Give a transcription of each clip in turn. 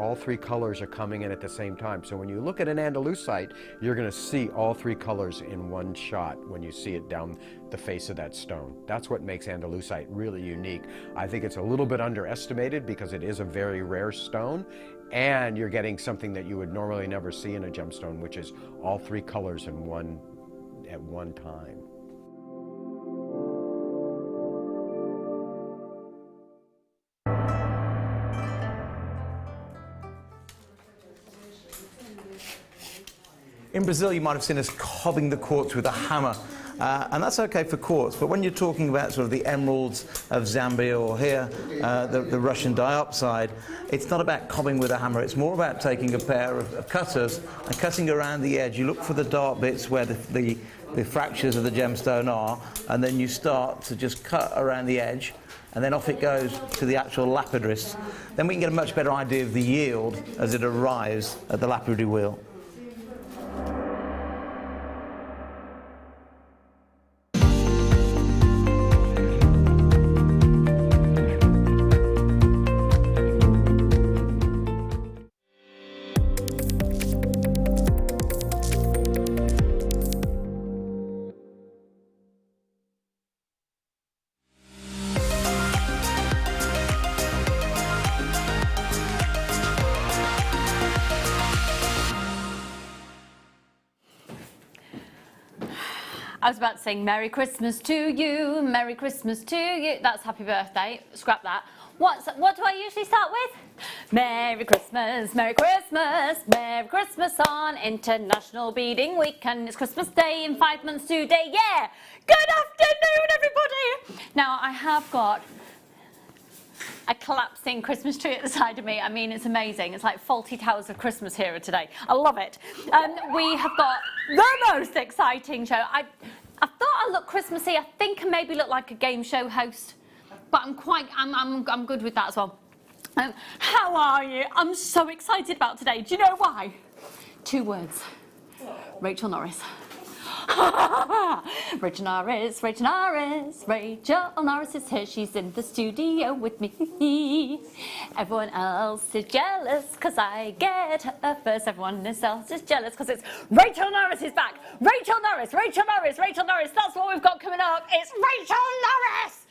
all three colors are coming in at the same time. So when you look at an Andalusite, you're going to see all three colors in one shot when you see it down the face of that stone. That's what makes Andalusite really unique. I think it's a little bit underestimated because it is a very rare stone, and you're getting something that you would normally never see in a gemstone, which is all three colors in at one time. In Brazil, you might have seen us cobbing the quartz with a hammer, and that's okay for quartz, but when you're talking about sort of the emeralds of Zambia or here, the Russian diopside, it's not about cobbing with a hammer, it's more about taking a pair of cutters and cutting around the edge. You look for the dark bits where the fractures of the gemstone are, and then you start to just cut around the edge, and then off it goes to the actual lapidary. Then we can get a much better idea of the yield as it arrives at the lapidary wheel. I was about to sing Merry Christmas to you, Merry Christmas to you. That's Happy Birthday, scrap that. What do I usually start with? Merry Christmas, Merry Christmas, Merry Christmas on International Beading Week, and it's Christmas Day in 5 months today, yeah! Good afternoon, everybody! Now, I have got a collapsing Christmas tree at the side of me. I mean, it's amazing. It's like Faulty Towers of Christmas here today. I love it. We have got the most exciting show. I thought I looked Christmassy. I think I maybe look like a game show host, but I'm good with that as well. How are you? I'm so excited about today. Do you know why? 2 words. Rachel Norris. Rachel Norris, Rachel Norris, Rachel Norris is here, she's in the studio with me. Everyone else is jealous because I get her first. Everyone else is jealous because it's Rachel Norris is back. Rachel Norris, Rachel Norris, Rachel Norris, that's what we've got coming up. It's Rachel Norris!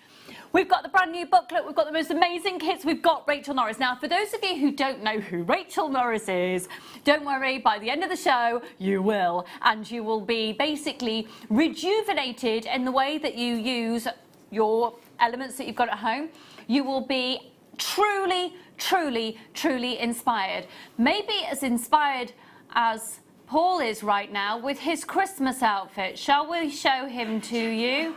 We've got the brand new booklet, we've got the most amazing kits, we've got Rachel Norris. Now, for those of you who don't know who Rachel Norris is, don't worry, by the end of the show, you will. And you will be basically rejuvenated in the way that you use your elements that you've got at home. You will be truly, truly, truly inspired. Maybe as inspired as Paul is right now with his Christmas outfit. Shall we show him to you?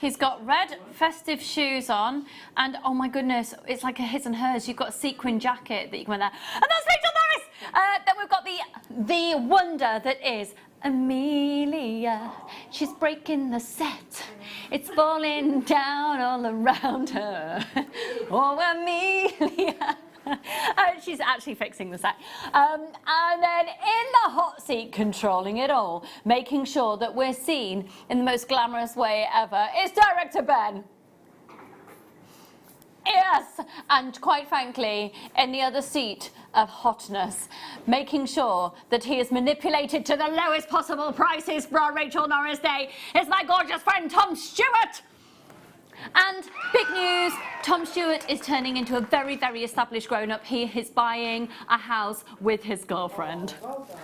He's got red festive shoes on, and oh my goodness, it's like a his and hers. You've got a sequin jacket that you can wear there. And that's Rachel Norris! Then we've got the wonder that is Amelia. She's breaking the set. It's falling down all around her. Oh, Amelia. She's actually fixing the set. And then in the hot seat, controlling it all, making sure that we're seen in the most glamorous way ever, is Director Ben. Yes, and quite frankly, in the other seat of hotness, making sure that he is manipulated to the lowest possible prices for our Rachel Norris Day, is my gorgeous friend Tom Stewart. And big news, Tom Stewart is turning into a very, very established grown-up. He is buying a house with his girlfriend. Well done.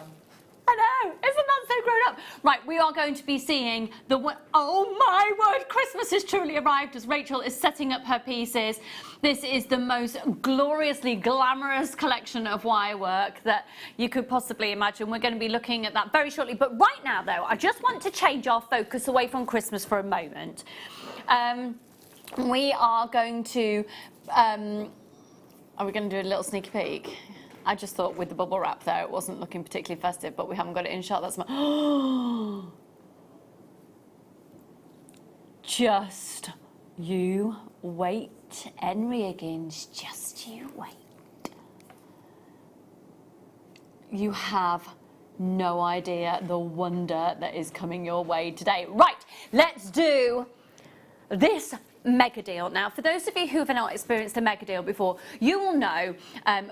I know, isn't that so grown up? Right, we are going to be seeing the, oh my word, Christmas has truly arrived as Rachel is setting up her pieces. This is the most gloriously glamorous collection of wire work that you could possibly imagine. We're going to be looking at that very shortly. But right now, though, I just want to change our focus away from Christmas for a moment. We are going to, are we going to do a little sneaky peek? I just thought with the bubble wrap there, it wasn't looking particularly festive, but we haven't got it in shot. That's my, just you wait, Henry Higgins, just you wait. You have no idea the wonder that is coming your way today. Right, let's do this mega deal. Now, for those of you who have not experienced a mega deal before, you will know,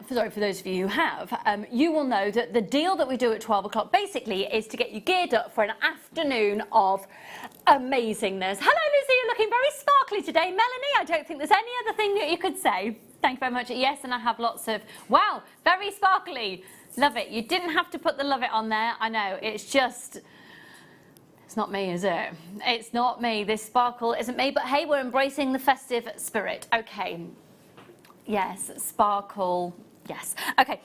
for those of you who have, you will know that the deal that we do at 12 o'clock basically is to get you geared up for an afternoon of amazingness. Hello, Lizzie, you're looking very sparkly today. Melanie, I don't think there's any other thing that you could say. Thank you very much. Yes, and I have lots of, wow, very sparkly. Love it. You didn't have to put the love it on there. I know, it's just... It's not me, is it? It's not me. This sparkle isn't me, but hey, we're embracing the festive spirit. Okay. Yes, sparkle. Yes. Okay.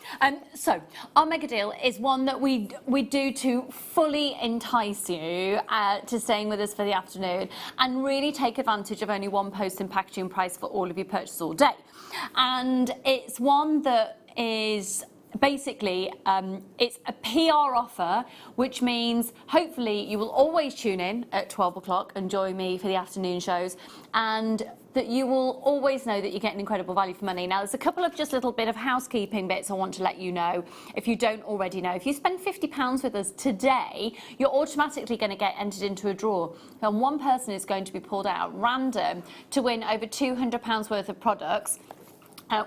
So our mega deal is one that we do to fully entice you to staying with us for the afternoon and really take advantage of only one post and packaging price for all of your purchases all day. And it's one that is basically, it's a PR offer, which means hopefully you will always tune in at 12 o'clock and join me for the afternoon shows, and that you will always know that you're getting incredible value for money. Now, there's a couple of just little bit of housekeeping bits I want to let you know, if you don't already know. If you spend £50 with us today, you're automatically going to get entered into a draw. And one person is going to be pulled out random to win over £200 worth of products,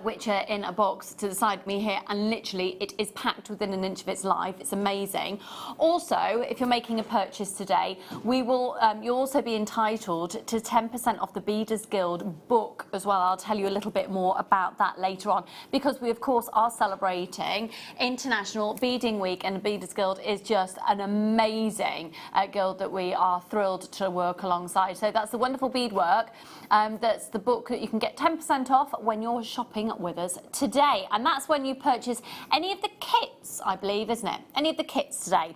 which are in a box to the side of me here, and literally it is packed within an inch of its life. It's amazing. Also, if you're making a purchase today, we will you'll also be entitled to 10% off the Beaders Guild book as well. I'll tell you a little bit more about that later on, because we of course are celebrating International Beading Week, and the Beaders Guild is just an amazing guild that we are thrilled to work alongside. So that's the wonderful beadwork. That's the book that you can get 10% off when you're shopping with us today, and that's when you purchase any of the kits, I believe, isn't it? Any of the kits today.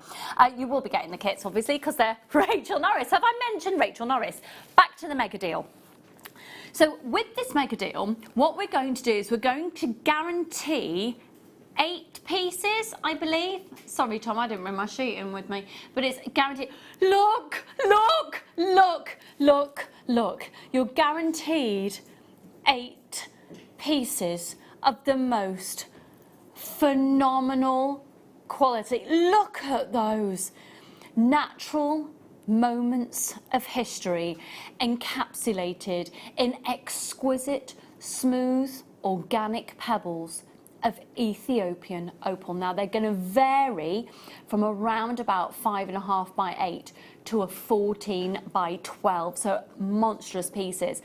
You will be getting the kits, obviously, because they're Rachel Norris. Have I mentioned Rachel Norris? Back to the mega deal. So with this mega deal, what we're going to do is we're going to guarantee 8 pieces, I believe. Sorry, Tom, I didn't bring my sheet in with me, but it's guaranteed. Look, look, look, look, look. You're guaranteed 8 pieces of the most phenomenal quality. Look at those natural moments of history encapsulated in exquisite, smooth, organic pebbles of Ethiopian opal. Now, they're going to vary from around about 5.5 by 8 to a 14 by 12, so monstrous pieces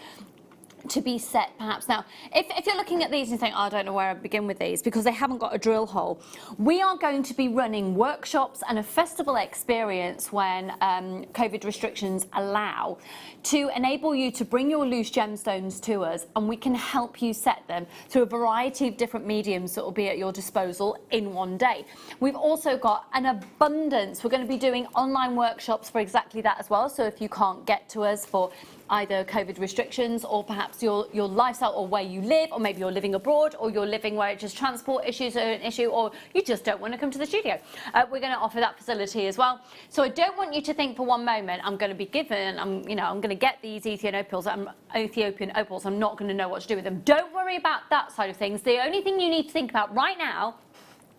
to be set perhaps. Now, if you're looking at these and you think, oh, I don't know where I begin with these because they haven't got a drill hole, we are going to be running workshops and a festival experience when COVID restrictions allow, to enable you to bring your loose gemstones to us, and we can help you set them through a variety of different mediums that will be at your disposal in one day. We've also got an abundance. We're going to be doing online workshops for exactly that as well. So if you can't get to us for either COVID restrictions, or perhaps your lifestyle or where you live, or maybe you're living abroad, or you're living where just transport issues are an issue, or you just don't want to come to the studio, we're going to offer that facility as well. So I don't want you to think for one moment I'm going to be given, I'm going to get these Ethiopian opals, I'm not going to know what to do with them. Don't worry about that side of things. The only thing you need to think about right now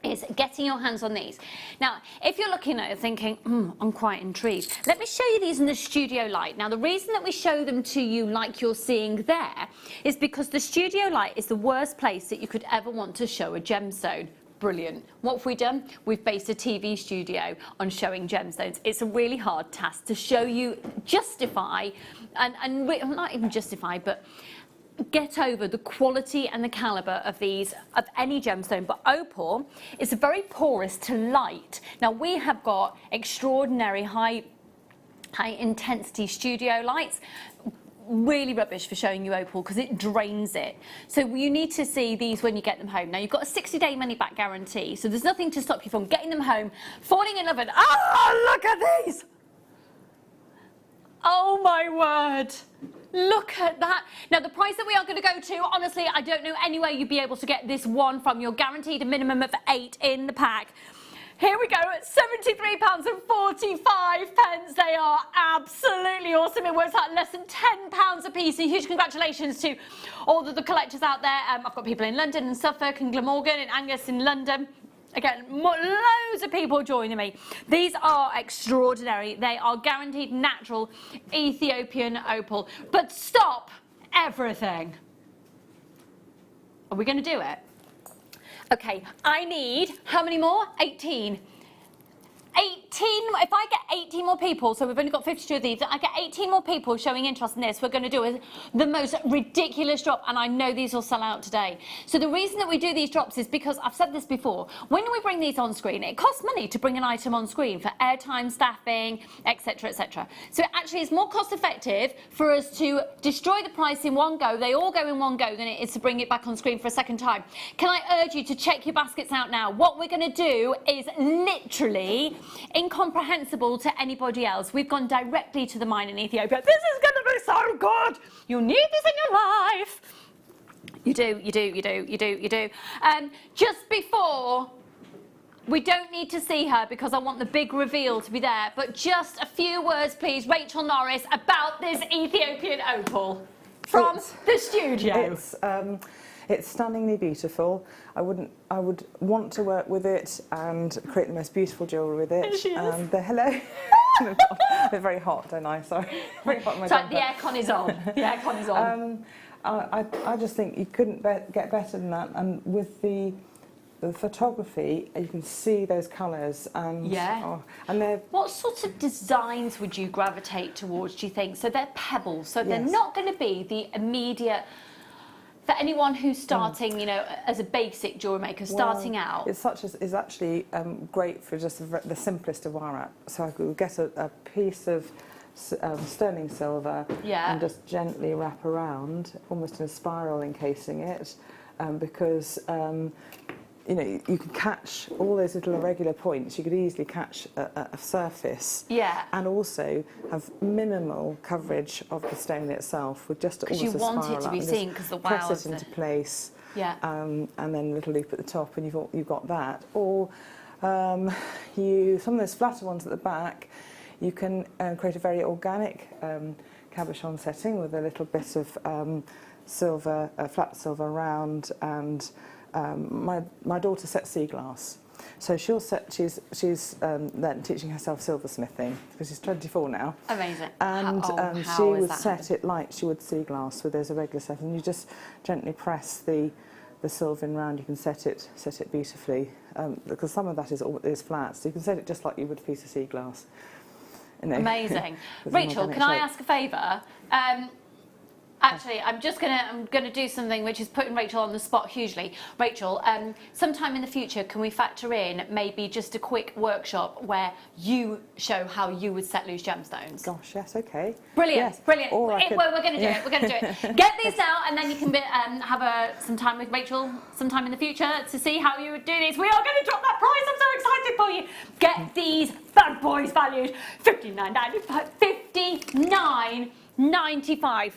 is getting your hands on these. Now, if you're looking at it thinking, I'm quite intrigued, let me show you these in the studio light. Now, the reason that we show them to you like you're seeing there is because the studio light is the worst place that you could ever want to show a gemstone. Brilliant. What have we done? We've based a TV studio on showing gemstones. It's a really hard task to show you, justify, and not even justify, but get over the quality and the caliber of these, of any gemstone. But opal is very porous to light. Now, we have got extraordinary high intensity studio lights. Really rubbish for showing you opal because it drains it. So you need to see these when you get them home. Now, you've got a 60-day money-back guarantee, so there's nothing to stop you from getting them home, falling in love, and look at these! Oh my word! Look at that. Now, the price that we are going to go to, honestly, I don't know any way you'd be able to get this one from. You're guaranteed a minimum of 8 in the pack. Here we go at £73.45. They are absolutely awesome. It works out less than £10 a piece. A huge congratulations to all of the collectors out there. I've got people in London and Suffolk and Glamorgan and Angus in London. Again, loads of people joining me. These are extraordinary. They are guaranteed natural Ethiopian opal. But stop. everything. Are we going to do it? Okay, I need, how many more? 18. 18, if I get 18 more people, so we've only got 52 of these, I get 18 more people showing interest in this, we're going to do the most ridiculous drop, and I know these will sell out today. So the reason that we do these drops is because, I've said this before, when we bring these on screen, it costs money to bring an item on screen for airtime, staffing, etc, etc. So it actually is more cost effective for us to destroy the price in one go, they all go in one go, than it is to bring it back on screen for a second time. Can I urge you to check your baskets out now? What we're going to do is literally incomprehensible to anybody else. We've gone directly to the mine in Ethiopia. This is going to be so good. You need this in your life. You do. Just before, we don't need to see her because I want the big reveal to be there, but just a few words, please, Rachel Norris, about this Ethiopian opal from the studio. It's stunningly beautiful. I would want to work with it and create the most beautiful jewellery with it. There she is. And hello. They're very hot, don't I? Sorry. Very hot in my Sorry, the aircon is on. The aircon is on. I just think you couldn't get better than that. And with the photography, you can see those colours. And, yeah. And they're... What sorts of designs would you gravitate towards, do you think? So they're pebbles, so they're Yes. not going to be the immediate... For anyone who's starting, you know, as a basic jewellery maker, starting out. It's actually great for just the simplest of wire wrap. So I could get a piece of sterling silver and just gently wrap around, almost in a spiral, encasing it, because you know, you can catch all those little irregular points. You could easily catch a surface, and also have minimal coverage of the stone itself with just almost a spiral. Because you want it to be seen, because the wow. Press it into place, and then a little loop at the top, and you've got that. Or some of those flatter ones at the back, you can create a very organic cabochon setting with a little bit of silver, flat silver round, and my daughter sets sea glass, so she's then teaching herself silversmithing because she's 24 now. Amazing. And how she is would that set happen? it like she would sea glass with those irregular settings. And you just gently press the silver in round. You can set it beautifully, because some of that is flat, so you can set it just like you would a piece of sea glass. You know, amazing. Rachel, can I ask a favour? Actually, I'm gonna do something which is putting Rachel on the spot hugely. Rachel, sometime in the future, can we factor in maybe just a quick workshop where you show how you would set loose gemstones? Gosh, yes, okay. Brilliant, yes. brilliant. Or We're going to do it. We're going to do it. Get these now, and then you can have some time with Rachel sometime in the future to see how you would do these. We are going to drop that price. I'm so excited for you. Get these bad boys valued $59.95. $59.95.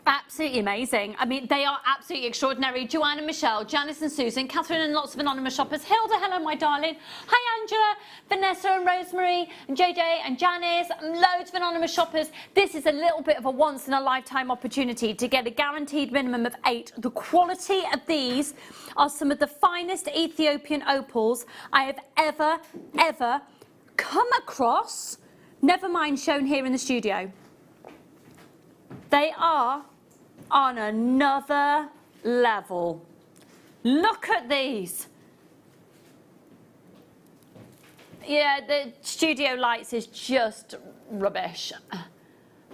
Absolutely amazing. I mean, they are absolutely extraordinary. Joanne and Michelle, Janice and Susan, Catherine and lots of anonymous shoppers. Hilda, hello, my darling. Hi, Angela, Vanessa and Rosemary, and JJ and Janice, and loads of anonymous shoppers. This is a little bit of a once-in-a-lifetime opportunity to get a guaranteed minimum of 8. The quality of these are some of the finest Ethiopian opals I have ever come across, never mind shown here in the studio. They are on another level. Look at these. Yeah, the studio lights is just rubbish.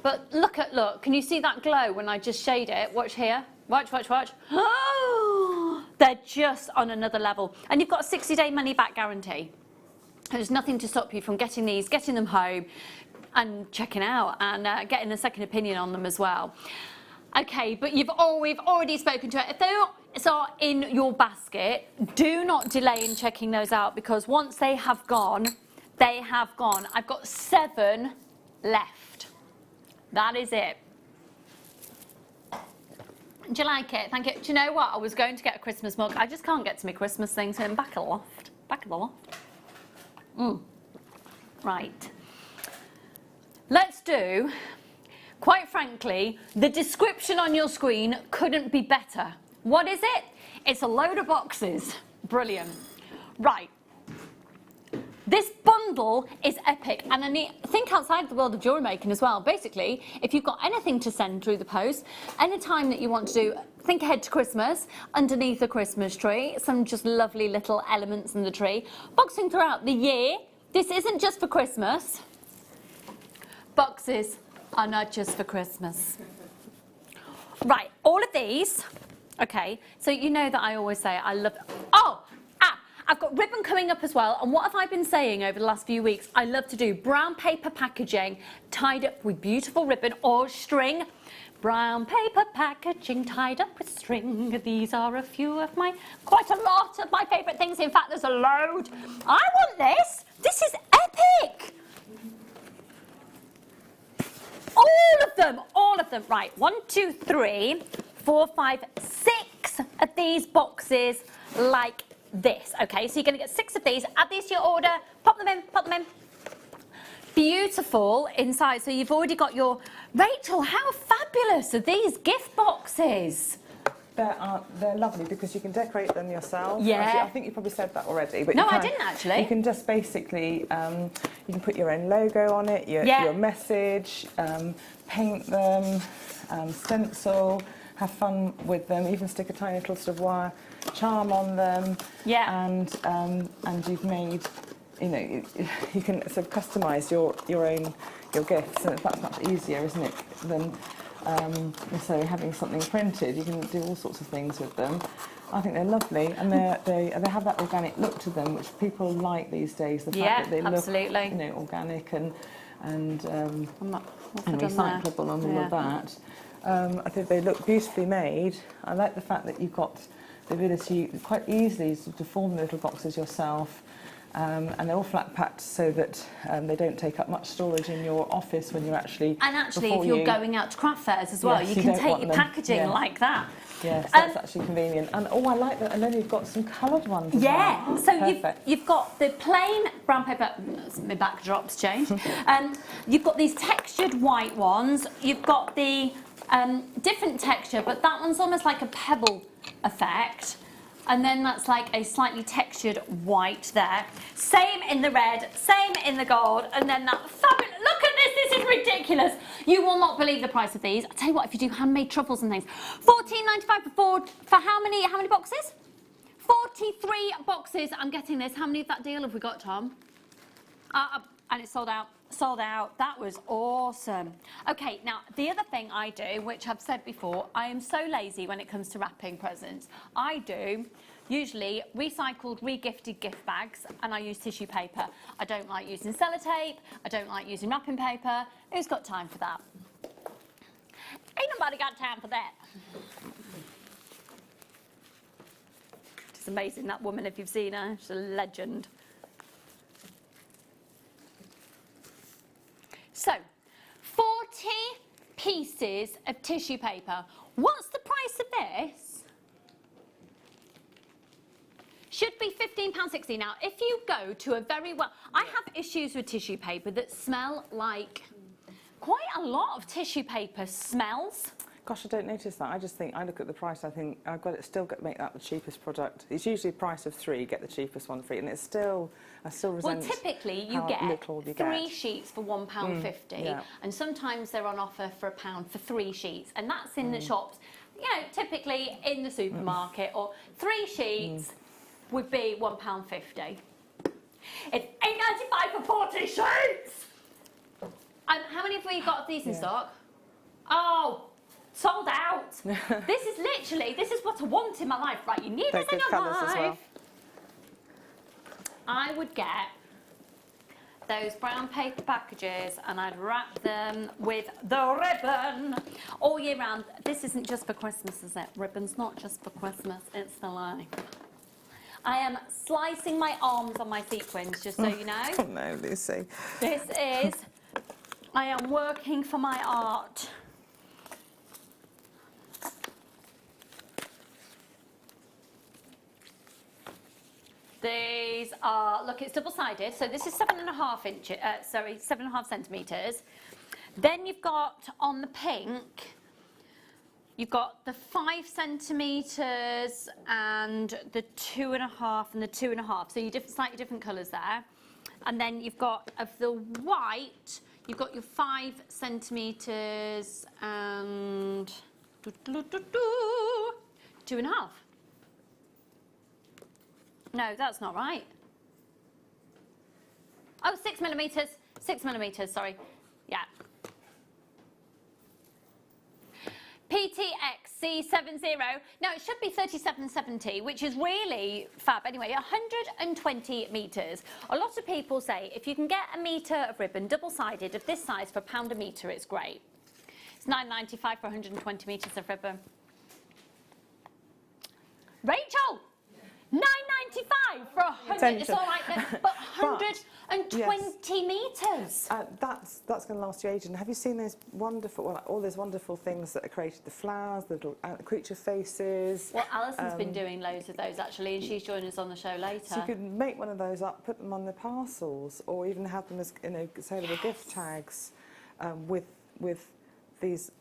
But look, can you see that glow when I just shade it? Watch here. Watch. Oh, they're just on another level. And you've got a 60-day money-back guarantee. There's nothing to stop you from getting these, getting them home, and checking out and getting a second opinion on them as well. Okay, but we've already spoken to it. If they are in your basket, do not delay in checking those out, because once they have gone, they have gone. I've got 7 left. That is it. Do you like it? Thank you. Do you know what? I was going to get a Christmas mug. I just can't get to my Christmas thing, so I'm back of the loft. Right. Let's do, quite frankly, the description on your screen couldn't be better. What is it? It's a load of boxes. Brilliant. Right. This bundle is epic, and think outside the world of jewellery making as well. Basically, if you've got anything to send through the post, any time that you want to do, think ahead to Christmas, underneath the Christmas tree, some just lovely little elements in the tree. Boxing throughout the year. This isn't just for Christmas. Boxes are not just for Christmas. Right, all of these, okay, so you know that I always say I love, I've got ribbon coming up as well, and what have I been saying over the last few weeks? I love to do brown paper packaging tied up with beautiful ribbon or string. Brown paper packaging tied up with string. These are a few of quite a lot of my favourite things. In fact, there's a load. I want this. This is epic. All of them. Right, 1, 2, 3, 4, 5, 6 of these boxes like this. Okay, so you're going to get 6 of these. Add these to your order. Pop them in. Beautiful inside. So you've already got your... Rachel, how fabulous are these gift boxes? They're lovely because you can decorate them yourself. Yeah. Actually, I think you probably said that already. But No, I didn't actually. You can just basically, you can put your own logo on it, your message, paint them, stencil, have fun with them, even stick a tiny little sort of wire charm on them. Yeah. And you've made, you know, you can sort of customise your gifts, and that's much easier, isn't it, than so having something printed. You can do all sorts of things with them. I think they're lovely, and they have that organic look to them, which people like these days. The fact that they look, you know, organic and recyclable and all of that. I think they look beautifully made. I like the fact that you've got the ability quite easily to form the little boxes yourself. And they're all flat packed so that they don't take up much storage in your office when you're actually... And actually, if you're going out to craft fairs as well, you can take your packaging like that. Yes, that's actually convenient. And I like that. And then you've got some coloured ones as well. So you've got the plain brown paper... My backdrop's changed. You've got these textured white ones. You've got the different texture, but that one's almost like a pebble effect. And then that's like a slightly textured white there. Same in the red, same in the gold, and then that fabulous... Look at this, this is ridiculous. You will not believe the price of these. I'll tell you what, if you do handmade truffles and things. $14.95 for how many boxes? 43 boxes. I'm getting this. How many of that deal have we got, Tom? And it's sold out. Sold out. That was awesome. Okay, now the other thing I do, which I've said before, I am so lazy when it comes to wrapping presents. I do usually recycled, re-gifted gift bags, and I use tissue paper. I don't like using sellotape. I don't like using wrapping paper. Who's got time for that? Ain't nobody got time for that. It's amazing, that woman, if you've seen her. She's a legend. So, 40 pieces of tissue paper. What's the price of this? Should be £15.60. Now, if you go to a I have issues with tissue paper that smell like, quite a lot of tissue paper smells. Gosh, I don't notice that. I just think, I look at the price, I think, I've got it, still got to make that the cheapest product. It's usually a price of 3, get the cheapest one free, and it's still, I still resent. Well, typically you get 3 sheets for £1.50, and sometimes they're on offer for £1 for 3 sheets, and that's in the shops, you know, typically in the supermarket, or 3 sheets would be £1.50. It's $8.95 for 40 sheets! How many have we got of these in stock? Oh! Sold out. This is what I want in my life, right? You need this in your life. As well. I would get those brown paper packages and I'd wrap them with the ribbon all year round. This isn't just for Christmas, is it? Ribbon's not just for Christmas, it's the life. I am slicing my arms on my sequins, just so you know. Oh no, Lucy. I am working for my art. These are, look, it's double-sided, so this is 7.5 centimetres. Then you've got, on the pink, you've got the 5 centimetres and the 2.5 and the 2.5, so you're slightly different colours there. And then you've got, of the white, you've got your 5 centimetres and 2.5. No, that's not right. Oh, 6 millimetres. 6 millimetres, sorry. Yeah. PTXC70. Now it should be 3770, which is really fab. Anyway, 120 metres. A lot of people say if you can get a metre of ribbon double-sided of this size for £1 a metre, it's great. It's £9.95 for 120 metres of ribbon. Rachel! £9.95 for 100. It's all right then, but 120 metres. That's going to last you ages. And have you seen those wonderful, well, all those wonderful things that are created? The flowers, the little creature faces. Well, Alison's been doing loads of those actually, and she's joining us on the show later. So you could make one of those up, put them on the parcels, or even have them as saleable gift tags with these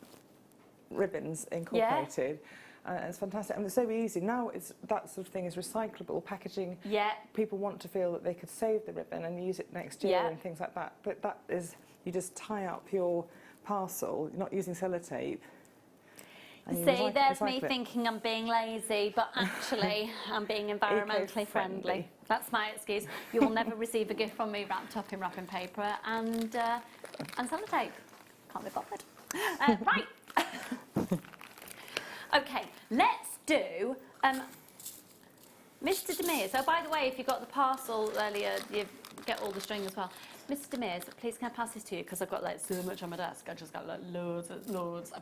ribbons incorporated. Yeah. It's fantastic, and it's so easy now. That sort of thing is recyclable packaging. Yeah. People want to feel that they could save the ribbon and use it next year and things like that. But that is, you just tie up your parcel. You're not using sellotape. See, there's me thinking I'm being lazy, but actually I'm being environmentally friendly. That's my excuse. You will never receive a gift from me wrapped up in wrapping paper and sellotape. Can't be bothered. Right. Okay, let's do Mr. Demers. Oh, by the way, if you got the parcel earlier, you get all the string as well. Mr. Demers, please can I pass this to you? Because I've got like so much on my desk. I just got like loads. I've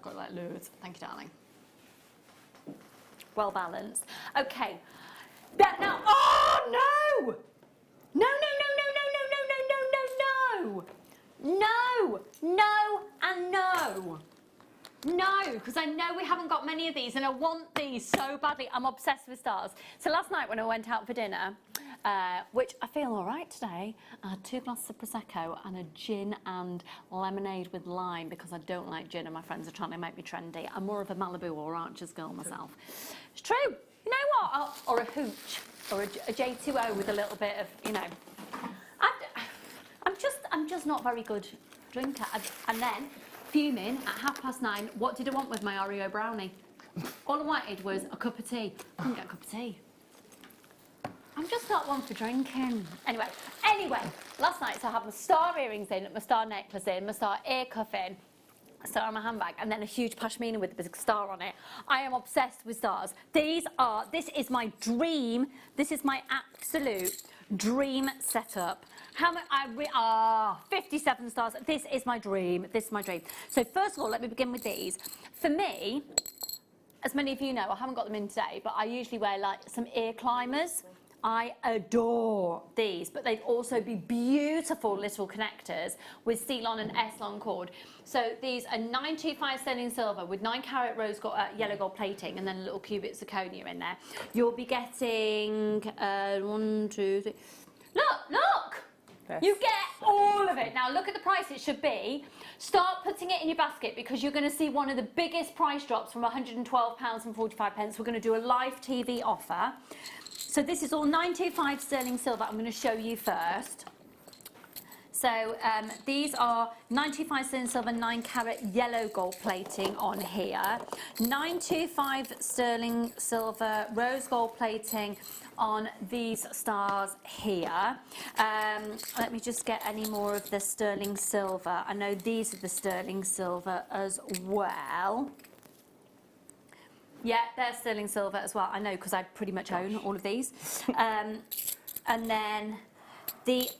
got like loads. Thank you, darling. Well balanced. Okay. Now, oh no! No, no, no, no, no, no, no, no, no, no, no! No, no, and no. No, because I know we haven't got many of these and I want these so badly. I'm obsessed with stars. So last night when I went out for dinner, which I feel all right today, I had 2 glasses of Prosecco and a gin and lemonade with lime because I don't like gin and my friends are trying to make me trendy. I'm more of a Malibu or Archer's girl myself. It's true. You know what? Or a hooch or a J2O with a little bit of, you know. I'm just not a very good drinker. And then, fuming at 9:30, what did I want with my Oreo brownie? All I wanted was a cup of tea. I couldn't get a cup of tea. I'm just not one for drinking. Anyway, last night so I had my star earrings in, my star necklace in, my star ear cuff in, a star on my handbag, and then a huge pashmina with a big star on it. I am obsessed with stars. This is my dream, this is my absolute dream setup. How many? 57 stars. This is my dream. This is my dream. So first of all, let me begin with these. For me, as many of you know, I haven't got them in today, but I usually wear like some ear climbers. I adore these, but they'd also be beautiful little connectors with C-long and S-long cord. So these are 925 sterling silver with 9-carat rose gold, yellow gold plating, and then a little cubic zirconia in there. You'll be getting 1, 2, 3. Look! Yes. You get all of it. Now look at the price it should be. Start putting it in your basket because you're going to see one of the biggest price drops from £112.45. We're going to do a live TV offer. So this is all 925 sterling silver. I'm going to show you first. So these are 925 sterling silver, 9-carat yellow gold plating on here. 925 sterling silver, rose gold plating on these stars here. Let me just get any more of the sterling silver. I know these are the sterling silver as well. Yeah, they're sterling silver as well. I know because I pretty much own all of these. And then the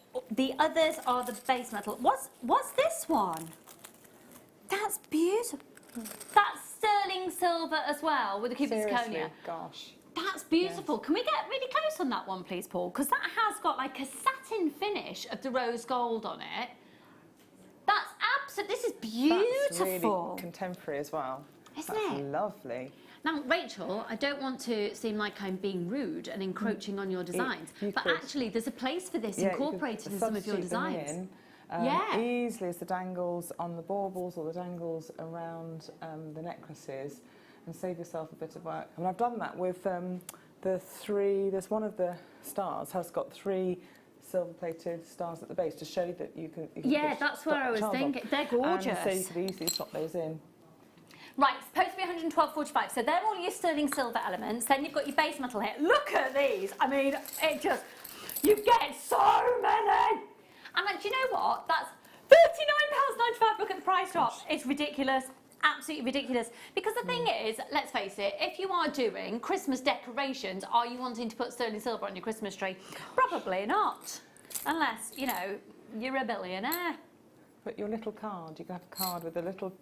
others are the base metal. What's this one? That's beautiful. That's sterling silver as well with the cubic zirconia. Gosh. That's beautiful. Yes. Can we get really close on that one, please, Paul? Because that has got like a satin finish of the rose gold on it. That's absolutely. This is beautiful. That's really contemporary as well. Isn't That's it? Lovely. Now, Rachel, I don't want to seem like I'm being rude and encroaching on your designs, but actually there's a place for this incorporated in some of your designs. Easily as the dangles on the baubles or the dangles around the necklaces, and save yourself a bit of work. I mean, I've done that with the 3, there's one of the stars has got 3 silver-plated stars at the base to show that you can Yeah, put that's what I was charms on. thinking. They're gorgeous. And so you could easily swap those in. Right, it's supposed to be 112.45, so they're all your sterling silver elements. Then you've got your base metal here. Look at these. I mean, it just, you get so many. And do you know what? That's £39.95. Look at the price drop. It's ridiculous. Absolutely ridiculous. Because the thing is, let's face it, if you are doing Christmas decorations, are you wanting to put sterling silver on your Christmas tree? Probably not. Unless, you know, you're a billionaire. But your little card, you can have a card with a little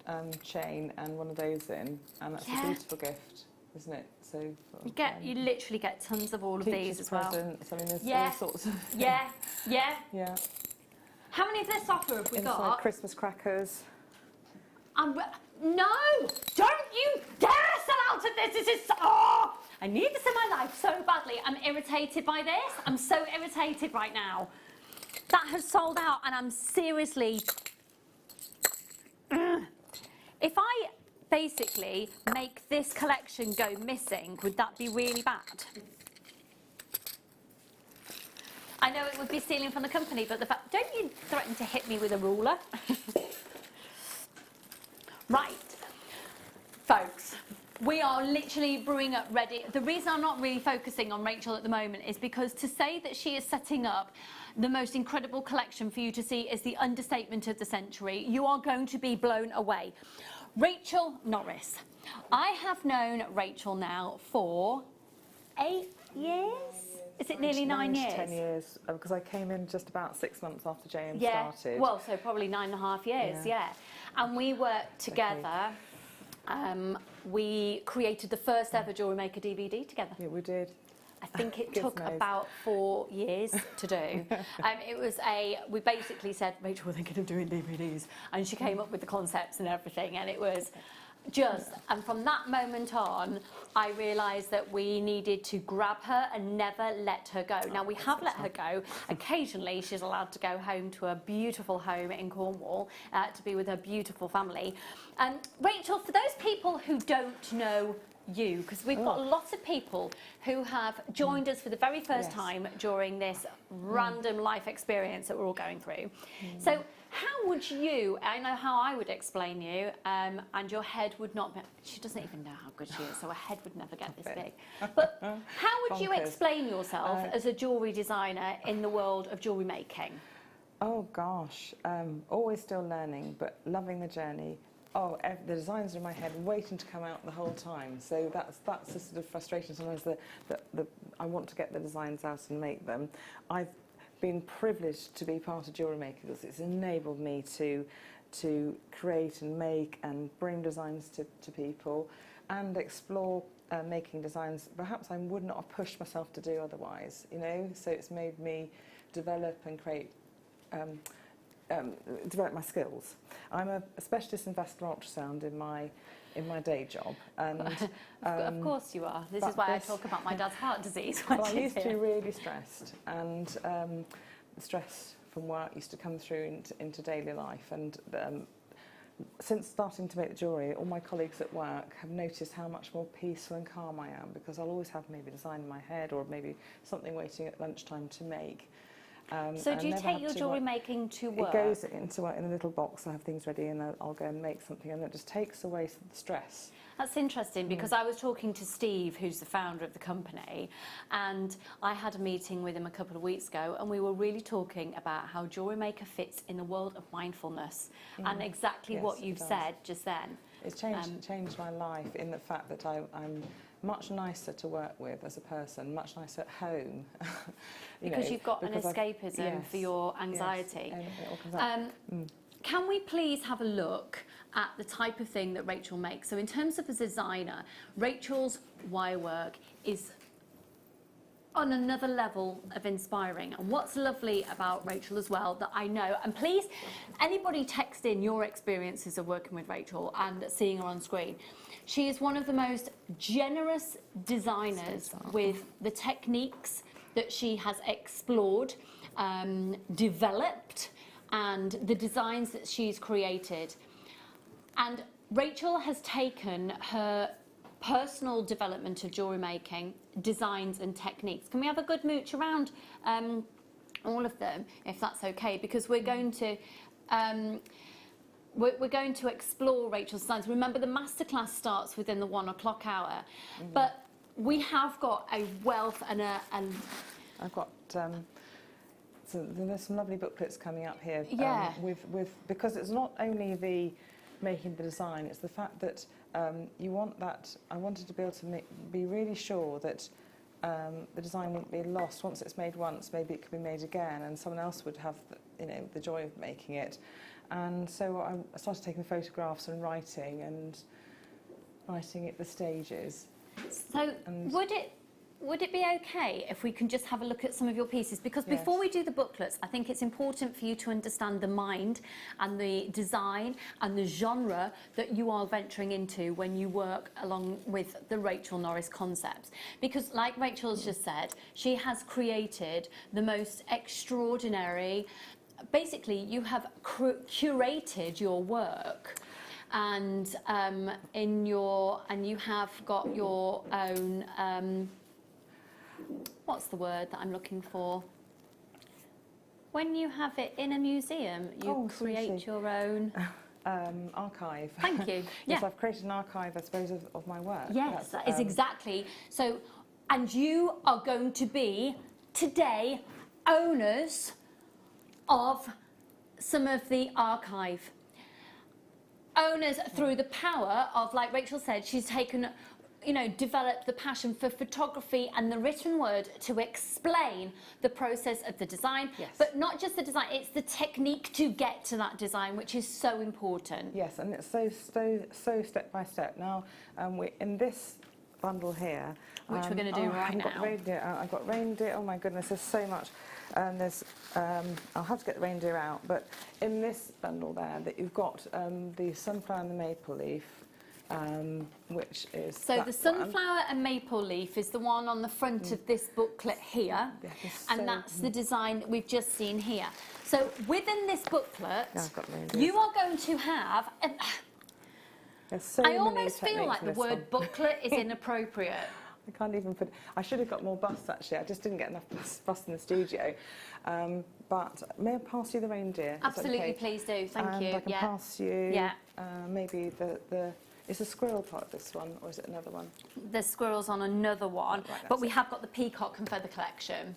chain and one of those in, and that's a beautiful gift, isn't it? So you literally get tons of all of these as well. Presents, I mean, there's all sorts of Yeah. How many of this offer have we inside got? Christmas crackers. No! Don't you dare sell out of this! This is I need this in my life so badly. I'm irritated by this. I'm so irritated right now. That has sold out, and I'm seriously. If I basically make this collection go missing, would that be really bad? I know it would be stealing from the company, but the fact, don't you threaten to hit me with a ruler? Right, folks, we are literally brewing up ready. The reason I'm not really focusing on Rachel at the moment is because to say that she is setting up the most incredible collection for you to see is the understatement of the century. You are going to be blown away. Rachel Norris. I have known Rachel now for 8 years? Is it nearly 9 years? 10 years, because I came in just about 6 months after JM started. Well, so probably 9.5 years, yeah. And we worked together. We created the first ever Jewellery Maker DVD together. Yeah, we did. I think it took about 4 years to do. We basically said, Rachel, we're thinking of doing DVDs. And she came up with the concepts and everything. And it was and from that moment on, I realised that we needed to grab her and never let her go. Now, we have let her go. Occasionally, she's allowed to go home to a beautiful home in Cornwall to be with her beautiful family. Rachel, for those people who don't know you, because we've got lots of people who have joined us for the very first time during this random life experience that we're all going through. So how would you, I know how I would explain you, and your head would not be, she doesn't even know how good she is, so her head would never get this big. But how would you explain yourself as a jewellery designer in the world of jewellery making? Oh gosh, always still learning, but loving the journey. The designs are in my head, waiting to come out the whole time. So that's the sort of frustration sometimes. I want to get the designs out and make them. I've been privileged to be part of Jewellery Maker because it's enabled me to create and make and bring designs to people and explore making designs perhaps I would not have pushed myself to do otherwise. You know, so it's made me develop and create. Develop my skills. I'm a specialist in vascular ultrasound in my day job. And, of course you are. This is why I talk about my dad's heart disease. Well, I used to be really stressed, and stress from work used to come through into daily life. And since starting to make the jewellery, all my colleagues at work have noticed how much more peaceful and calm I am, because I'll always have maybe a design in my head or maybe something waiting at lunchtime to make. So do you take your jewellery making to work? It goes into work in a little box. I have things ready and I'll go and make something, and it just takes away the stress. That's interesting, because I was talking to Steve, who's the founder of the company, and I had a meeting with him a couple of weeks ago, and we were really talking about how Jewellery Maker fits in the world of mindfulness, and exactly what you've said just then. It's changed my life in the fact that I'm much nicer to work with as a person, much nicer at home. Because you've got an escapism for your anxiety. Yes, can we please have a look at the type of thing that Rachel makes? So in terms of a designer, Rachel's wire work is on another level of inspiring. And what's lovely about Rachel as well that I know, and please, anybody text in your experiences of working with Rachel and seeing her on screen. She is one of the most generous designers with the techniques that she has explored, developed, and the designs that she's created. And Rachel has taken her personal development of jewellery making, designs and techniques. Can we have a good mooch around, all of them, if that's okay, because we're going to we're going to explore Rachel's designs. Remember, the masterclass starts within the 1 o'clock hour, but we have got a wealth and I've got so there's some lovely booklets coming up here. Yeah. Because it's not only the making the design, it's the fact that you want that. I wanted to be able to be really sure that the design wouldn't be lost once it's made once. Maybe it could be made again, and someone else would have the joy of making it. And so I started taking photographs and writing it the stages. So would it be okay if we can just have a look at some of your pieces? Because Yes. before we do the booklets, I think it's important for you to understand the mind and the design and the genre that you are venturing into when you work along with the Rachel Norris concepts. Because like Rachel's just said, she has created the most extraordinary, basically you have curated your work, and you have got your own what's the word that I'm looking for? When you have it in a museum, you create your own archive. Thank you. Yes, Yeah. I've created an archive, I suppose, of my work. Yes, that is exactly. So, and you are going to be today owners of some of the archive. Owners through the power of, like Rachel said, she's taken, developed the passion for photography and the written word to explain the process of the design. Yes. But not just the design, it's the technique to get to that design, which is so important. Yes, and it's so step by step. Now, we're in this bundle here, Which we're going to do right now. I've got reindeer. Oh my goodness, there's so much. There's I'll have to get the reindeer out, but in this bundle there, that you've got the sunflower and the maple leaf, which is so the sunflower and maple leaf is the one on the front of this booklet here, and that's the design that we've just seen here. So within this booklet, you are going to have. I almost feel like the word booklet is inappropriate. I can't even put. I should have got more busts actually. I just didn't get enough busts in the studio. But may I pass you the reindeer? Absolutely, okay? please do. Thank you. I can pass you. Maybe the. Is the squirrel part of this one, or is it another one? The squirrel's on another one, Right, but we have got the peacock and feather collection.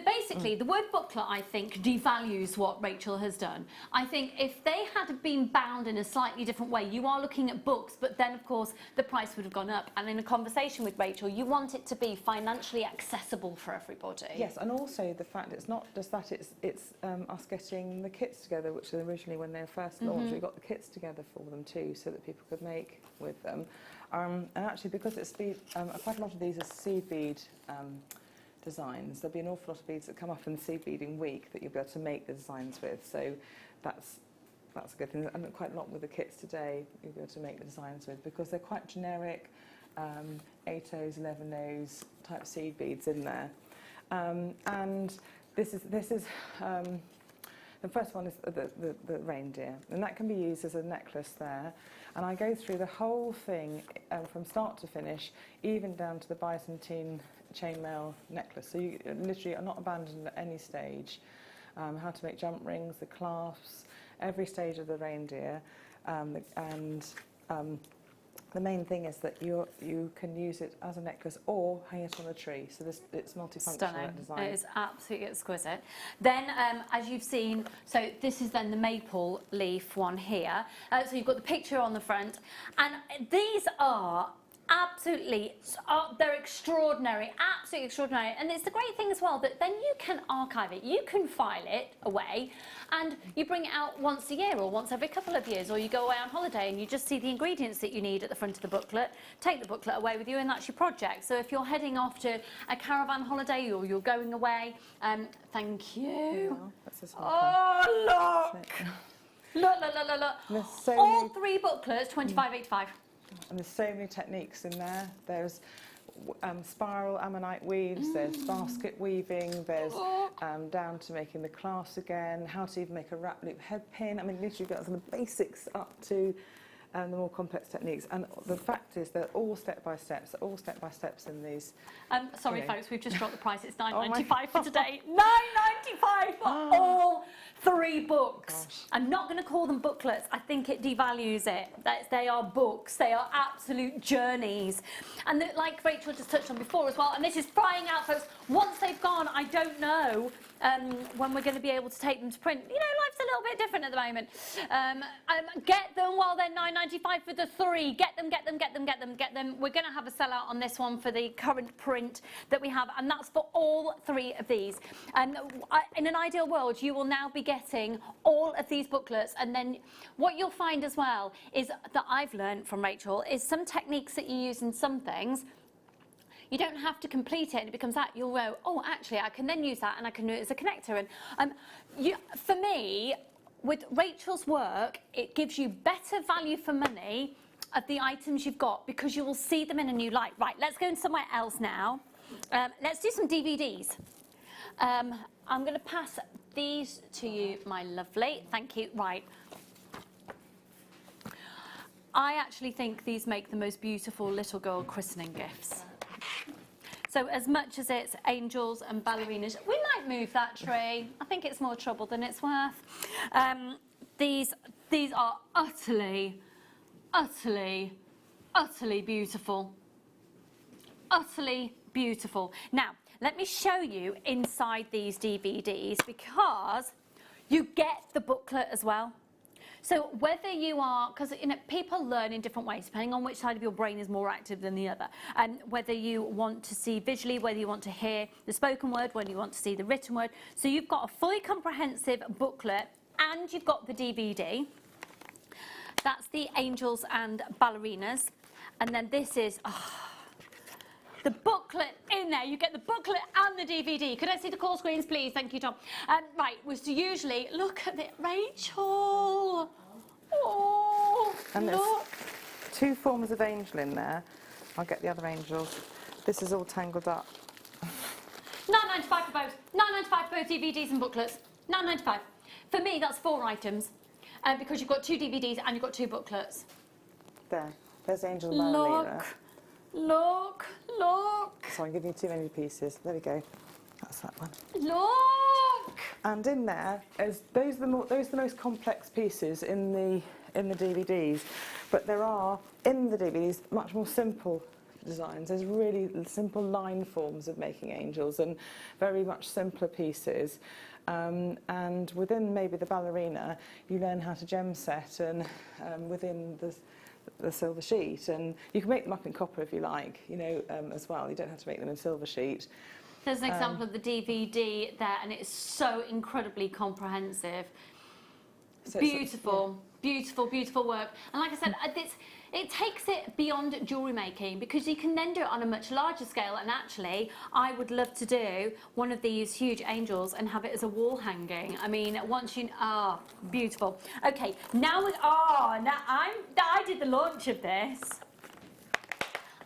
Basically, the word booklet, I think, devalues what Rachel has done. I think if they had been bound in a slightly different way, you are looking at books, but then, of course, the price would have gone up. And in a conversation with Rachel, you want it to be financially accessible for everybody. Yes, and also the fact it's not just that, it's us getting the kits together, which originally, when they were first launched, we got the kits together for them too, so that people could make with them. And actually, because it's quite a lot of these are seed bead designs, there'll be an awful lot of beads that come up in the seed beading week that you'll be able to make the designs with. So that's a good thing. And quite a lot with the kits today you'll be able to make the designs with, because they're quite generic 8 O's, 11 O's type seed beads in there. And this is the first one is the reindeer, and that can be used as a necklace there. And I go through the whole thing from start to finish, even down to the Byzantine chainmail necklace. So you literally are not abandoned at any stage. How to make jump rings, the clasps, every stage of the reindeer, the main thing is that you can use it as a necklace or hang it on a tree. So it's multifunctional. Stunning. Design. It is absolutely exquisite. Then, as you've seen, so this is then the maple leaf one here. So you've got the picture on the front, and these are absolutely, they're extraordinary, absolutely extraordinary. And it's the great thing as well that then you can archive it, you can file it away, and you bring it out once a year or once every couple of years, or you go away on holiday and you just see the ingredients that you need at the front of the booklet, take the booklet away with you, and that's your project. So if you're heading off to a caravan holiday or you're going away, thank you. Oh, that's this one. Oh, look! Look. So all many, 3 booklets, £25.85. and there's so many techniques in there. There's spiral ammonite weaves, there's basket weaving, there's down to making the clasp again, how to even make a wrap loop head pin. I mean, literally got some of the basics up to and the more complex techniques. And the fact is they're all step-by-steps, in these. Sorry, you know. folks, we've just dropped the price. It's Oh £9.95 for today. £9.95 for all 3 books. Gosh. I'm not going to call them booklets. I think it devalues it. They are books. They are absolute journeys. And like Rachel just touched on before as well, and this is flying out, folks. Once they've gone, I don't know when we're going to be able to take them to print. You know, life's a little bit different at the moment. Get them while they're £9.95 for the 3. Get them. We're going to have a sellout on this one for the current print that we have, and that's for all 3 of these. In an ideal world, you will now be getting all of these booklets, and then what you'll find as well is that I've learned from Rachel is some techniques that you use in some things, you don't have to complete it and it becomes that. You'll go, oh, actually, I can then use that and I can do it as a connector. And for me, with Rachel's work, it gives you better value for money of the items you've got because you will see them in a new light. Right, let's go into somewhere else now. Let's do some DVDs. I'm going to pass these to you, my lovely. Thank you. Right. I actually think these make the most beautiful little girl christening gifts. So as much as it's angels and ballerinas, we might move that tree. I think it's more trouble than it's worth. These are utterly, utterly, utterly beautiful. Utterly beautiful. Now, let me show you inside these DVDs because you get the booklet as well. So whether you are, because people learn in different ways, depending on which side of your brain is more active than the other. And whether you want to see visually, whether you want to hear the spoken word, whether you want to see the written word. So you've got a fully comprehensive booklet and you've got the DVD. That's the Angels and Ballerinas. And then this is... the booklet in there. You get the booklet and the DVD. Could I see the call screens, please? Thank you, Tom. Right, was to usually look at it, Rachel. Oh, And look. there's 2 forms of angel in there. I'll get the other angels. This is all tangled up. £9.95 for both. £9.95 for both DVDs and booklets. £9.95. For me, that's 4 items because you've got 2 DVDs and you've got 2 booklets. There's angel and ballerina. Look. So I'm giving you too many pieces. There we go. That's that one. Look. And in there, those are the most complex pieces in the DVDs. But there are in the DVDs much more simple designs. There's really simple line forms of making angels and very much simpler pieces. And within maybe the ballerina, you learn how to gem set and within the silver sheet, and you can make them up in copper if you like, as well. You don't have to make them in silver sheet. There's an example of the DVD there, and it's so incredibly comprehensive. So beautiful, beautiful work. And like I said, it takes it beyond jewellery making because you can then do it on a much larger scale. And actually, I would love to do one of these huge angels and have it as a wall hanging. I mean, beautiful. Okay, I did the launch of this.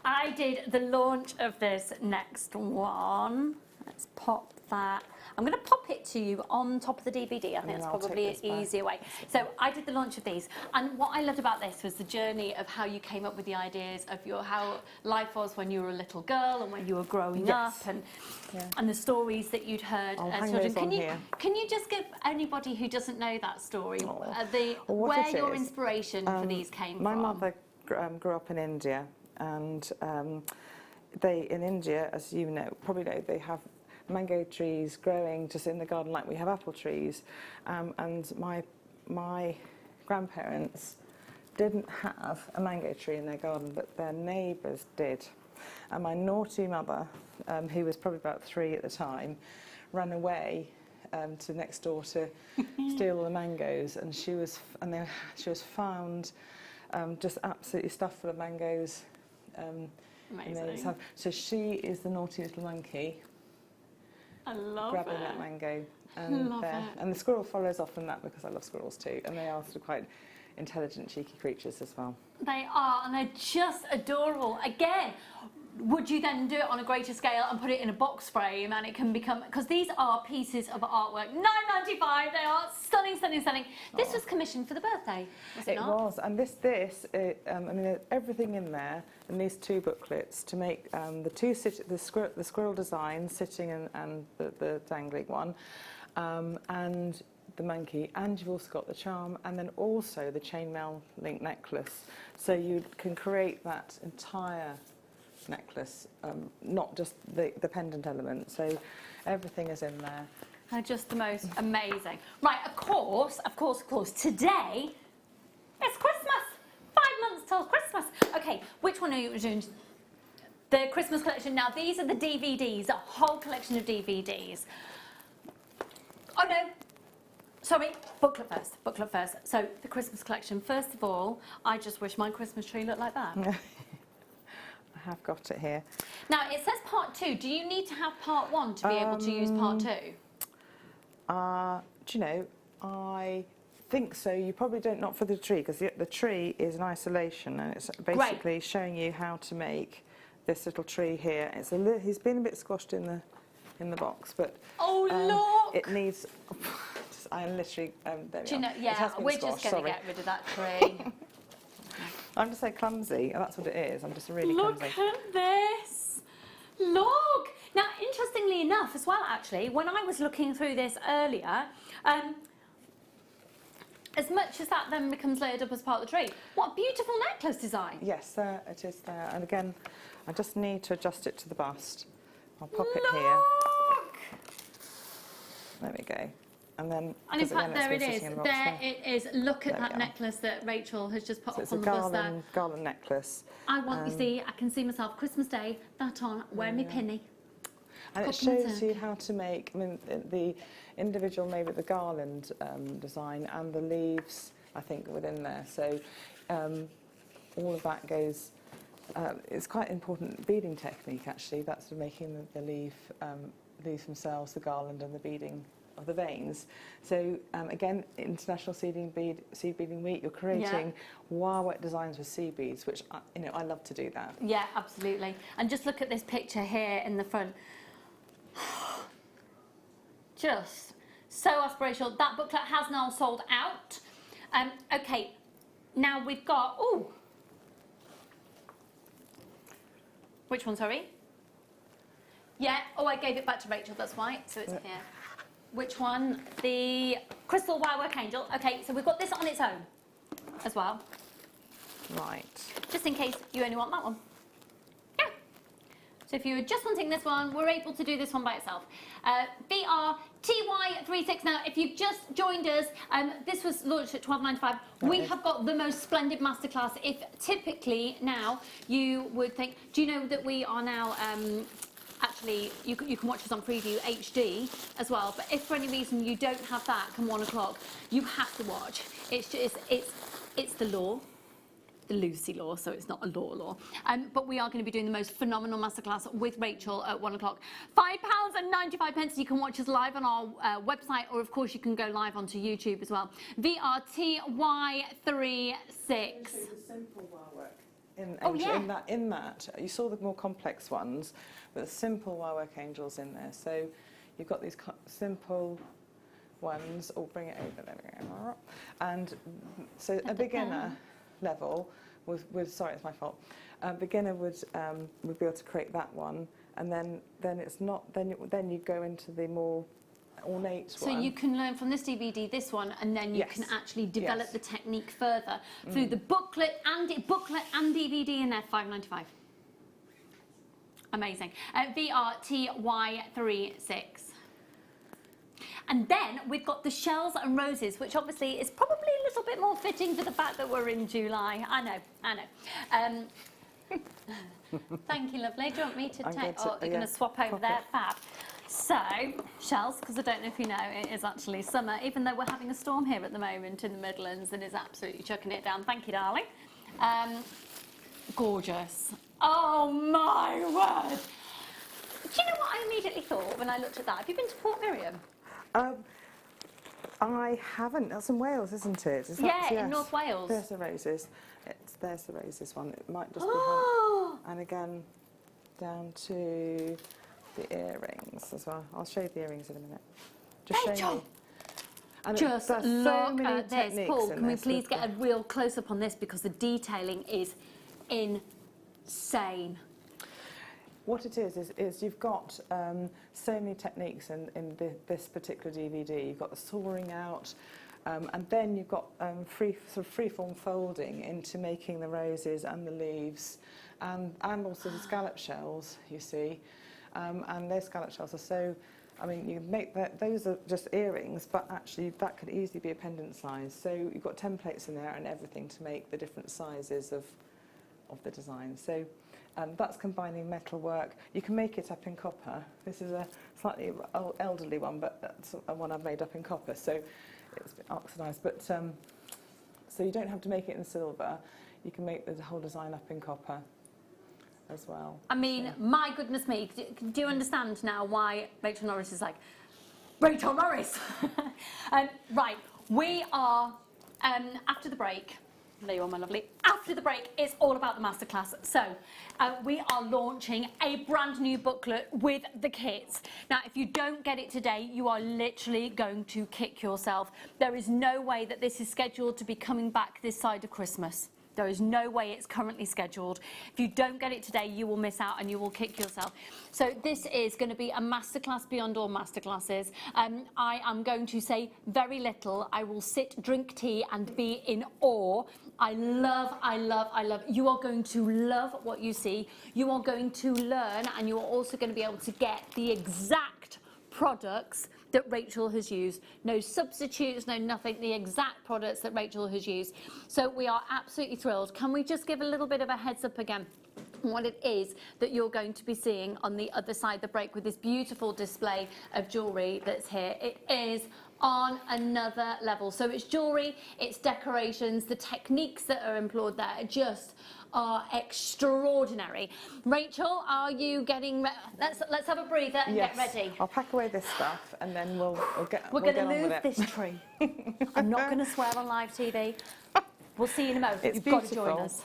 I did the launch of this next one. Let's pop that. I'm going to pop it to you on top of the DVD. I think that's probably an easier way. So I did the launch of these, and what I loved about this was the journey of how you came up with the ideas of how life was when you were a little girl and when you were growing up, and the stories that you'd heard as children. Can you just give anybody who doesn't know that story where your inspiration for these came from? My mother grew up in India, and in India, as you probably know, they have mango trees growing just in the garden like we have apple trees, and my grandparents didn't have a mango tree in their garden, but their neighbours did. And my naughty mother, who was probably about 3 at the time, ran away to next door to steal all the mangoes, and she was found just absolutely stuffed full of mangoes. Amazing. So she is the naughty little monkey. I love grabbing that mango, and the squirrel follows off from that because I love squirrels too, and they are sort of quite intelligent, cheeky creatures as well. They are, and they're just adorable. Again, would you then do it on a greater scale and put it in a box frame and it can become, because these are pieces of artwork, £9.95, they are stunning, stunning, stunning. This was commissioned for the birthday, was it not? It was, and I mean, there's everything in there, in these 2 booklets, to make the squirrel design sitting and the dangling one, and the monkey, and you've also got the charm, and then also the chainmail link necklace. So you can create that entire necklace, not just the pendant element. So everything is in there. They're just the most amazing. Right, of course, today it's Christmas. 5 months till Christmas. Okay, which one are you doing? The Christmas collection. Now, these are the DVDs, a whole collection of DVDs. Oh no, sorry, booklet first. So the Christmas collection. First of all, I just wish my Christmas tree looked like that. I have got it here. Now, it says part 2. Do you need to have part 1 to be able to use part 2? Do you know, I think so. You probably don't, not for the tree, because the tree is in isolation, and it's basically showing you how to make this little tree here. He's been a bit squashed in the box, but look! It needs. I literally. There Do you we know? are. Yeah, we're just going to get rid of that tree. I'm just so clumsy. That's what it is. I'm just really clumsy. Look at this. Look. Now, interestingly enough, as well, actually, when I was looking through this earlier, as much as that then becomes layered up as part of the tree, what a beautiful necklace design. Yes, it is there. And again, I just need to adjust it to the bust. I'll pop it here. Look. There we go. And then, And in fact, there it been is. sitting in the box There there. it is. Look at There we that are. necklace that Rachel has just put So up it's on a the bust there. garland necklace. I want, you see, I can see myself Christmas Day, that on, wearing my pinny. And it Cooking a shows you turkey. how to make, I mean, the individual, maybe the garland design and the leaves, I think, within there. So all of that goes, it's quite important beading technique, actually. That's for making the leaves themselves, the garland and the beading of the veins. So again, International Seed Beading Week, you're creating wire work designs with seed beads, which I love to do that. Yeah, absolutely. And just look at this picture here in the front. Just so aspirational. That booklet has now sold out. Okay, now we've got, which one, sorry? Yeah, I gave it back to Rachel, that's why, so it's here. Which one? The Crystal Wirework Angel. Okay, so we've got this on its own as well. Right. Just in case you only want that one. Yeah. So if you were just wanting this one, we're able to do this one by itself. VRTY36. Now, if you've just joined us, this was launched at $12.95. We have got the most splendid masterclass. If typically now you would think, do you know that we are now... Actually, you can watch us on Preview HD as well, but if for any reason you don't have that come 1 o'clock, you have to watch. It's the law, the Lucy law, so it's not a law. But we are going to be doing the most phenomenal masterclass with Rachel at 1 o'clock. £5.95. You can watch us live on our website, or of course you can go live onto YouTube as well. VRTY36. Simple wire work. In that, you saw the more complex ones, but the simple wirework angels in there. So you've got these simple ones. Bring it over. There we go. And so a beginner level would sorry, it's my fault. A beginner would be able to create that one, and then it's not. Then you go into the more ornate so one. you can learn from this DVD this one, and then you can actually develop the technique further through the booklet and DVD in there. $5.95. Amazing. VRTY36. And then we've got the shells and roses, which obviously is probably a little bit more fitting for the fact that we're in July. I know. Thank you, lovely. Do you want me to take? You're going to swap over there. Fab. So, shells, because I don't know if you know, it is actually summer, even though we're having a storm here at the moment in the Midlands and it's absolutely chucking it down. Thank you, darling. Gorgeous. Oh, my word. Do you know what I immediately thought when I looked at that? Have you been to Port Miriam? I haven't. That's in Wales, isn't it? In North Wales. There's the roses. There's the roses one. It might just be. And again, down to the earrings as well. I'll show you the earrings in a minute. Just Rachel! showing you. And Just there's look many at this. techniques Paul, in can we this please with get a real close-up on this because the detailing is insane. What it is you've got so many techniques in this particular DVD. You've got the sawing out, and then you've got freeform folding into making the roses and the leaves, and also the scallop shells. You see, and those scallop shells are so. I mean, you make that; those are just earrings, but actually that could easily be a pendant size. So you've got templates in there and everything to make the different sizes of the design. So. That's combining metal work. You can make it up in copper. This is a slightly elderly one, but that's one I've made up in copper, so it's a bit oxidised. But so you don't have to make it in silver. You can make the whole design up in copper as well. I mean, my goodness me, do you understand now why Rachel Norris is like, Rachel Norris? Right, we are, after the break, there you are, my lovely. After the break, it's all about the masterclass. So we are launching a brand new booklet with the kits. Now, if you don't get it today, you are literally going to kick yourself. There is no way that this is scheduled to be coming back this side of Christmas. There is no way it's currently scheduled. If you don't get it today, you will miss out and you will kick yourself. So this is going to be a masterclass beyond all masterclasses. I am going to say very little. I will sit, drink tea and be in awe. I love. You are going to love what you see. You are going to learn, and you are also going to be able to get the exact products that Rachel has used. No substitutes, no nothing, the exact products that Rachel has used. So we are absolutely thrilled. Can we just give a little bit of a heads up again on what it is that you're going to be seeing on the other side of the break with this beautiful display of jewellery that's here? It is on another level. So it's jewellery, it's decorations, the techniques that are employed there just are extraordinary. Rachel, are you getting let's have a breather and yes. get ready. I'll pack away this stuff and then we'll get We're we'll going to get on move with it. this tree. I'm not going to swear on live TV. We'll see you in a moment. It's You've beautiful. got to join us.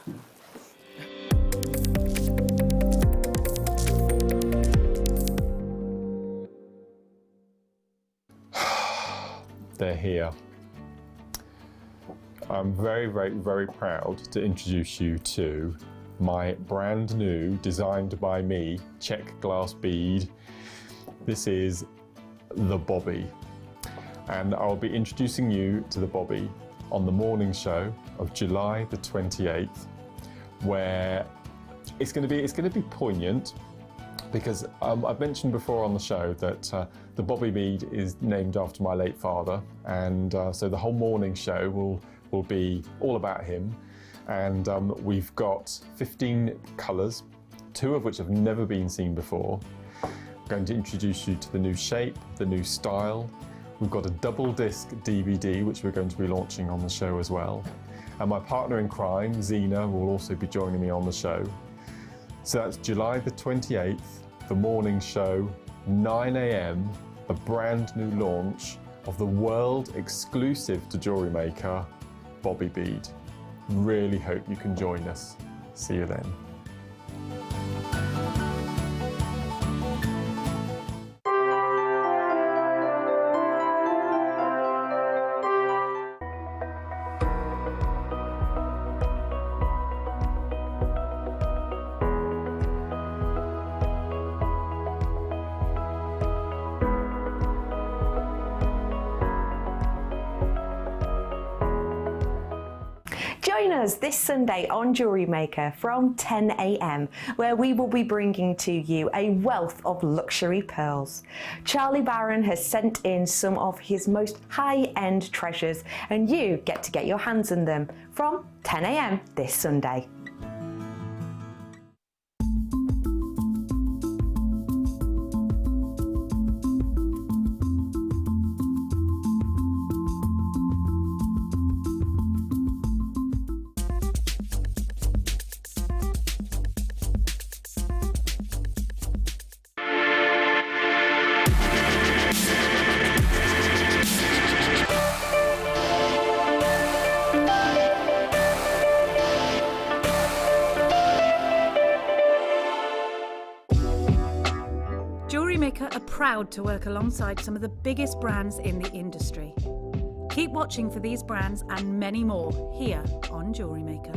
They're here. I'm very, very, very proud to introduce you to my brand new, designed by me, check glass bead. This is the Bobby. And I'll be introducing you to the Bobby on the morning show of July the 28th, where it's going to be poignant, because I've mentioned before on the show that the Bobby bead is named after my late father, and so the whole morning show will be all about him. And we've got 15 colours, 2 of which have never been seen before. I'm going to introduce you to the new shape, the new style. We've got a double disc DVD which we're going to be launching on the show as well. And my partner in crime, Zena, will also be joining me on the show. So that's July the 28th, the morning show, 9 AM, a brand new launch of the world exclusive to Jewellery Maker, Bobby bead. Really hope you can join us. See you then. Join us this Sunday on Jewellery Maker from 10 AM, where we will be bringing to you a wealth of luxury pearls. Charlie Barron has sent in some of his most high-end treasures, and you get to get your hands on them from 10 AM this Sunday. Jewellery Maker are proud to work alongside some of the biggest brands in the industry. Keep watching for these brands and many more here on Jewellery Maker.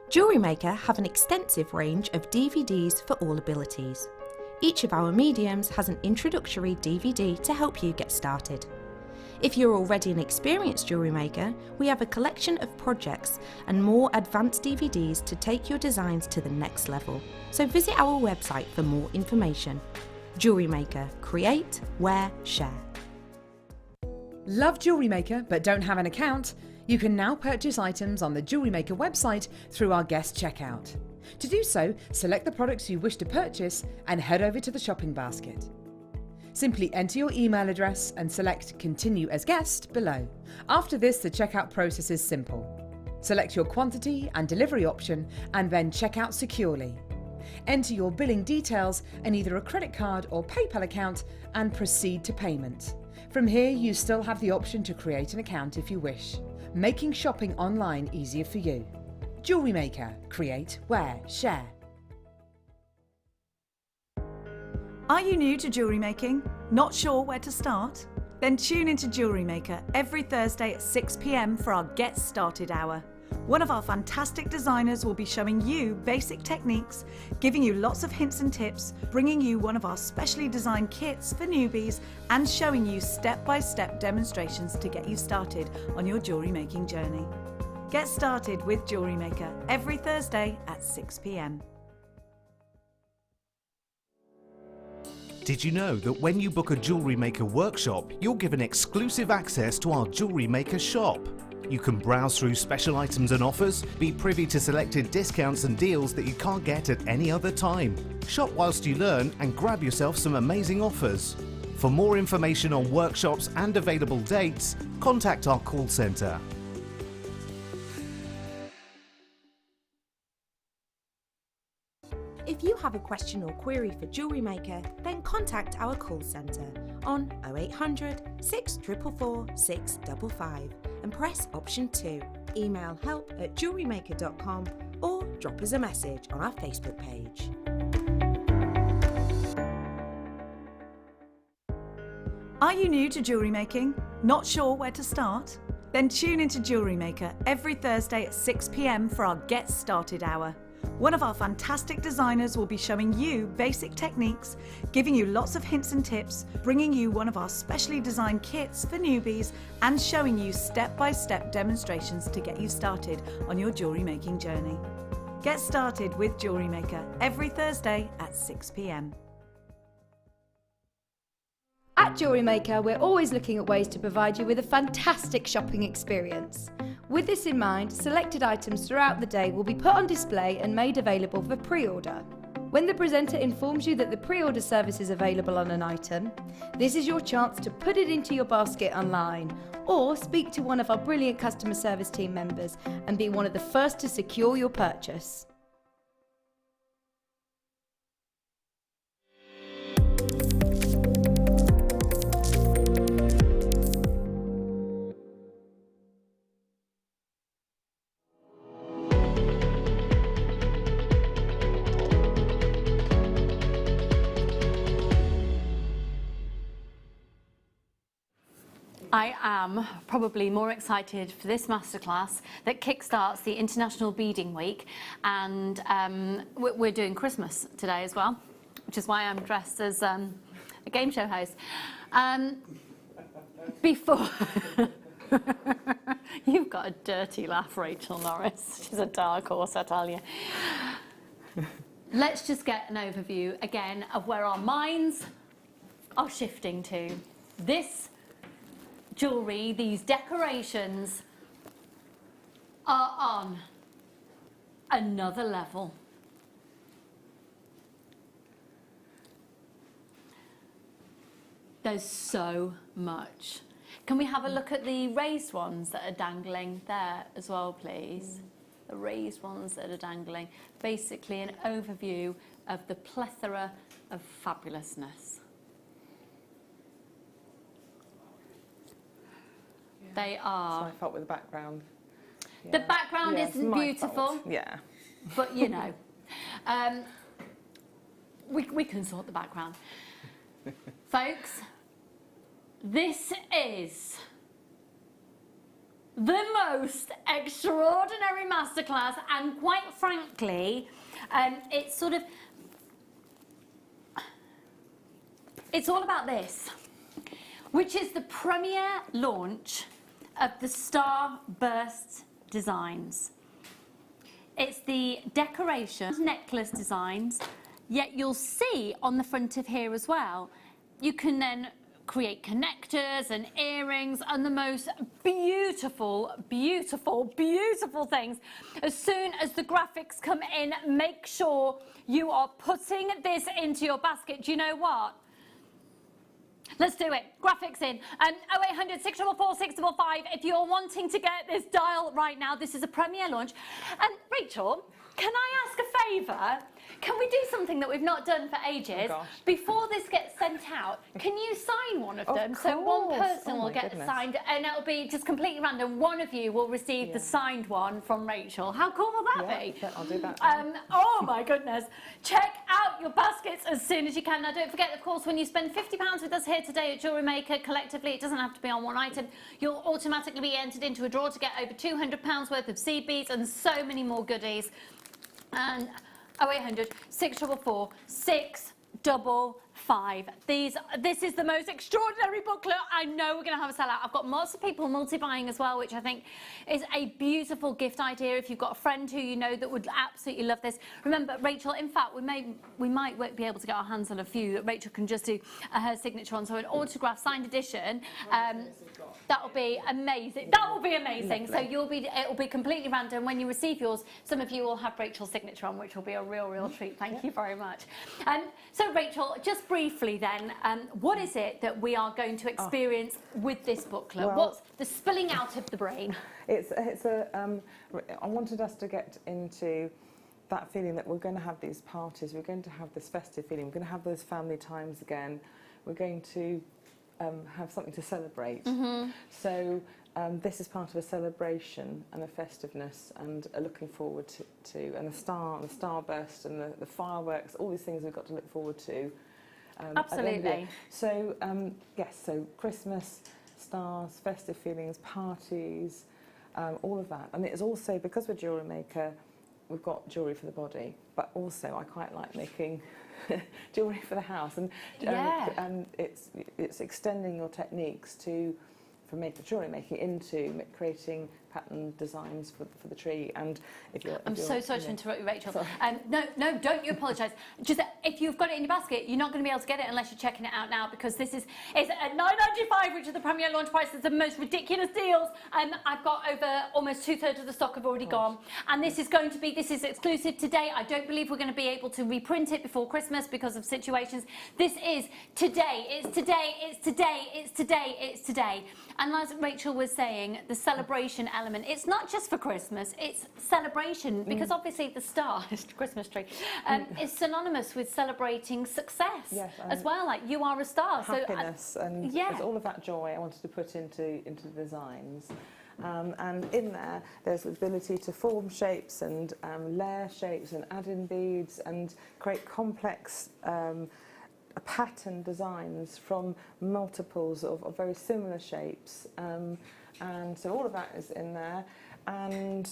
Jewellery Maker have an extensive range of DVDs for all abilities. Each of our mediums has an introductory DVD to help you get started. If you're already an experienced jewellery maker, we have a collection of projects and more advanced DVDs to take your designs to the next level. So visit our website for more information. Jewellery Maker, create, wear, share. Love Jewellery Maker but don't have an account? You can now purchase items on the Jewellery Maker website through our guest checkout. To do so, select the products you wish to purchase and head over to the shopping basket. Simply enter your email address and select Continue as Guest below. After this, the checkout process is simple. Select your quantity and delivery option and then check out securely. Enter your billing details and either a credit card or PayPal account and proceed to payment. From here, you still have the option to create an account if you wish, making shopping online easier for you. Jewellery Maker, create, wear, share. Are you new to jewellery making? Not sure where to start? Then tune into Jewellery Maker every Thursday at 6 p.m. for our Get Started Hour. One of our fantastic designers will be showing you basic techniques, giving you lots of hints and tips, bringing you one of our specially designed kits for newbies, and showing you step-by-step demonstrations to get you started on your jewellery making journey. Get started with Jewellery Maker every Thursday at 6 p.m. Did you know that when you book a Jewellery Maker workshop, you're given exclusive access to our Jewellery Maker shop? You can browse through special items and offers, be privy to selected discounts and deals that you can't get at any other time. Shop whilst you learn and grab yourself some amazing offers. For more information on workshops and available dates, contact our call centre. If you have a question or query for Jewellery Maker, then contact our call centre on 0800 644 655 and press option 2. Email help@jewellerymaker.com or drop us a message on our Facebook page. Are you new to jewellery making? Not sure where to start? Then tune into Jewellery Maker every Thursday at 6 p.m. for our Get Started Hour. One of our fantastic designers will be showing you basic techniques, giving you lots of hints and tips, bringing you one of our specially designed kits for newbies, and showing you step-by-step demonstrations to get you started on your jewellery making journey. Get started with Jewellery Maker every Thursday at 6 p.m. At Jewellery Maker, we're always looking at ways to provide you with a fantastic shopping experience. With this in mind, selected items throughout the day will be put on display and made available for pre-order. When the presenter informs you that the pre-order service is available on an item, this is your chance to put it into your basket online or speak to one of our brilliant customer service team members and be one of the first to secure your purchase. I am probably more excited for this masterclass that kickstarts the International Beading Week, and we're doing Christmas today as well, which is why I'm dressed as a game show host. Before... You've got a dirty laugh, Rachel Norris. She's a dark horse, I tell you. Let's just get an overview again of where our minds are shifting to. This jewellery, these decorations are on another level. There's so much. Can we have a look at the raised ones that are dangling there as well, please? The raised ones that are dangling. Basically an overview of the plethora of fabulousness. They are. So I felt with the background. The background isn't beautiful. Yeah. But you know, We can sort the background. Folks, this is the most extraordinary masterclass, and quite frankly, it's all about this, which is the premiere launch of the Starburst designs. It's the decoration necklace designs, yet you'll see on the front of here as well, you can then create connectors and earrings and the most beautiful, beautiful, beautiful things. As soon as the graphics come in, make sure you are putting this into your basket. Do you know what? Let's do it. Graphics in. 0800 644 655. If you're wanting to get this dial right now, this is a premiere launch. And Rachel, can I ask a favour? Can we do something that we've not done for ages? Oh, Before this gets sent out, can you sign one of them? Of So one course. person Oh, will my get goodness. signed, and it'll be just completely random. One of you will receive the signed one from Rachel. How cool will that be? Yeah, I'll do that. Oh my goodness. Check out your baskets as soon as you can. Now don't forget, of course, when you spend £50 with us here today at Jewellery Maker, collectively, it doesn't have to be on one item, you'll automatically be entered into a draw to get over £200 worth of seed beads and so many more goodies. And 0800 644 655. This is the most extraordinary booklet. I know we're going to have a sellout. I've got lots of people multi-buying as well, which I think is a beautiful gift idea if you've got a friend who you know that would absolutely love this. Remember, Rachel, in fact, we might be able to get our hands on a few that Rachel can just do her signature on. So an autograph signed edition, that will be amazing. That will be amazing. So it'll be completely random. When you receive yours, some of you will have Rachel's signature on, which will be a real treat. Thank you very much. So Rachel, just briefly then, what is it that we are going to experience with this booklet? Well, What's the spilling out of the brain? I wanted us to get into that feeling that we're going to have these parties, we're going to have this festive feeling, we're going to have those family times again, we're going to have something to celebrate. So this is part of a celebration and a festiveness and a looking forward to and the starburst and the fireworks, all these things we've got to look forward to. Absolutely. So yes, so Christmas, stars, festive feelings, parties, all of that. And it's also, because we're Jewellery Maker, we've got jewellery for the body, but also I quite like making jewellery for the house, and it's extending your techniques from jewellery making into creating pattern designs for the tree. And I'm so sorry to interrupt you, Rachel. No, don't you apologise. Just if you've got it in your basket, you're not going to be able to get it unless you're checking it out now, because it's at £9.95, which is the premiere launch price. It's the most ridiculous deals. I've got over almost 2/3 of the stock have already gone, and this is exclusive today. I don't believe we're going to be able to reprint it before Christmas because of situations. This is today. It's today. It's today. It's today. It's today. And as Rachel was saying, the celebration element, it's not just for Christmas, it's celebration, because obviously the star, Christmas tree, is synonymous with celebrating success as well. Like, you are a star. Happiness, and it's all of that joy I wanted to put into the designs. And in there's the ability to form shapes and layer shapes and add in beads and create complex pattern designs from multiples of very similar shapes, and so all of that is in there. And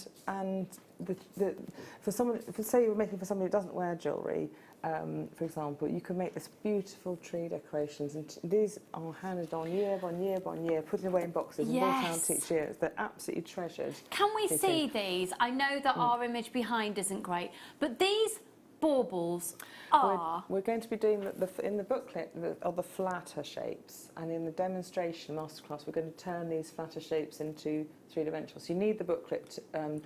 say you're making for somebody who doesn't wear jewellery, for example, you can make this beautiful tree decorations, and these are handed on year by year by year, put away in boxes and brought out each year. They're absolutely treasured. Can we see these? I know that our image behind isn't great, but these baubles are... We're going to be doing in the booklet of the flatter shapes, and in the demonstration masterclass we're going to turn these flatter shapes into three-dimensional. So you need the booklet and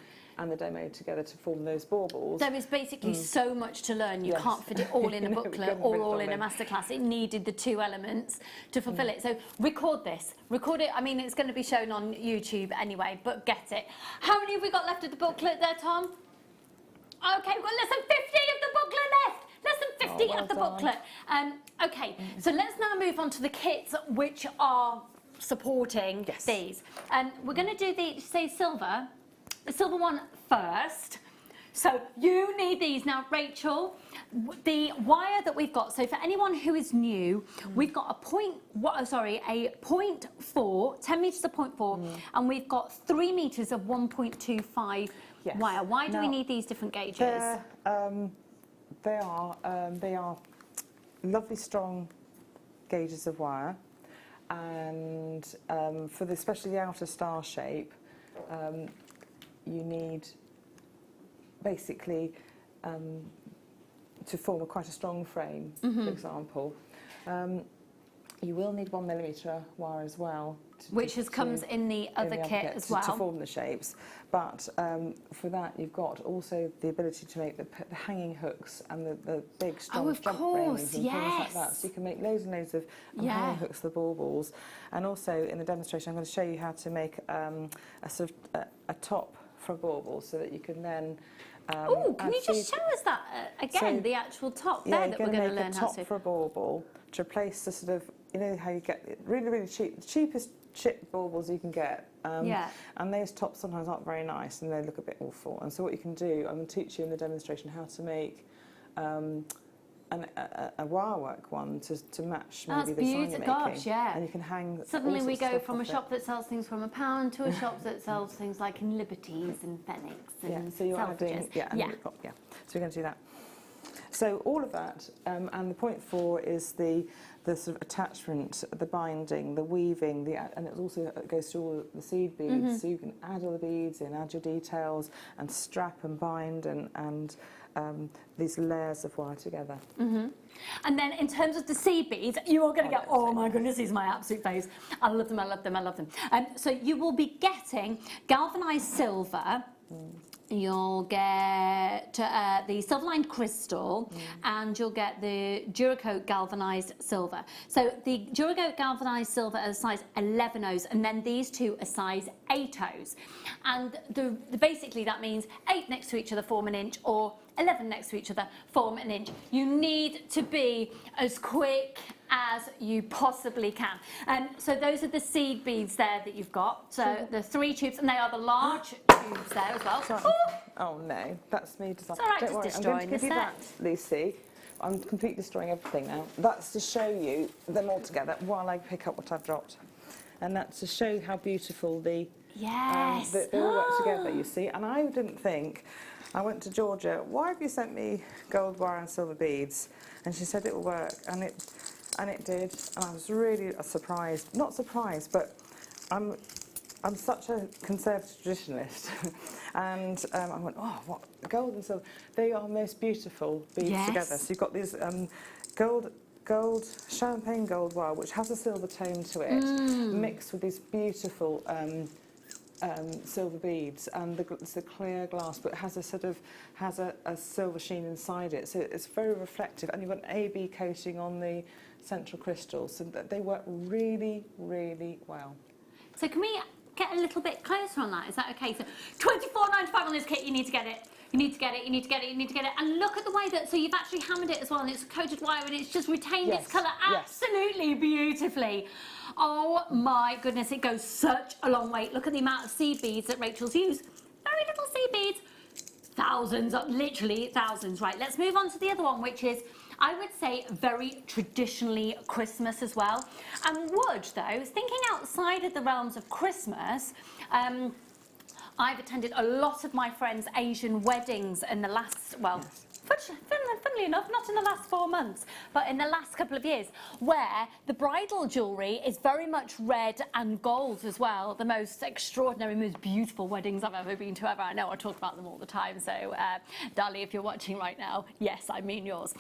the demo together to form those baubles. There is basically so much to learn. You can't fit it all in a booklet or all in a masterclass. It needed the two elements to fulfill it. So record this. Record it. I mean, it's going to be shown on YouTube anyway, but get it. How many have we got left of the booklet there, Tom? Okay, we've got less than 50 of the booklet left. Less than 50 of the booklet. Okay, so let's now move on to the kits which are supporting these. We're going to do the silver one first. So you need these. Now, Rachel, the wire that we've got, so for anyone who is new, we've got a 0.4, 10 metres of 0.4, and we've got 3 metres of 1.25 wire. Why do we need these different gauges? They are lovely, strong gauges of wire, and for especially the outer star shape, you need basically to form quite a strong frame, for example. You will need 1mm wire as well. Which comes in the other kit as well. To form the shapes. But for that, you've got also the ability to make the hanging hooks and the big, strong jump railings and things like that. So you can make loads and loads of hanging hooks for the baubles. And also, in the demonstration, I'm going to show you how to make a sort of a top for a bauble so that you can then... oh, can you just show us that again, so, the actual top there that we're going to learn how to... top for a bauble to replace the sort of, you know how you get really, really cheap, the cheapest chip baubles you can get. And those tops sometimes aren't very nice and they look a bit awful. And so what you can do, I'm going to teach you in the demonstration how to make a wire work one to match maybe the design you're making. Gosh, yeah. And you can hang. Suddenly we go from a shop that sells things from £1 to a shop that sells things like in Liberties and Fenix and so you're adding, so we're going to do that. So all of that, and the 0.4 is the sort of attachment, the binding, the weaving, and it also goes through all the seed beads, so you can add all the beads in, add your details, and strap and bind and these layers of wire together. And then in terms of the seed beads, you are going to get, oh my goodness, these are my absolute favourites. I love them, I love them, I love them. So you will be getting galvanised silver. You'll get the silver-lined crystal, and you'll get the Duracoat galvanised silver. So the Duracoat galvanised silver are size 11 and then these two are size 8 And basically that means 8 next to each other form an inch, or 11 next to each other form an inch. You need to be as quick as you possibly can. So those are the seed beads there that you've got. So the 3 tubes, and they are the large tubes there as well. Oh no, that's me. It's all right, just destroying the set. That, Lucy. I'm completely destroying everything now. That's to show you them all together while I pick up what I've dropped. And that's to show how beautiful they all work together, you see. And I didn't think, I went to Georgia, why have you sent me gold wire and silver beads? And she said it will work, and it did. And I was really surprised. Not surprised, but I'm such a conservative traditionalist, and I went, oh, what, gold and silver? They are most beautiful beads together. So you've got these champagne gold wire, which has a silver tone to it, mixed with these beautiful silver beads, and it's a clear glass, but it has a sort of a silver sheen inside it. So it's very reflective, and you've got an AB coating on the central crystal, so that they work really, really well. So can we get a little bit closer on that? Is that okay? So £24.95 on this kit. You need to get it. You need to get it. You need to get it. You need to get it. And look at the way that, so you've actually hammered it as well, and it's coated wire, and it's just retained its colour absolutely beautifully. Oh my goodness, it goes such a long way. Look at the amount of seed beads that Rachel's used. Very little seed beads. Thousands, literally thousands. Right, let's move on to the other one, which is, I would say, very traditionally Christmas as well. And wood, though, thinking outside of the realms of Christmas, I've attended a lot of my friends' Asian weddings in the last, funnily enough, not in the last 4 months, but in the last couple of years, where the bridal jewellery is very much red and gold as well. The most extraordinary, most beautiful weddings I've ever been to ever. I know I talk about them all the time, so Dali, if you're watching right now, yes, I mean yours.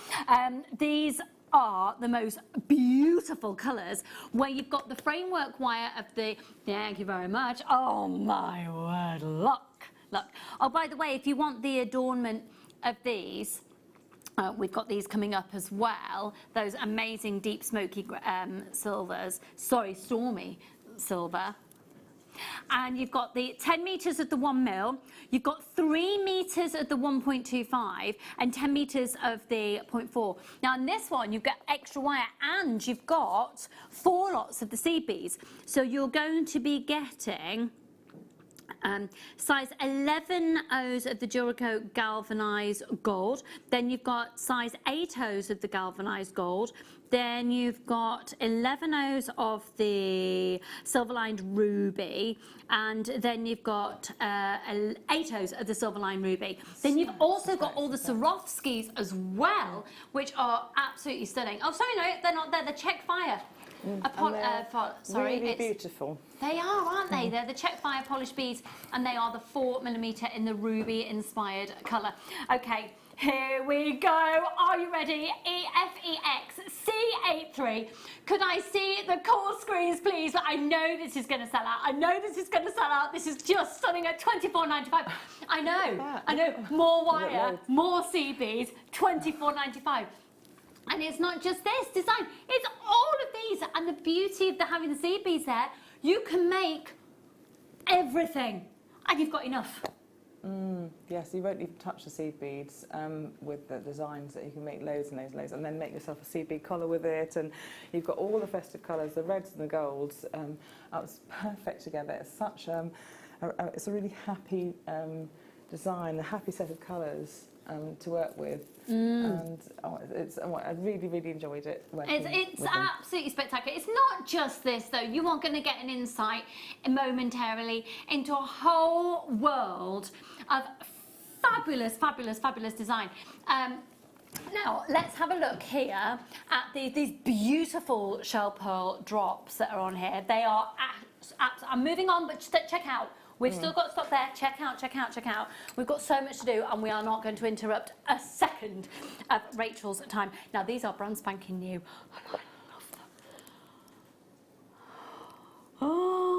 These are the most beautiful colours, where you've got the framework wire of the, thank you very much, oh my word, look. Oh, by the way, if you want the adornment of these, we've got these coming up as well, those amazing deep smoky silvers, stormy silver. And you've got the 10 metres of the 1 mil, you've got 3 metres of the 1.25 and 10 metres of the 0.4. Now in this one you've got extra wire, and you've got 4 lots of the seed beads. So you're going to be getting size 11 O's of the Duracoat galvanized gold. Then you've got size 8 O's of the galvanized gold. Then you've got 11 O's of the silver-lined ruby, and then you've got 8 O's of the silver-lined ruby. Then you've also got all the Swarovskis as well, which are absolutely stunning. Oh, sorry, no, they're not there. They're Czech Fire. Sorry, really beautiful. They are, aren't they? They're the Czech Fire polished beads, and they are the 4mm in the ruby-inspired colour. Okay. Here we go. Are you ready? EFEX C83. Could I see the call screens, please? I know this is going to sell out. I know this is going to sell out. This is just stunning at £24.95. I know. More wire, more sea beads, £24.95. And it's not just this design. It's all of these. And the beauty of having the sea beads there, you can make everything. And you've got enough. Yes, you won't even touch the seed beads with the designs that you can make loads and loads and loads, and then make yourself a seed bead collar with it, and you've got all the festive colours, the reds and the golds. It's perfect together. It's such it's a really happy design, a happy set of colours to work with, and I really, really enjoyed it. It's absolutely spectacular. It's not just this though. You are going to get an insight momentarily into a whole world of fabulous, fabulous, fabulous design. Now, let's have a look here at these beautiful shell pearl drops that are on here. They are, I'm moving on, but check out. We've still got stock there. Check out, check out, check out. We've got so much to do, and we are not going to interrupt a second of Rachel's time. Now, these are brand spanking new. I love them. Oh.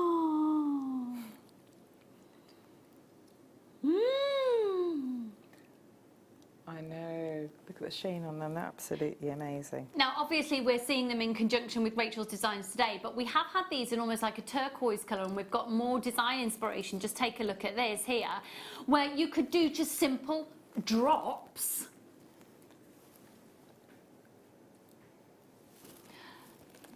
I know. Look at the sheen on them. They're absolutely amazing. Now, obviously, we're seeing them in conjunction with Rachel's designs today, but we have had these in almost like a turquoise colour, and we've got more design inspiration. Just take a look at this here, where you could do just simple drops.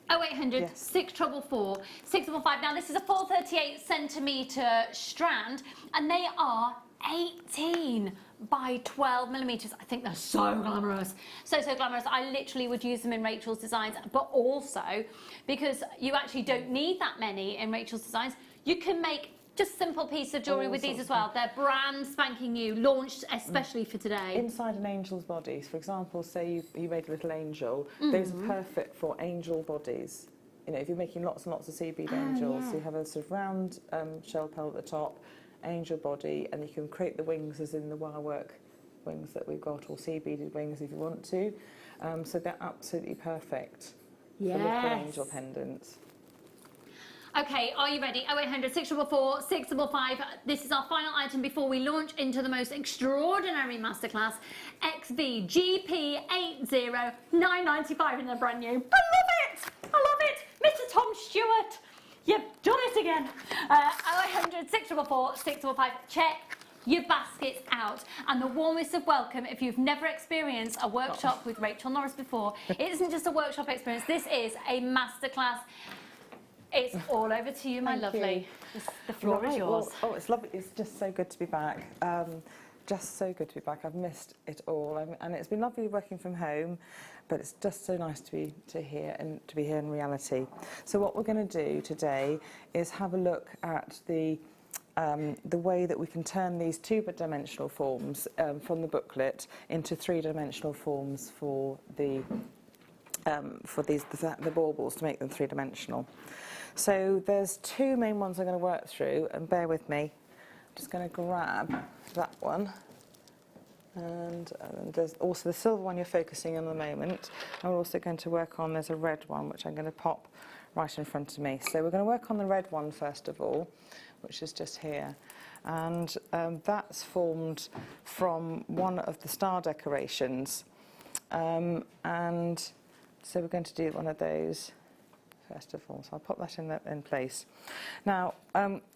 Oh, 0800 644 655. Now, this is a 438 centimetre strand, and they are 18 by 12mm. I think they're so glamorous. So glamorous. I literally would use them in Rachel's designs, but also because you actually don't need that many in Rachel's designs, you can make just simple piece of jewellery with these as well. They're brand spanking new, launched especially for today. Inside an angel's body, for example, say you made a little angel, those are perfect for angel bodies. You know, if you're making lots and lots of sea bead angels, you have a sort of round shell pearl at the top, angel body, and you can create the wings as in the wire work wings that we've got, or sea beaded wings if you want to. So they're absolutely perfect for little angel pendants. Okay, are you ready? 0800 644 655. This is our final item before we launch into the most extraordinary masterclass. XV GP80 995 in the brand new. I love it! I love it! Mr. Tom Stewart, you've done it again. 0800 644 655. Check your baskets out, and the warmest of welcome if you've never experienced a workshop with Rachel Norris before. It isn't just a workshop experience, this is a masterclass. It's all over to you, my lovely. The floor is yours. Well, it's lovely. It's just so good to be back. Just so good to be back. I've missed it all, and it's been lovely working from home, but it's just so nice to be here in reality. So what we're going to do today is have a look at the way that we can turn these two-dimensional forms from the booklet into three-dimensional forms for the baubles, to make them three-dimensional. So there's two main ones I'm going to work through, and bear with me. I'm just going to grab that one, and there's also the silver one you're focusing on at the moment. And we're also going to work on, there's a red one which I'm going to pop right in front of me. So we're going to work on the red one first of all, which is just here, and that's formed from one of the star decorations, and so we're going to do one of those first of all. So I'll pop that in place. Now,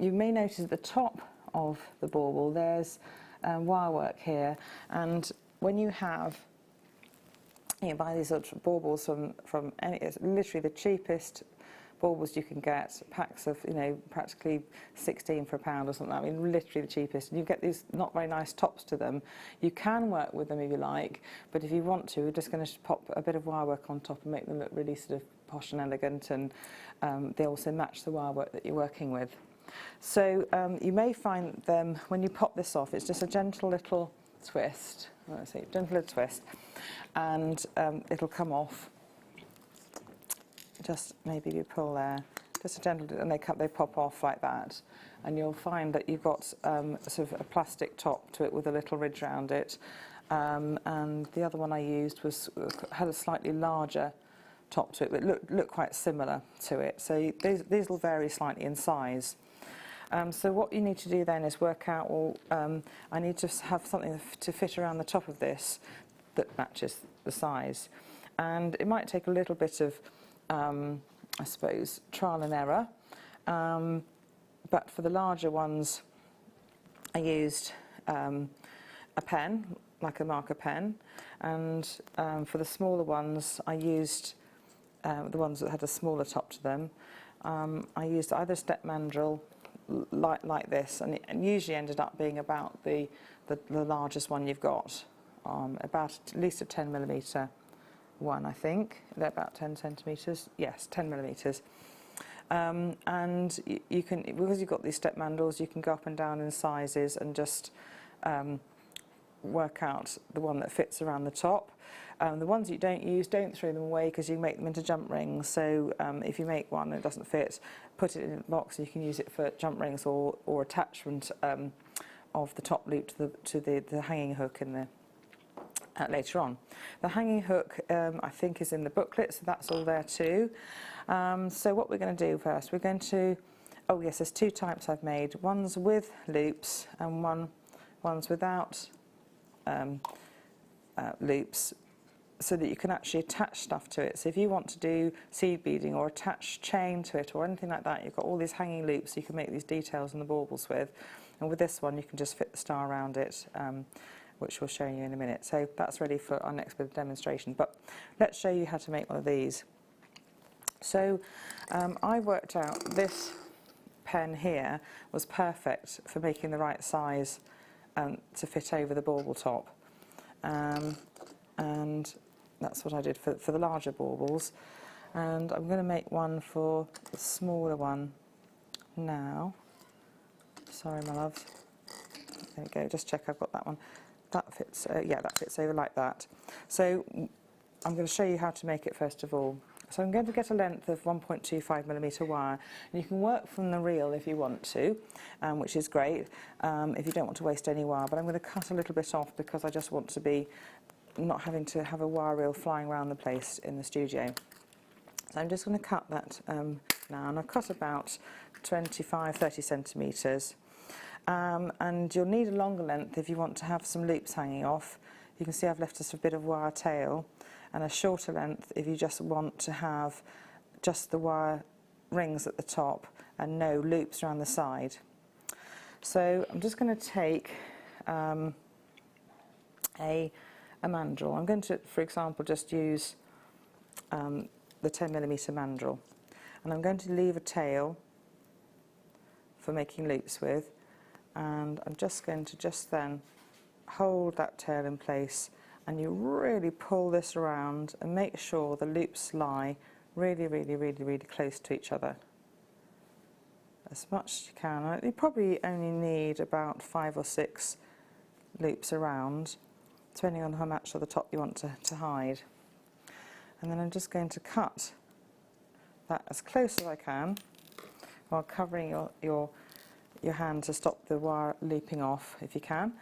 you may notice at the top of the bauble there's wire work here, and when you buy these sort of baubles from any, it's literally the cheapest baubles you can get, packs of, you know, practically 16 for £1 or something. I mean, literally the cheapest. And you get these not very nice tops to them. You can work with them if you like, but if you want to, we're just going to pop a bit of wire work on top and make them look really sort of posh and elegant, and they also match the wire work that you're working with. So you may find them, when you pop this off, it's just a gentle little twist. Let's see, gentle little twist, and it'll come off. Just maybe you pull there, just a gentle, and they pop off like that, and you'll find that you've got sort of a plastic top to it with a little ridge around it, and the other one I used had a slightly larger top to it, but looked quite similar to it. So these will vary slightly in size. So what you need to do then is work out, well, I need to have something to fit around the top of this that matches the size. And it might take a little bit of, I suppose, trial and error. But for the larger ones, I used a pen, like a marker pen. And for the smaller ones, I used the ones that had a smaller top to them. I used either step mandrel, like this, and it usually ended up being about the largest one you've got, about at least a 10mm one, I think. They're about 10 centimetres. Yes, 10 millimetres. And you can, because you've got these step mandrels, you can go up and down in sizes and just work out the one that fits around the top. The ones you don't use, don't throw them away, because you make them into jump rings. So if you make one and it doesn't fit, put it in a box. You can use it for jump rings or attachment of the top loop to the hanging hook in the later on. The hanging hook, I think, is in the booklet, so that's all there too. So what we're going to do first, we're going to, oh yes, there's two types I've made. One's with loops and one's without loops, so that you can actually attach stuff to it. So if you want to do seed beading or attach chain to it or anything like that, you've got all these hanging loops you can make these details on the baubles with. And with this one, you can just fit the star around it, which we'll show you in a minute. So that's ready for our next bit of demonstration. But let's show you how to make one of these. So I worked out this pen here was perfect for making the right size to fit over the bauble top. And that's what I did for the larger baubles. And I'm going to make one for the smaller one now. Sorry, my loves. There we go, just check I've got that one. That fits, yeah, that fits over like that. So I'm going to show you how to make it first of all. So I'm going to get a length of 1.25mm wire, and you can work from the reel if you want to, which is great if you don't want to waste any wire, but I'm going to cut a little bit off because I just want to be not having to have a wire reel flying around the place in the studio. So I'm just going to cut that now, and I've cut about 25-30 centimetres. And you'll need a longer length if you want to have some loops hanging off. You can see I've left us a bit of wire tail, and a shorter length if you just want to have just the wire rings at the top and no loops around the side. So I'm just going to take a mandrel. I'm going to, for example, just use the 10mm mandrel, and I'm going to leave a tail for making loops with, and I'm just going to then hold that tail in place, and you really pull this around and make sure the loops lie really, really, really, really close to each other as much as you can. You probably only need about 5 or 6 loops around, depending on how much of the top you want to hide. And then I'm just going to cut that as close as I can while covering your hand to stop the wire looping off if you can.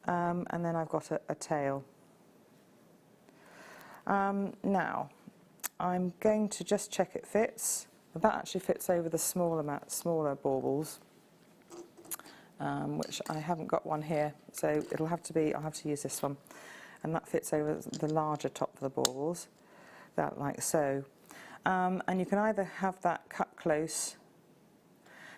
And then I've got a tail. Now I'm going to just check it fits. That actually fits over the smaller baubles, which I haven't got one here, so I'll have to use this one, and that fits over the larger top of the baubles, that like so. And you can either have that cut close,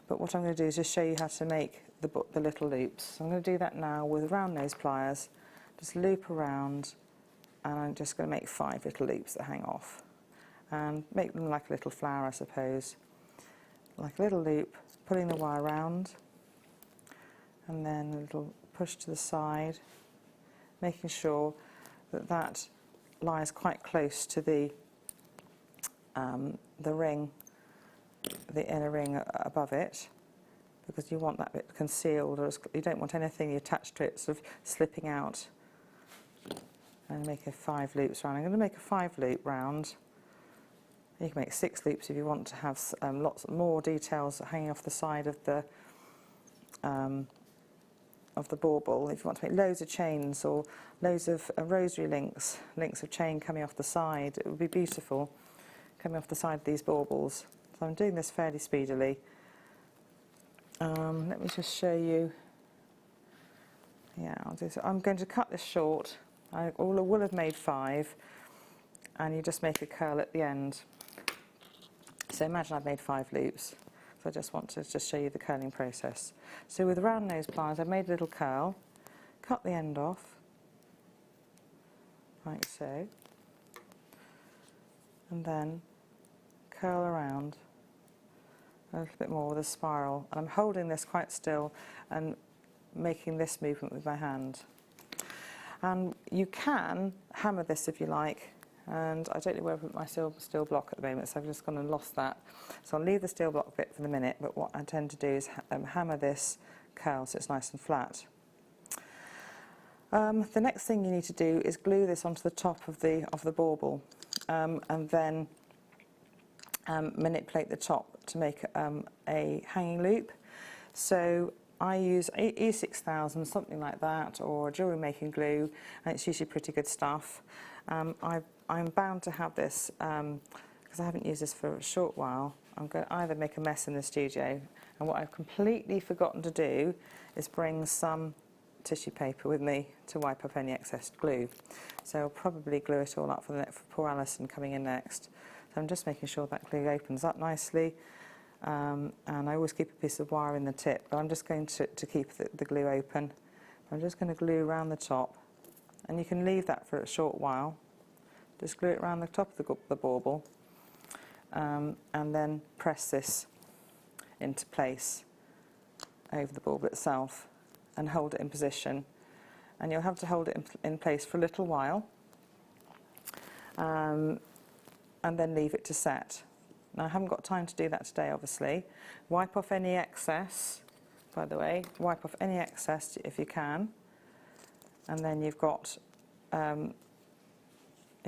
but what I'm going to do is just show you how to make the little loops. So I'm going to do that now with round nose pliers. Just loop around, and I'm just going to make 5 little loops that hang off. and make them like a little flower, I suppose. Like a little loop, pulling the wire around, and then a little push to the side, making sure that that lies quite close to the ring, the inner ring above it, because you want that bit concealed, or you don't want anything attached to it sort of slipping out. And make a 5 loops round. I'm going to make a 5 loop round. You can make 6 loops if you want to have lots more details hanging off the side of the bauble. If you want to make loads of chains or loads of rosary links of chain coming off the side, it would be beautiful coming off the side of these baubles. So I'm doing this fairly speedily. Let me just show you. Yeah, I'll do so. I'm going to cut this short. I will have made 5, and you just make a curl at the end. So imagine I've made 5 loops. So I just want to just show you the curling process. So with round nose pliers, I've made a little curl, cut the end off, like so, and then curl around a little bit more with a spiral. And I'm holding this quite still and making this movement with my hand. And you can hammer this if you like, and I don't know where I put my steel block at the moment, so I've just gone and lost that. So I'll leave the steel block bit for the minute, but what I tend to do is hammer this curl so it's nice and flat. The next thing you need to do is glue this onto the top of the bauble, and then manipulate the top to make a hanging loop. So I use E6000, something like that, or jewellery making glue, and it's usually pretty good stuff. I'm bound to have this, because I haven't used this for a short while. I'm going to either make a mess in the studio, and what I've completely forgotten to do is bring some tissue paper with me to wipe up any excess glue. So I'll probably glue it all up for poor Alison coming in next. So I'm just making sure that glue opens up nicely. And I always keep a piece of wire in the tip, but I'm just going to keep the glue open. I'm just going to glue around the top, and you can leave that for a short while. Just glue it around the top of the bauble, and then press this into place over the bauble itself and hold it in position. And you'll have to hold it in place for a little while, and then leave it to set. Now, I haven't got time to do that today, obviously. Wipe off any excess, by the way. Wipe off any excess if you can. And then you've got, you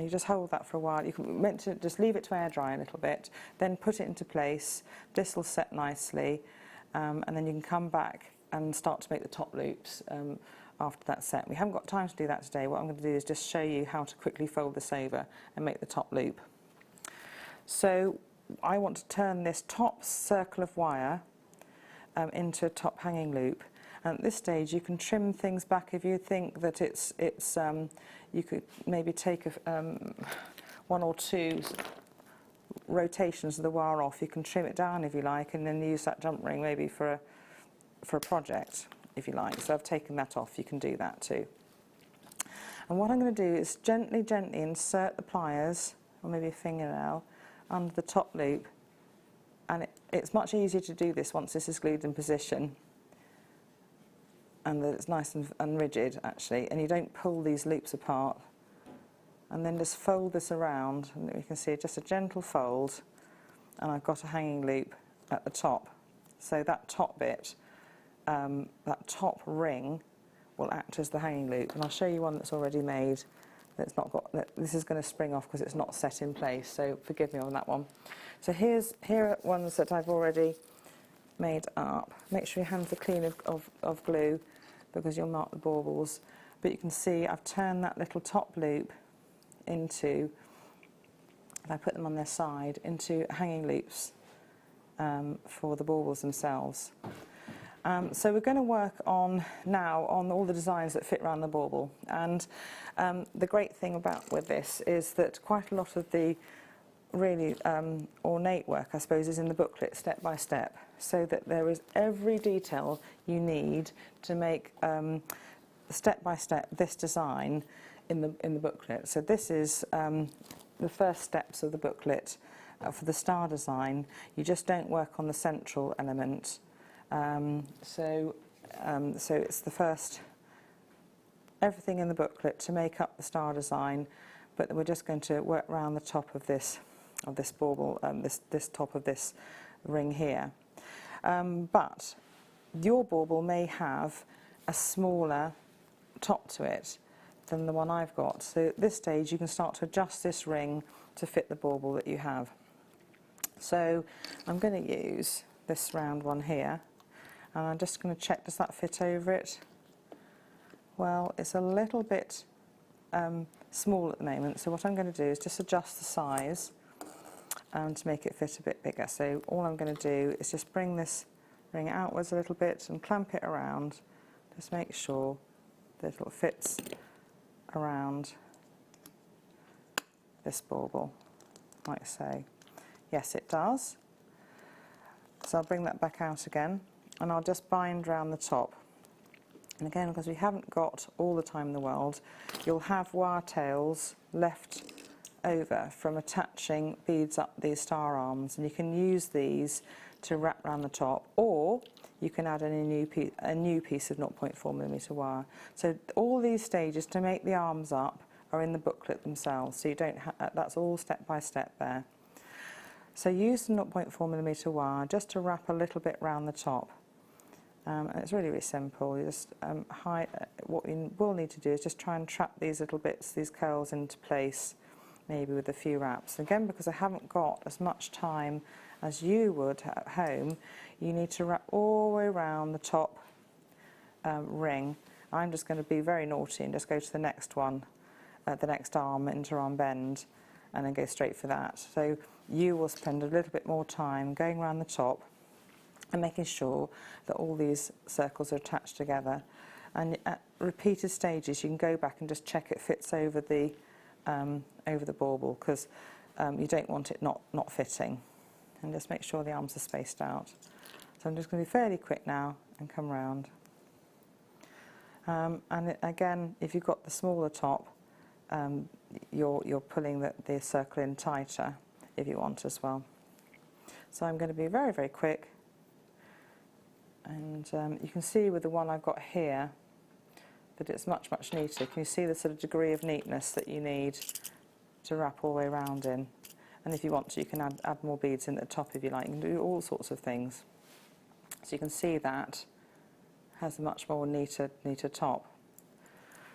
just hold that for a while. You can meant to just leave it to air dry a little bit, then put it into place. This will set nicely, and then you can come back and start to make the top loops after that's set. We haven't got time to do that today. What I'm going to do is just show you how to quickly fold this over and make the top loop. So I want to turn this top circle of wire into a top hanging loop. And at this stage, you can trim things back if you think that it's you could maybe take one or two rotations of the wire off. You can trim it down if you like, and then use that jump ring maybe for a project if you like. So I've taken that off. You can do that too. And what I'm going to do is gently insert the pliers, or maybe a fingernail, under the top loop, and it's much easier to do this once this is glued in position and that it's nice and rigid actually, and you don't pull these loops apart. And then just fold this around, and you can see just a gentle fold, and I've got a hanging loop at the top. So that top bit, that top ring will act as the hanging loop, and I'll show you one that's already made. That's not got, this is going to spring off because it's not set in place, so forgive me on that one. So here are ones that I've already made up. Make sure your hands are clean of glue, because you'll mark the baubles. But you can see I've turned that little top loop into, if I put them on their side, into hanging loops for the baubles themselves. So we're going to work on now on all the designs that fit around the bauble, and the great thing with this is that quite a lot of the really ornate work, I suppose, is in the booklet step by step, so that there is every detail you need to make step by step this design in the booklet. So this is the first steps of the booklet for the star design, you just don't work on the central element. So it's the first, everything in the booklet to make up the star design, but we're just going to work around the top of this bauble, this top of this ring here. But your bauble may have a smaller top to it than the one I've got. So at this stage you can start to adjust this ring to fit the bauble that you have. So I'm going to use this round one here, and I'm just going to check, does that fit over it? Well, it's a little bit small at the moment, so what I'm going to do is just adjust the size to make it fit a bit bigger. So all I'm going to do is just bring this ring outwards a little bit and clamp it around, just make sure that it fits around this bauble, like so. Yes, it does. So I'll bring that back out again, and I'll just bind around the top. And again, because we haven't got all the time in the world, you'll have wire tails left over from attaching beads up these star arms, and you can use these to wrap around the top, or you can add in a new piece of 0.4mm wire. So all these stages to make the arms up are in the booklet themselves, so you don't that's all step by step there. So use the 0.4mm wire just to wrap a little bit around the top. And it's really, really simple. You just what you will need to do is just try and trap these little bits, these curls into place, maybe with a few wraps. Again, because I haven't got as much time as you would at home, you need to wrap all the way around the top ring. I'm just going to be very naughty and just go to the next one, the next arm, interarm bend, and then go straight for that. So you will spend a little bit more time going around the top and making sure that all these circles are attached together. And at repeated stages, you can go back and just check it fits over the bauble, because you don't want it not fitting. And just make sure the arms are spaced out. So I'm just going to be fairly quick now and come round. And again, if you've got the smaller top, you're pulling the circle in tighter if you want as well. So I'm going to be very, very quick. And you can see with the one I've got here that it's much, much neater. Can you see the sort of degree of neatness that you need to wrap all the way around in? And if you want to, you can add more beads in at the top if you like. You can do all sorts of things. So you can see that has a much more neater top.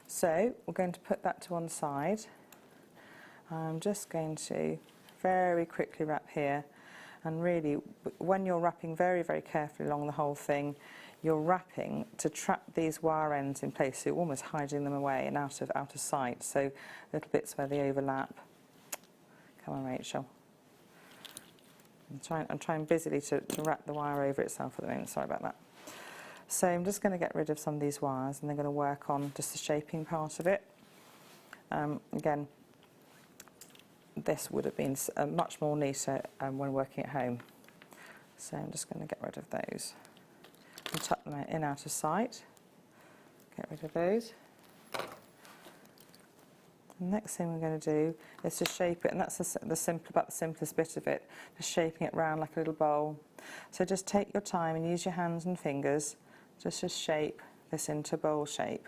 So we're going to put that to one side. I'm just going to very quickly wrap here. And really, when you're wrapping very, very carefully along the whole thing, you're wrapping to trap these wire ends in place, so you're almost hiding them away and out of sight. So little bits where they overlap. Come on, Rachel. I'm trying busily to wrap the wire over itself at the moment. Sorry about that. So I'm just going to get rid of some of these wires, and they're going to work on just the shaping part of it. Again, this would have been much more neater when working at home. So I'm just going to get rid of those and tuck them in out of sight. Get rid of those. The next thing we're going to do is to shape it, and that's the simplest bit of it, just shaping it round like a little bowl. So just take your time and use your hands and fingers just to shape this into bowl shape.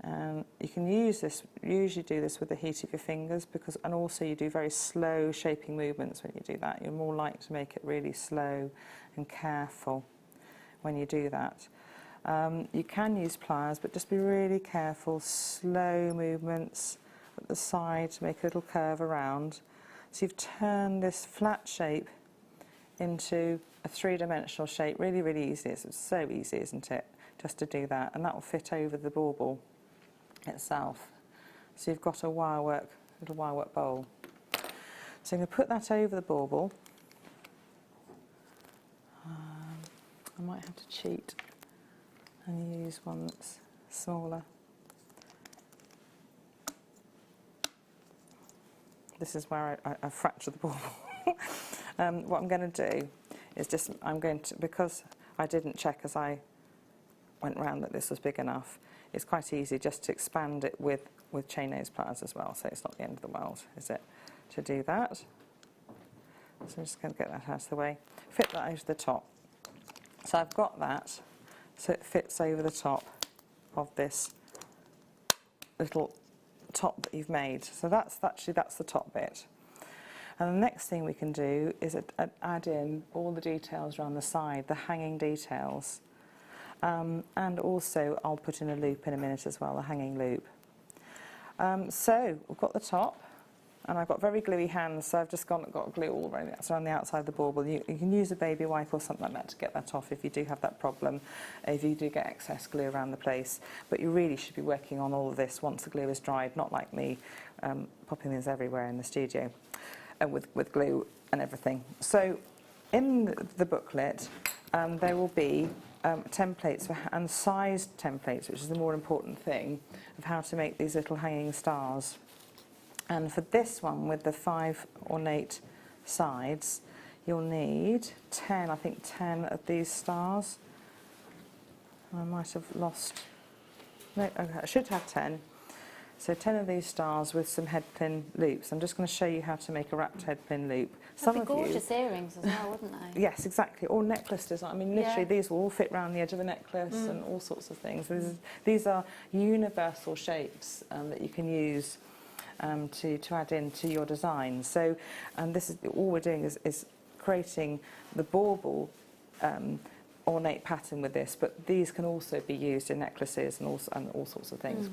You can usually do this with the heat of your fingers, and also you do very slow shaping movements when you do that. You're more likely to make it really slow and careful when you do that. You can use pliers, but just be really careful, slow movements at the side to make a little curve around. So you've turned this flat shape into a three-dimensional shape really, really easy. It's so easy, isn't it, just to do that, and that will fit over the bauble itself. So you've got a little wirework bowl. So I'm going to put that over the bauble. I might have to cheat and use one that's smaller. This is where I fractured the bauble. What I'm going to do is because I didn't check as I went round that this was big enough, it's quite easy just to expand it with with chain nose pliers as well, so it's not the end of the world, is it, to do that. So I'm just going to get that out of the way. Fit that over the top. So I've got that, so it fits over the top of this little top that you've made. So that's the top bit. And the next thing we can do is add in all the details around the side, the hanging details. And also I'll put in a loop in a minute as well, a hanging loop. So we've got the top, and I've got very gluey hands, so I've just got glue all around the outside of the bauble. You can use a baby wipe or something like that to get that off if you do have that problem, if you do get excess glue around the place. But you really should be working on all of this once the glue is dried, not like me popping these everywhere in the studio with glue and everything. So in the booklet there will be templates and sized templates, which is the more important thing, of how to make these little hanging stars. And for this one, with the 5 ornate sides, you'll need 10, I think 10 of these stars. I might have lost, no, okay, I should have 10. So 10 of these stars with some head pin loops. I'm just going to show you how to make a wrapped head pin loop. That'd be gorgeous earrings as well, wouldn't they? Yes, exactly. Or necklace design. I mean, literally, these will all fit around the edge of a necklace and all sorts of things. These are universal shapes that you can use to add into your design. So, this is all we're doing is creating the bauble ornate pattern with this, but these can also be used in necklaces and all sorts of things.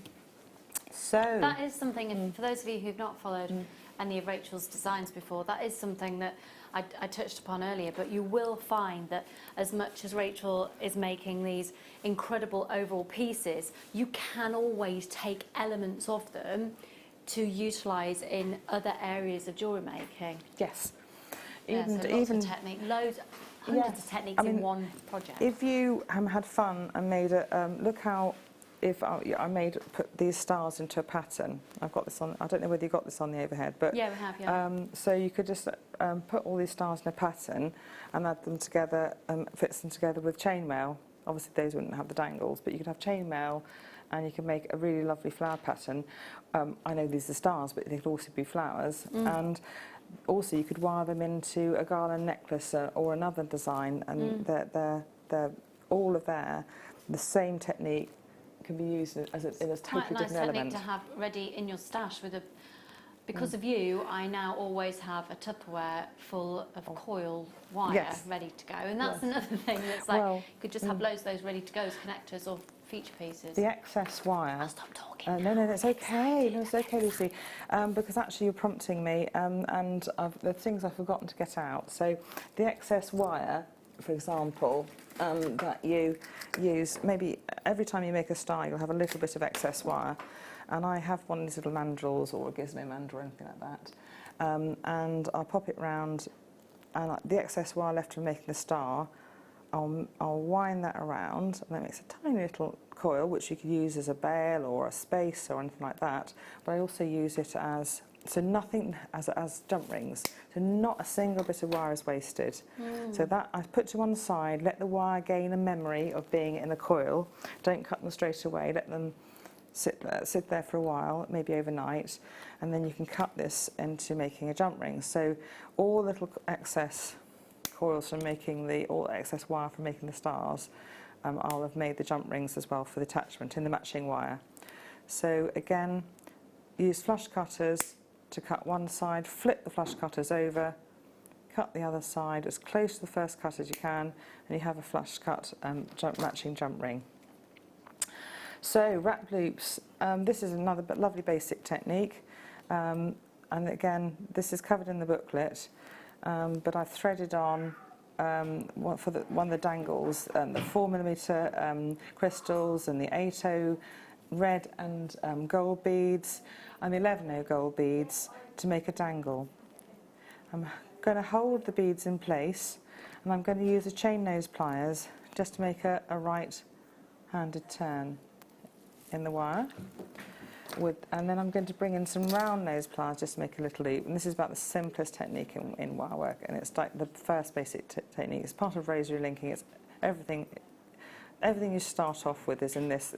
So that is something, and for those of you who've not followed any of Rachel's designs before, that is something that I touched upon earlier, but you will find that as much as Rachel is making these incredible overall pieces, you can always take elements of them to utilise in other areas of jewellery making. Yes. Even of technique, loads, hundreds of techniques in one project. If you had fun and made a, look how, if I put these stars into a pattern. I've got this on, I don't know whether you got this on the overhead, but yeah, we have, yeah. So you could just put all these stars in a pattern and add them together, fits them together with chainmail. Obviously those wouldn't have the dangles, but you could have chainmail and you can make a really lovely flower pattern. I know these are stars, but they could also be flowers. And also you could wire them into a garland necklace or another design, and they're all of there. The same technique can be used as in a totally different element. Quite a nice technique to have ready in your stash with a. Because of you, I now always have a Tupperware full of coil wire ready to go, and that's another thing that's like you could just have loads of those ready to go as connectors or feature pieces. The excess wire. I'll stop talking. No, it's okay. No, it's okay, Lucy. Because actually you're prompting me, and the things I've forgotten to get out. So the excess wire, for example, that you use, maybe every time you make a star, you'll have a little bit of excess wire. And I have one of these little mandrels or a gizmo mandrel or anything like that. And I'll pop it round, and the excess wire left from making the star, I'll wind that around, and that makes a tiny little coil, which you could use as a bail or a space or anything like that. But I also use it as, so nothing as jump rings. So not a single bit of wire is wasted. So that I put to one side, let the wire gain a memory of being in a coil. Don't cut them straight away, let them sit there for a while, maybe overnight, and then you can cut this into making a jump ring. So all little excess coils from making all excess wire from making the stars, I'll have made the jump rings as well for the attachment in the matching wire. So again, use flush cutters to cut one side, flip the flush cutters over, cut the other side as close to the first cut as you can, and you have a flush cut matching jump ring. So wrap loops, this is another lovely basic technique, and again this is covered in the booklet, but I've threaded on one of the dangles, the 4mm crystals and the 8/0 red and gold beads and the 11/0 gold beads to make a dangle. I'm going to hold the beads in place, and I'm going to use the chain nose pliers just to make a right-handed turn in the wire, and then I'm going to bring in some round nose pliers just to make a little loop. And this is about the simplest technique in wire work, and it's like the first basic technique. It's part of rosary linking. It's everything you start off with is in this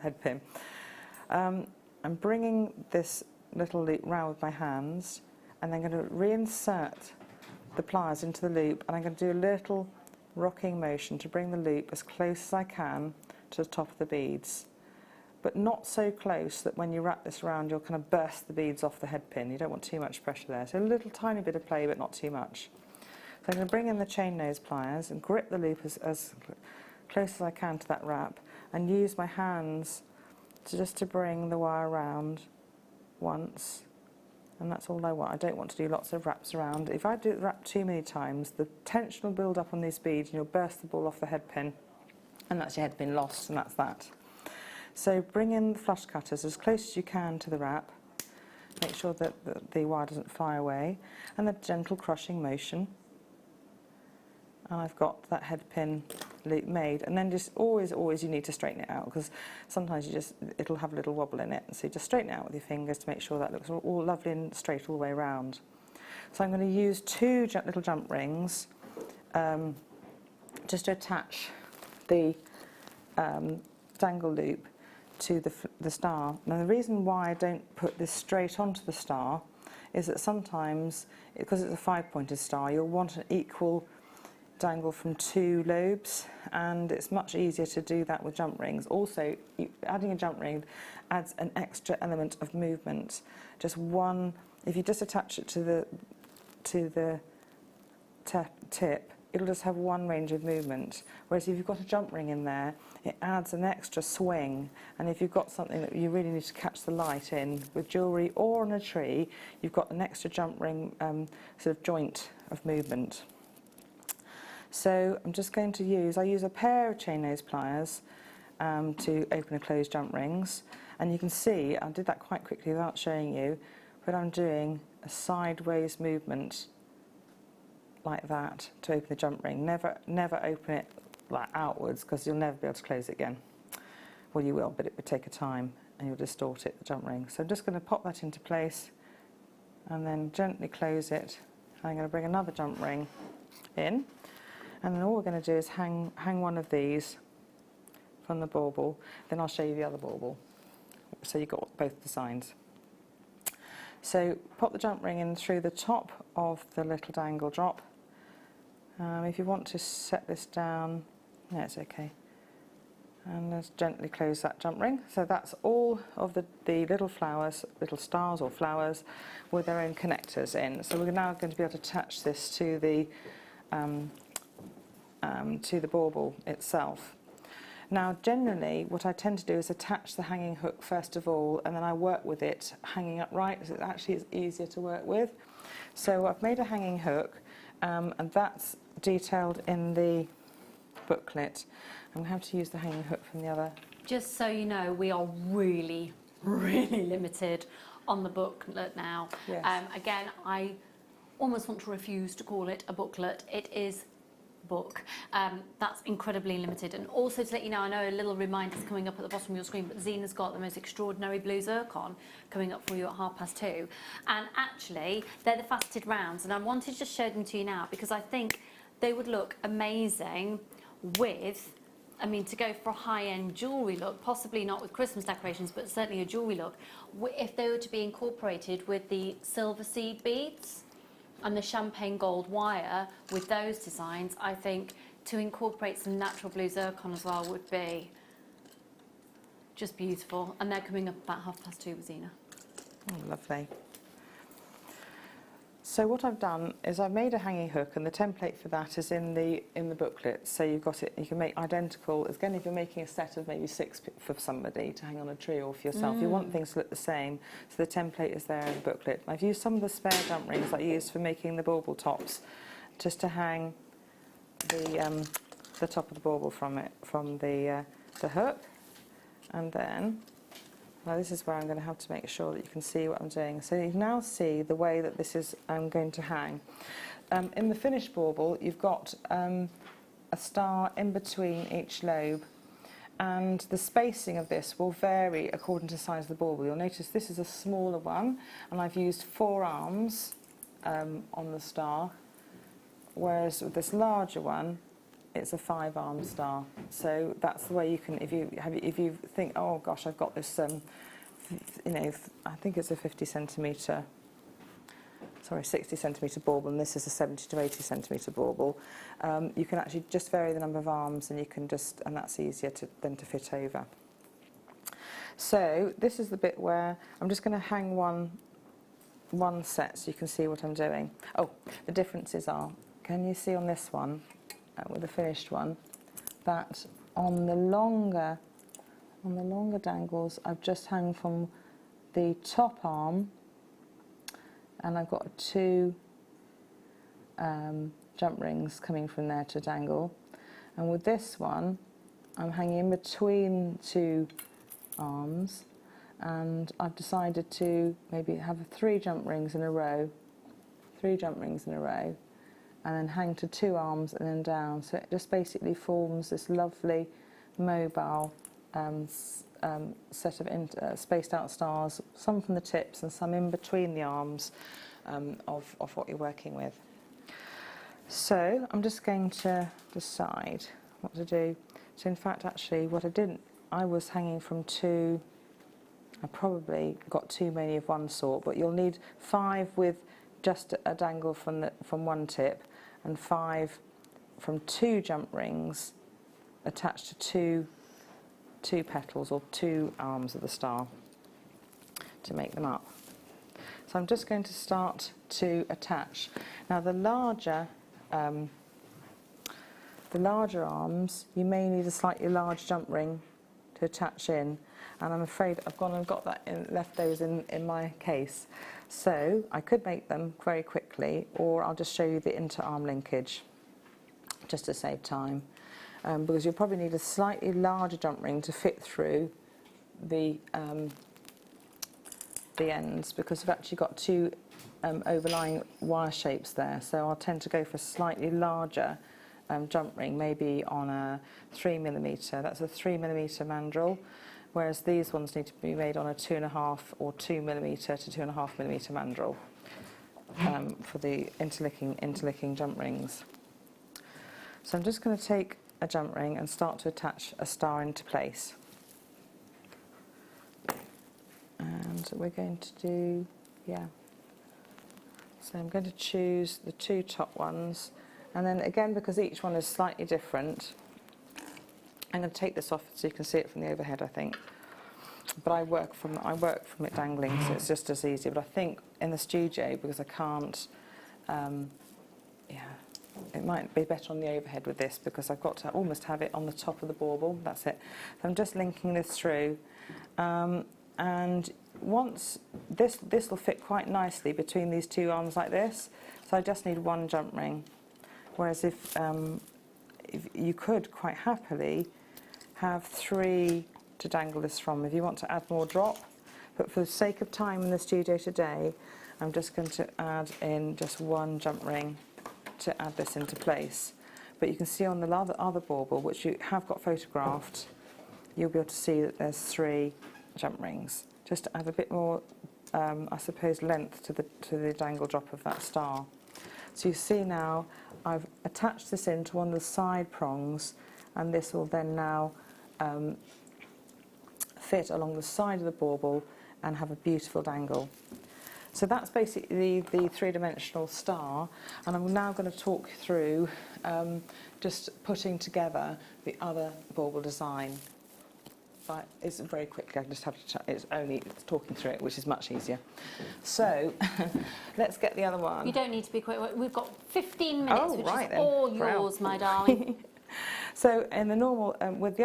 head pin. I'm bringing this little loop round with my hands, and then going to reinsert the pliers into the loop, and I'm going to do a little rocking motion to bring the loop as close as I can to the top of the beads, but not so close that when you wrap this around you'll kind of burst the beads off the head pin. You don't want too much pressure there, so a little tiny bit of play but not too much. So I'm going to bring in the chain nose pliers and grip the loop as close as I can to that wrap, and use my hands to bring the wire around once, and that's all I want. I don't want to do lots of wraps around. If I do wrap too many times, the tension will build up on these beads and you'll burst the ball off the head pin, and that's your head pin lost, and that's that. So bring in the flush cutters as close as you can to the wrap, make sure that the wire doesn't fly away, and the gentle crushing motion. And I've got that head pin loop made, and then just always you need to straighten it out, because sometimes it'll have a little wobble in it, so you just straighten it out with your fingers to make sure that looks all lovely and straight all the way around. So I'm going to use two little jump rings just to attach the dangle loop to the star. Now the reason why I don't put this straight onto the star is that sometimes, because it's a 5-pointed star, you'll want an equal dangle from 2 lobes, and it's much easier to do that with jump rings. Also, adding a jump ring adds an extra element of movement. Just one, if you just attach it to the tip, it'll just have one range of movement, whereas if you've got a jump ring in there, it adds an extra swing. And if you've got something that you really need to catch the light in with jewellery or on a tree, you've got an extra jump ring sort of joint of movement. So I'm just going to use a pair of chain nose pliers to open and close jump rings, and you can see I did that quite quickly without showing you, but I'm doing a sideways movement like that to open the jump ring. Never open it like outwards, because you'll never be able to close it again. Well, you will, but it would take a time and you'll distort it, the jump ring. So I'm just going to pop that into place and then gently close it. I'm going to bring another jump ring in, and then all we're going to do is hang one of these from the bauble, then I'll show you the other bauble, so you've got both designs. So pop the jump ring in through the top of the little dangle drop. If you want to set this down, no, it's okay. And just gently close that jump ring. So that's all of the little flowers, little stars or flowers with their own connectors in. So we're now going to be able to attach this to the bauble itself. Now generally what I tend to do is attach the hanging hook first of all, and then I work with it hanging upright, so it actually is easier to work with. So I've made a hanging hook, and that's detailed in the booklet. I'm going to have to use the hanging hook from the other. Just so you know, we are really limited on the booklet now. Yes. Again, I almost want to refuse to call it a booklet. It is book. That's incredibly limited. And also to let you know, I know a little reminder is coming up at the bottom of your screen, but Zena's got the most extraordinary blue zircon coming up for you at 2:30. And actually, they're the faceted rounds, and I wanted to just show them to you now because I think they would look amazing with, I mean, to go for a high-end jewellery look, possibly not with Christmas decorations, but certainly a jewellery look, if they were to be incorporated with the silver seed beads and the champagne gold wire with those designs. I think to incorporate some natural blue zircon as well would be just beautiful. And they're coming up about 2:30 with Zena. Oh, lovely. So what I've done is I've made a hanging hook, and the template for that is in the booklet. So you've got it, you can make identical. Again, if you're making a set of maybe 6 for somebody to hang on a tree or for yourself, you want things to look the same. So the template is there in the booklet. I've used some of the spare jump rings that I used for making the bauble tops, just to hang the top of the bauble from the hook, and then. Now this is where I'm going to have to make sure that you can see what I'm doing. So you can now see the way that this is going to hang. In the finished bauble, you've got a star in between each lobe, and the spacing of this will vary according to the size of the bauble. You'll notice this is a smaller one, and I've used 4 arms on the star, whereas with this larger one, it's a 5-arm star. So that's the way you can, if you think, oh gosh, I've got this you know, I think it's a 50 centimetre, sorry, 60 centimetre bauble, and this is a 70 to 80 centimetre bauble. You can actually just vary the number of arms, and you can just, and that's easier than to fit over. So this is the bit where I'm just going to hang one set so you can see what I'm doing. Oh, the differences are, can you see on this one, with the finished one, that on the longer dangles, I've just hung from the top arm, and I've got 2 jump rings coming from there to dangle. And with this one, I'm hanging in between 2 arms, and I've decided to maybe have 3 jump rings in a row, and then hang to 2 arms and then down. So it just basically forms this lovely mobile set of spaced out stars, some from the tips and some in between the arms of what you're working with. So I'm just going to decide what to do. So in fact, actually, what I was hanging from 2. I probably got too many of one sort, but you'll need 5 with just a dangle from one tip, and 5 from 2 jump rings attached to two petals or 2 arms of the star to make them up. So I'm just going to start to attach. Now the larger arms, you may need a slightly large jump ring to attach in, and I'm afraid I've gone and got that left those in my case. So I could make them very quickly, or I'll just show you the inter-arm linkage just to save time, because you'll probably need a slightly larger jump ring to fit through the ends, because we've actually got 2 overlying wire shapes there. So I'll tend to go for a slightly larger jump ring, maybe on a 3mm. That's a 3mm mandrel, whereas these ones need to be made on a 2.5 or 2mm to 2.5mm mandrel for the interlinking jump rings. So I'm just going to take a jump ring and start to attach a star into place. And we're going to do, so I'm going to choose the 2 top ones. And then again, because each one is slightly different, I'm going to take this off so you can see it from the overhead, I think. But I work from it dangling, so it's just as easy. But I think in the studio, because I can't, it might be better on the overhead with this, because I've got to almost have it on the top of the bauble. That's it. So I'm just linking this through. And once this will fit quite nicely between these 2 arms like this. So I just need 1 jump ring. Whereas if you could quite happily have 3 to dangle this from if you want to add more drop. But for the sake of time in the studio today, I'm just going to add in just 1 jump ring to add this into place. But you can see on the other bauble, which you have got photographed, you'll be able to see that there's 3 jump rings, just to add a bit more, I suppose, length to the dangle drop of that star. So you see now I've attached this into one of the side prongs, and this will then now fit along the side of the bauble and have a beautiful dangle. So that's basically the 3-dimensional star, and I'm now going to talk through just putting together the other bauble design. But it's very quickly, I just have to it's talking through it, which is much easier. So let's get the other one. You don't need to be quick. We've got 15 minutes, which is then. all yours, my darling. So in the normal, with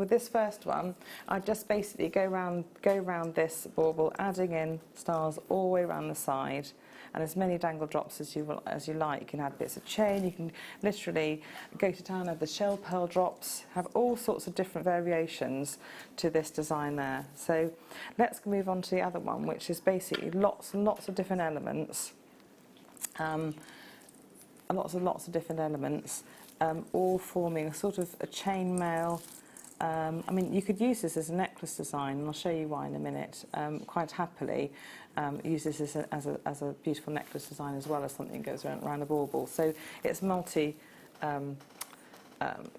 this first one, I just basically go round this bauble, adding in stars all the way around the side, and as many dangle drops as you like. You can add bits of chain. You can literally go to town, add the shell pearl drops, have all sorts of different variations to this design there. So let's move on to the other one, which is basically lots and lots of different elements, lots of different elements. All forming a sort of a chain mail. I mean, you could use this as a necklace design, and I'll show you why in a minute. Quite happily, use this as a beautiful necklace design as well as something that goes around the bauble. So it's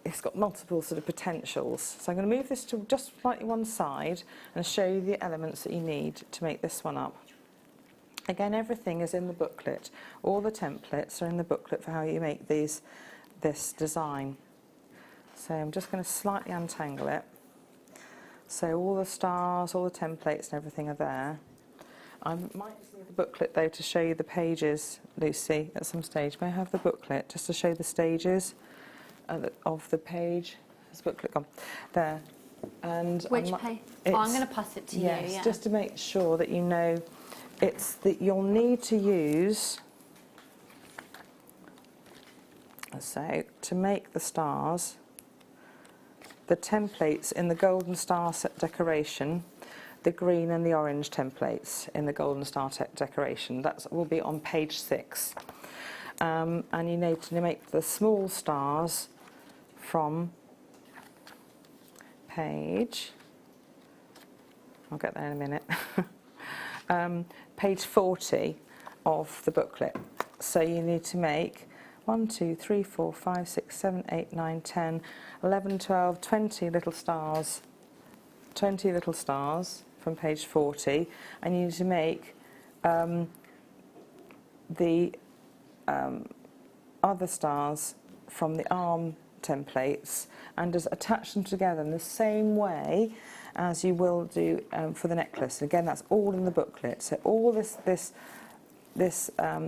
it's got multiple sort of potentials. So I'm going to move this to just slightly one side and show you the elements that you need to make this one up. Again, everything is in the booklet. All the templates are in the booklet for how you make this design. So I'm just going to slightly untangle it. So all the stars, all the templates and everything are there. I might just need the booklet though to show you the pages, Lucy, at some stage. May I have the booklet just to show the stages of the page? Has the booklet gone? There. And Which page? Oh, I'm going to pass it to you. Yes, Yeah. just to make sure that you know it's that you'll need to use. So to make the stars, the templates in the golden star set decoration, the green and the orange templates in the golden star decoration. That will be on page 6. And you need to make the small stars from page, I'll get there in a minute, page 40 of the booklet. So you need to make 1, 2, 3, 4, 5, 6, 7, 8, 9, 10, 11, 12, 20 little stars. 20 little stars from page 40, and you need to make the other stars from the arm templates and just attach them together in the same way as you will do for the necklace. Again, that's all in the booklet. So all this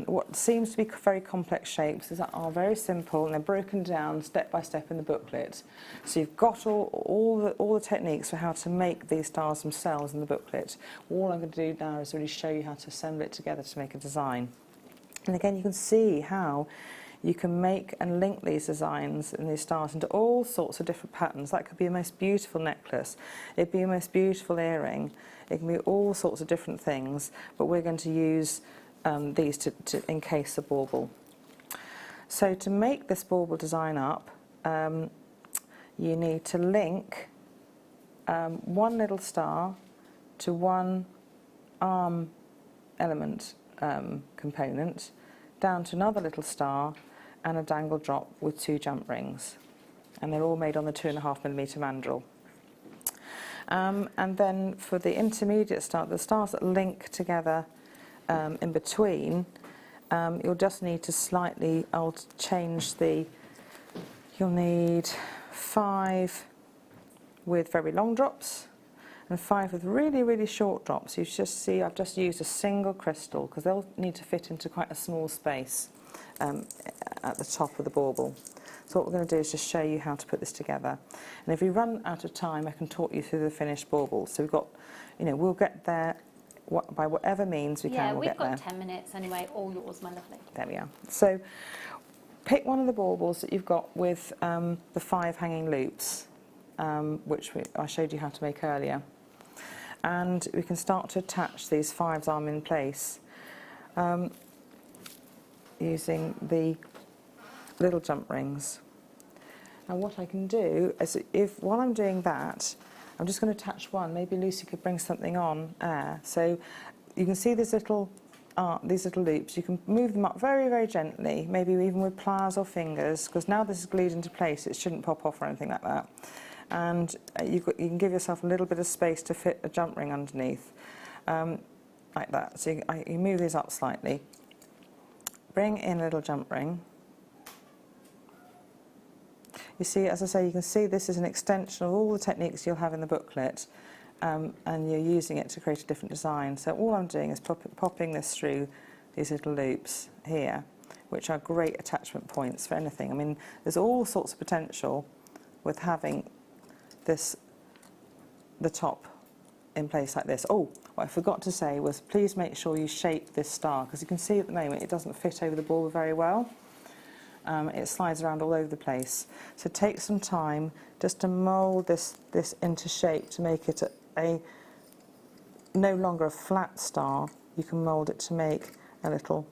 what seems to be very complex shapes are very simple, and they're broken down step by step in the booklet. So you've got all the techniques for how to make these stars themselves in the booklet. All I'm going to do now is really show you how to assemble it together to make a design. And again, you can see how you can make and link these designs and these stars into all sorts of different patterns. That could be a most beautiful necklace, it'd be a most beautiful earring, it can be all sorts of different things, but we're going to use these to encase the bauble. So to make this bauble design up, you need to link one little star to one arm element component, down to another little star and a dangle drop with 2 jump rings, and they're all made on the 2.5mm mandrel. And then for the intermediate star, the stars that link together in between, you'll just need to slightly, you'll need 5 with very long drops and 5 with really, really short drops. You just see I've just used a single crystal because they'll need to fit into quite a small space at the top of the bauble. So what we're going to do is just show you how to put this together. And if we run out of time, I can talk you through the finished bauble. So we've got, we'll get there by whatever means we can. We've got 10 minutes anyway. All yours, my lovely. There we are. So pick one of the baubles that you've got with the 5 hanging loops, which I showed you how to make earlier. And we can start to attach these 5's arm in place using the little jump rings. And what I can do is, while I'm doing that, I'm just going to attach one. Maybe Lucy could bring something on air. So you can see these little loops. You can move them up very, very gently, maybe even with pliers or fingers, because now this is glued into place, it shouldn't pop off or anything like that. And you can give yourself a little bit of space to fit a jump ring underneath, like that. So you move these up slightly. Bring in a little jump ring. You see, as I say, you can see this is an extension of all the techniques you'll have in the booklet, and you're using it to create a different design. So all I'm doing is popping this through these little loops here, which are great attachment points for anything. I mean, there's all sorts of potential with having the top in place like this. Oh, what I forgot to say was please make sure you shape this star, because you can see at the moment it doesn't fit over the bauble very well. It slides around all over the place. So take some time just to mould this into shape to make it no longer a flat star. You can mould it to make a little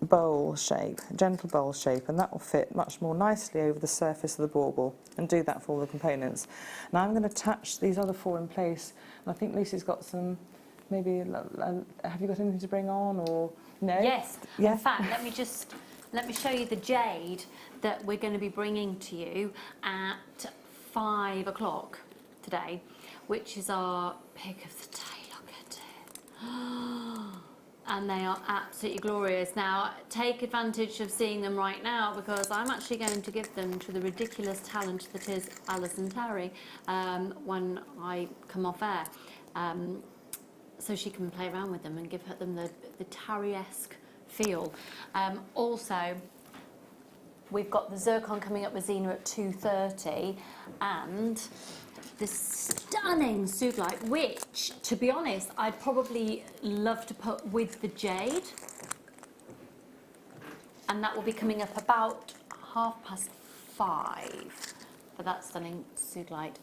bowl shape, a gentle bowl shape, and that will fit much more nicely over the surface of the bauble, and do that for all the components. Now I'm going to attach these other 4 in place, and I think Lucy's got some, maybe, have you got anything to bring on, or no? Yes, Yeah. In fact, let me just let me show you the jade that we're going to be bringing to you at 5 o'clock today, which is our pick of the day. Look at it. And they are absolutely glorious. Now, take advantage of seeing them right now, because I'm actually going to give them to the ridiculous talent that is Alison Terry when I come off air. So she can play around with them and give them the Terry-esque feel. Also, we've got the zircon coming up with Zena at 2:30, and this stunning sooglite, which, to be honest, I'd probably love to put with the jade. And that will be coming up about 5:30 for that stunning sooglite.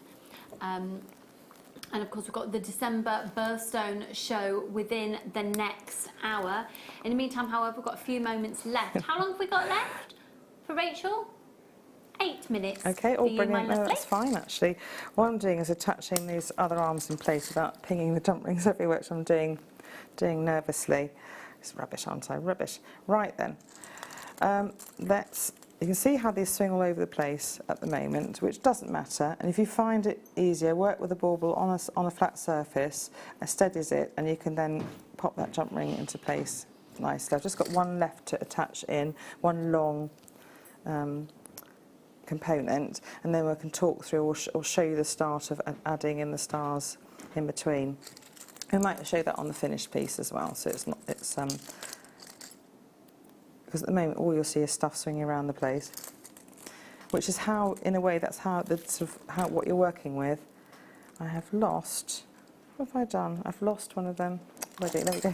And of course, we've got the December birthstone show within the next hour. In the meantime, however, we've got a few moments left. How long have we got left for Rachel? 8 minutes. Okay, all brilliant. No, that's fine, actually. What I'm doing is attaching these other arms in place without pinging the dumplings everywhere, which I'm doing nervously. It's rubbish, aren't I? Rubbish. Right then. You can see how these swing all over the place at the moment, which doesn't matter. And if you find it easier, work with a bauble on a flat surface, steadies it, and you can then pop that jump ring into place nicely. I've just got one left to attach in, one long component, and then we can talk through or show you the start of adding in the stars in between. We might show that on the finished piece as well, so because at the moment all you'll see is stuff swinging around the place, which is how, in a way, that's how what you're working with. I have lost. What have I done? I've lost one of them. Ready? There we go.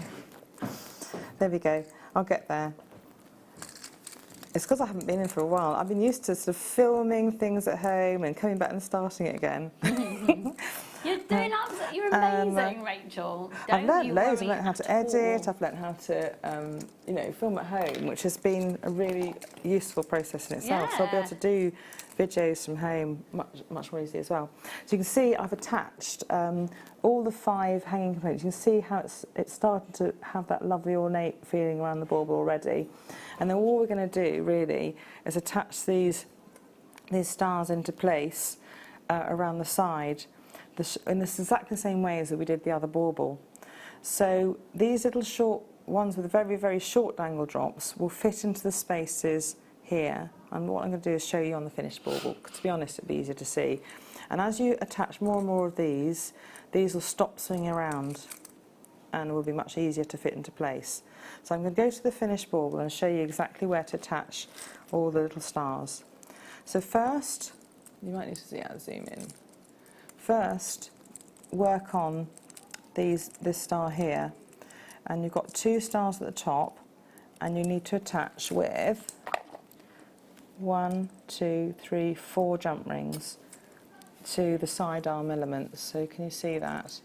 There we go. I'll get there. It's because I haven't been in for a while. I've been used to sort of filming things at home and coming back and starting it again. You're amazing, Rachel. I've learned loads. I've learned how to edit. I've learned how to, film at home, which has been a really useful process in itself. Yeah. So I'll be able to do videos from home much more easily as well. So you can see I've attached all the 5 hanging components. You can see how it's starting to have that lovely ornate feeling around the bauble already. And then all we're going to do really is attach these stars into place around the side. In this exactly the same way as we did the other bauble. So these little short ones with very, very short dangle drops will fit into the spaces here. And what I'm going to do is show you on the finished bauble, because to be honest, it'd be easier to see. And as you attach more and more of these will stop swinging around and will be much easier to fit into place. So I'm going to go to the finished bauble and show you exactly where to attach all the little stars. So first, you might need to see how to zoom in. First, work on this star here, and you've got 2 stars at the top, and you need to attach with 1, 2, 3, 4 jump rings to the side arm elements. So can you see that?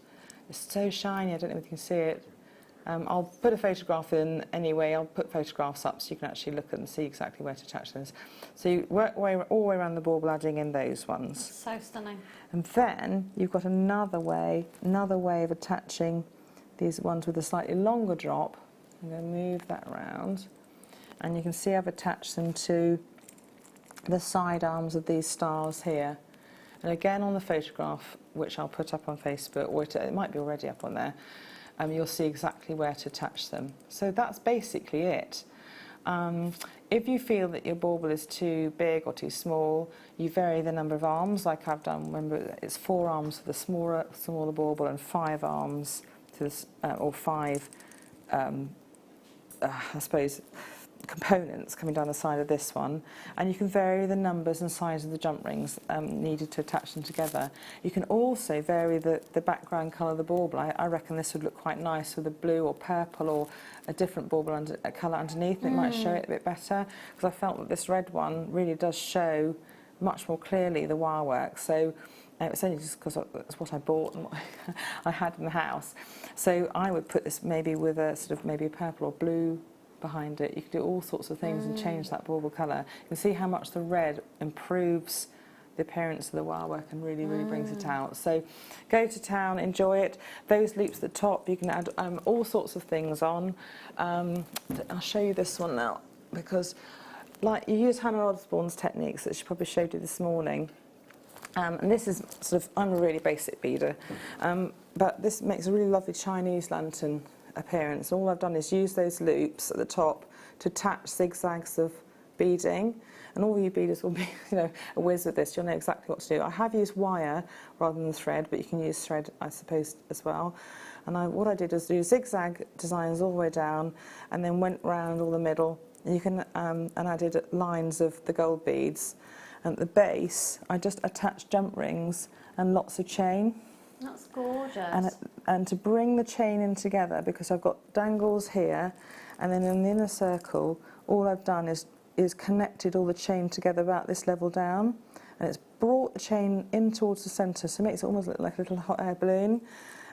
It's so shiny, I don't know if you can see it. I'll put a photograph in anyway. I'll put photographs up so you can actually look and see exactly where to attach those. So you work all the way around the bauble, adding in those ones. So stunning. And then you've got another way of attaching these ones with a slightly longer drop. I'm going to move that around, and you can see I've attached them to the side arms of these stars here. And again on the photograph, which I'll put up on Facebook, or it might be already up on there, you'll see exactly where to attach them. So that's basically it. If you feel that your bauble is too big or too small, you vary the number of arms, like I've done. Remember, it's 4 arms for the smaller bauble and 5 arms to this, or 5, I suppose, components coming down the side of this one. And you can vary the numbers and size of the jump rings needed to attach them together. You can also vary the background colour of the bauble. I reckon this would look quite nice with a blue or purple or a different bauble colour underneath, and it might show it a bit better, because I felt that this red one really does show much more clearly the wire work. So it's only just because it's what I bought and what I had in the house. So I would put this maybe with a sort of maybe purple or blue behind it. You can do all sorts of things and change that bauble colour. You can see how much the red improves the appearance of the wire work and really brings it out. So go to town, enjoy it. Those loops at the top, you can add all sorts of things on. I'll show you this one now, because like you use Hannah Osborne's techniques that she probably showed you this morning. And this is sort of, I'm a really basic beader, but this makes a really lovely Chinese lantern appearance. All I've done is use those loops at the top to attach zigzags of beading, and all you beaders will be, a whiz with this. You'll know exactly what to do. I have used wire rather than thread, but you can use thread, I suppose, as well. And what I did is do zigzag designs all the way down, and then went round all the middle. And you can, and I did lines of the gold beads. And at the base, I just attached jump rings and lots of chain. That's gorgeous. And to bring the chain in together, because I've got dangles here, and then in the inner circle, all I've done is connected all the chain together about this level down, and it's brought the chain in towards the centre, so it makes it almost look like a little hot air balloon.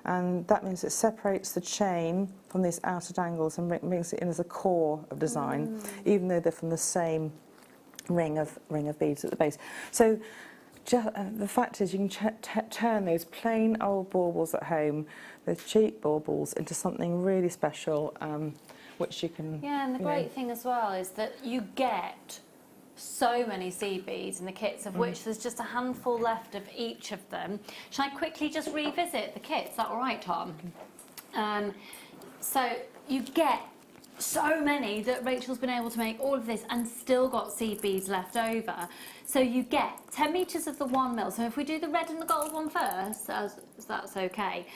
And that means it separates the chain from these outer dangles and brings it in as a core of design, even though they're from the same ring of beads at the base. So the fact is, you can turn those plain old baubles at home, those cheap baubles, into something really special, which you can... Yeah, and the great thing as well is that you get so many seed beads in the kits, of which there's just a handful left of each of them. Shall I quickly just revisit the kits? Is that all right, Tom? So you get so many that Rachel's been able to make all of this and still got seed beads left over. So you get 10 metres of the 1 mil. So if we do the red and the gold one first, that's okay.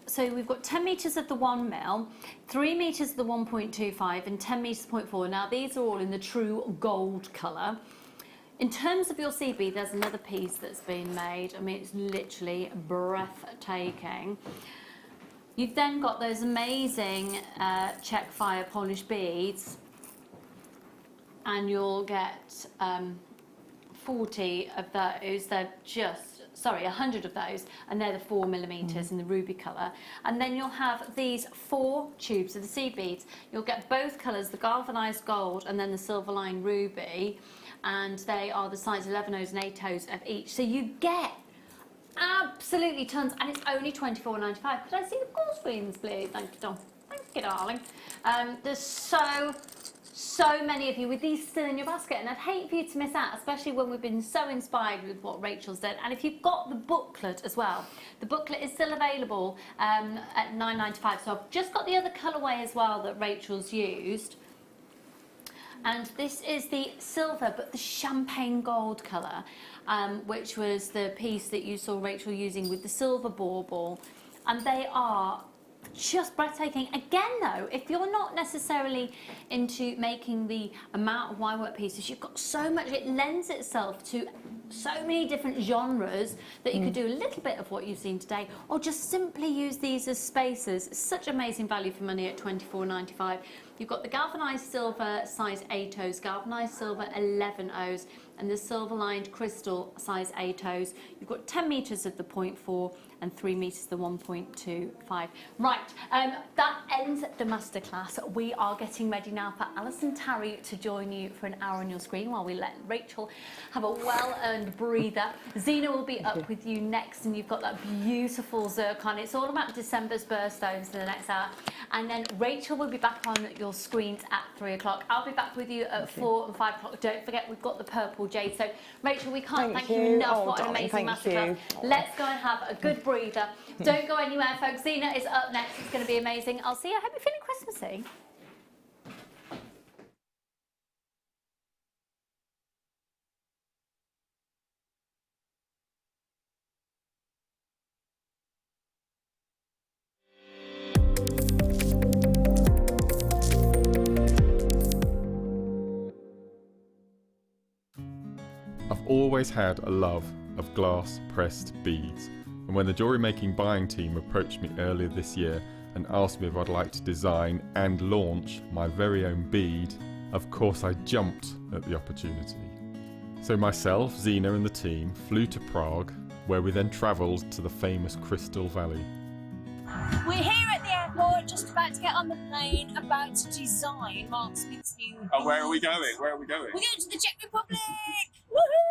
So we've got 10 metres of the 1 mil, 3 metres of the 1.25 and 10 metres 0.4. Now these are all in the true gold colour. In terms of your seed bead, there's another piece that's been made. I mean, it's literally breathtaking. You've then got those amazing check fire polished beads, and you'll get 40 of those. They're just, sorry, 100 of those, and they're the 4mm in the ruby colour. And then you'll have these 4 tubes of the seed beads. You'll get both colours, the galvanised gold and then the silver line ruby, and they are the size 11Os and 8Os of each. So you get absolutely tons, and it's only £24.95. Could I see the call screens, please? Thank you, Tom. Thank you, darling. There's so many of you with these still in your basket, and I'd hate for you to miss out, especially when we've been so inspired with what Rachel's done. And if you've got the booklet as well, the booklet is still available at £9.95. So I've just got the other colourway as well that Rachel's used. And this is the silver, but the champagne gold colour, which was the piece that you saw Rachel using with the silver bauble. And they are just breathtaking. Again, though, if you're not necessarily into making the amount of wire work pieces, you've got so much, it lends itself to so many different genres that you could do a little bit of what you've seen today, or just simply use these as spacers. It's such amazing value for money at £24.95. You've got the galvanised silver size 8Os, galvanised silver 11Os, and the silver lined crystal size 8Os. You've got 10 metres of the 0.4 and 3 metres of the 1.25. Right, that ends the masterclass. We are getting ready now for Alison Tarry to join you for an hour on your screen while we let Rachel have a well-earned breather. Zena will be up with you next, and you've got that beautiful zircon. It's all about December's birthstones for the next hour. And then Rachel will be back on your screens at 3 o'clock. I'll be back with you at 4 and 5 o'clock. Don't forget, we've got the purple jade. So, Rachel, we can't thank you enough for an amazing masterclass. Let's go and have a good breather. Don't go anywhere, folks. Zena is up next. It's going to be amazing. I'll see you. I hope you're feeling Christmassy. I've always had a love of glass pressed beads, and when the jewellery making buying team approached me earlier this year and asked me if I'd like to design and launch my very own bead, of course I jumped at the opportunity. So myself, Zena and the team flew to Prague, where we then travelled to the famous Crystal Valley. We're here at the airport, just about to get on the plane, about to design Mark Smith's new bead. Oh, where are we going? Where are we going? We're going to the Czech Republic! Woohoo!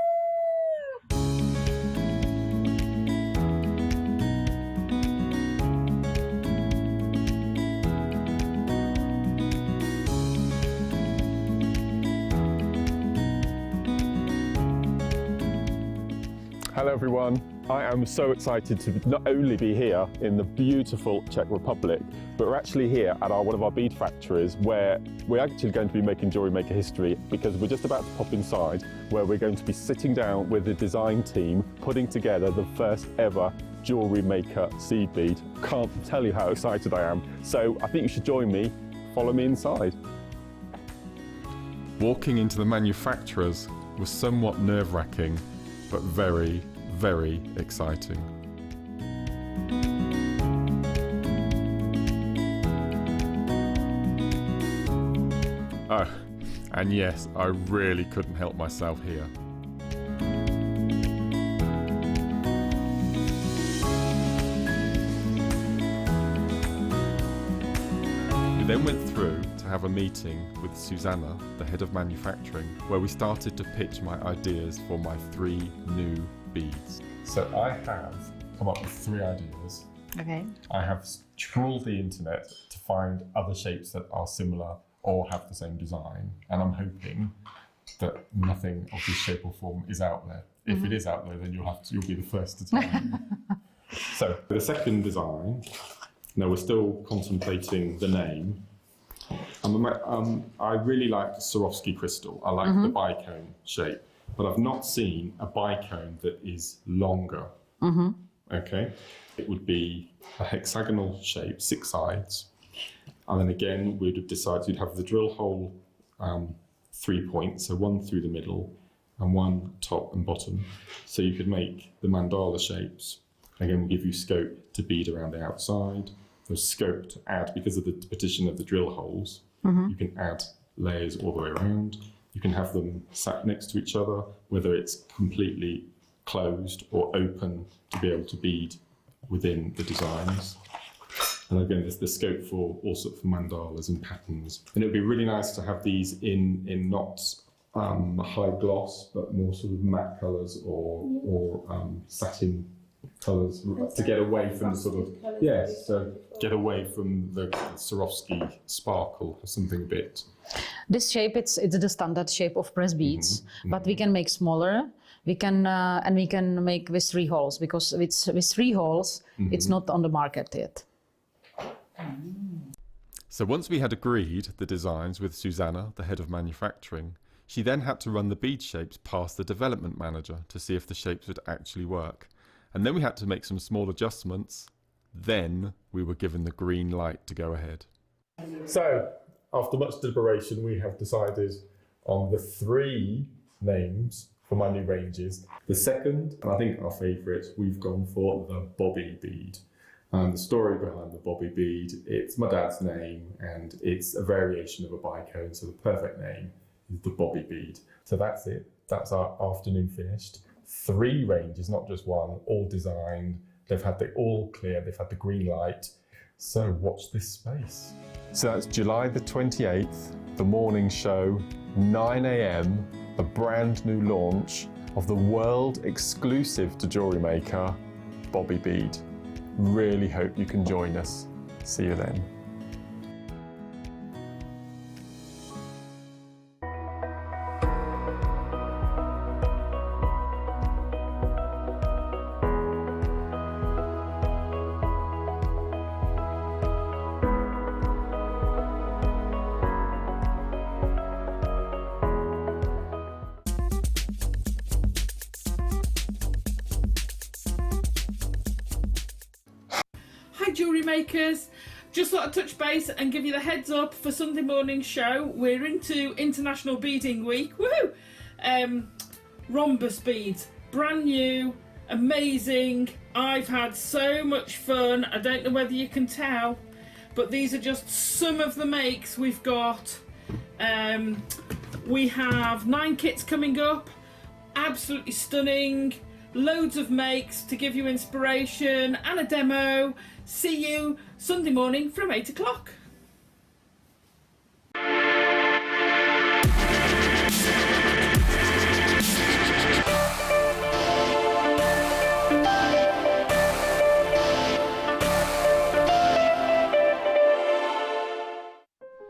Hello everyone. I am so excited to not only be here in the beautiful Czech Republic, but we're actually here at one of our bead factories where we're actually going to be making Jewellery Maker history, because we're just about to pop inside where we're going to be sitting down with the design team putting together the first ever Jewellery Maker seed bead. Can't tell you how excited I am. So I think you should join me. Follow me inside. Walking into the manufacturers was somewhat nerve-wracking, but very, very exciting. Oh, and yes, I really couldn't help myself here. We then went through to have a meeting with Susanna, the head of manufacturing, where we started to pitch my ideas for my 3 new beads. So I have come up with 3 ideas. Okay. I have trawled the internet to find other shapes that are similar or have the same design, and I'm hoping that nothing of this shape or form is out there. If it is out there, then you'll be the first to tell me. So the second design, now we're still contemplating the name. I really like Swarovski crystal. I like the bicone shape, but I've not seen a bicone that is longer. Okay, it would be a hexagonal shape, 6 sides, and then again we'd have decided you'd have the drill hole 3 points, so 1 through the middle and 1 top and bottom. So you could make the mandala shapes. Again, we'll give you scope to bead around the outside. There's scope to add, because of the position of the drill holes, you can add layers all the way around. You can have them sat next to each other, whether it's completely closed or open to be able to bead within the designs. And again, there's the scope for also for mandalas and patterns. And it would be really nice to have these in not high gloss, but more sort of matte colours or satin colours, to get away from the sort of, yes, so get away from the Swarovski sparkle, something a bit. This shape, it's the standard shape of press beads, but we can make smaller. We can and we can make with 3 holes, because with 3 holes, it's not on the market yet. So once we had agreed the designs with Susanna, the head of manufacturing, she then had to run the bead shapes past the development manager to see if the shapes would actually work. And then we had to make some small adjustments. Then we were given the green light to go ahead. So, after much deliberation, we have decided on the 3 names for my new ranges. The second, and I think our favourite, we've gone for the Bobby bead. And the story behind the Bobby bead, it's my dad's name, and it's a variation of a bicone, so the perfect name is the Bobby bead. So that's it. That's our afternoon finished. 3 ranges, not just 1, all designed. They've had the all clear, they've had the green light. So watch this space. So that's July the 28th, the morning show, 9 AM, the brand new launch of the world exclusive to Jewellery Maker, Bobby bead. Really hope you can join us. See you then. Jewellery Makers, just thought I'd touch base and give you the heads up for Sunday morning show. We're into International Beading Week. Woohoo! Rhombus beads, brand new, amazing. I've had so much fun. I don't know whether you can tell, but these are just some of the makes we've got. We have 9 kits coming up, absolutely stunning. Loads of makes to give you inspiration and a demo. See you Sunday morning from 8 o'clock.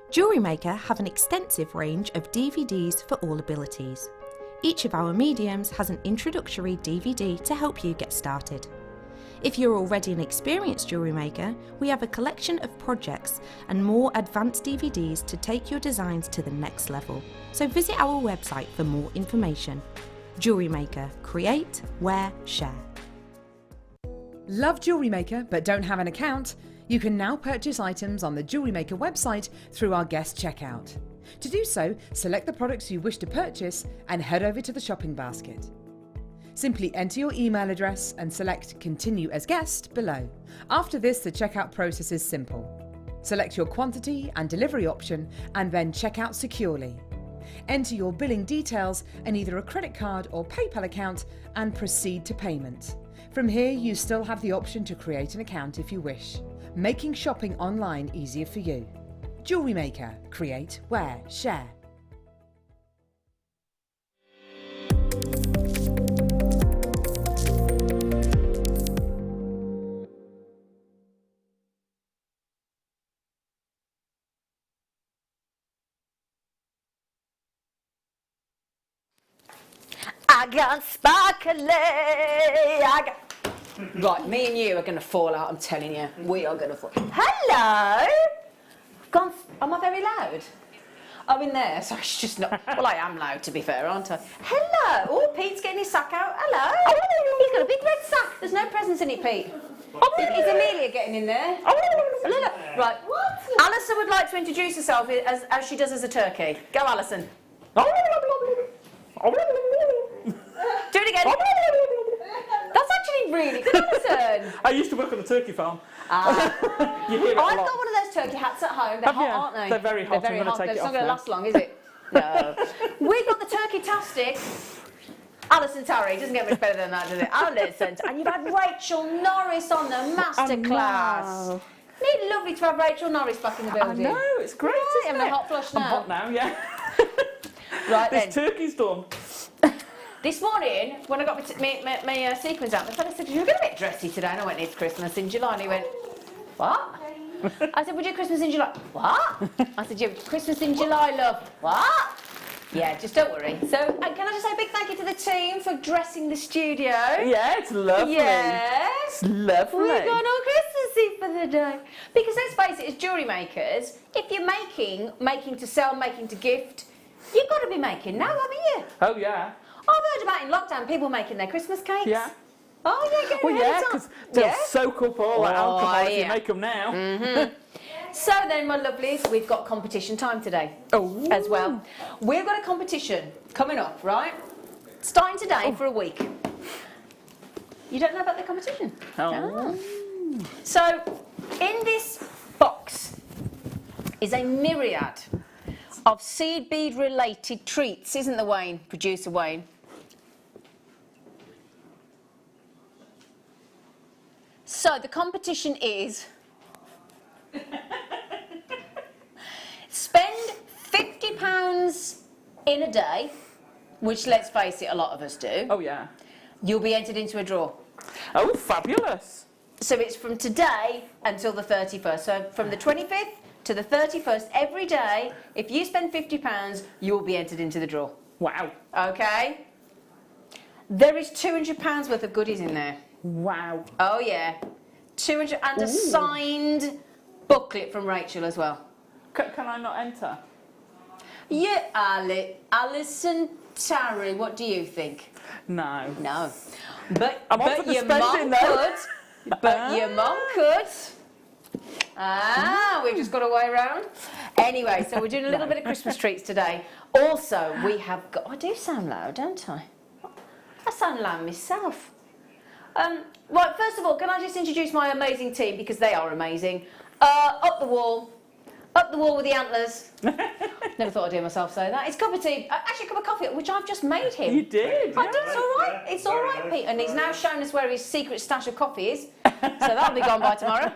Jewellery Maker have an extensive range of DVDs for all abilities. Each of our mediums has an introductory DVD to help you get started. If you're already an experienced jewellery maker, we have a collection of projects and more advanced DVDs to take your designs to the next level. So visit our website for more information. Jewellery Maker. Create, wear, share. Love Jewellery Maker but don't have an account? You can now purchase items on the Jewellery Maker website through our guest checkout. To do so, select the products you wish to purchase and head over to the shopping basket. Simply enter your email address and select Continue as Guest below. After this, the checkout process is simple. Select your quantity and delivery option and then check out securely. Enter your billing details and either a credit card or PayPal account and proceed to payment. From here, you still have the option to create an account if you wish, making shopping online easier for you. Jewellery Maker. Create, wear, share. I got sparkly. Right, me and you are going to fall out, I'm telling you. We are going to fall. Hello? Am I very loud? I'm in there, so it's just not... Well, I am loud, to be fair, aren't I? Hello? Oh, Pete's getting his sack out. Hello? He's got a big red sack. There's no presents in it, Pete. Is Amelia getting in there? Right. What? Alison would like to introduce herself as she does as a turkey. Go, Alison. Do it again. That's actually really good, Alison. I used to work on a turkey farm. You hear it I've got one of those turkey hats at home. They're hot, aren't they? They're very hot. They're very hot. It's not going to last long, is it? No. We've got the turkey-tastic. Alison Tarry doesn't get much better than that, does it? Alison. And you've had Rachel Norris on the masterclass. Isn't it lovely to have Rachel Norris back in the building? I know, it's great, isn't it? I'm hot flush now. I'm hot now, yeah. Right this turkey's done. This morning, when I got my sequins out, the fella said, "You're going a bit dressy today." And I went, "It's Christmas in July." And he went, "What?" I said, "We do Christmas in July." "What?" I said, "Yeah, Christmas in July, love." "What?" Yeah, just don't worry. So, can I just say a big thank you to the team for dressing the studio? Yeah, it's lovely. Yes. It's lovely. We're going all Christmassy for the day. Because let's face it, as jewellery makers, if you're making to sell, making to gift, you've got to be making now, haven't you? Oh, yeah. I've heard about in lockdown people making their Christmas cakes. Yeah. Oh, yeah, get well, yeah, because they'll soak up all that alcohol if you make them now. Mm-hmm. So then, my lovelies, we've got competition time today as well. We've got a competition coming up, right? Starting today for a week. You don't know about the competition? Oh. So, in this box is a myriad of seed bead related treats, isn't there, Wayne? Producer Wayne. So the competition is spend £50 in a day, which, let's face it, a lot of us do. Oh, yeah. You'll be entered into a draw. Oh, fabulous. So it's from today until the 31st. So from the 25th to the 31st, every day, if you spend £50, you'll be entered into the draw. Wow. Okay? There is £200 worth of goodies in there. Wow. Oh, yeah. 200 and a signed booklet from Rachel as well. Can I not enter? Yeah, Alison Tarry, what do you think? No. No. But your mum could. But your mum could. We've just got a way around. Anyway, so we're doing a little bit of Christmas treats today. Also, we have got... I do sound loud, don't I? I sound loud myself. Right, first of all, can I just introduce my amazing team, because they are amazing. Up the wall with the antlers. Never thought I'd hear myself say that. It's a cup of tea, actually a cup of coffee, which I've just made him. You did? I did, it's all right. It's all right, Pete. And he's now shown us where his secret stash of coffee is. So that'll be gone by tomorrow.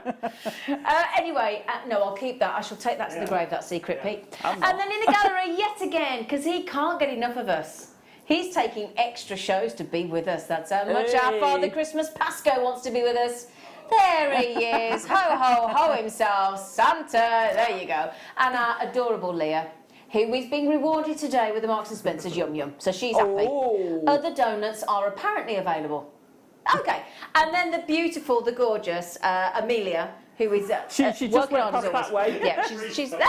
Anyway, no, I'll keep that. I shall take that to the grave, that secret, Pete. And then in the gallery, yet again, because he can't get enough of us. He's taking extra shows to be with us. That's how much our Father Christmas Pasco wants to be with us. There he is. Ho, ho, ho himself. Santa. There you go. And our adorable Leah. who is being rewarded today with the Marks and Spencer's Yum Yum. So she's happy. Other donuts are apparently available. Okay. And then the beautiful, the gorgeous Amelia, who is she just working went on past that way. Yeah, she's there.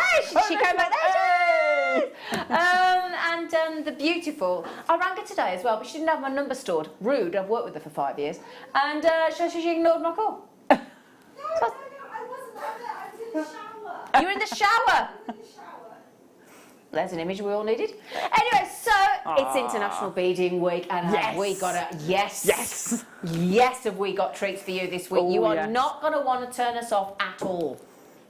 She came back there. And the beautiful, I rang her today as well, but she didn't have my number stored. Rude. I've worked with her for 5 years, and she ignored my call. I wasn't on there. I was in the shower. You were in the shower. There's an image we all needed. Anyway, so it's International Beading Week, and have we got a yes, have we got treats for you this week? You are not going to want to turn us off at all.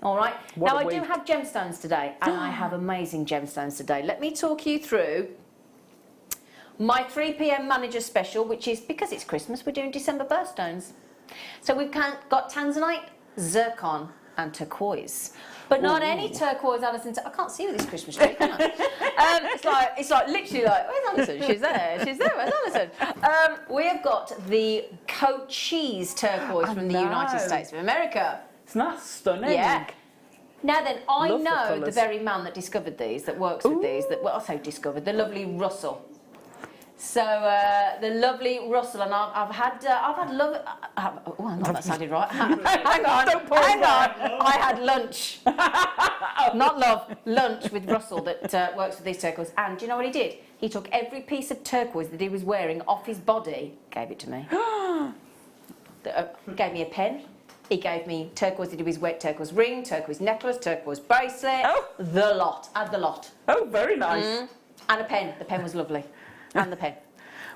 All right. Now I do have gemstones today, and I have amazing gemstones today. Let me talk you through my 3 p.m. manager special, which is because it's Christmas. We're doing December birthstones. So we've got tanzanite, zircon, and turquoise. But not any turquoise, Alison. I can't see you with this Christmas tree, can I? It's like literally like, where's Alison? She's there. Where's Alison? We have got the Cochise turquoise from the United States of America. Isn't that stunning? Yeah. Now then, I Love know the the very man that discovered these, that works with these, I say discovered, the lovely Russell. So the lovely Russell, and I've had love. That sounded right. hang on. I had lunch, not love, lunch with Russell that works with these turquoise. And do you know what he did? He took every piece of turquoise that he was wearing off his body, gave it to me. Gave me a pen. He gave me turquoise that he was wearing, turquoise ring, turquoise necklace, turquoise bracelet, the lot. Add the lot. Oh, very nice. And a pen. The pen was lovely. And the pen.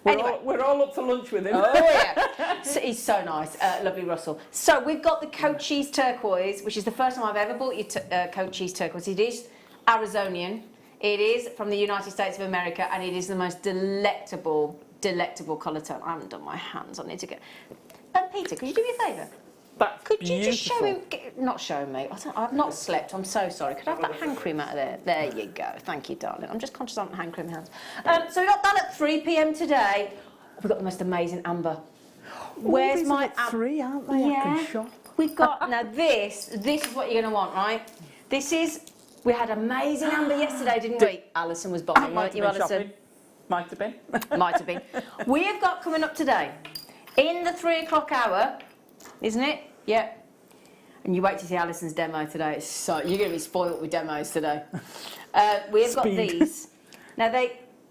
We're all up for lunch with him. Oh, yeah. So he's so nice. Lovely Russell. So we've got the Cochise turquoise, which is the first time I've ever bought you Cochise turquoise. It is Arizonian. It is from the United States of America, and it is the most delectable colour tone. I haven't done my hands. I need to get... Peter, could you do me a favour? Could you just show him... Not show me. I've not slept. I'm so sorry. Could I have that hand cream out of there? There you go. Thank you, darling. I'm just conscious I haven't hand cream hands. So we got that at 3 p.m. today. We've got the most amazing amber. Where's my amber? 3, aren't they? Yeah. I can shop. We've got... Now this is what you're going to want, right? This is... We had amazing amber yesterday, didn't we? Alison was buying, weren't you, Alison? Might have been. Might have been. We have got coming up today, in the 3 o'clock hour, isn't it? Yeah. And you wait to see Alison's demo today. You're going to be spoilt with demos today. We have got these. Now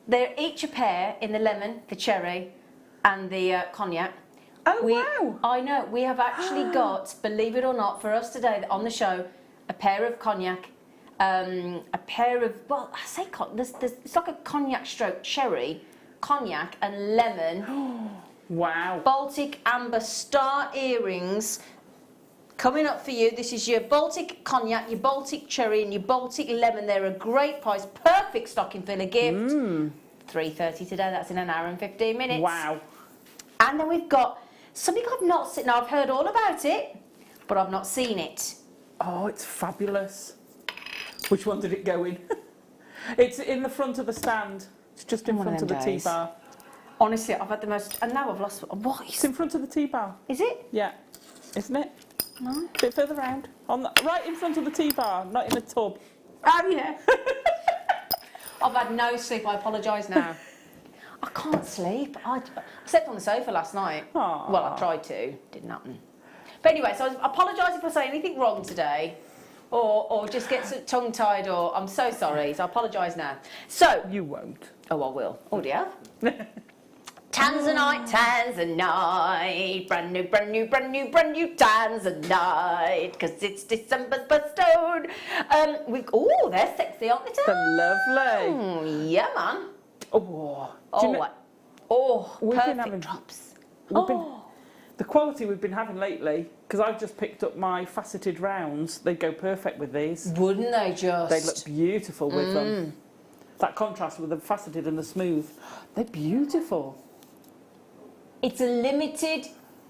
they're each a pair in the lemon, the cherry, and the cognac. Oh wow! I know. We have actually got, believe it or not, for us today on the show, a pair of cognac, a pair of it's like a cognac stroke cherry, cognac and lemon. Wow! Baltic amber star earrings. Coming up for you, this is your Baltic cognac, your Baltic cherry and your Baltic lemon. They're a great price, perfect stocking filler gift. $3.30 today, that's in an hour and 15 minutes. Wow. And then we've got something I've not seen. Now, I've heard all about it, but I've not seen it. Oh, it's fabulous. Which one did it go in? It's in the front of the stand. It's just in front of the tea bar. Honestly, I've had the most... And now I've lost... What? It's in front of the tea bar. Is it? Yeah. Isn't it? No. A bit further round. Right in front of the tea bar, not in a tub. Oh, yeah. I've had no sleep. I apologise now. I can't sleep. I slept on the sofa last night. Aww. Well, I tried to. Didn't happen. But anyway, so I apologise if I say anything wrong today. Or just get tongue-tied, or I'm so sorry. So I apologise now. So... You won't. Oh, I will. Already have. Tanzanite, brand new Tanzanite, because it's December's birthstone. Oh, they're sexy, aren't they? They're lovely. Yeah, man. We've been perfect drops. The quality we've been having lately, because I've just picked up my faceted rounds, they'd go perfect with these. Wouldn't they just? They look beautiful with them. That contrast with the faceted and the smooth, they're beautiful. It's a limited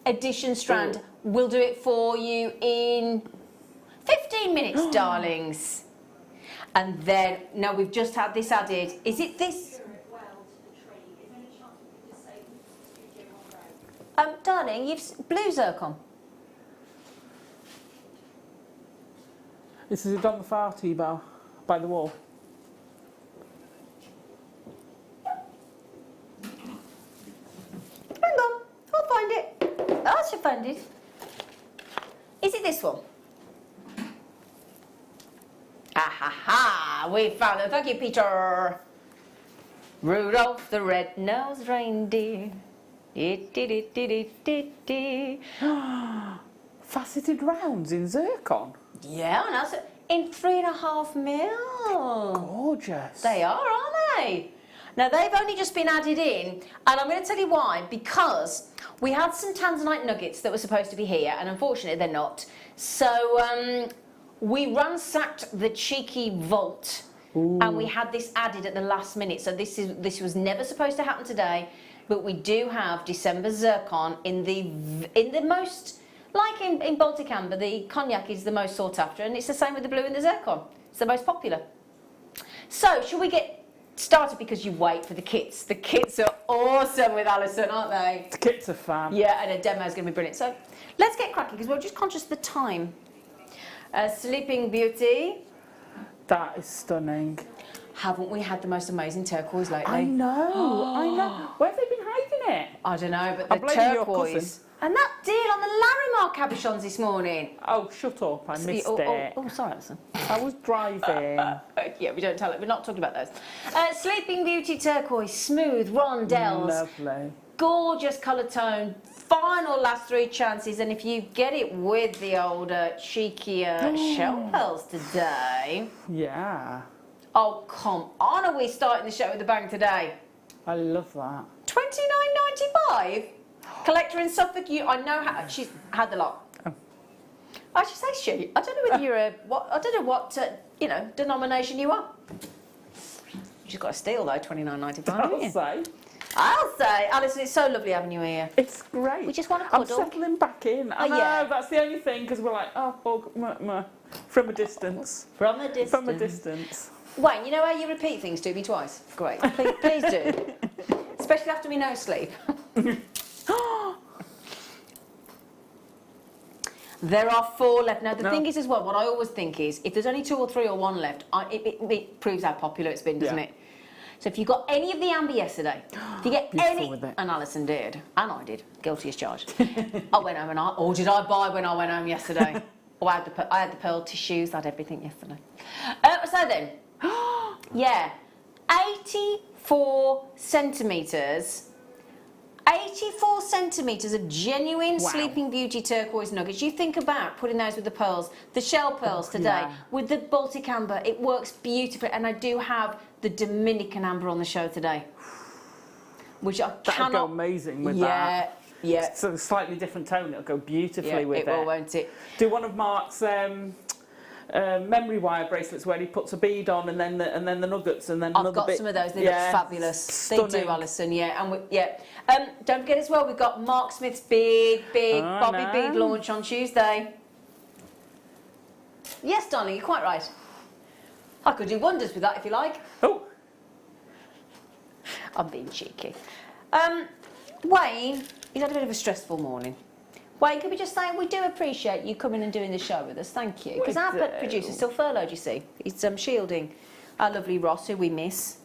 edition strand. We'll do it for you in 15 minutes, darlings. And then, no, we've just had this added. Is it this? Darling, you've blue zircon. This is it on the far tea bar by the wall. I found it. Is it this one? Ah ha ha! We found it. Thank you, Peter. Rudolph the red-nosed reindeer. Faceted rounds in zircon. Yeah, and that's in 3.5 mil. Gorgeous. They are, aren't they? Now they've only just been added in, and I'm going to tell you why. Because we had some tanzanite nuggets that were supposed to be here, and unfortunately they're not. So we ransacked the cheeky vault, and we had this added at the last minute. So this was never supposed to happen today, but we do have December zircon in the most, like in Baltic Amber, the cognac is the most sought after, and it's the same with the blue and the zircon. It's the most popular. So should we get started, because you wait for the kits. The kits are awesome with Alison, aren't they? The kits are fun. Yeah, and a demo is going to be brilliant. So let's get cracking, because we're just conscious of the time. Sleeping Beauty. That is stunning. Haven't we had the most amazing turquoise lately? I know, I know. Where have they been hiding it? I don't know, but I'm the blaming your turquoise. cousin. And that deal on the Larimar cabochons this morning. Oh, shut up, I missed it. Oh, sorry, Alison. I was driving. Yeah, we don't tell it. We're not talking about those. Sleeping Beauty turquoise, smooth rondelles. Lovely. Gorgeous colour tone. Final last 3 chances, and if you get it with the older, cheekier shell pearls today. Yeah. Oh, come on. Are we starting the show with a bang today? I love that. $29.95? Collector in Suffolk, I know how she's had the lot. Oh. I should say she. I don't know whether you're I don't know what denomination you are. She's got a steal though, $29.95. I'll say, Alison, it's so lovely having you here. It's great. We just want to I'm cuddle. settling back in. I know, yeah. That's the only thing, because we're like, from a distance. From a distance. From a distance. Wayne, you know how you repeat things to me twice? Great. Please do. Especially after me no sleep. There are 4 left. Now, the thing is as well, what I always think is, if there's only 2 or 3 or 1 left, it proves how popular it's been, doesn't it? So if you got any of the amber yesterday, if you get any, and Alison did, and I did, guilty as charged. I went home or did I buy when I went home yesterday? I had the pearl tissues, I had everything yesterday. So then, yeah, 84 centimetres. 84 centimetres of genuine Sleeping Beauty turquoise nuggets. You think about putting those with the pearls, the shell pearls today, with the Baltic Amber. It works beautifully, and I do have the Dominican Amber on the show today, which I cannot. That'll go amazing with that. Yeah. It's a slightly different tone. It'll go beautifully with it. It will, won't it? Do one of Mark's memory wire bracelets where he puts a bead on and then the nuggets and then another bit. I've got some of those. They look fabulous. Stunning. They do, Alison. Yeah, and don't forget as well, we've got Mark Smith's big Bobby bead launch on Tuesday. Yes, darling, you're quite right. I could do wonders with that if you like. Oh, I'm being cheeky. Wayne, he's had a bit of a stressful morning. Wayne, can we just say we do appreciate you coming and doing the show with us? Thank you. Because our producer's still furloughed, you see. He's shielding our lovely Ross, who we miss.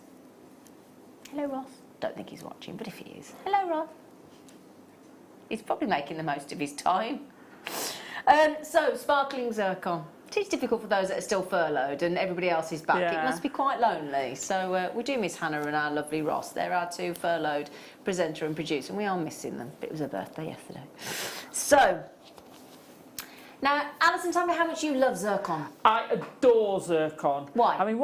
Hello, Ross. Don't think he's watching, but if he is. Hello, Ross. He's probably making the most of his time. So, sparkling zircon. It is difficult for those that are still furloughed and everybody else is back. Yeah. It must be quite lonely. So we do miss Hannah and our lovely Ross. They're our 2 furloughed presenter and producer, and we are missing them. It was her birthday yesterday. So, now, Alison, tell me how much you love zircon. I adore zircon. Why? I mean,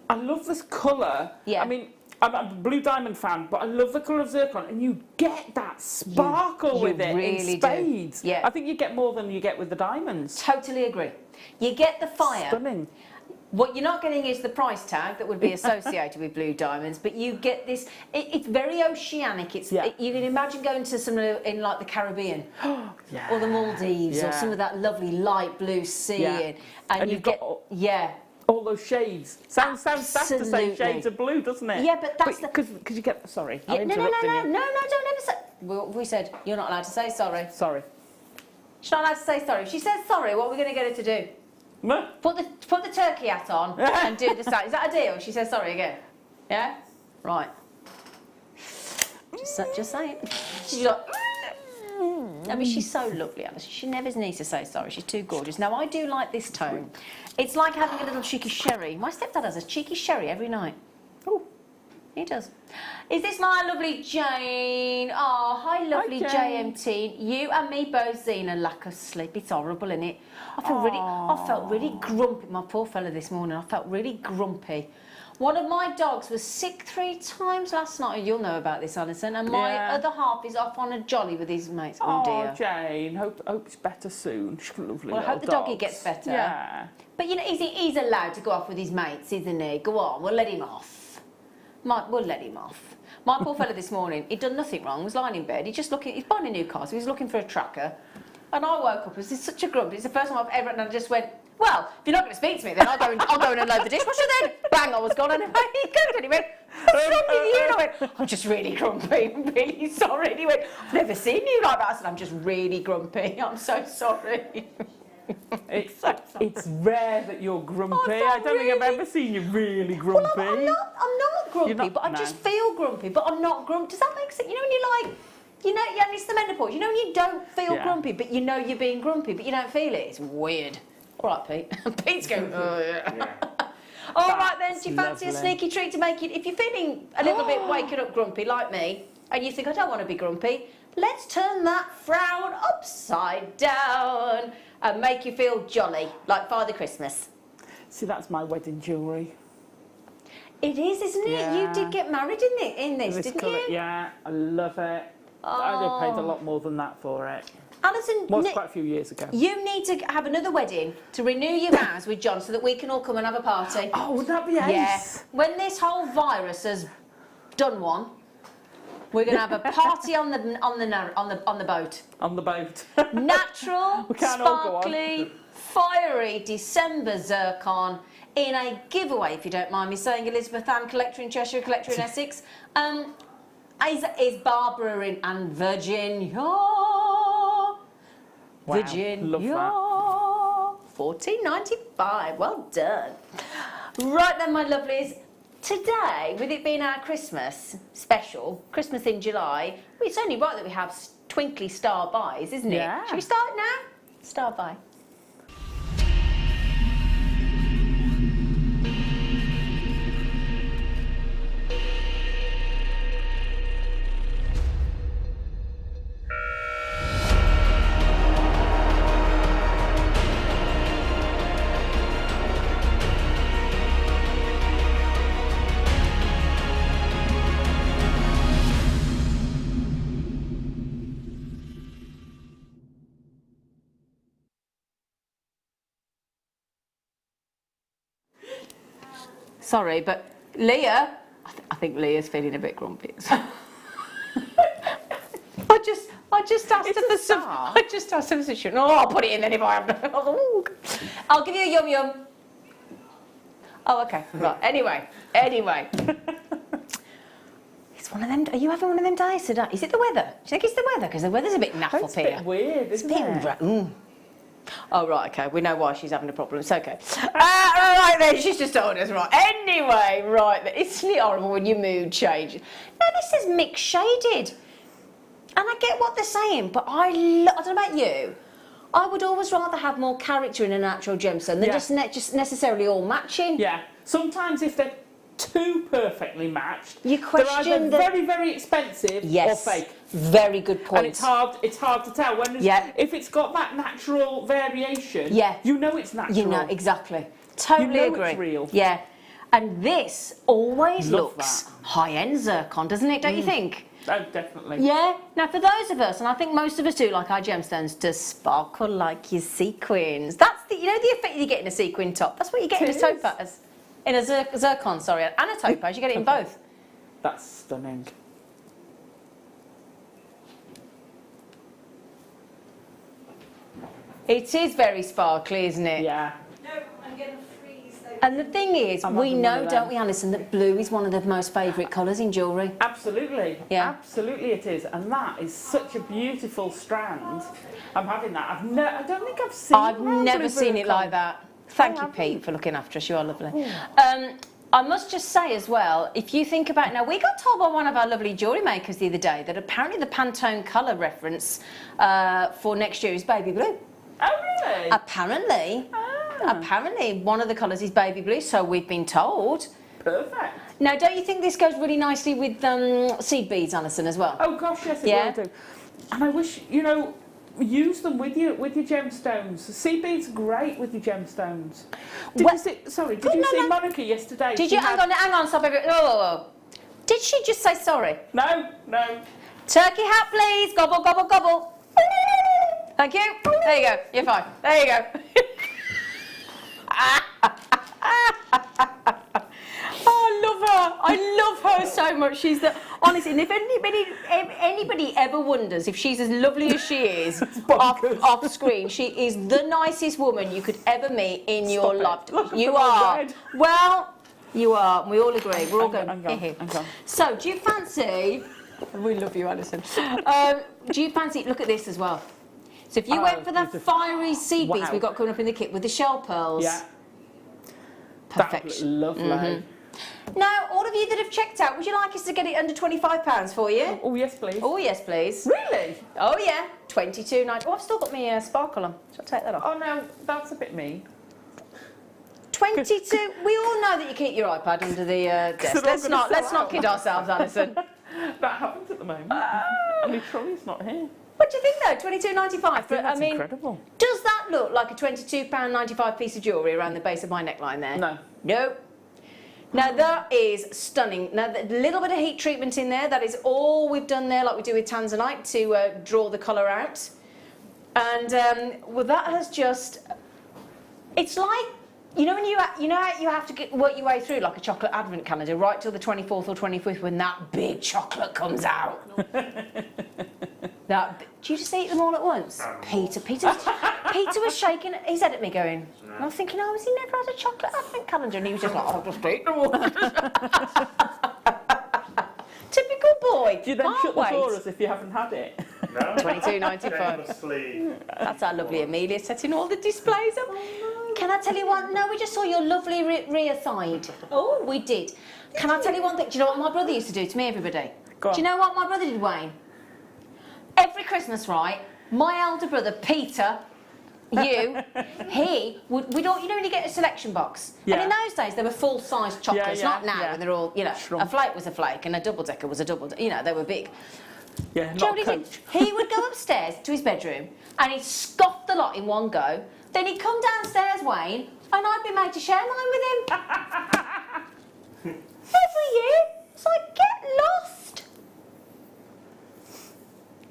I love this colour. Yeah. I mean, I'm a blue diamond fan, but I love the colour of zircon, and you get that sparkle with it really in spades. do. Yeah. I think you get more than you get with the diamonds. Totally agree. You get the fire. Stunning. What you're not getting is the price tag that would be associated with blue diamonds, but you get this. It's very oceanic. You can imagine going to somewhere in like the Caribbean, or the Maldives, or some of that lovely light blue sea, and you get all those shades. Sounds daft to say shades of blue, doesn't it? Yeah, but that's because you get. Sorry, no, I'm no, interrupting you. no, don't ever say. We said you're not allowed to say sorry. Sorry. She's not allowed to say sorry. If she says sorry, what are we going to get her to do? Put the turkey hat on and do the sound. Is that a deal? She says sorry again. Yeah? Right. Just saying. She's like, I mean, she's so lovely, Alison. She never needs to say sorry. She's too gorgeous. Now, I do like this tone. It's like having a little cheeky sherry. My stepdad has a cheeky sherry every night. Oh, he does. Is this my lovely Jane? Oh, hi, lovely JMT. You and me both, Zena, lack of sleep. It's horrible, isn't it? I felt really grumpy. My poor fella this morning. I felt really grumpy. One of my dogs was sick 3 times last night. You'll know about this, Alison. And my other half is off on a jolly with his mates. Oh, dear. Jane, hope it's better soon. She's a lovely Well, I hope the doggy gets better. Yeah. But, you know, he's allowed to go off with his mates, isn't he? Go on, we'll let him off. We'll let him off. My poor fella this morning, he'd done nothing wrong, was lying in bed. He's buying a new car, so he was looking for a tracker. And I woke up, it was such a grump. It's the first time I've ever, and I just went, well, if you're not going to speak to me, then I'll go and unload the dishwasher then. Bang, I was gone. And he went, what's wrong with you? And I went, I'm just really grumpy. I'm really sorry. And he went, I've never seen you like that. I said, I'm just really grumpy. I'm so sorry. It's rare that you're grumpy. I don't think I've ever seen you really grumpy. Well, I'm not grumpy, but I just feel grumpy. But I'm not grumpy. Does that make sense? You know when you're like, yeah, it's the menopause. You know when you don't feel grumpy, but you know you're being grumpy, but you don't feel it. It's weird. All right, Pete. Pete's going, oh, yeah. All right, then, do you fancy a sneaky treat to make it? If you're feeling a little bit waking up grumpy, like me, and you think, I don't want to be grumpy, let's turn that frown upside down and make you feel jolly, like Father Christmas. See, that's my wedding jewellery. It is, isn't it? Yeah. You did get married in this, didn't you? Yeah, I love it. I paid a lot more than that for it. Alison, was quite a few years ago. You need to have another wedding to renew your vows with John so that we can all come and have a party. Oh, would that be ace? Yeah. When this whole virus has done one, we're going to have a party on the boat. On the boat. Natural, we can't all go on. sparkly, fiery December zircon in a giveaway, if you don't mind me saying, Elizabeth Ann, collector in Cheshire, collector in Essex. Is Barbara and Virginia. Wow, Virginia. love that. $14.95. Well done. Right then, my lovelies. Today, with it being our Christmas special, Christmas in July, well, it's only right that we have twinkly star buys, isn't it? Yeah. Shall we start now? Star buy. Sorry, but Leah, I think Leah's feeling a bit grumpy. I just asked her for some. I just asked her for some. Oh, I'll put it in then if I have. I'll give you a yum yum. Oh, okay. Right. Anyway. It's one of them. Are you having one of them days today? Is it the weather? Do you think it's the weather? Because the weather's a bit naff up here. It's a bit weird, isn't it? Oh, right, okay. We know why she's having a problem. It's okay. Right then, she's just told us, right. Anyway, right then. Isn't it horrible when your mood changes? Now, this is mixed shaded. And I get what they're saying, but I don't know about you. I would always rather have more character in a natural gemstone than just necessarily all matching. Yeah. Sometimes if they're too perfectly matched, you question they're either very, very expensive or fake. Very good point. And it's hard to tell when if it's got that natural variation. You know it's natural. You know exactly. Totally you know agree. It's real. Yeah, and this always looks high-end zircon, doesn't it? Don't you think? Oh, definitely. Yeah. Now, for those of us, and I think most of us do, like our gemstones, to sparkle like your sequins. That's the the effect you get in a sequin top. That's what you get in a topaz. In a zircon, sorry, and a topaz. You get it in both. That's stunning. It is very sparkly, isn't it? Yeah. No, I'm going to freeze those. And the thing is, we know, don't we, Alison, that blue is one of the most favourite colours in jewellery. Absolutely. Yeah. Absolutely it is. And that is such a beautiful strand. I'm having that. I don't think I've seen I've never seen it like that. Thank you, Pete, for looking after us. You are lovely. I must just say as well, if you think about, now we got told by one of our lovely jewellery makers the other day that apparently the Pantone colour reference for next year is baby blue. Oh really? Apparently. Apparently one of the colours is baby blue, so we've been told. Perfect. Now don't you think this goes really nicely with seed beads, Alison, as well? Oh gosh, yes, it will do. And I wish, you know, use them with your gemstones. Seed beads are great with your gemstones. Did you see Monica yesterday? Did She you? had- Hang on, stop everything. Whoa. Did she just say sorry? No. Turkey hat, please. Gobble, gobble, gobble. Thank you. There you go. You're fine. There you go. I love her so much. She's the honestly. And if anybody ever wonders if she's as lovely as she is off screen, she is the nicest woman you could ever meet in your life. You are. Well, you are. We all agree. We're all going. So, do you fancy? We love you, Alison. Do you fancy? Look at this as well. So, if you went for the fiery seed beads we've got coming up in the kit with the shell pearls. Yeah. Perfection. Lovely. Now, all of you that have checked out, would you like us to get it under £25 for you? Oh, yes, please. Oh, yes, please. Really? Oh, yeah. £22.90. Oh, I've still got my sparkle on. Shall I take that off? Oh, no, that's a bit mean. 22. We all know that you keep your iPad under the desk. Let's not kid ourselves, Alison. That happens at the moment. I mean, Trolley's not here. What do you think, though? £22.95. That's incredible. Does that look like a £22.95 piece of jewellery around the base of my neckline there? No. Nope. Now that is stunning. Now a little bit of heat treatment in there, that is all we've done there, like we do with tanzanite, to draw the colour out. And well, that has just, it's like, you know when you how you have to work your way through like a chocolate advent calendar right till the 24th or 25th when that big chocolate comes out. Do you just eat them all at once? Peter was shaking his head at me going, and I was thinking, oh, has he never had a chocolate advent calendar? And he was just like, I'll just eat them all. Typical boy. Do you then shut the door as if you haven't had it? No. £22.95. That's our lovely Amelia setting all the displays up. Can I tell you what? No, we just saw your lovely rear side. Oh, we did. Can I tell you one thing? Do you know what my brother used to do to me, everybody? Go on. Do you know what my brother did, Wayne? Every Christmas, right, my elder brother, Peter, he would, you know when you get a selection box? Yeah. And in those days, they were full-size chocolates, not now, yeah. and they're all, you know, Shrunk. a flake was a flake and a double-decker was a double-decker, you know, they were big. Yeah, Do you know not what he did? Coach. He would go upstairs to his bedroom and he'd scoff the lot in one go. Then he'd come downstairs, Wayne, and I'd be made to share mine with him. Every year. It's like, get lost.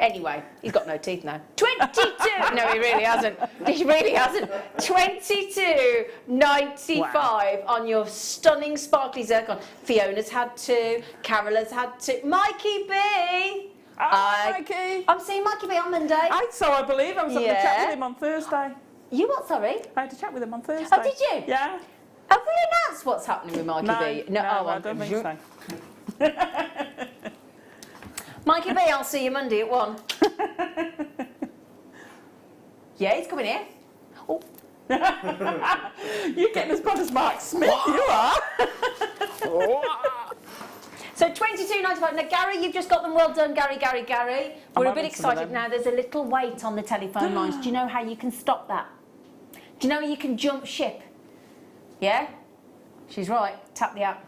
Anyway, he's got no teeth now. 22! No, he really hasn't. He really hasn't. £22.95 on your stunning sparkly zircon. Fiona's had two. Carol has had two. Mikey B! Mikey! I'm seeing Mikey B on Monday. So I believe I was having a chat with him on Thursday. You what, sorry? I had a chat with him on Thursday. Oh, did you? Yeah. Have we announced what's happening with Mikey B? No, oh, I don't think so. Mikey B, I'll see you Monday at 1. Yeah, he's coming here. Oh. You're getting as bad as Mark Smith, you are. So £22.95. Now, Gary, you've just got them well done, Gary. We're a bit excited now. There's a little wait on the telephone lines. Do you know how you can stop that? Do you know how you can jump ship? Yeah? She's right. Tap the app.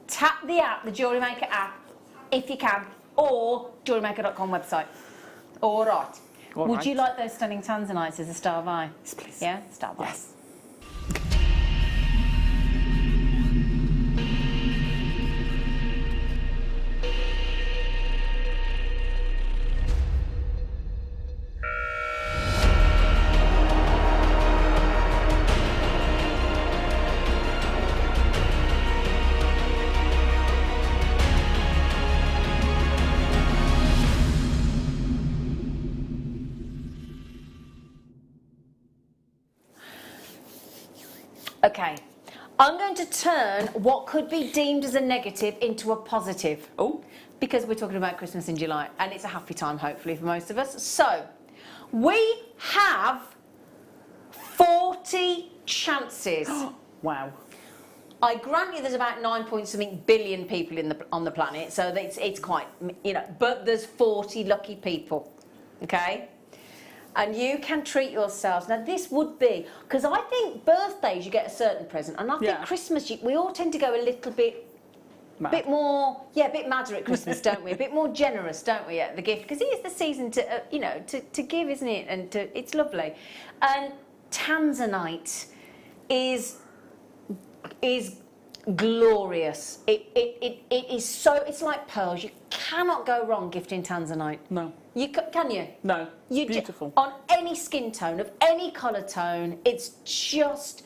Tap the app, the Jewellery Maker app, if you can, or jewellerymaker.com website. All right. Would you like those stunning tanzanites as a star of eye? Yes, please. Yeah? Star of eye. Yes. Okay, I'm going to turn what could be deemed as a negative into a positive. Oh. Because we're talking about Christmas in July, and it's a happy time, hopefully, for most of us. So, we have 40 chances. Wow. I grant you there's about 9 point something billion people on the planet, so it's quite, but there's 40 lucky people, okay? And you can treat yourselves. Now this would be, because I think birthdays you get a certain present, and I think Christmas, we all tend to go a little bit more, a bit madder at Christmas, don't we? A bit more generous, don't we, at the gift? Because it is the season to, to give, isn't it? And it's lovely. And Tanzanite is glorious. It is so, it's like pearls. You cannot go wrong gifting Tanzanite. No. Can you? No. Beautiful. On any skin tone, of any colour tone, it's just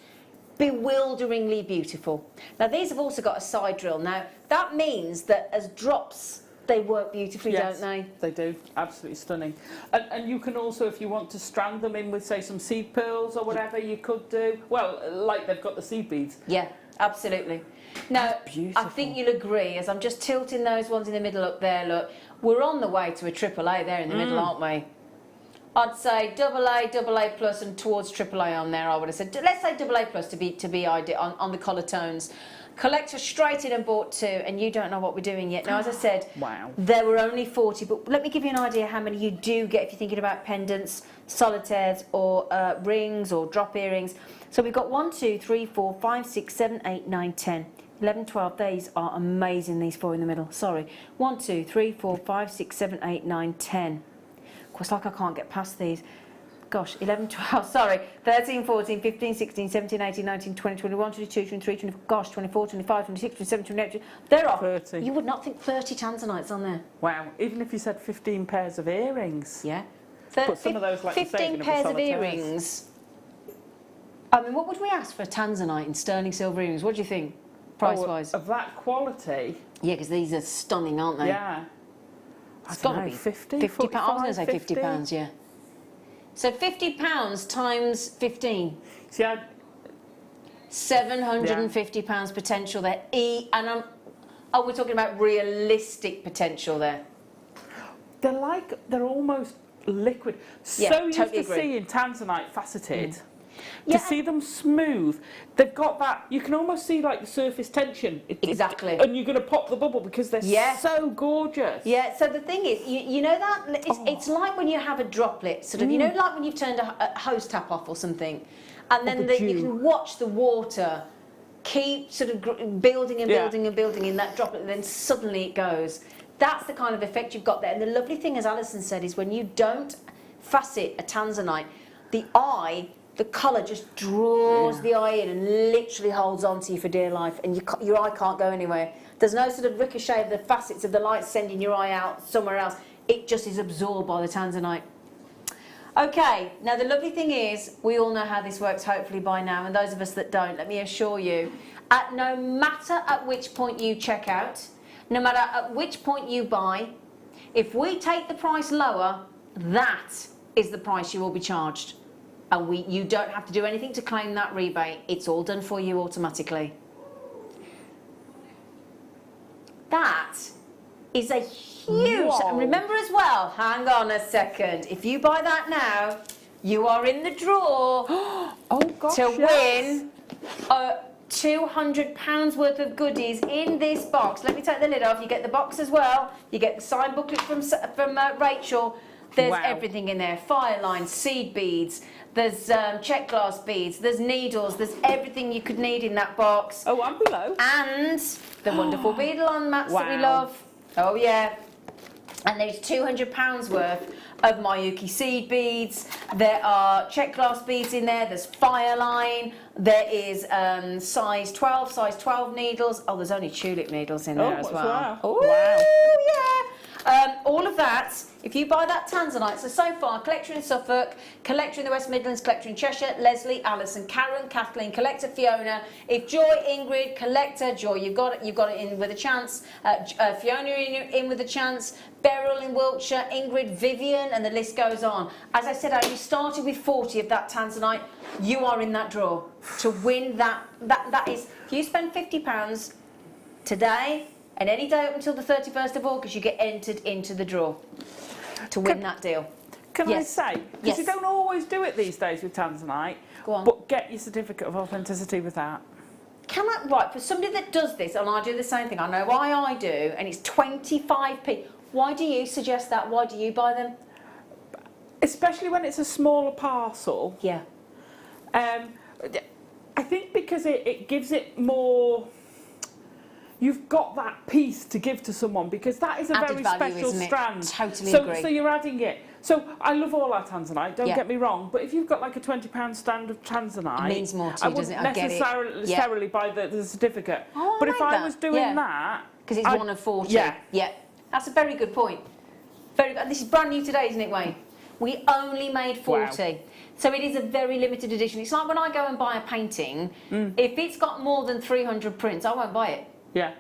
bewilderingly beautiful. Now these have also got a side drill. Now that means that as drops they work beautifully, don't they? They do. Absolutely stunning. And you can also, if you want to strand them in with, say, some seed pearls or whatever, you could do. Well, like they've got the seed beads. Yeah, absolutely. Now, I think you'll agree, as I'm just tilting those ones in the middle up there, look, we're on the way to a AAA there in the middle, aren't we? I'd say AA plus, and towards AAA on there, I would have said. Let's say AA plus to be ideal on the colour tones. Collector straight in and bought 2, and you don't know what we're doing yet. Now, as I said, there were only 40, but let me give you an idea how many you do get if you're thinking about pendants, solitaires, or rings, or drop earrings. So we've got 1, 2, 3, 4, 5, 6, 7, 8, 9, 10. 11, 12, these are amazing, these 4 in the middle. Sorry. 1, 2, 3, 4, 5, 6, 7, 8, 9, 10. Of course, like I can't get past these. Gosh, 11, 12, sorry. 13, 14, 15, 16, 17, 18, 19, 20, 21, 22, 23, 24, gosh, 24, 25, 26, 27, 28. There are 30. You would not think 30 Tanzanites on there. Wow. Even if you said 15 pairs of earrings. Yeah. But some of those, like 15 pairs of earrings. I mean, what would we ask for a Tanzanite in sterling silver earrings? What do you think, price-wise? Of that quality? Yeah, because these are stunning, aren't they? Yeah. It's got to be 50, 50 pounds. I was going to say 50. £50, yeah. So £50 times 15. See, £750 potential there. And we're talking about realistic potential there. They're almost liquid. Yeah, So used totally to agree. seeing Tanzanite faceted. To see them smooth, they've got that. You can almost see like the surface tension. Exactly. And you're going to pop the bubble because they're so gorgeous. Yeah. So the thing is, you know that it's like when you have a droplet, sort of. You know, like when you've turned a hose tap off or something, and then you can watch the water keep sort of building and building and building in that droplet, and then suddenly it goes. That's the kind of effect you've got there. And the lovely thing, as Alison said, is when you don't facet a Tanzanite, the colour just draws the eye in and literally holds on to you for dear life, and your eye can't go anywhere. There's no sort of ricochet of the facets of the light sending your eye out somewhere else. It just is absorbed by the Tanzanite. Okay, now the lovely thing is, we all know how this works hopefully by now, and those of us that don't, let me assure you, no matter at which point you check out, no matter at which point you buy, if we take the price lower, that is the price you will be charged. And you don't have to do anything to claim that rebate. It's all done for you automatically. That is a huge... And remember as well, hang on a second, if you buy that now, you are in the draw to win £200 worth of goodies in this box. Let me take the lid off. You get the box as well. You get the signed booklet from Rachel. There's everything in there. Fire lines, seed beads, there's check glass beads, there's needles, there's everything you could need in that box. Oh, and below. And the wonderful beadle-on mats that we love. Oh, yeah. And there's £200 worth of Mayuki seed beads. There are check glass beads in there. There's fire line. There is size 12 needles. Oh, there's only tulip needles in there as well. Oh, wow. Yeah. All of that, if you buy that Tanzanite, so far, collector in Suffolk, collector in the West Midlands, collector in Cheshire, Leslie, Alison, Karen, Kathleen, collector Fiona. If Joy, Ingrid, collector, Joy, you've got it in with a chance. Fiona in with a chance. Beryl in Wiltshire, Ingrid, Vivian, and the list goes on. As I said, you started with 40 of that Tanzanite. You are in that draw to win that. That is, if you spend £50 today, and any day up until the 31st of August, you get entered into the draw to win that deal. Can I say, because you don't always do it these days with Tanzanite, but get your certificate of authenticity with that. Right, for somebody that does this, and I do the same thing, I know why I do, and it's 25p. Why do you suggest that? Why do you buy them? Especially when it's a smaller parcel. Yeah. I think because it gives it more... You've got that piece to give to someone, because that is a Added very value, special isn't it? strand. Totally so, agree. So you're adding it. So I love all our tanzanite, don't Yeah. get me wrong, but if you've got like a £20 stand of tanzanite... It means more to you, doesn't it? I get it. necessarily buy the certificate. Oh, but I if like I that. was doing Yeah. that... Because it's 1 of 40. Yeah. Yeah. That's a very good point. Very good. This is brand new today, isn't it, Wayne? We only made 40. Wow. So it is a very limited edition. It's like when I go and buy a painting, if it's got more than 300 prints, I won't buy it. Yeah.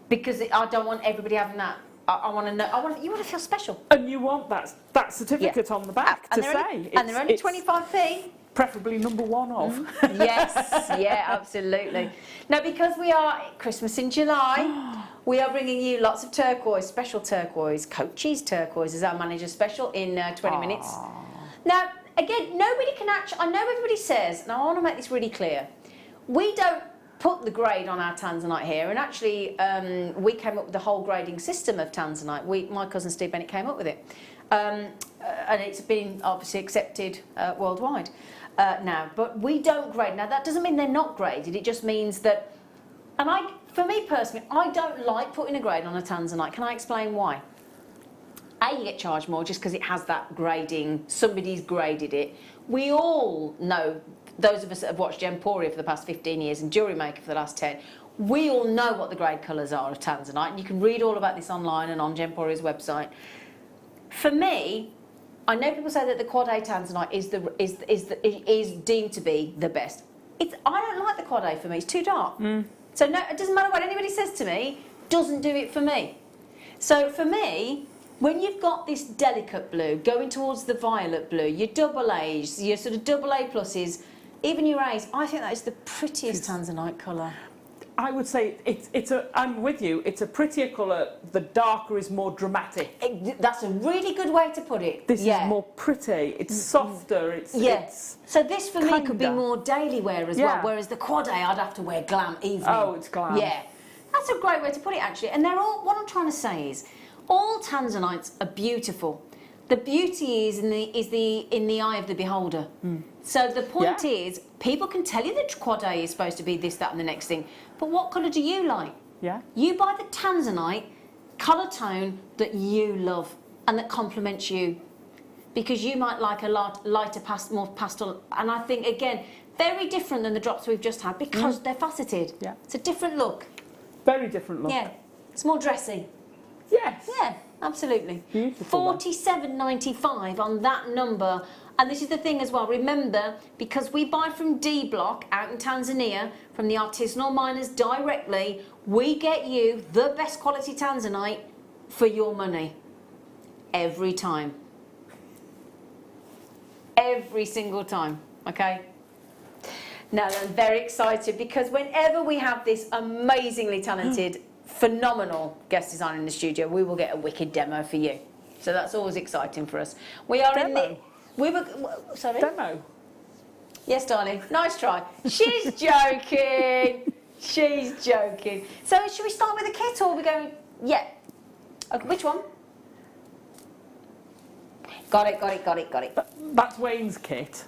Because I don't want everybody having that. I want to know. You want to feel special. And you want that certificate on the back to say. And they're only 25p. Preferably number 1 of. Yes, yeah, absolutely. Now, because we are Christmas in July, we are bringing you lots of turquoise, special turquoise. Coach's turquoise is our manager special in 20 minutes. Now, again, nobody can actually, I know everybody says, and I want to make this really clear, we don't put the grade on our tanzanite here, and actually we came up with the whole grading system of tanzanite. My cousin Steve Bennett came up with it. And it's been obviously accepted worldwide now, but we don't grade. Now that doesn't mean they're not graded, it just means that, and for me personally, I don't like putting a grade on a tanzanite. Can I explain why? A, you get charged more just because it has that grading, somebody's graded it. We all know, those of us that have watched Gemporia for the past 15 years and Jewellery Maker for the last 10, we all know what the grade colours are of tanzanite, and you can read all about this online and on Gemporia's website. For me, I know people say that the Quad A tanzanite is deemed to be the best. I don't like the Quad A for me, it's too dark. So no, it doesn't matter what anybody says to me, doesn't do it for me. So for me, when you've got this delicate blue going towards the violet blue, your double A's, your sort of double A pluses, even your A's, I think that is the prettiest tanzanite colour. I would say I'm with you, it's a prettier colour, the darker is more dramatic. That's a really good way to put it. This is more pretty, it's softer, it's so this for me could be more daily wear as well, whereas the Quad A I'd have to wear glam evening. Oh, it's glam. Yeah, that's a great way to put it actually. And they're all, what I'm trying to say is, all tanzanites are beautiful. The beauty is in the eye of the beholder. So the point is, people can tell you that Quad A is supposed to be this, that and the next thing, but what colour do you like? Yeah. You buy the tanzanite colour tone that you love and that complements you, because you might like a lighter, more pastel, and I think, again, very different than the drops we've just had because they're faceted. Yeah. It's a different look. Very different look. Yeah. It's more dressy. Yes. Yeah, absolutely. Beautiful. $47.95 on that number. And this is the thing as well, remember, because we buy from D Block out in Tanzania, from the artisanal miners directly, we get you the best quality tanzanite for your money. Every time. Every single time, okay? Now, I'm very excited because whenever we have this amazingly talented, phenomenal guest designer in the studio, we will get a wicked demo for you. So that's always exciting for us. We are in the... Sorry? Demo. Yes, darling. Nice try. She's joking. She's joking. So should we start with the kit or are we going... Yeah. Okay, which one? Got it. That's Wayne's kit.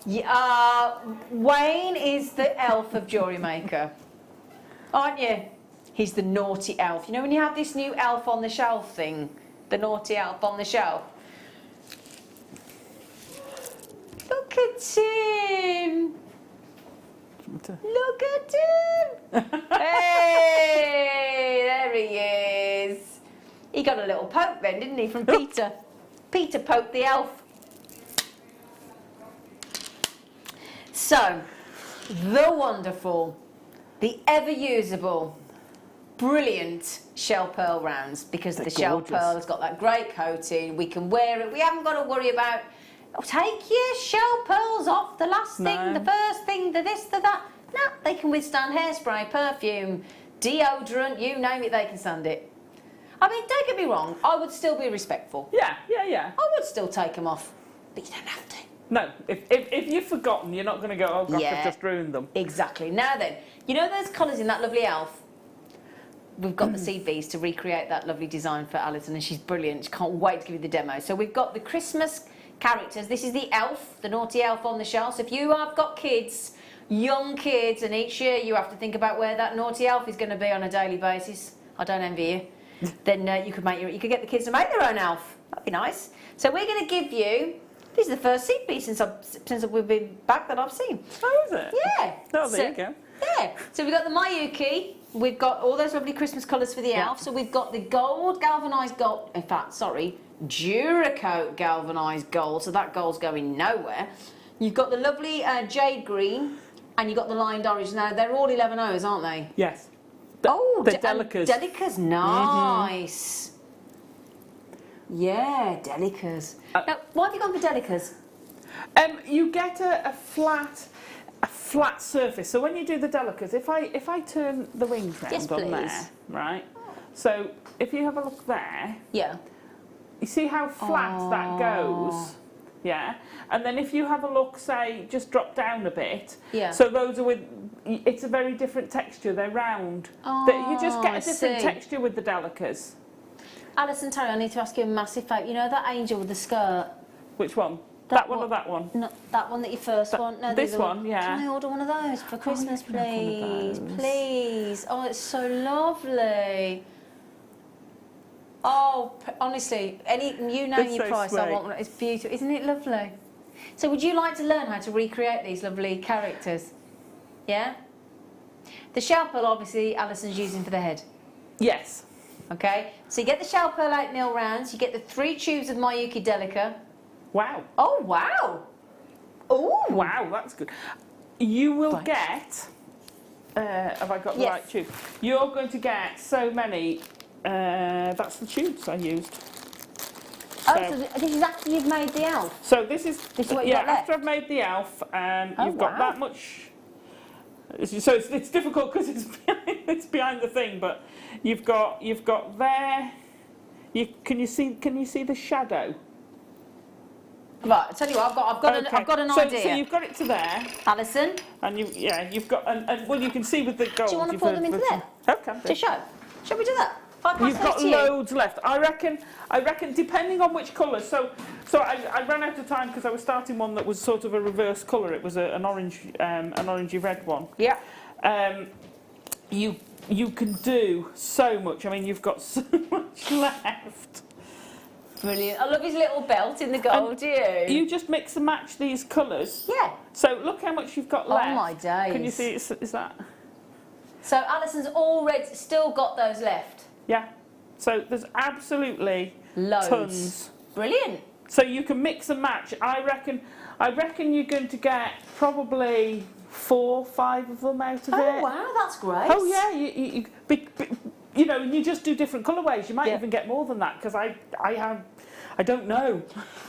Yeah, Wayne is the elf of Jewellery Maker. Aren't you? He's the naughty elf. You know when you have this new elf on the shelf thing? The naughty elf on the shelf? Look at him! Look at him! Hey! There he is. He got a little poke then, didn't he, from Peter? Peter poked the elf. So, the wonderful, the ever-usable, brilliant shell pearl rounds, because the shell pearl has got that great coating. We can wear it. We haven't got to worry about, take your shell pearls off, the last thing, the first thing, the this, the that. No, they can withstand hairspray, perfume, deodorant, you name it, they can stand it. I mean, don't get me wrong, I would still be respectful. Yeah. I would still take them off, but you don't have to. No, if you've forgotten, you're not going to go, oh gosh, I've just ruined them. Exactly. Now then, you know those colours in that lovely elf? We've got the seed beads to recreate that lovely design for Alison, and she's brilliant. She can't wait to give you the demo. So we've got the Christmas characters. This is the elf, the naughty elf on the shelf. So if you have got kids, young kids, and each year you have to think about where that naughty elf is going to be on a daily basis, I don't envy you, then you could get the kids to make their own elf. That'd be nice. So we're going to give you, these are the first seed beads since we've been back that I've seen. Oh, is it? Yeah. Oh, there you go. Yeah. So we've got the Mayuki. We've got all those lovely Christmas colours for the elf. So we've got the gold galvanised gold. In fact, sorry, Duracoat galvanised gold. So that gold's going nowhere. You've got the lovely jade green, and you've got the lined orange. Now they're all 11Os, aren't they? Yes. The Delicas. Delicas, nice. Yeah, Delicas. Now, why have you gone for Delicas? You get a flat surface. So when you do the Delicas, if I turn the wings round on there, right? So if you have a look there, yeah, you see how flat that goes, yeah. And then if you have a look, say, just drop down a bit, yeah. So those are it's a very different texture. They're round. You just get a different texture with the Delicas. Alison, Terry, I need to ask you a massive favour. You know that angel with the skirt? Which one? That one or that one? No, that one that you first want. No, this one, yeah. Can I order one of those for Christmas, please? Please. Oh, it's so lovely. Oh, honestly, you know your price. I want one. It's beautiful. Isn't it lovely? So would you like to learn how to recreate these lovely characters? Yeah? The shell pearl, obviously, Alison's using for the head. Yes. Okay, so you get the shell pearl 8mm rounds, you get the 3 tubes of Mayuki Delica. Wow. Oh, wow. Oh. Wow, that's good. You will get, have I got the right tube? You're going to get so many, that's the tubes I used. So this is after you've made the elf? So this is what you've got left? After I've made the elf, you've got that much. So it's difficult because it's behind the thing, but you've got there. Can you see the shadow? Right, I tell you what, I've got an idea. So you've got it to there, Alison. And you've got and well, you can see with the gold. Do you want to put them into there? Okay. To show. Shall we do that? You've got loads left. I reckon, depending on which colour. So I ran out of time because I was starting one that was sort of a reverse colour. It was an orangey red one. Yeah. You can do so much. I mean, you've got so much left. Brilliant. I love his little belt in the gold, do you? You just mix and match these colours. Yeah. So look how much you've got left. Oh my days. Can you see? Is that? So Alison's still got those left. Yeah. So there's absolutely loads. Tons. Brilliant. So you can mix and match. I reckon you're going to get probably 4 or 5 of them out of it. Oh wow, that's great. Oh yeah, you know, you just do different colourways. You might even get more than that because I don't know.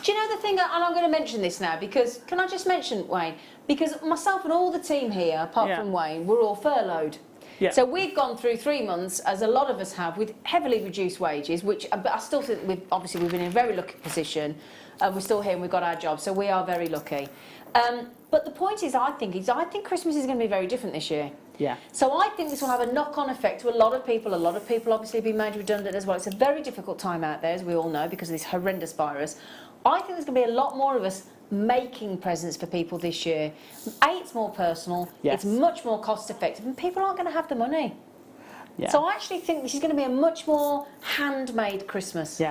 Do you know the thing? And I'm going to mention this now because can I just mention Wayne? Because myself and all the team here, apart from Wayne, we're all furloughed. Yeah. So we've gone through 3 months, as a lot of us have, with heavily reduced wages, but I still think we've been in a very lucky position. We're still here and we've got our job, so we are very lucky. But the point is, I think Christmas is going to be very different this year. Yeah. So I think this will have a knock-on effect to a lot of people. A lot of people obviously have been made redundant as well. It's a very difficult time out there, as we all know, because of this horrendous virus. I think there's going to be a lot more of us making presents for people this year. It's more personal, it's much more cost effective, and people aren't going to have the money. Yeah. So I actually think this is going to be a much more handmade Christmas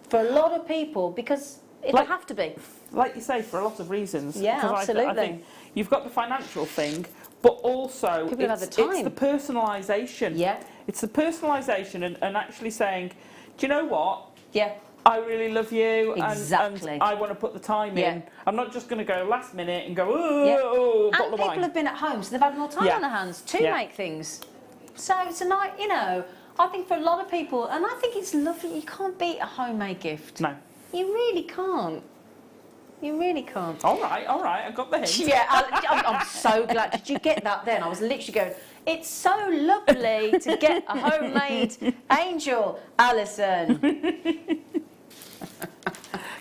for a lot of people, because it'll have to be. Like you say, for a lot of reasons. Yeah, absolutely. I think you've got the financial thing, but also people have the time. It's the personalisation. Yeah. It's the personalisation and actually saying, do you know what? Yeah. I really love you, exactly. and I want to put the time in. I'm not just going to go last minute and go, and bottle of wine. people have been at home, so they've had more time on their hands to make things. So it's a night, you know, I think for a lot of people, and I think it's lovely, you can't beat a homemade gift. No. You really can't. You really can't. All right, I got the hint. Yeah, I'm so glad. Did you get that then? I was literally going, it's so lovely to get a homemade angel, Alison.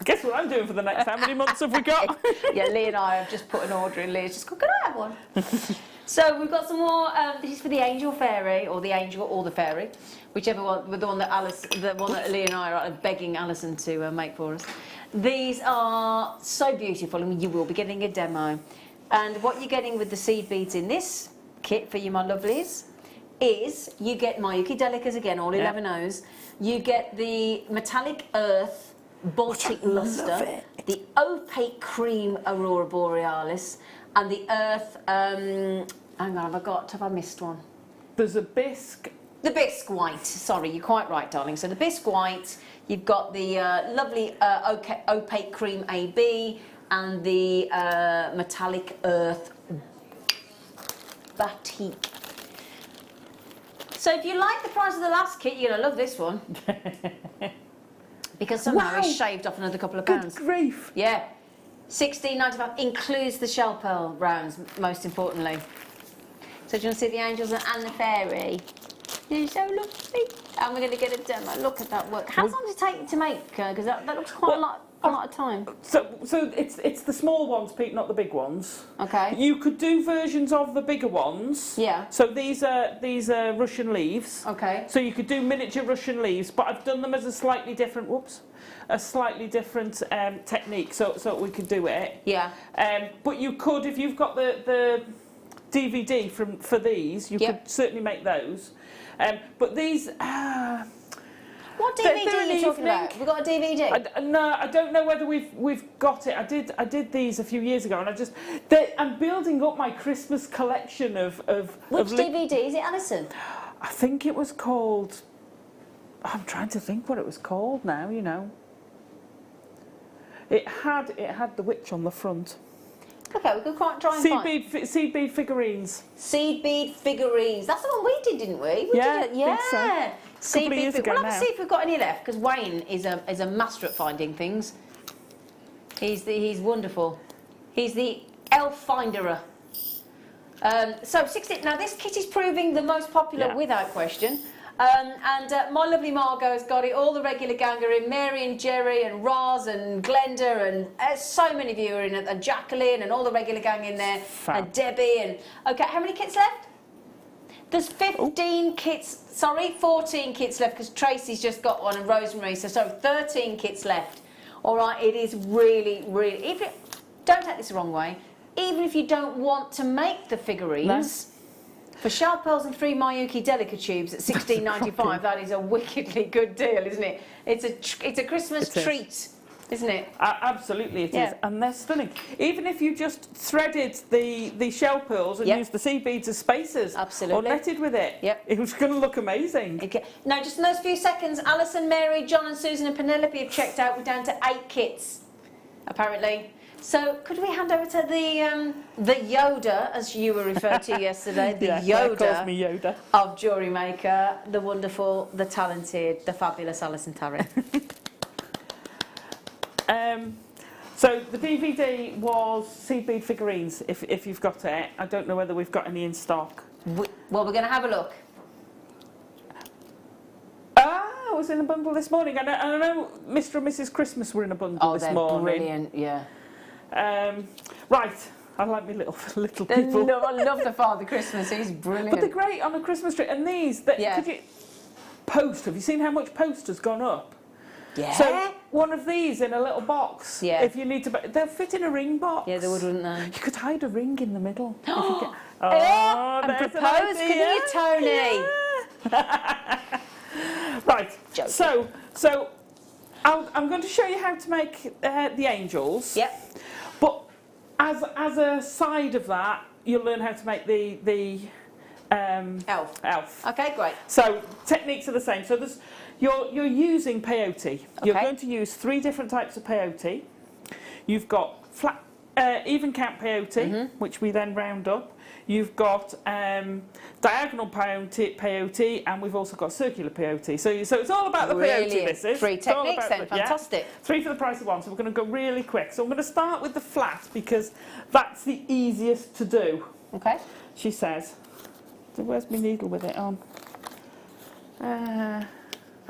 Guess what I'm doing for the next how many months have we got? Yeah, Lee and I have just put an order in. Lee's just gone, can I have one? So we've got some more. This is for the angel fairy, or the angel or the fairy, whichever one. The one that Lee and I are begging Alison to make for us. These are so beautiful, and you will be getting a demo. And what you're getting with the seed beads in this kit for you, my lovelies, is you get Mayuki Delicas again, all 11 O's. You get the metallic earth Baltic luster, the opaque cream Aurora Borealis, and the earth. Hang on, have I missed one? There's a bisque. The bisque white. Sorry, you're quite right, darling. So the bisque white. You've got the lovely opaque cream AB and the metallic earth batik. So if you like the price of the last kit, you're going to love this one. Because somehow it's shaved off another couple of pounds. Good grief. Yeah. £16.95 includes the shell pearl rounds, most importantly. So do you want to see the angels and the fairy? They're so lovely. And we're going to get a demo. Look at that work. How long does it take to make? Because that looks quite a lot of time. So it's the small ones, Pete, not the big ones. Okay. You could do versions of the bigger ones. Yeah. So these are Russian leaves. Okay. So you could do miniature Russian leaves, but I've done them as a slightly different. Technique. So we could do it. Yeah. But you could, if you've got the DVD for these, you could certainly make those. But these. What DVD are you talking about? We've got a DVD? No, I don't know whether we've got it. I did these a few years ago, and I'm building up my Christmas collection of Which DVD is it, Alison? I think it was called. I'm trying to think what it was called now. You know. It had the witch on the front. Okay, we could try and find Seed bead figurines. Seed bead figurines. That's the one we did, didn't we? Yeah, Yeah. think so. Seed bead figurines. We'll have now. to see if we've got any left, because Wayne is a master at finding things. He's wonderful. He's the elf finderer. So 16. Now this kit is proving the most popular without question. My lovely Margot has got it. All the regular gang are in. Mary and Jerry and Roz and Glenda and so many of you are in it. And Jacqueline and all the regular gang in there. Fab. And Debbie and okay. How many kits left? There's 15 kits. Sorry, 14 kits left because Tracy's just got one and Rosemary. So sorry, 13 kits left. All right. It is really. Don't take this the wrong way. Even if you don't want to make the figurines. For shell pearls and 3 Mayuki Delica tubes at £16.95, that is a wickedly good deal, isn't it? It's a Christmas treat, isn't it? Absolutely it is, and they're stunning. Even if you just threaded the shell pearls and used the seed beads as spacers, absolutely, or netted with it, it was going to look amazing. Okay. Now, just in those few seconds, Alison, Mary, John and Susan and Penelope have checked out. We're down to 8 kits, apparently. So could we hand over to the Yoda, as you were referred to yesterday, the Yoda, calls me Yoda of Jewellery Maker, the wonderful, the talented, the fabulous Alison Tarrant. So the DVD was seed bead figurines. If you've got it, I don't know whether we've got any in stock. Well, we're going to have a look. I was in a bundle this morning. I know Mr. and Mrs. Christmas were in a bundle this morning. Oh, they're brilliant, yeah. Right, I like my little people. No, I love the Father Christmas. He's brilliant. But they're great on a Christmas tree. And these, could you post? Have you seen how much post has gone up? Yeah. So one of these in a little box. Yeah. If you need to, they'll fit in a ring box. Yeah, they would, wouldn't they? You could hide a ring in the middle. If you get, and propose, couldn't you, Tony? Yeah. Right. Joking. So I'm going to show you how to make the angels. Yep. But as a side of that, you'll learn how to make the elf. Okay, great. So techniques are the same. So you're using peyote. Okay. You're going to use 3 different types of peyote. You've got flat, even count peyote, which we then round up. You've got diagonal peyote, and we've also got circular peyote. So it's all about the peyote. This is 3 techniques then. Fantastic. 3 for the price of 1. So we're going to go really quick. So I'm going to start with the flat because that's the easiest to do. Okay. She says. So where's my needle with it on?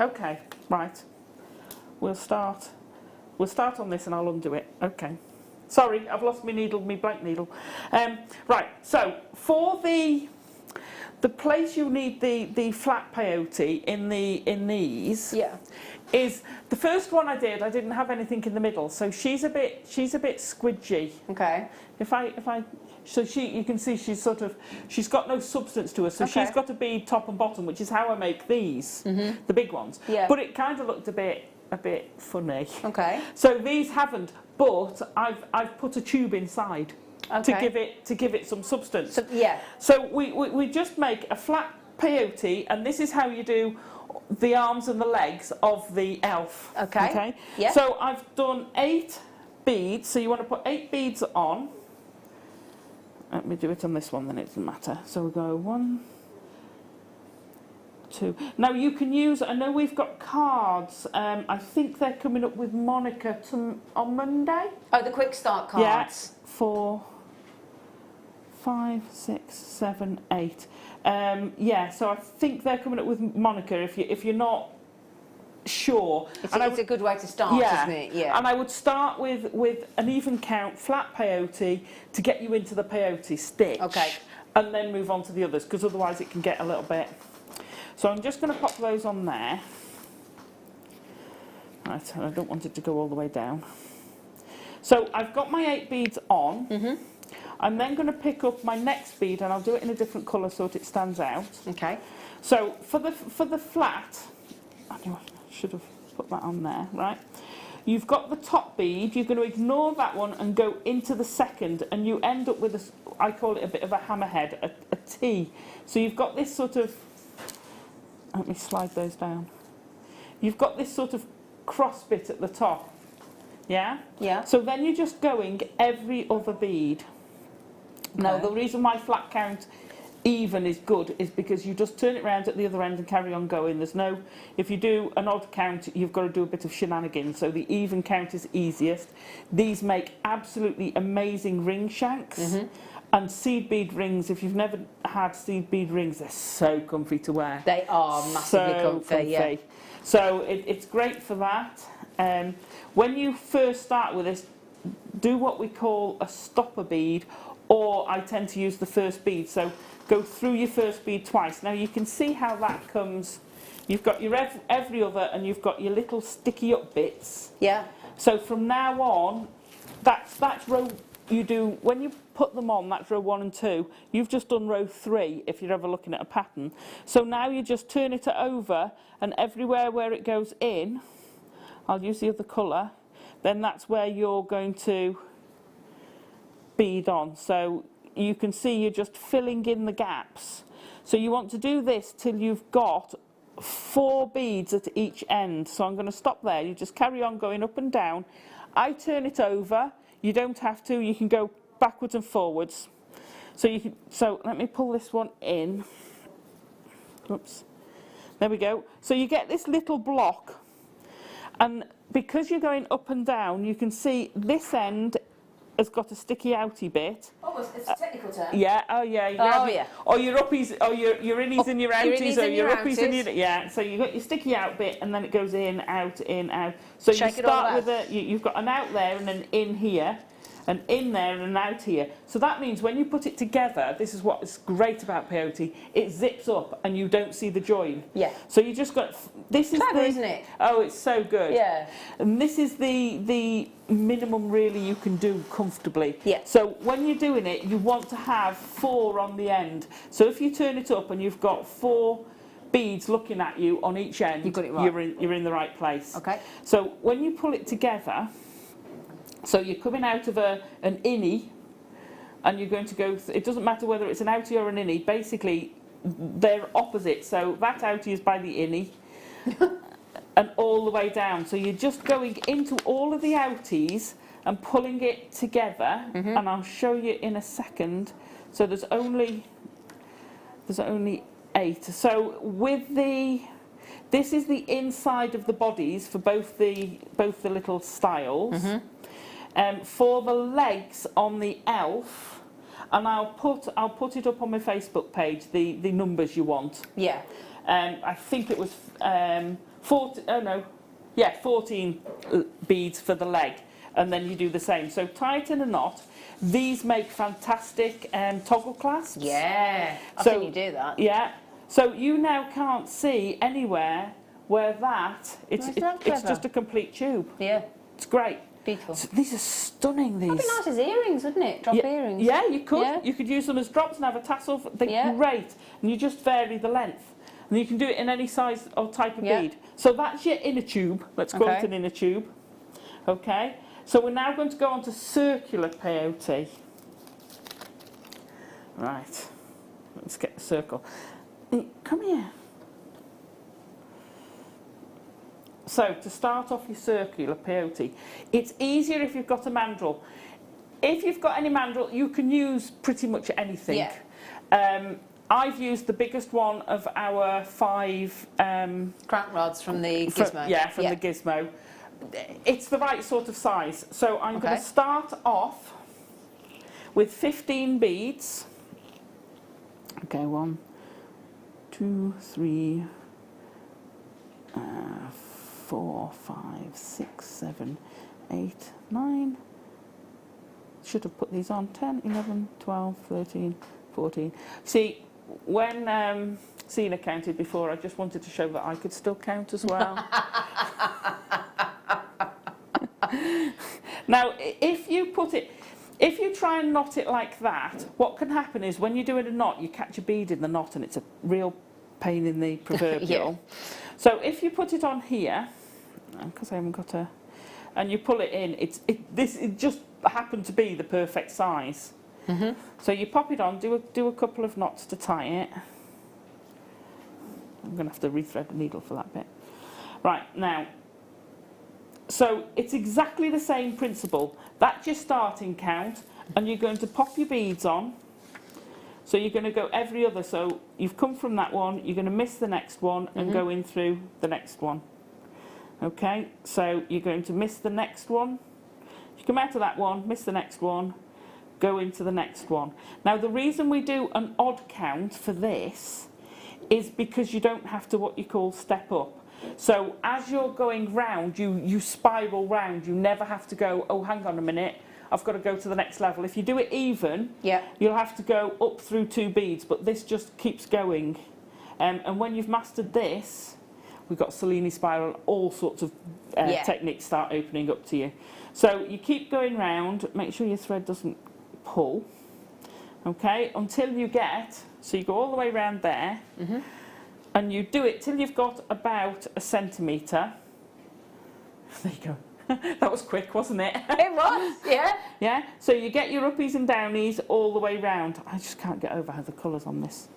Okay, right. We'll start We'll start on this and I'll undo it. Okay. Sorry, I've lost my needle, my blank needle. Right, so for the place you need the flat peyote in these is the first one I didn't have anything in the middle, so she's a bit squidgy. Okay. So you can see she's got no substance to her, so she's got to be top and bottom, which is how I make these, the big ones. Yeah. But it kind of looked a bit funny. Okay. So these haven't, but I've put a tube inside to give it some substance. So we just make a flat peyote, and this is how you do the arms and the legs of the elf. Okay. Yeah. So I've done 8 beads. So you want to put 8 beads on. Let me do it on this one, then it doesn't matter. So we go 1, 2. Now you can use, I know we've got cards. I think they're coming up with Monica on Monday. Oh, the quick start cards. Yeah, 4, 5, 6, 7, 8. Yeah, so I think they're coming up with Monica. If you're not sure, it's a good way to start, isn't it? Yeah. And I would start with an even count flat peyote to get you into the peyote stitch. Okay. And then move on to the others, because otherwise it can get a little bit. So I'm just going to pop those on there. Right, I don't want it to go all the way down. So I've got my 8 beads on. I'm then going to pick up my next bead, and I'll do it in a different colour so that it stands out. Okay. So for the flat, I should have put that on there, right? You've got the top bead, you're going to ignore that one and go into the second, and you end up with I call it a bit of a hammerhead, a T. So you've got this sort of, let me slide those down. You've got this sort of cross bit at the top, yeah? Yeah. So then you're just going every other bead. Now, the reason why flat count even is good is because you just turn it round at the other end and carry on going. There's no, if you do an odd count, you've got to do a bit of shenanigans. So the even count is easiest. These make absolutely amazing ring shanks. And seed bead rings, if you've never had seed bead rings, they're so comfy to wear. They are massively comfy, yeah. So it's great for that. When you first start with this, do what we call a stopper bead, or I tend to use the first bead. So go through your first bead twice. Now you can see how that comes. You've got your every other, and you've got your little sticky up bits. Yeah. So from now on, that's row you do, when you put them on, that's row 1 and 2. You've just done row 3 if you're ever looking at a pattern. So now you just turn it over, and everywhere where it goes in, I'll use the other colour, then that's where you're going to bead on. So you can see you're just filling in the gaps. So you want to do this till you've got 4 beads at each end. So I'm going to stop there. You just carry on going up and down. I turn it over. You don't have to. You can go backwards and forwards. So let me pull this one in. Oops. There we go. So you get this little block, and because you're going up and down, you can see this end has got a sticky outy bit. Oh, it's a technical term. Yeah. Oh, yeah. Yeah. Or your uppies, or your innies and your outies, or your uppies and your, yeah. So you've got your sticky out bit, and then it goes in, out, in, out. So you start with you've got an out there, and an in here, an in there, and an out here. So that means when you put it together, this is what's great about peyote, it zips up, and you don't see the join. Yeah. So you just got, this is clever, isn't it? Oh, it's so good. Yeah. And this is the minimum really you can do comfortably. Yeah. So when you're doing it, you want to have 4 on the end. So if you turn it up and you've got 4 beads looking at you on each end, you've got it right. You're in the right place. Okay. So when you pull it together, so you're coming out of an innie, and you're going to go, it doesn't matter whether it's an outie or an innie, basically they're opposite. So that outie is by the innie, and all the way down. So you're just going into all of the outies and pulling it together, and I'll show you in a second. So there's only 8. So with this is the inside of the bodies for both the little styles. For the legs on the elf, and I'll put it up on my Facebook page, the numbers you want. Yeah. I think it was 40. Oh no, Yeah, 14 beads for the leg, and then you do the same. So tie it in a knot. These make fantastic toggle clasps. Yeah, I've seen you do that. Yeah, so you now can't see anywhere where it's just a complete tube. Yeah. It's great. Beautiful. So these are stunning, these. That'd be nice as earrings, wouldn't it? Drop earrings. Yeah, you could. Yeah. You could use them as drops and have a tassel. They're great. And you just vary the length. And you can do it in any size or type of bead. So that's your inner tube. Let's call it an inner tube. Okay. So we're now going to go on to circular peyote. Right. Let's get the circle. Come here. So to start off your circular peyote, it's easier if you've got a mandrel. If you've got any mandrel, you can use pretty much anything. Yeah. I've used the biggest one of our 5 crank rods from the Gizmo. From the Gizmo. It's the right sort of size. So I'm going to start off with 15 beads. Okay, 1, 2, 3, 4, 5, 6, 7, 8, 9. Should have put these on. 10, 11, 12, 13, 14. See, when Sina counted before, I just wanted to show that I could still count as well. Now, if you try and knot it like that, what can happen is when you're doing a knot, you catch a bead in the knot and it's a real pain in the proverbial. So if you put it on here, because I haven't got a, and you pull it in, it just happened to be the perfect size. So you pop it on, do a couple of knots to tie it. I'm going to have to rethread the needle for that bit. Right, now, so it's exactly the same principle. That's your starting count, and you're going to pop your beads on. So you're going to go every other, so you've come from that one, you're going to miss the next one and go in through the next one. Okay, so you're going to miss the next one, you come out of that one, miss the next one, go into the next one. Now the reason we do an odd count for this is because you don't have to what you call step up. So as you're going round, you spiral round, you never have to go, oh hang on a minute, I've got to go to the next level. If you do it even, you'll have to go up through 2 beads, but this just keeps going. And when you've mastered this, we've got Cellini spiral, all sorts of techniques start opening up to you. So you keep going round, make sure your thread doesn't pull, okay, until you get, so you go all the way round there, and you do it till you've got about 1 centimetre. There you go. That was quick, wasn't it? It was, yeah. Yeah, so you get your uppies and downies all the way round. I just can't get over how the colours on this.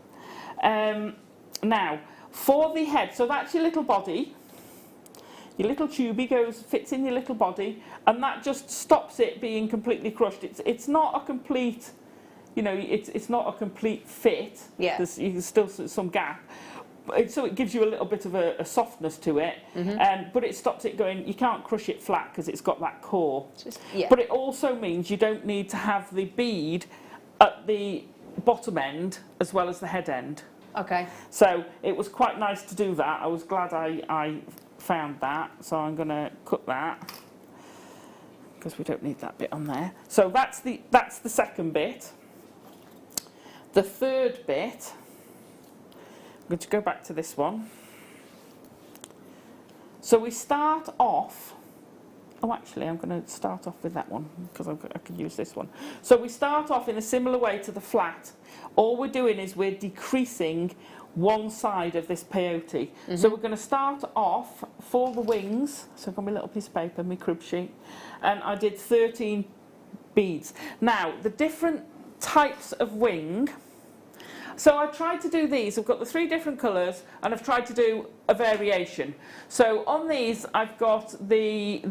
Now, for the head, so that's your little body. Your little tubey fits in your little body, and that just stops it being completely crushed. It's not a complete, you know, it's not a complete fit. Yeah. There's still some gap. So it gives you a little bit of a softness to it, but it stops it going, you can't crush it flat because it's got that core. But it also means you don't need to have the bead at the bottom end as well as the head end. Okay. So it was quite nice to do that. I was glad I found that, so I'm going to cut that because we don't need that bit on there. So that's the second bit. The third bit, I'm going to go back to this one. So we start off, oh actually I'm going to start off with that one because I could use this one. So we start off in a similar way to the flat. All we're doing is we're decreasing one side of this peyote. So we're going to start off for the wings, so I've got my little piece of paper, my crib sheet, and I did 13 beads. Now the different types of wing, so I tried to do these, I've got the 3 different colours and I've tried to do a variation. So on these I've got the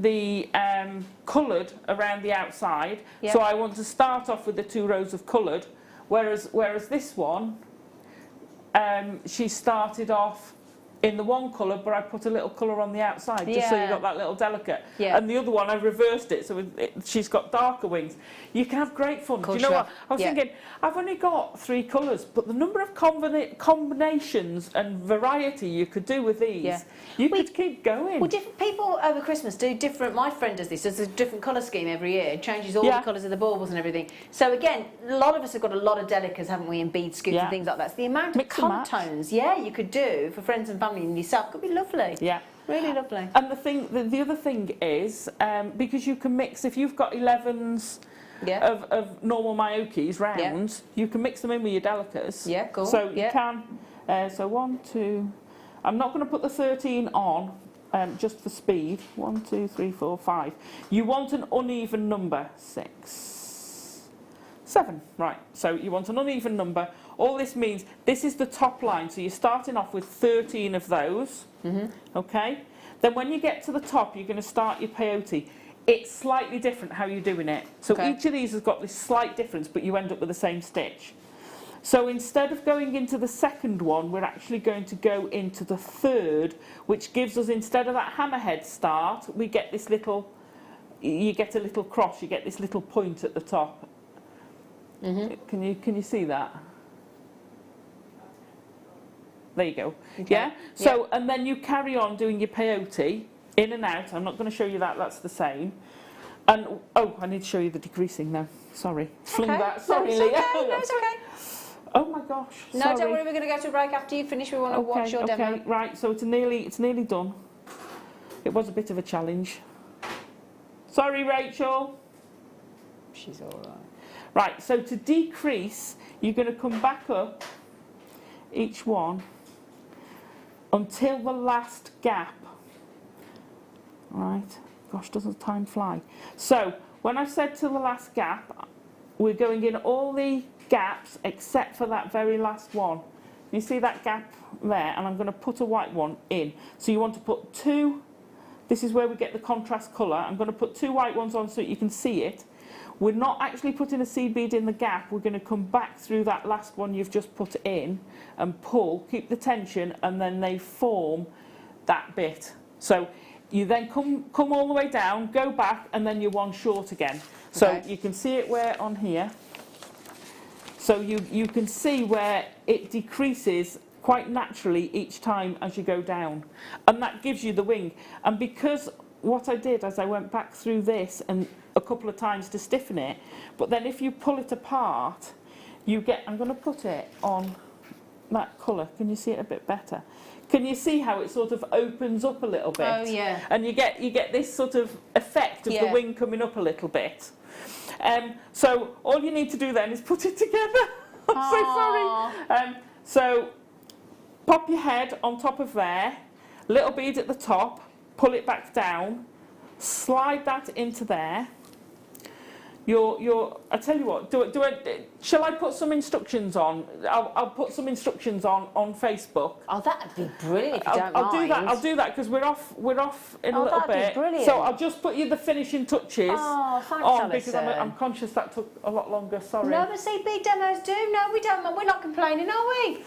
coloured around the outside, so I want to start off with the 2 rows of coloured, whereas this one, she started off in the one colour, but I put a little colour on the outside, just so you got that little delicate. Yeah. And the other one, I reversed it, so she's got darker wings. You can have great fun. Do you know what? I was thinking, I've only got 3 colours, but the number of combinations and variety you could do with these, you could keep going. Well, different people over Christmas do different. My friend does this. There's a different colour scheme every year. It changes all the colours of the baubles and everything. So again, a lot of us have got a lot of delicas, haven't we, and bead scoops and things like that. So the amount of contones, you could do for friends and family and yourself could be lovely. Yeah. Really lovely. And the other thing is, because you can mix, if you've got 11s of normal Myokis rounds, you can mix them in with your delicas. Yeah, cool. So you can, so 1, 2, I'm not going to put the 13 on, just for speed. 1, 2, 3, 4, 5. You want an uneven number. 6, 7. Right, so you want an uneven number. All this means, this is the top line, so you're starting off with 13 of those, okay? Then when you get to the top, you're going to start your peyote. It's slightly different how you're doing it. So each of these has got this slight difference, but you end up with the same stitch. So instead of going into the second one, we're actually going to go into the third, which gives us, instead of that hammerhead start, we get this little, you get a little cross, you get this little point at the top. Can you see that? There you go. Yeah? So, and then you carry on doing your peyote in and out. I'm not going to show you that, that's the same. And, oh, I need to show you the decreasing now. Sorry. Flung that. Sorry, Leah. No, it's okay. Oh my gosh. No, sorry. don't worry, we're going to go to a break after you finish. We want to watch your demo. Right, so it's nearly done. It was a bit of a challenge. Sorry, Rachel. She's all right. Right, so to decrease, you're going to come back up each one until the last gap. Right, gosh, doesn't time fly? So when I said to the last gap, we're going in all the gaps except for that very last one. You see that gap there, and I'm going to put a white one in. So you want to put 2, this is where we get the contrast colour. I'm going to put 2 white ones on so that you can see it. We're not actually putting a seed bead in the gap. We're going to come back through that last one you've just put in and pull, keep the tension, and then they form that bit. So you then come all the way down, go back, and then you're one short again. So you can see it where on here. So you can see where it decreases quite naturally each time as you go down. And that gives you the wing. And because what I did is I went back through this and a couple of times to stiffen it, but then if you pull it apart, you get, I'm going to put it on that colour. Can you see it a bit better? Can you see how it sort of opens up a little bit? Oh, yeah. And you get this sort of effect of the wing coming up a little bit. So all you need to do then is put it together. I'm so sorry. So pop your head on top of there, little bead at the top, pull it back down, slide that into there. I tell you what, shall I put some instructions on? I'll put some instructions on Facebook. Oh, that'd be brilliant if you don't mind. I'll do that because we're off in a little bit. That'd be brilliant. So I'll just put you the finishing touches on because I'm conscious that took a lot longer. Sorry. No, but see, big demos do. No, we don't. We're not complaining, are we?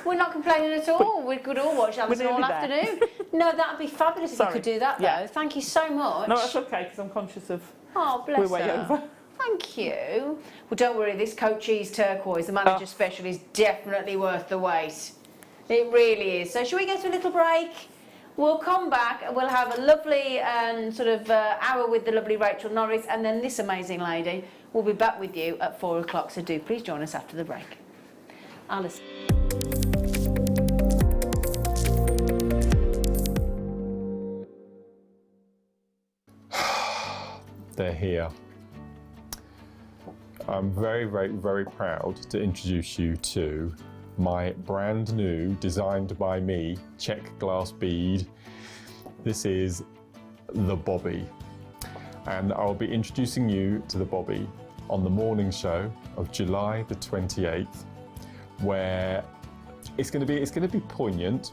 We're not complaining at all. We could all watch Alison all afternoon. No, that'd be fabulous if you could do that, though. Thank you so much. No, that's okay because I'm conscious of. Oh, bless we're way her. over. Thank you. Well, don't worry, this Coat Cheese Turquoise, the manager special, is definitely worth the wait. It really is. So shall we go to a little break? We'll come back and we'll have a lovely sort of hour with the lovely Rachel Norris, and then this amazing lady will be back with you at 4 o'clock. So do please join us after the break. Alice. They're here. I'm very, very, very proud to introduce you to my brand new, designed by me, check glass bead. This is the Bobby. And I'll be introducing you to the Bobby on the morning show of July the 28th, where it's going to be poignant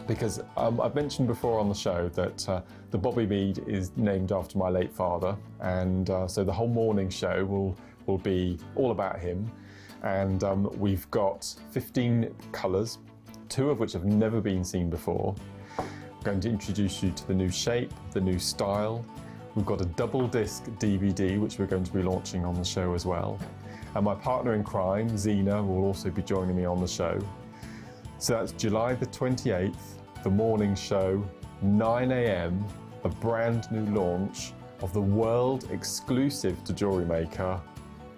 because I've mentioned before on the show that the Bobby bead is named after my late father, and so the whole morning show will be all about him. And we've got 15 colours two of which have never been seen before. I'm going to introduce you to the new shape, the new style. We've got a double disc DVD which we're going to be launching on the show as well. And my partner in crime, Zena, will also be joining me on the show. So that's July the 28th, the morning show, 9 AM, a brand new launch of the world exclusive to Jewellery Maker,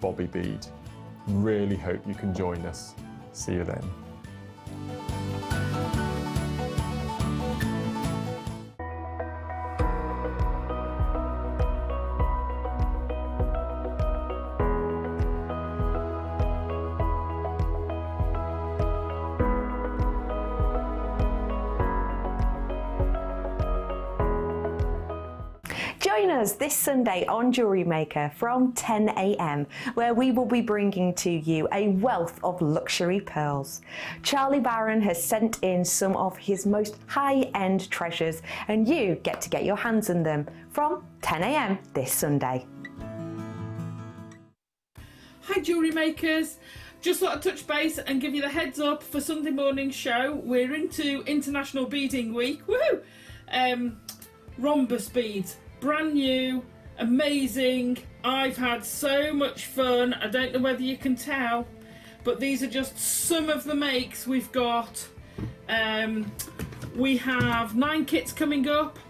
Bobby Bead. Really hope you can join us. See you then. Join us this Sunday on Jewellery Maker from 10 AM, where we will be bringing to you a wealth of luxury pearls. Charlie Barron has sent in some of his most high-end treasures, and you get to get your hands on them from 10 AM this Sunday. Hi Jewellery Makers, just thought I'd touch base and give you the heads up for Sunday morning show. We're into International Beading Week, woohoo! Rhombus beads, brand new, amazing. I've had so much fun. I don't know whether you can tell, but these are just some of the makes we've got. We have 9 kits coming up,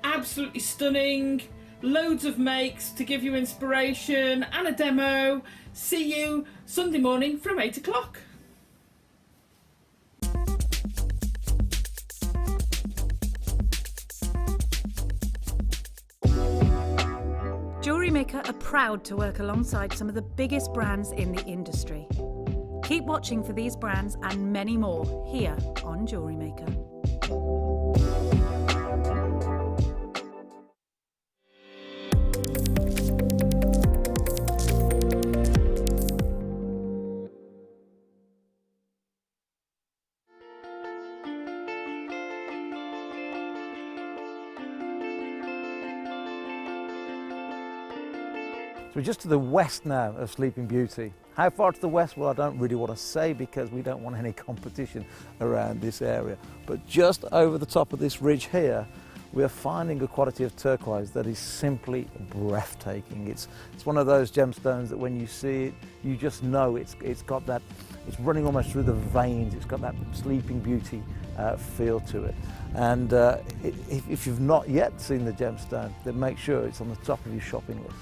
absolutely stunning. Loads of makes to give you inspiration and a demo. See you Sunday morning from 8 o'clock. Jewellery Maker are proud to work alongside some of the biggest brands in the industry. Keep watching for these brands and many more here on Jewellery Maker. So we're just to the west now of Sleeping Beauty. How far to the west? Well, I don't really want to say because we don't want any competition around this area. But just over the top of this ridge here, we're finding a quality of turquoise that is simply breathtaking. It's one of those gemstones that when you see it, you just know it's got that, it's running almost through the veins, it's got that Sleeping Beauty feel to it. And if you've not yet seen the gemstone, then make sure it's on the top of your shopping list.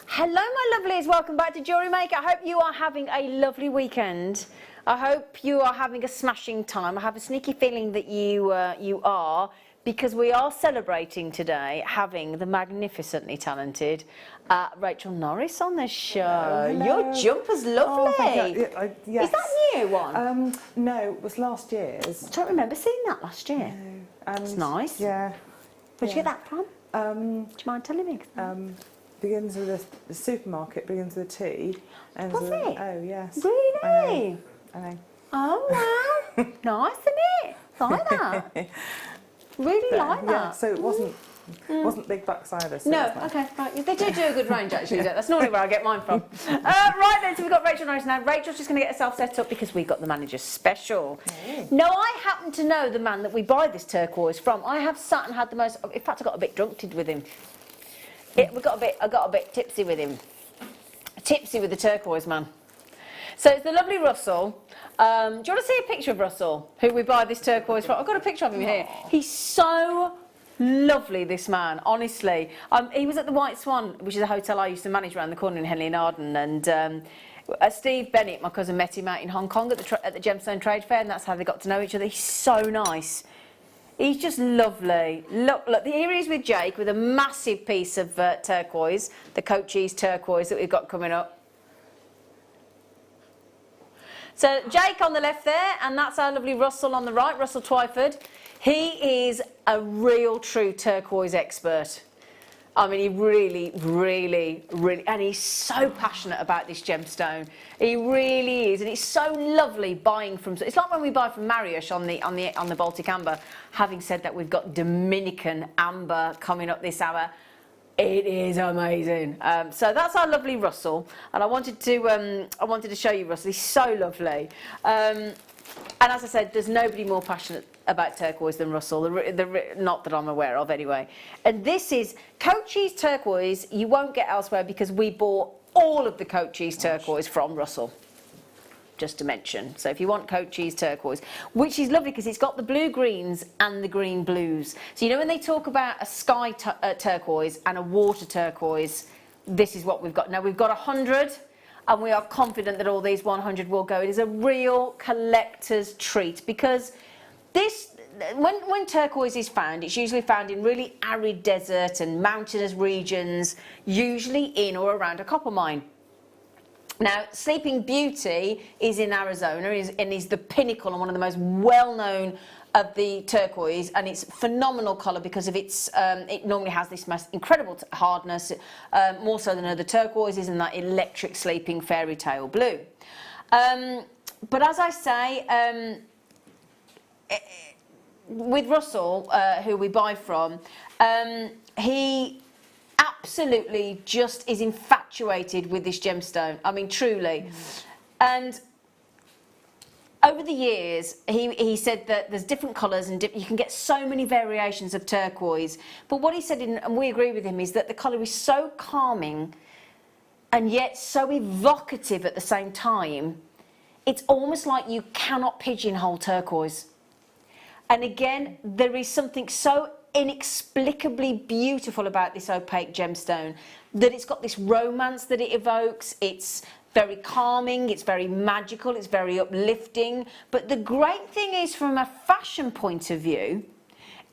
Hello my lovelies, welcome back to Jewellery Maker. I hope you are having a lovely weekend. I hope you are having a smashing time. I have a sneaky feeling that you are, because we are celebrating today having the magnificently talented Rachel Norris on the show. Hello. Your jumper's lovely. Oh, yes. Is that a new one? No, it was last year's. I don't remember seeing that last year. No. It's nice. Yeah. Where'd you get that from? Do you mind telling me? Begins with the supermarket, begins with a T. Was it? Oh, yes. Really? I know. Oh, wow. Nice, isn't it? Like that. Really like that. Yeah, so it wasn't big bucks either. So No, okay, right. They do a good range actually. That's normally where I get mine from. Right then, so we've got Rachel Norris now. Rachel's just going to get herself set up because we've got the manager's special. Now, I happen to know the man that we buy this turquoise from. I have sat and had the most. In fact, I got a bit drunked with him. I got a bit tipsy with him. Tipsy with the turquoise man. So it's the lovely Russell. Do you want to see a picture of Russell, who we buy this turquoise from? I've got a picture of him here. He's so lovely, this man, honestly. He was at the White Swan, which is a hotel I used to manage around the corner in Henley and Arden, and Steve Bennett, my cousin, met him out in Hong Kong at the Gemstone Trade Fair, and that's how they got to know each other. He's so nice. He's just lovely. Look, here he is with Jake with a massive piece of turquoise, the Cochise turquoise that we've got coming up. So Jake on the left there, and that's our lovely Russell on the right, Russell Twyford. He is a real true turquoise expert. I mean, he really, and he's so passionate about this gemstone. He really is, and it's so lovely buying from. It's like when we buy from Mariusz on the Baltic Amber. Having said that, we've got Dominican Amber coming up this hour. It is amazing. So that's our lovely Russell, and I wanted to show you Russell. He's so lovely. And as I said, there's nobody more passionate about turquoise than Russell, not that I'm aware of anyway. And this is Cochise turquoise you won't get elsewhere because we bought all of the Cochise turquoise from Russell, just to mention. So if you want Cochise turquoise, which is lovely because it's got the blue greens and the green blues. So you know when they talk about a sky turquoise and a water turquoise, this is what we've got. Now we've got 100. And we are confident that all these 100 will go. It is a real collector's treat because this, when turquoise is found, it's usually found in really arid desert and mountainous regions, usually in or around a copper mine. Now, Sleeping Beauty is in Arizona and is the pinnacle and one of the most well-known of the turquoise, and it's phenomenal colour because of its it normally has this most incredible hardness, more so than other turquoises, and that electric sleeping fairy tale blue. But as I say, with Russell, who we buy from, he absolutely just is infatuated with this gemstone. I mean, truly. And over the years, he said that there's different colours and you can get so many variations of turquoise. But what he said, and we agree with him, is that the colour is so calming and yet so evocative at the same time. It's almost like you cannot pigeonhole turquoise. And again, there is something so inexplicably beautiful about this opaque gemstone that it's got this romance that it evokes. It's very calming, it's very magical, it's very uplifting. But the great thing is, from a fashion point of view,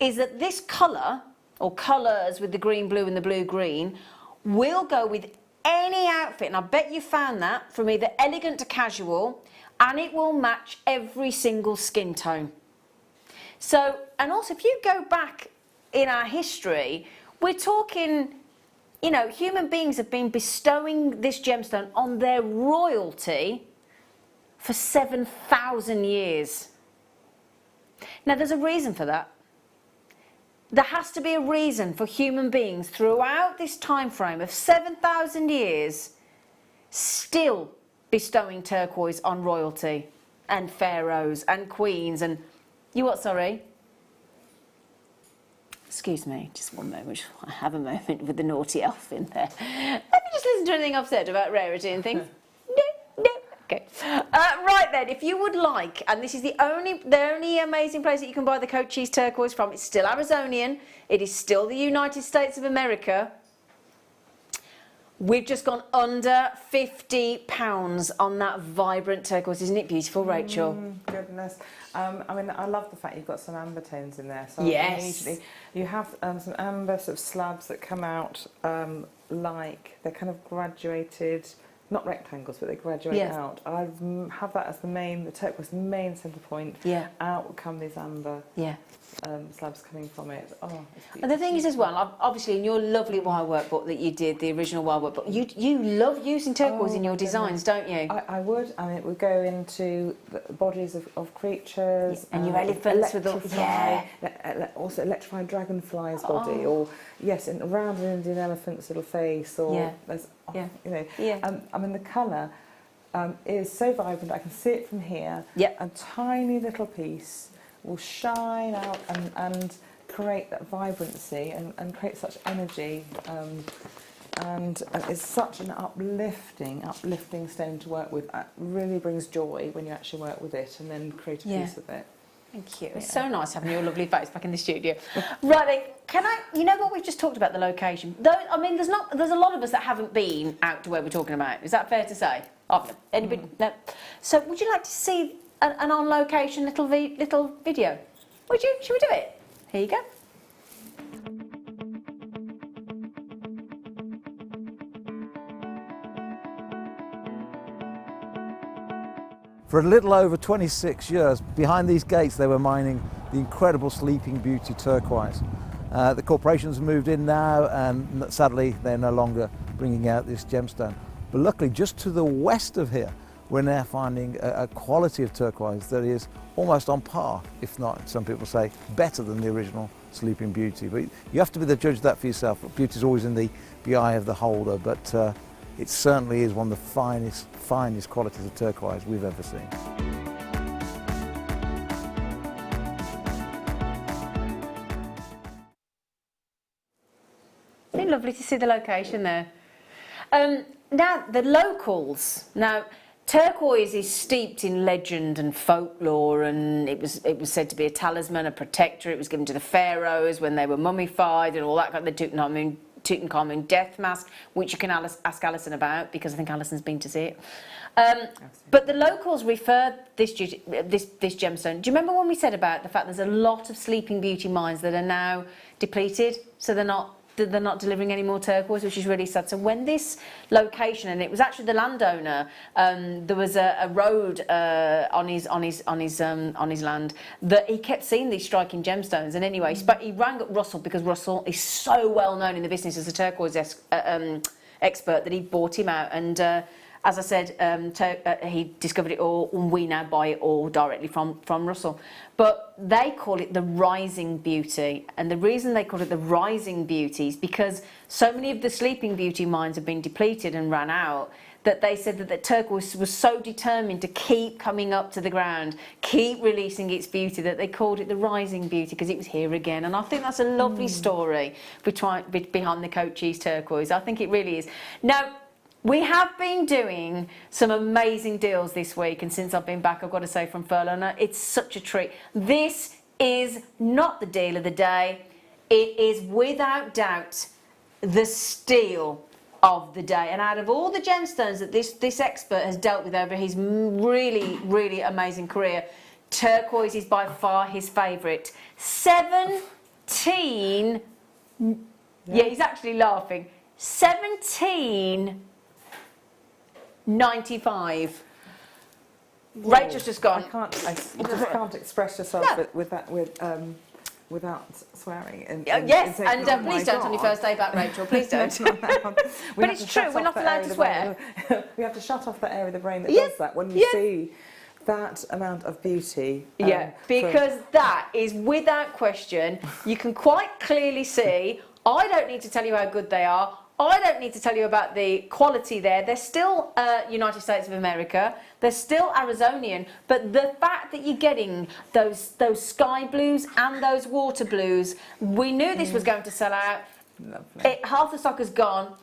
is that this colour, or colours with the green blue and the blue green, will go with any outfit, and I bet you found that, from either elegant to casual, and it will match every single skin tone. So, and also if you go back in our history, we're talking, you know, human beings have been bestowing this gemstone on their royalty for 7,000 years. Now, there's a reason for that. There has to be a reason for human beings throughout this time frame of 7,000 years still bestowing turquoise on royalty and pharaohs and queens and... You what, sorry? Excuse me, just one moment. I have a moment with the naughty elf in there. Let me just listen to anything I've said about rarity and things. No. Okay. Right then, if you would like, and this is the only amazing place that you can buy the Cochise turquoise from. It's still Arizonian. It is still the United States of America. We've just gone under £50 on that vibrant turquoise. Isn't it beautiful, Rachel? Goodness. I mean, I love the fact you've got some amber tones in there. So yes. Immediately, you have some amber sort of slabs that come out like they're kind of graduated, not rectangles, but they graduate out. I have that as the turquoise main centre point. Yeah. Out will come these amber. Yeah. Slabs coming from it. Oh, and the thing is as well, obviously in your lovely wire workbook that you did, the original wire workbook, you love using turquoise in your designs, don't you? I would. I mean, it would go into the bodies of creatures. And your elephants with all... Yeah. Also electrified dragonfly's body, or, yes, around an Indian elephant's little face, or... There's, you know. Yeah. I mean, the colour is so vibrant. I can see it from here. Yep. A tiny little piece will shine out and create that vibrancy and create such energy, and it's such an uplifting stone to work with. It really brings joy when you actually work with it and then create a piece of it. Thank you. It's so nice having your lovely face back in the studio. Right then, can I? You know what we've just talked about, the location. Though I mean, there's a lot of us that haven't been out to where we're talking about. Is that fair to say? Anybody? No. So would you like to see an on location little video? Would you? Should we do it? Here you go. For a little over 26 years, behind these gates they were mining the incredible Sleeping Beauty turquoise. The corporations have moved in now, and sadly they're no longer bringing out this gemstone. But luckily, just to the west of here, we're now finding a quality of turquoise that is almost on par, if not, some people say, better than the original Sleeping Beauty. But you have to be the judge of that for yourself. Beauty is always in the eye of the holder, but it certainly is one of the finest qualities of turquoise we've ever seen. Isn't it lovely to see the location there? Now, the locals. Now, turquoise is steeped in legend and folklore, and it was said to be a talisman, a protector. It was given to the pharaohs when they were mummified and all that kind of Tutankhamun death mask, which you can ask Alison about, because I think Alison's been to see it. But the locals refer this gemstone. Do you remember when we said about the fact there's a lot of Sleeping Beauty mines that are now depleted, so they're not delivering any more turquoise, which is really sad. So when this location, and it was actually the landowner, there was a road on his land that he kept seeing these striking gemstones. And anyway, but he rang up Russell, because Russell is so well known in the business as a turquoise expert, that he bought him out. And as I said, he discovered it all, and we now buy it all directly from Russell. But they call it the Rising Beauty, and the reason they call it the Rising Beauty is because so many of the Sleeping Beauty mines have been depleted and ran out, that they said that the turquoise was so determined to keep coming up to the ground, keep releasing its beauty, that they called it the Rising Beauty, because it was here again. And I think that's a lovely story behind the Cochise turquoise. I think it really is. Now, we have been doing some amazing deals this week, and since I've been back, I've got to say, from Furlana, it's such a treat. This is not the deal of the day. It is without doubt the steal of the day. And out of all the gemstones that this expert has dealt with over his really, really amazing career, turquoise is by far his favourite. 17... Yeah, he's actually laughing. 17.95. Rachel's just gone. I just can't express yourself without swearing. Yes, and please don't on your first day back, Rachel. Please don't. But it's true, we're not allowed to swear. We have to shut off that area of the brain that does that when we see that amount of beauty. Because that is without question. You can quite clearly see. I don't need to tell you how good they are. I don't need to tell you about the quality there. They're still United States of America. They're still Arizonian. But the fact that you're getting those sky blues and those water blues, we knew this was going to sell out. Lovely. Half the stock has gone.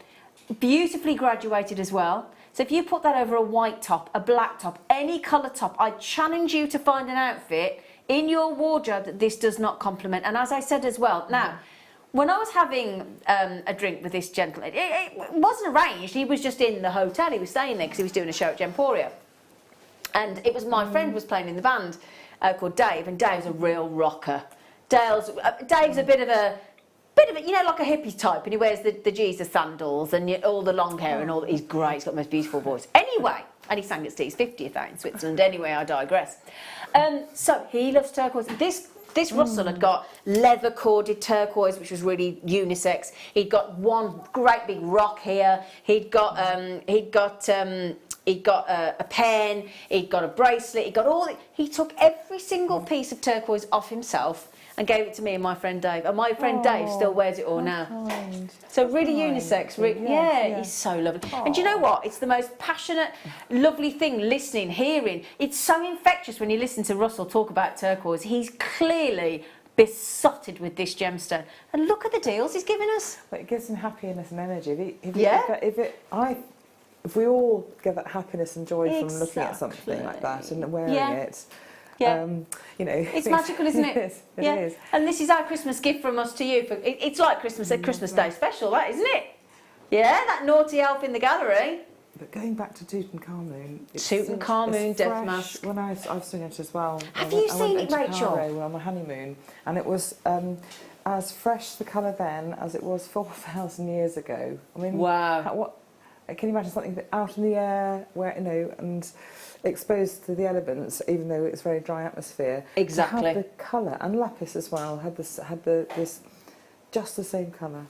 Beautifully graduated as well. So if you put that over a white top, a black top, any colour top, I challenge you to find an outfit in your wardrobe that this does not complement. And as I said as well, now, when I was having a drink with this gentleman, it wasn't arranged. He was just in the hotel. He was staying there because he was doing a show at Gemporia. And it was my friend was playing in the band called Dave, and Dave's a real rocker. Dave's a bit of a, you know, like a hippie type, and he wears the Jesus sandals and all the long hair and all. He's great. He's got the most beautiful voice. Anyway, and he sang at Steve's 50th out in Switzerland. Anyway, I digress. So he loves turquoise. This Russell had got leather corded turquoise, which was really unisex. He'd got one great big rock here. He'd got a pen. He'd got a bracelet. He got all. He took every single piece of turquoise off himself and gave it to me and my friend Dave. And my friend Dave still wears it all now. Kind. So really unisex. He's so lovely. And do you know what? It's the most passionate, lovely thing, listening, hearing. It's so infectious when you listen to Russell talk about turquoise. He's clearly besotted with this gemstone. And look at the deals he's given us. But it gives him happiness and energy. If we all get that happiness and joy from looking at something like that and wearing it, you know, it's magical, isn't it? It is. And this is our Christmas gift from us to you. It's like Christmas Day special, that, isn't it? Yeah, that naughty elf in the gallery. But going back to Tutankhamun, Death Mask. When I was doing it as well. Have you seen it, Rachel? On my honeymoon, and it was as fresh the colour then as it was 4,000 years ago. I mean, wow. Can you imagine something out in the air, where and exposed to the elements, even though it's very dry atmosphere? Exactly. Had the colour, and lapis as well had this just the same colour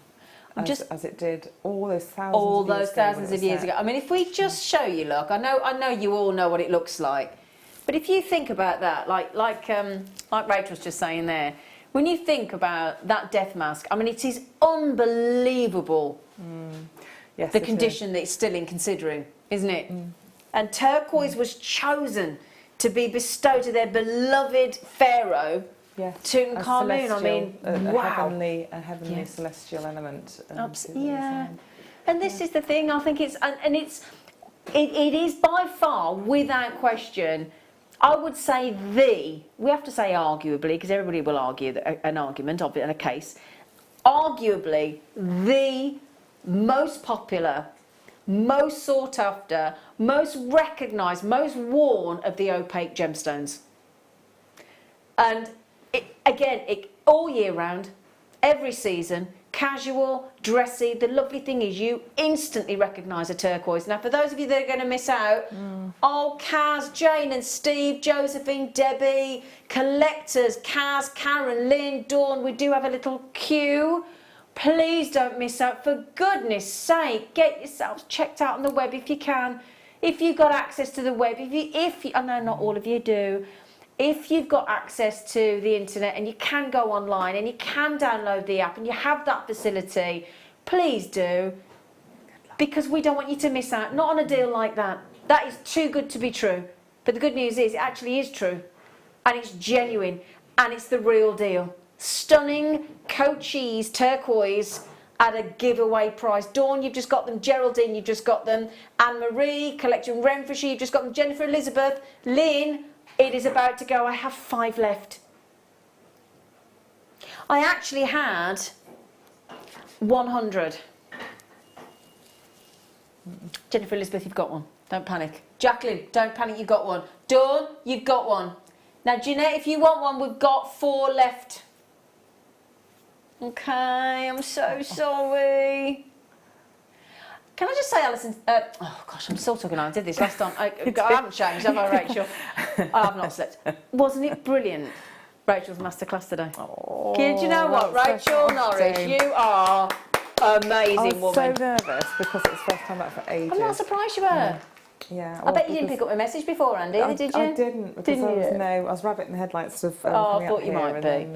Just as it did all those thousands all of years those ago when thousands it of was years set. ago. I mean, if we just show you, look, I know you all know what it looks like, but if you think about that, like Rachel's just saying there, when you think about that death mask, I mean, it is unbelievable. Yes, the it condition that it's still in, considering, isn't it? And turquoise was chosen to be bestowed to their beloved pharaoh, Tutankhamun. I mean, wow. A heavenly celestial element. Yeah. And this is the thing, I think it is by far, without question, I would say we have to say arguably, because everybody will argue an argument of it and a case, arguably the most popular, most sought after, most recognised, most worn of the opaque gemstones. And all year round, every season, casual, dressy. The lovely thing is you instantly recognise a turquoise. Now, for those of you that are going to miss out, Kaz, Jane and Steve, Josephine, Debbie, collectors, Kaz, Karen, Lynn, Dawn, we do have a little queue. Please don't miss out. For goodness sake, get yourselves checked out on the web if you can. If you've got access to the web, if you, I know not all of you do, if you've got access to the internet and you can go online and you can download the app and you have that facility, please do, because we don't want you to miss out. Not on a deal like that. That is too good to be true. But the good news is it actually is true, and it's genuine, and it's the real deal. Stunning Cochise turquoise at a giveaway price. Dawn, you've just got them. Geraldine, you've just got them. Anne-Marie, Collection Renfrewshire, you've just got them. Jennifer Elizabeth, Lynn, it is about to go. I have 5 left. I actually had 100. Jennifer Elizabeth, you've got one. Don't panic. Jacqueline, don't panic, you've got one. Dawn, you've got one. Now, Jeanette, if you want one, we've got 4 left. Okay, I'm so sorry. Can I just say, Alison, oh gosh, I'm still talking. I did this last time. I haven't changed, have I, Rachel? I have not slept. Wasn't it brilliant? Rachel's masterclass today. Oh, do you know what, Rachel Norris, you are amazing woman. I was so nervous because it's the first time back for ages. I'm not surprised you were. Yeah. I bet you didn't pick up my message before, Andy, did you? I didn't, because I was rabbit in the headlights of I thought you might be.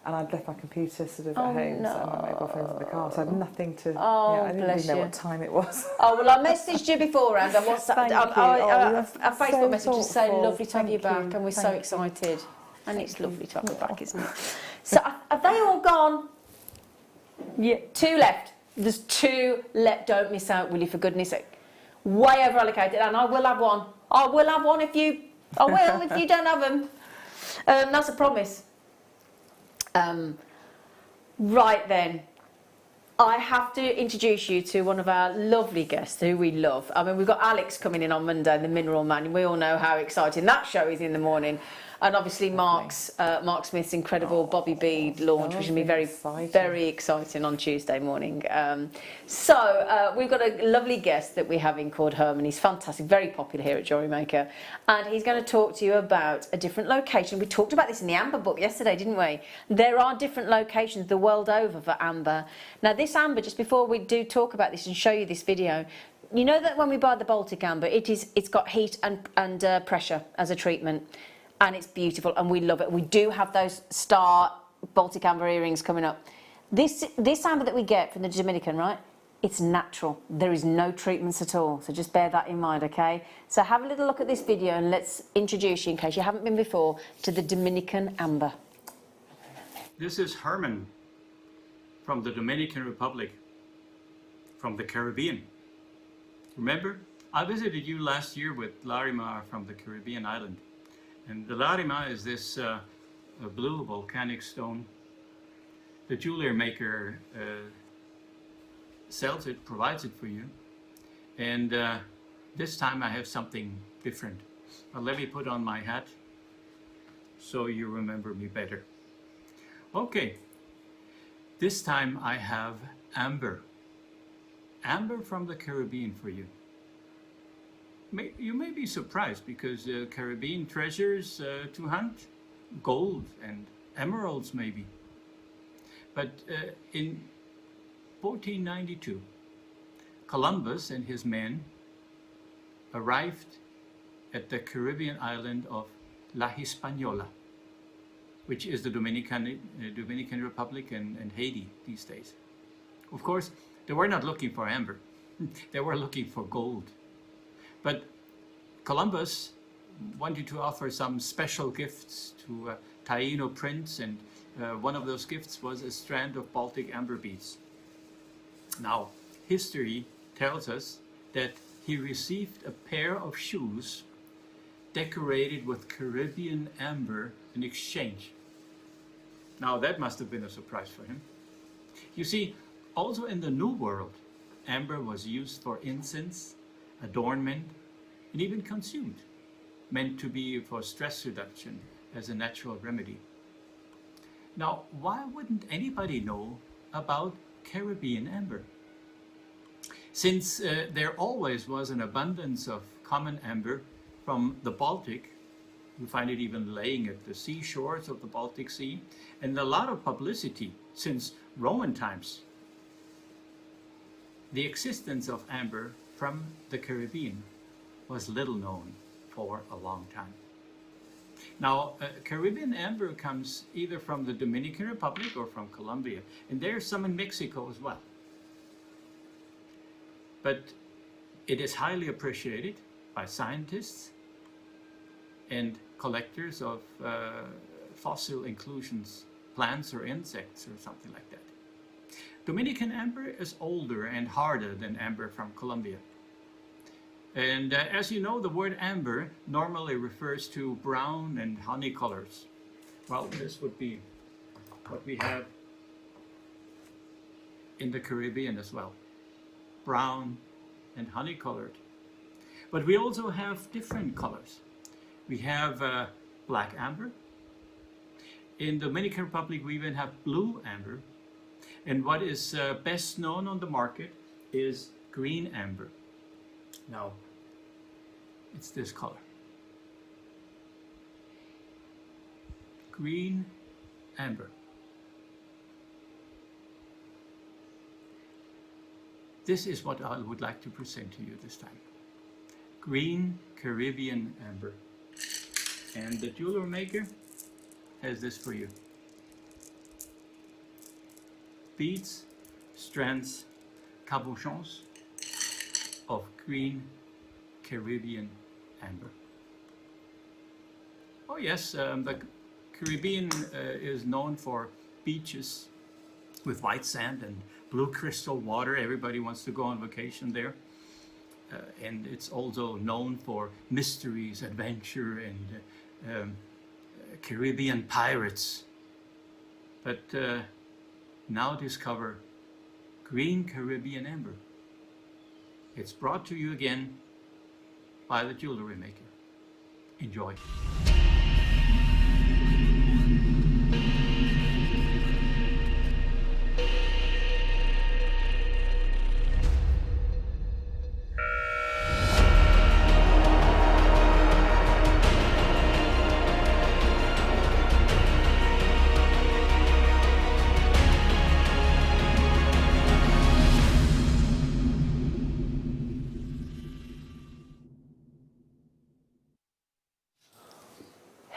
And I'd left my computer sort of at home, so my mobile phone's in the car, so I had nothing to. I didn't even know what time it was. Oh well, I messaged you beforehand. I WhatsApped. A Facebook message to say lovely to have you back, and we're so excited. And it's lovely to have you back, isn't it? So have they all gone? Yeah, 2 left. There's 2 left. Don't miss out, will you? For goodness sake, way over allocated, and I will have one. I will have one if you. I will if you don't have them. That's a promise. Right then, I have to introduce you to one of our lovely guests who we love. I mean, we've got Alex coming in on Monday, the Mineral Man, and we all know how exciting that show is in the morning. And obviously Mark Smith's incredible Bobby Bead launch, which will be very exciting on Tuesday morning. So we've got a lovely guest that we're having called Herman. He's fantastic, very popular here at Jewellery Maker, and he's going to talk to you about a different location. We talked about this in the Amber book yesterday, didn't we? There are different locations the world over for amber. Now this amber, just before we do talk about this and show you this video, you know that when we buy the Baltic amber, it's got heat and pressure as a treatment. And it's beautiful, and we love it. We do have those star Baltic amber earrings coming up. This amber that we get from the Dominican, right? It's natural. There is no treatments at all. So just bear that in mind, okay? So have a little look at this video, and let's introduce you, in case you haven't been before, to the Dominican amber. This is Herman from the Dominican Republic, from the Caribbean. Remember, I visited you last year with Larima from the Caribbean island. And the Larima is this blue volcanic stone. The Jewellery Maker sells it, provides it for you. And this time I have something different. But let me put on my hat so you remember me better. Okay, this time I have amber. Amber from the Caribbean for you. You may be surprised because Caribbean treasures to hunt, gold and emeralds maybe. But in 1492, Columbus and his men arrived at the Caribbean island of La Hispaniola, which is the Dominican Republic and Haiti these days. Of course, they were not looking for amber. They were looking for gold. But Columbus wanted to offer some special gifts to Taino prince, and one of those gifts was a strand of Baltic amber beads. Now, history tells us that he received a pair of shoes decorated with Caribbean amber in exchange. Now, that must have been a surprise for him. You see, also in the New World, amber was used for incense, adornment, and even consumed, meant to be for stress reduction as a natural remedy. Now, why wouldn't anybody know about Caribbean amber? Since there always was an abundance of common amber from the Baltic, you find it even laying at the seashores of the Baltic Sea, and a lot of publicity since Roman times. The existence of amber from the Caribbean was little known for a long time. Now, Caribbean amber comes either from the Dominican Republic or from Colombia, and there's some in Mexico as well. But it is highly appreciated by scientists and collectors of fossil inclusions, plants or insects or something like that. Dominican amber is older and harder than amber from Colombia. And as you know, the word amber normally refers to brown and honey colors. Well, this would be what we have in the Caribbean as well. Brown and honey colored. But we also have different colors. We have black amber. In the Dominican Republic, we even have blue amber. And what is best known on the market is green amber. Now, it's this color. Green amber. This is what I would like to present to you this time. Green Caribbean amber. And the Jewellery Maker has this for you. Beads, strands, cabochons of green Caribbean amber. Oh yes, the Caribbean is known for beaches with white sand and blue crystal water. Everybody wants to go on vacation there. And it's also known for mysteries, adventure, and Caribbean pirates. But now discover green Caribbean amber. It's brought to you again by the Jewellery Maker. Enjoy.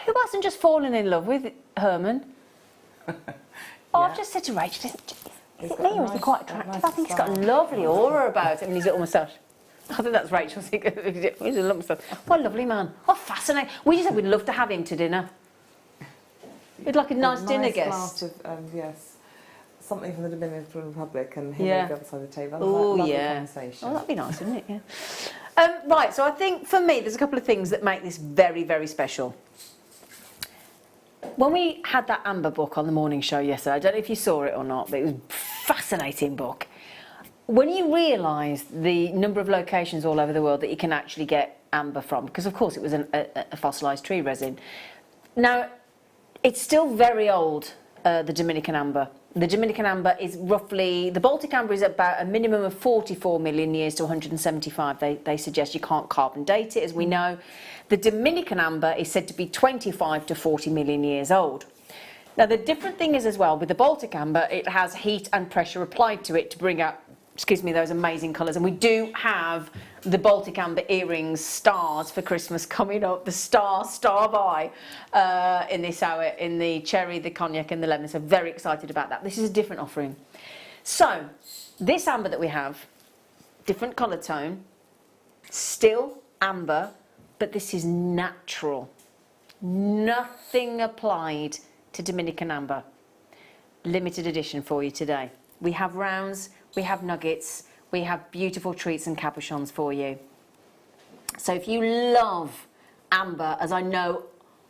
Who hasn't just fallen in love with Herman? I've just said to Rachel, is it me or is he quite attractive? I think he's got a lovely aura about him and his little moustache. I think that's Rachel's he's a little moustache. What a lovely man. What fascinating. We just said we'd love to have him to dinner. We'd like a nice dinner guest. Glass of, yes, something from the Dominican Republic and him Yeah. on the other side of the table. Oh, Lovely yeah. conversation. Oh, that'd be nice, wouldn't it? Yeah. Right, so I think for me, there's a couple of things that make this very, very special. When we had that Amber book on the morning show yesterday, I don't know if you saw it or not, but it was a fascinating book. When you realise the number of locations all over the world that you can actually get amber from, because of course it was a fossilised tree resin. Now, it's still very old, the Dominican amber. The Dominican amber is roughly, the Baltic amber is about a minimum of 44 million years to 175. They suggest you can't carbon date it, as we know. The Dominican amber is said to be 25 to 40 million years old. Now the different thing is as well, with the Baltic amber, it has heat and pressure applied to it to bring out, excuse me, those amazing colours. And we do have the Baltic amber earrings stars for Christmas coming up, the star by in this hour, in the cherry, the cognac and the lemon. So very excited about that. This is a different offering. So this amber that we have, different colour tone, still amber, but this is natural. Nothing applied to Dominican amber. Limited edition for you today. We have rounds, we have nuggets, we have beautiful treats and cabochons for you. So if you love amber, as I know,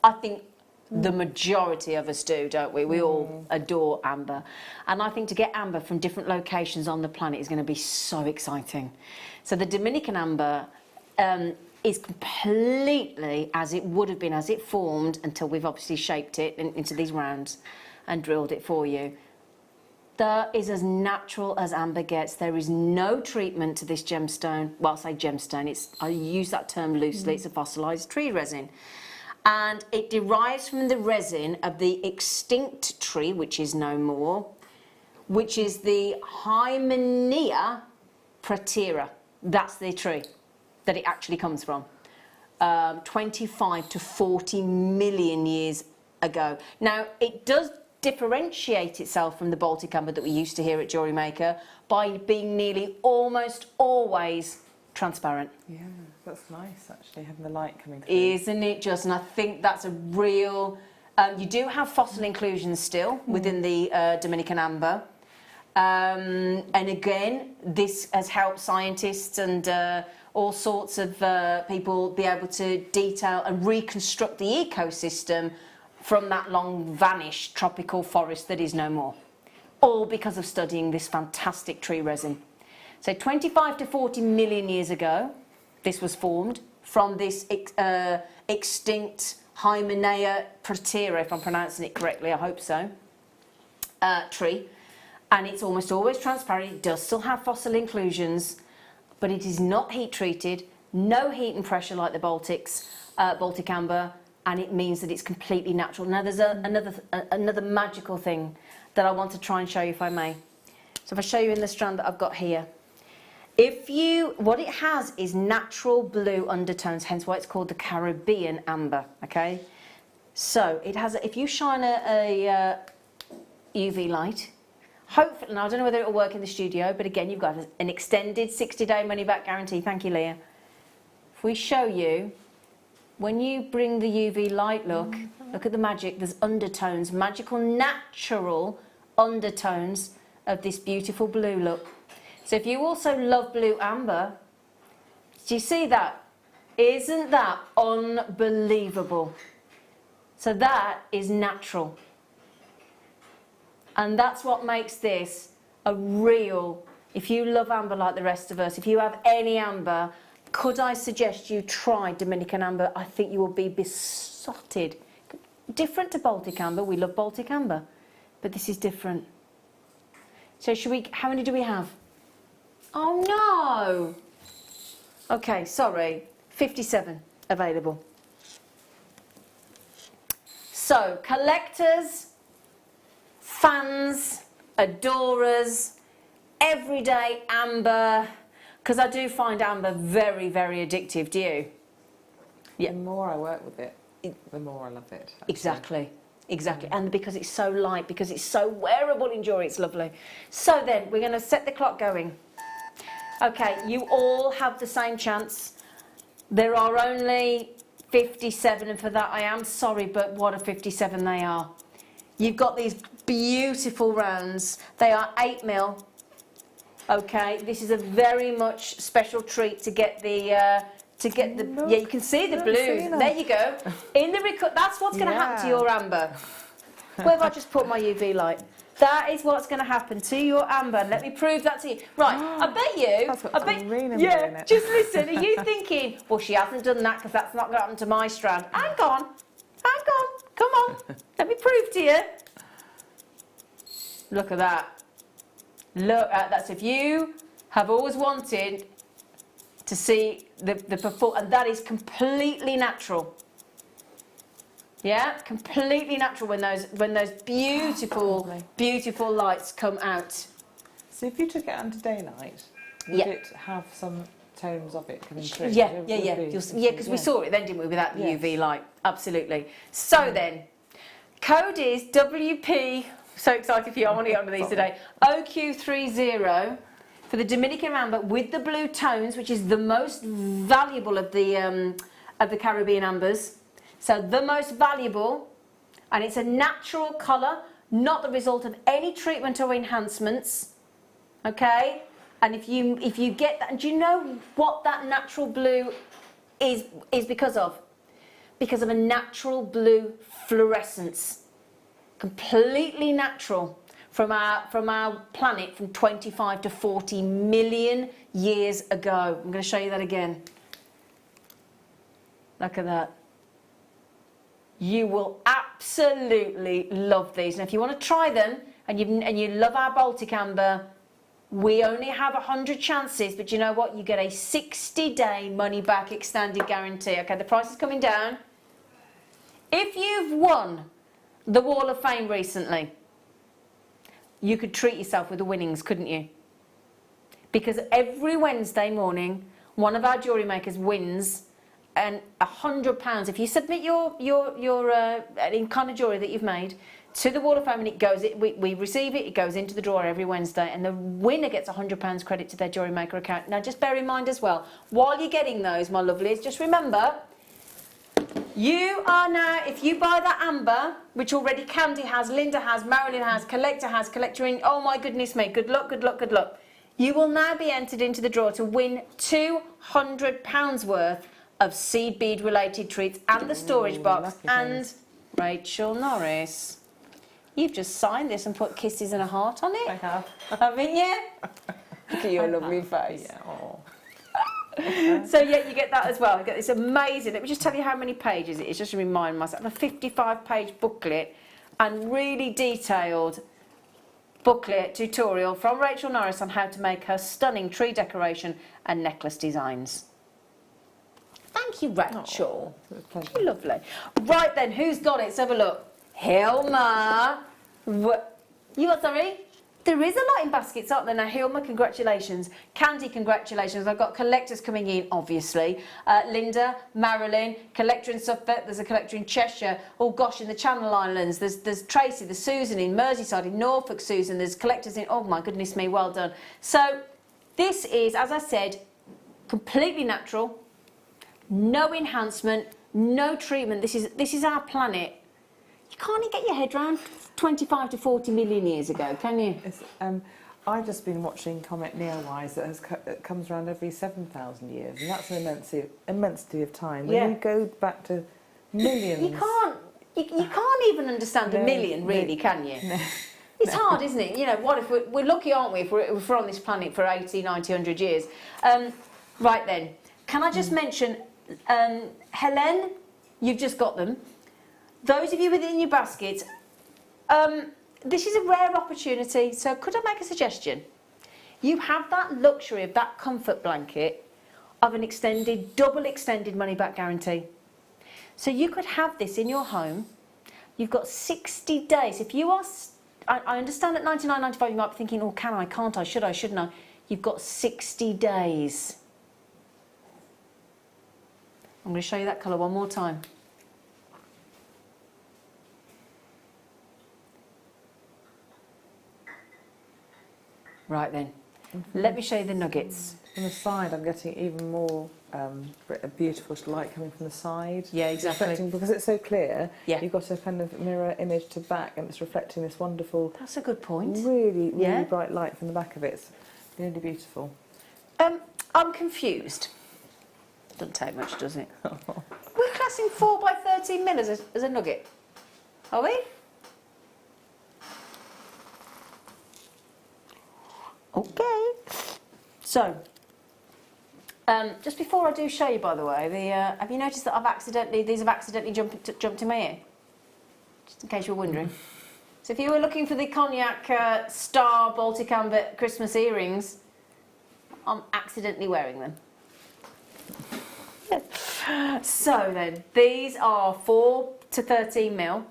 I think the majority of us do, don't we? We all adore amber. And I think to get amber from different locations on the planet is going to be so exciting. So the Dominican amber is completely as it would have been, as it formed, until we've obviously shaped it into these rounds and drilled it for you. That is as natural as amber gets. There is no treatment to this gemstone. Well, I say gemstone, I use that term loosely. It's a fossilized tree resin. And it derives from the resin of the extinct tree, which is no more, which is the Hymenaea protera. That's the tree that it actually comes from. 25 to 40 million years ago. Now, it does differentiate itself from the Baltic amber that we used to hear at Jewellery Maker by being nearly almost always transparent. Yeah, that's nice actually, having the light coming through. Isn't it just? And I think that's a real... you do have fossil inclusions still within the Dominican amber. And again, this has helped scientists and all sorts of people be able to detail and reconstruct the ecosystem from that long vanished tropical forest that is no more, all because of studying this fantastic tree resin. So 25 to 40 million years ago, this was formed from this extinct Hymenaea protera, if I'm pronouncing it correctly, I hope so, tree. And it's almost always transparent. It does still have fossil inclusions, but it is not heat treated, no heat and pressure like the Baltic amber, and it means that it's completely natural. Now there's another magical thing that I want to try and show you, if I may. So if I show you in the strand that I've got here, what it has is natural blue undertones, hence why it's called the Caribbean amber, okay? So it has, if you shine a UV light, hopefully, now I don't know whether it will work in the studio, but again, you've got an extended 60-day money-back guarantee. Thank you, Leah. If we show you, when you bring the UV light, look at the magic. There's undertones, magical, natural undertones of this beautiful blue look. So if you also love blue amber, do you see that? Isn't that unbelievable? So that is natural. And that's what makes this a real, if you love amber like the rest of us, if you have any amber, could I suggest you try Dominican amber? I think you will be besotted. Different to Baltic amber, we love Baltic amber, but this is different. So how many do we have? Oh no! Okay, sorry, 57 available. So, collectors, fans, adorers, everyday amber, because I do find amber very, very addictive, do you? Yeah. The more I work with it, the more I love it. Actually. Exactly, exactly. And because it's so light, because it's so wearable in jewellery, it's lovely. So then, we're going to set the clock going. Okay, you all have the same chance. There are only 57, and for that I am sorry, but what a 57 they are. You've got these beautiful rounds. They are 8mm. Okay, this is a very much special treat to get the yeah, you can see the blues. There you go. In the that's what's going to happen to your amber. Where have I just put my UV light? That is what's going to happen to your amber. Let me prove that to you. Right, I bet you. Yeah, just listen. Are you thinking, well, she hasn't done that because that's not going to happen to my strand? Hang on, come on. Let me prove to you. Look at that. Look at that. So if you have always wanted to see the performance, and that is completely natural. Yeah, completely natural when those beautiful lights come out. So if you took it under daylight, would it have some tones of it coming through? Yeah, because we saw it then, didn't we, without the UV light. Absolutely. So then, code is WP, so excited for you, I want to get onto these today, OQ30 for the Dominican amber with the blue tones, which is the most valuable of the Caribbean ambers. So the most valuable, and it's a natural colour, not the result of any treatment or enhancements, okay? And if you get that, and do you know what that natural blue is because of? Because of a natural blue fluorescence, completely natural from our planet from 25 to 40 million years ago. I'm going to show you that again. Look at that. You will absolutely love these. And if you want to try them and you love our Baltic amber, we only have 100 chances, but you know what? You get a 60-day money-back extended guarantee. Okay, the price is coming down. If you've won the Wall of Fame recently, you could treat yourself with the winnings, couldn't you? Because every Wednesday morning, one of our jewellery makers wins and £100. If you submit your kind of jewellery that you've made to the Wall of Fame and it goes, we receive it, it goes into the drawer every Wednesday, and the winner gets £100 credit to their Jewellery Maker account. Now just bear in mind as well, while you're getting those, my lovelies, just remember, you are now, if you buy that amber, which already Candy has, Linda has, Marilyn has, Collector in, oh my goodness me, good luck, good luck, good luck. You will now be entered into the draw to win £200 worth of seed bead related treats and the storage box. And Rachel Norris, you've just signed this and put kisses and a heart on it. I have. Haven't you? Look at your lovely face. Yeah. So yeah, you get that as well. You get this amazing, let me just tell you how many pages it is, just to remind myself. A 55-page booklet and really detailed booklet tutorial from Rachel Norris on how to make her stunning tree decoration and necklace designs. Thank you, Rachel. You're lovely. Right then, who's got it? Let's have a look. Hilma. You what, sorry? There is a lot in baskets, aren't there? Now, Hilma, congratulations. Candy, congratulations. I've got collectors coming in, obviously. Linda, Marilyn, collector in Suffolk. There's a collector in Cheshire. Oh, gosh, in the Channel Islands. There's Tracy, there's Susan in Merseyside, in Norfolk, Susan. There's collectors in... Oh, my goodness me, well done. So, this is, as I said, completely natural. No enhancement, no treatment. This is our planet. You can't even get your head around 25 to 40 million years ago, can you? I've just been watching Comet Neowise that comes around every 7,000 years, and that's an immensity of time. When you go back to millions... You can't even understand a million, really, can you? No. It's hard, isn't it? You know, what if we're lucky, aren't we, if we're on this planet for 80, 90, 100 years. Right then, can I just mention... Helen, you've just got them. Those of you within your baskets, this is a rare opportunity, so could I make a suggestion? You have that luxury of that comfort blanket of an extended, double extended money back guarantee. So you could have this in your home. You've got 60 days. If you are, I understand at $99.95 you might be thinking, oh, can I, can't I, should I, shouldn't I? You've got 60 days. I'm going to show you that colour one more time. Right then, let me show you the nuggets. From the side I'm getting even more beautiful light coming from the side. Yeah, exactly. Because it's so clear, you've got a kind of mirror image to back and it's reflecting this wonderful... That's a good point. Really, really bright light from the back of it. It's really beautiful. I'm confused. Doesn't take much, does it? We're classing 4 by 13 mil as a nugget, are we? Okay. So, just before I do show you, by the way, have you noticed that these have accidentally jumped in my ear? Just in case you're wondering. So if you were looking for the Cognac Star Baltic Amber Christmas earrings, I'm accidentally wearing them. So then, these are 4 to 13 mil.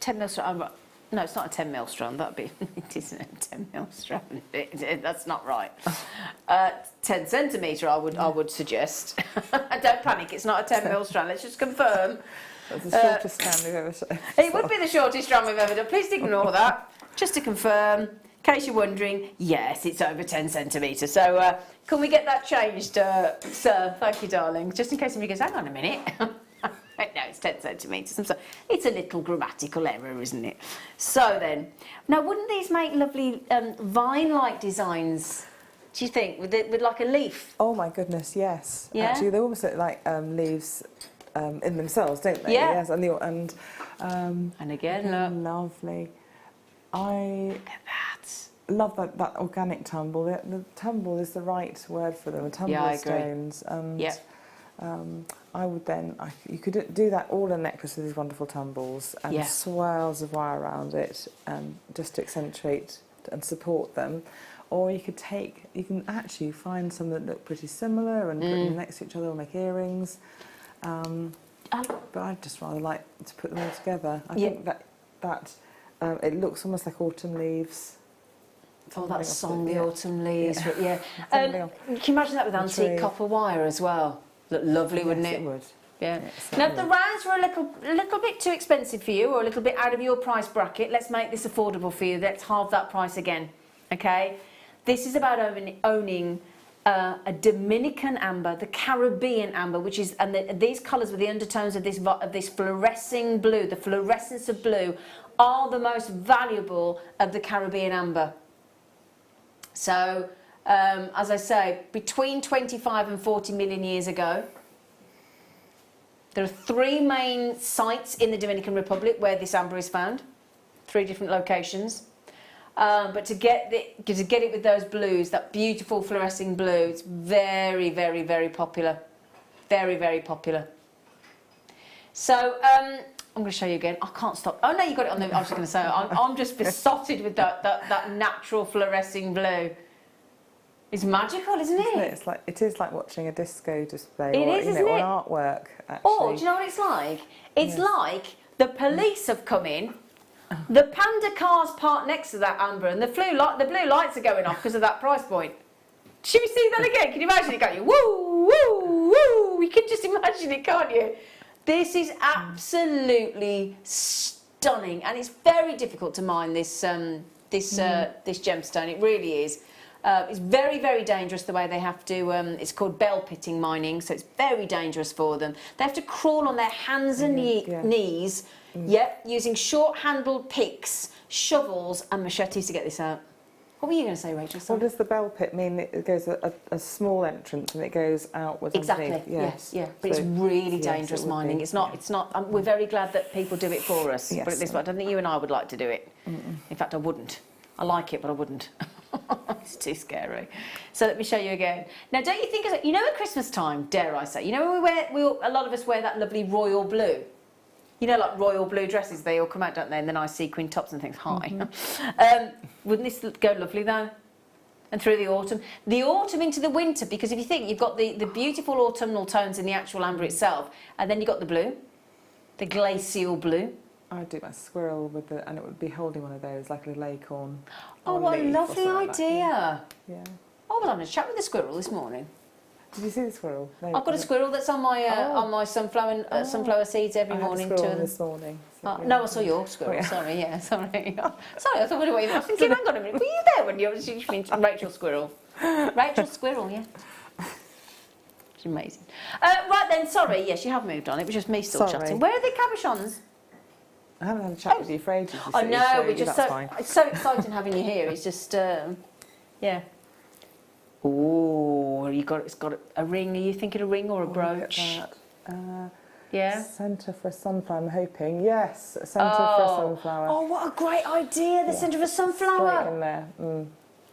10 mil strand. No, it's not a 10 mil strand. That'd be, it isn't a 10 mil strand. That's not right. 10 centimetre, I would suggest. Don't panic. It's not a 10 mil strand. Let's just confirm. That's the shortest strand we've ever done. It would be the shortest strand we've ever done. Please ignore that. Just to confirm, in case you're wondering, yes, it's over 10 centimetres. So can we get that changed, sir? Thank you, darling. Just in case somebody goes, hang on a minute. No, it's 10 centimetres. I'm sorry. It's a little grammatical error, isn't it? So then, now wouldn't these make lovely vine-like designs, do you think, with like a leaf? Oh my goodness, yes. Yeah? Actually, they almost look like leaves in themselves, don't they? Yeah. Yes, and again, look. Lovely. Look at that. Love that organic tumble. The tumble is the right word for them. The tumble I agree. stones. And, yeah. I would then, you could do that all in a necklace with these wonderful tumbles and Yeah. swirls of wire around it, just to accentuate and support them. Or you can actually find some that look pretty similar and put them next to each other or make earrings. But I'd just rather like to put them all together. I think that it looks almost like autumn leaves. Oh, that song, the autumn leaves. Yeah. Can you imagine that with antique tree. copper wire as well? Look lovely, wouldn't it? It would. Yeah. Yes, Now, it if the would. rounds were a little bit too expensive for you, or a little bit out of your price bracket, let's make this affordable for you. Let's halve that price again. Okay. This is about owning a Dominican amber, the Caribbean amber, which is, and these colours with the undertones of this fluorescing blue, the fluorescence of blue, are the most valuable of the Caribbean amber. So, as I say, between 25 and 40 million years ago, there are 3 main sites in the Dominican Republic where this amber is found, 3 different locations. But to get it with those blues, that beautiful fluorescing blue, it's very, very, very popular. Very, very popular. So, I'm going to show you again. I can't stop. Oh, no, you got it on the... I was just going to say, I'm just besotted with that natural fluorescing blue. It's magical, isn't it? It is like watching a disco display It or, is, isn't or it? an artwork, actually. Oh, do you know what it's like? It's like the police have come in, the panda car's parked next to that amber, and the blue lights are going off because of that price point. Should we see that again? Can you imagine it, can't you? Woo, woo, woo. You can just imagine it, can't you? This is absolutely stunning, and it's very difficult to mine this gemstone. It really is. It's very, very dangerous the way they have to, it's called bell pitting mining, so it's very dangerous for them. They have to crawl on their hands and knees, using short-handled picks, shovels and machetes to get this out. What were you going to say, Rachel? What does the bell pit mean? It goes a small entrance and it goes outwards. Exactly, underneath. yes, yeah. But it's really dangerous mining. It's not, we're very glad that people do it for us. Yes. Put it this way, I don't think you and I would like to do it. In fact, I wouldn't. I like it, but I wouldn't. It's too scary. So let me show you again. Now, don't you think, you know, at Christmas time, dare I say, you know, when a lot of us wear that lovely royal blue. You know, like royal blue dresses, they all come out, don't they, in the nice sequin tops and things. Hi. Wouldn't this go lovely though? And through the autumn into the winter, because if you think, you've got the beautiful autumnal tones in the actual amber itself, and then you've got the blue, the glacial blue. I'd do my squirrel and it would be holding one of those, like a little acorn. Oh, what a lovely idea. Yeah. Oh, well, I'm going to chat with the squirrel this morning. Did you see the squirrel? No, I've got a squirrel that's on my sunflower seeds every morning. I had a squirrel this morning. So no, I saw your squirrel. Oh, yeah. Sorry, yeah, sorry. Sorry, I thought what you were thinking. Hang on a minute. Were you there when you were Rachel Squirrel? Rachel Squirrel, yeah. She's amazing. Right then, sorry. Yes, you have moved on. It was just me still chatting. Where are the cabochons? I haven't had a chat with you for ages. I know. We're just it's so exciting having you here. It's just yeah. Oh, it's got a ring. Are you thinking a ring or a brooch? Look at that. Yeah. Centre for a sunflower, I'm hoping. Yes, a centre for a sunflower. Oh, what a great idea! The centre of a sunflower. Straight in there.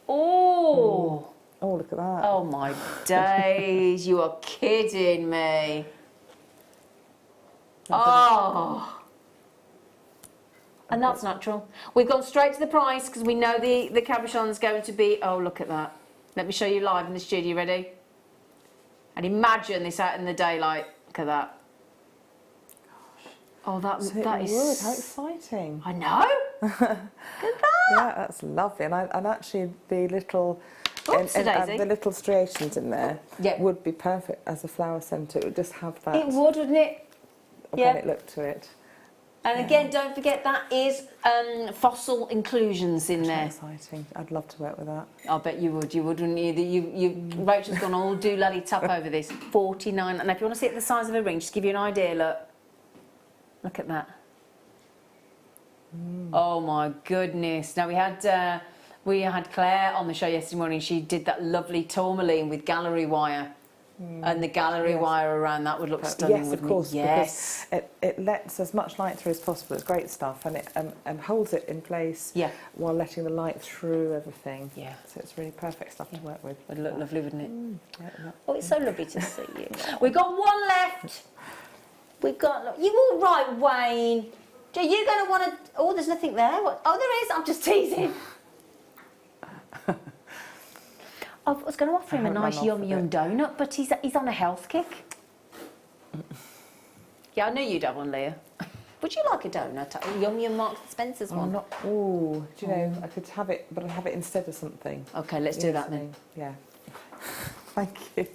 Oh. Oh, look at that. Oh my days! You are kidding me. Oh. And that's natural. We've gone straight to the price because we know the cabochon's going to be... Oh, look at that. Let me show you live in the studio. Ready? And imagine this out in the daylight. Look at that. Oh, that So that it is. would. How exciting! I know. Yeah, that's lovely. And actually, the little Oopsie-daisy. the little striations in there would be perfect as a flower centre. It would just have that. It would, wouldn't it? Organic look to it. And again, don't forget that is fossil inclusions in there. Exciting. I'd love to work with that. I bet you would, wouldn't you? Rachel's gone all doolally tup over this. 49. And if you want to see it the size of a ring, just give you an idea, look. Look at that. Oh my goodness. Now we had Claire on the show yesterday morning. She did that lovely tourmaline with gallery wire. And the gallery wire around that would look stunning, yes, of wouldn't course, it? Yes. Because it lets as much light through as possible. It's great stuff, and it holds it in place while letting the light through everything. Yeah. So it's really perfect stuff to work with. Would look lovely, wouldn't it? Yeah, Oh, it's so lovely to see you. We've got one left. We've got... You all right, Wayne? Are you going to want to... Oh, there's nothing there. What? Oh, there is. I'm just teasing. I was going to offer him a nice yum donut, but he's on a health kick. Yeah, I knew you'd have one, Leah. Would you like a donut? A yum Marks and Spencer's one? Do you know, I could have it, but I'd have it instead of something. Okay, let's do that then. Yeah. Thank you.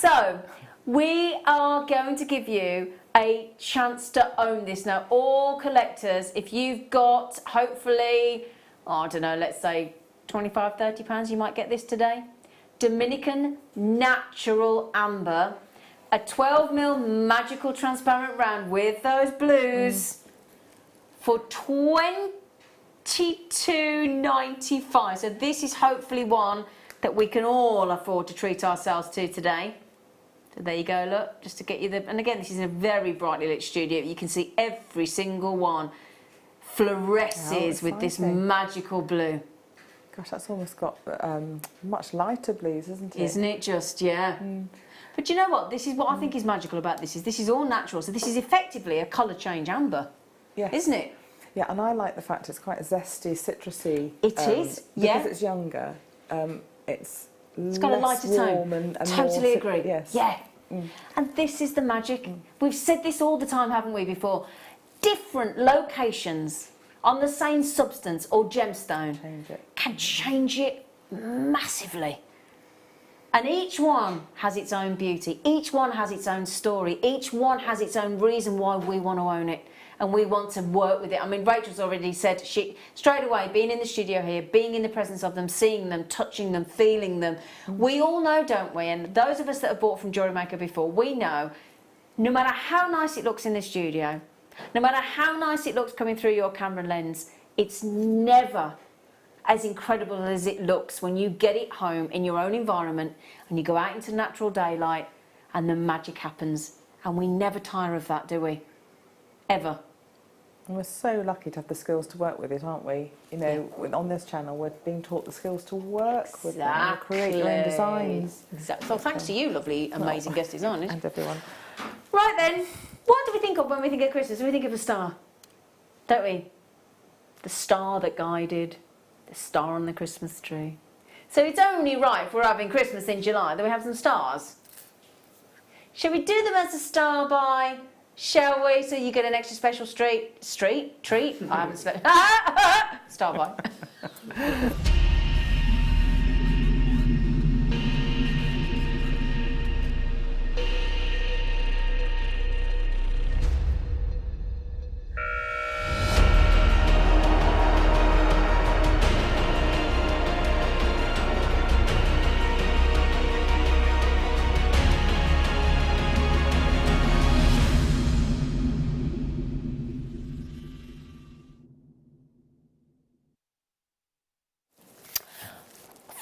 So, we are going to give you a chance to own this. Now, all collectors, if you've got, hopefully, I don't know, let's say 25, 30 pounds, you might get this today. Dominican Natural Amber, a 12mm magical transparent round with those blues for $22.95. So this is hopefully one that we can all afford to treat ourselves to today. So there you go, look, just to get you the... And again, this is a very brightly lit studio. You can see every single one fluoresces with this magical blue. Gosh, that's almost got much lighter blues, isn't it? Isn't it just, yeah. But you know what? This is what I think is magical about this. This is all natural. So this is effectively a colour change amber. Yes. Isn't it? Yeah, and I like the fact it's quite zesty, citrusy. It is, yeah. Because it's younger, it's got a lighter tone. Warm and Totally agree. Yes. Yeah. And this is the magic. We've said this all the time, haven't we, before? Different locations on the same substance or gemstone can change it massively. And each one has its own beauty. Each one has its own story. Each one has its own reason why we want to own it. And we want to work with it. I mean, Rachel's already said, she straight away, being in the studio here, being in the presence of them, seeing them, touching them, feeling them. We all know, don't we? And those of us that have bought from Jewellery Maker before, we know, no matter how nice it looks in the studio, no matter how nice it looks coming through your camera lens, it's never as incredible as it looks when you get it home in your own environment and you go out into natural daylight and the magic happens. And we never tire of that, do we? Ever. And we're so lucky to have the skills to work with it, aren't we? You know, on this channel, we're being taught the skills to work with them and create your own designs. Exactly. So thanks to you, lovely, amazing guest designers. And everyone. Right then, what do we think of when we think of Christmas? We think of a star, don't we? The star that guided, the star on the Christmas tree. So it's only right if we're having Christmas in July that we have some stars. Shall we do them as a star by... Shall we? So you get an extra special treat. I haven't slept. Star by.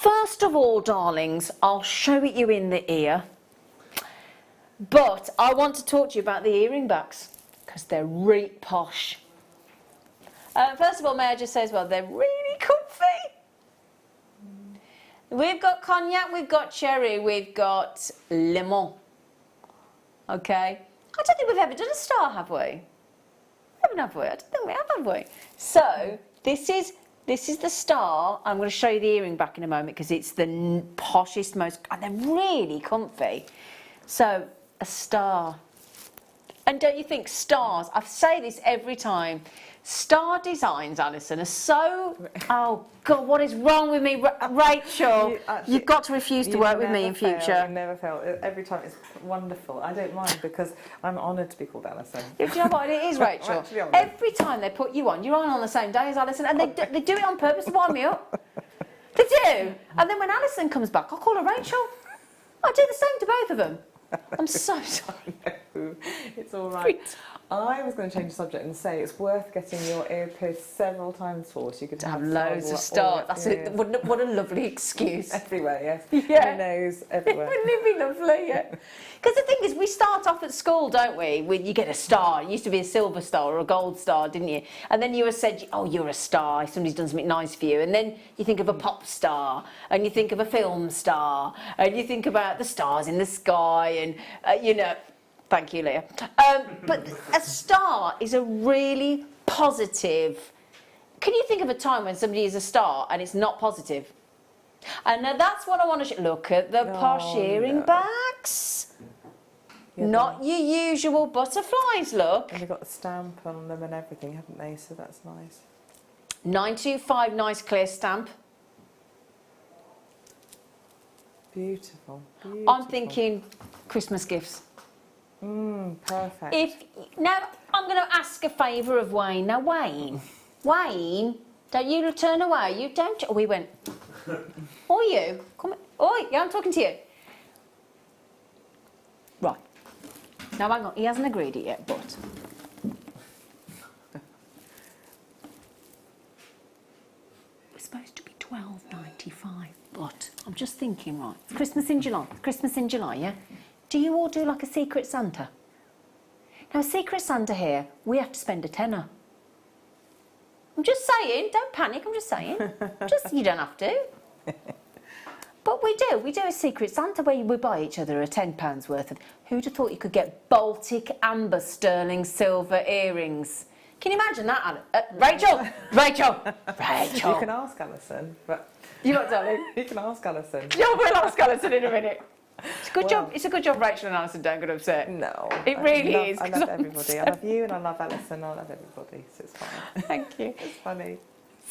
First of all, darlings, I'll show it you in the ear, but I want to talk to you about the earring backs because they're really posh. First of all, may I just say as well, they're really comfy. We've got cognac, we've got cherry, we've got lemon. Okay? I don't think we've ever done a star, have we? Haven't, have we? I don't think we have we? So, this is the star. I'm going to show you the earring back in a moment because it's the poshest, most... And they're really comfy. So, a star. And don't you think stars, I say this every time, star designs, Alison, are so, oh God, what is wrong with me? Rachel, you've got to refuse to work with me in future. You never fail. Every time it's wonderful. I don't mind because I'm honoured to be called Alison. Do you know what it is, Rachel? Every time they put you on, you're on the same day as Alison, and they do it on purpose to wind me up. They do. And then when Alison comes back, I'll call her Rachel. I do the same to both of them. I'm so sorry. No, it's all right. I was going to change the subject and say it's worth getting your ear pierced several times for, so you could have loads of stars. That's it. What a lovely excuse. Everywhere, yes. Yeah. Your nose, everywhere. Wouldn't it be lovely? Yeah. Because the thing is, we start off at school, don't we? You get a star. It used to be a silver star or a gold star, didn't you? And then you were said, oh, you're a star. Somebody's done something nice for you. And then you think of a pop star, and you think of a film star, and you think about the stars in the sky, and you know. Thank you, Leah. But a star is a really positive. Can you think of a time when somebody is a star and it's not positive? And now that's what I want to look at the posh earring backs. Not your usual butterflies, look. And they've got the stamp on them and everything, haven't they? So that's nice. 925, nice clear stamp. Beautiful. I'm thinking Christmas gifts. Perfect. Now, I'm going to ask a favour of Wayne. Now, Wayne, don't you turn away. You don't. Oh, we went. Or you. Come on. Oh, yeah, I'm talking to you. Right. Now, hang on. He hasn't agreed it yet, but. It's supposed to be $12.95, but I'm just thinking, right. It's Christmas in July. Christmas in July, yeah? Do you all do like a Secret Santa? Now, a Secret Santa here, we have to spend a tenner. I'm just saying, don't panic, I'm just saying. You don't have to. But we do a Secret Santa where we buy each other a £10 worth of. Who'd have thought you could get Baltic amber sterling silver earrings? Can you imagine that, Rachel? Rachel! You can ask Alison, but. You what, darling? You can ask Alison. Yeah, we'll ask Alison in a minute. It's a good job. It's a good job Rachel and Alison don't get upset. No. It really is. I love everybody. I love you and I love Alison. I love everybody. So it's fine. Thank you. It's funny.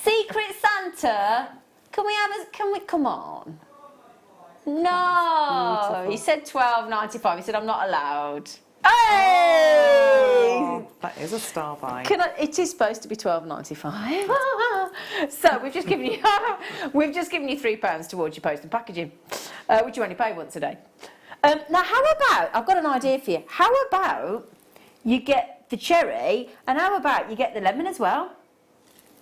Secret Santa? Can we come on? No. He said $12.95. He said I'm not allowed. Hey! Oh, that is a star buy. It is supposed to be $12.95. So we've just given you £3 towards your post and packaging, which you only pay once a day. Now, how about, I've got an idea for you. How about you get the cherry, and how about you get the lemon as well,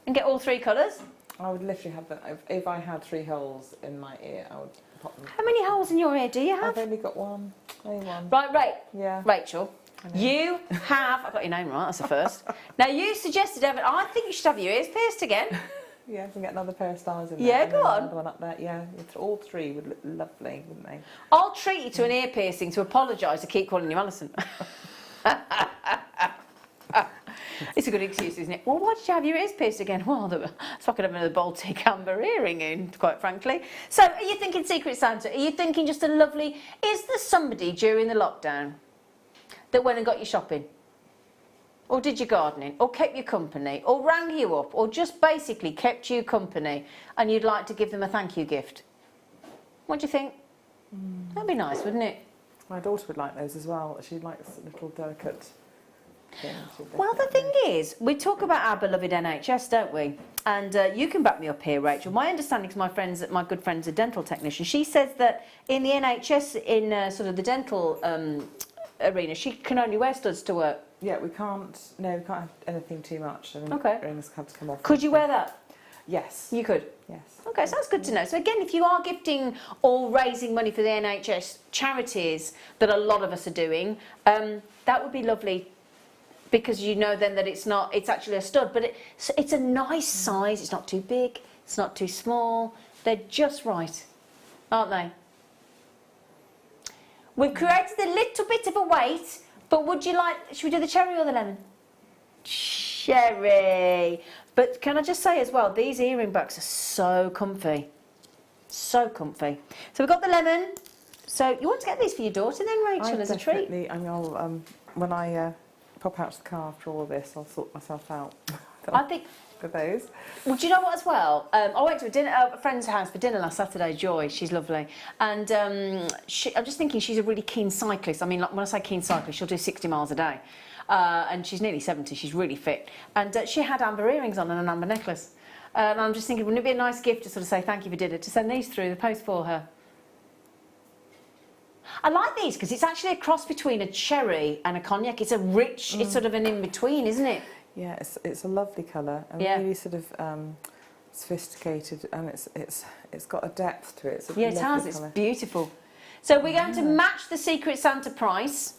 and get all three colours? I would literally have that. If I had 3 holes in my ear, I would pop them. How many holes in your ear do you have? I've only got one. Only one. Right. Yeah. Rachel, you have. I got your name right. That's the first. Now you suggested, Evan. I think you should have your ears pierced again. Yeah, I can get another pair of stars in there. Yeah, go on. Another one up there. Yeah, all 3 would look lovely, wouldn't they? I'll treat you to an ear piercing to apologise to keep calling you Alison. It's a good excuse, isn't it? Well, why did you have your ears pierced again? Well, so I could have another Baltic amber earring in, quite frankly. So, are you thinking Secret Santa? Are you thinking just a lovely... Is there somebody during the lockdown that went and got you shopping? Or did you gardening? Or kept you company? Or rang you up? Or just basically kept you company and you'd like to give them a thank you gift? What do you think? That'd be nice, wouldn't it? My daughter would like those as well. She likes little delicate... Well, the thing is, we talk about our beloved NHS, don't we? And you can back me up here, Rachel. My understanding is my good friend's a dental technician. She says that in the NHS, in sort of the dental arena, she can only wear studs to work. Yeah, we can't have anything too much. And okay. Rings have to come off. Could you wear that? Yes. You could? Yes. Okay, so that's good to know. So again, if you are gifting or raising money for the NHS charities that a lot of us are doing, that would be lovely. Because you know then that it's actually a stud, but it's a nice size. It's not too big, it's not too small. They're just right, aren't they? We've created a little bit of a wait, but would you like, should we do the cherry or the lemon? Cherry. But can I just say as well, these earring backs are so comfy. So comfy. So we've got the lemon. So you want to get these for your daughter then, Rachel, as a treat? I mean, when I pop out to the car after all this, I'll sort myself out. I think for those. Well, do you know what as well? I went to a friend's house for dinner last Saturday, Joy, she's lovely. And I'm just thinking she's a really keen cyclist. I mean, like, when I say keen cyclist, she'll do 60 miles a day. And she's nearly 70, she's really fit. And she had amber earrings on and an amber necklace. And I'm just thinking, wouldn't it be a nice gift to sort of say thank you for dinner, to send these through the post for her? I like these because it's actually a cross between a cherry and a cognac. It's a rich, it's sort of an in-between, isn't it? Yeah, it's a lovely colour and really sort of sophisticated, and it's got a depth to it. It's a yeah, it has. colour. It's beautiful. So we're going to match the Secret Santa price.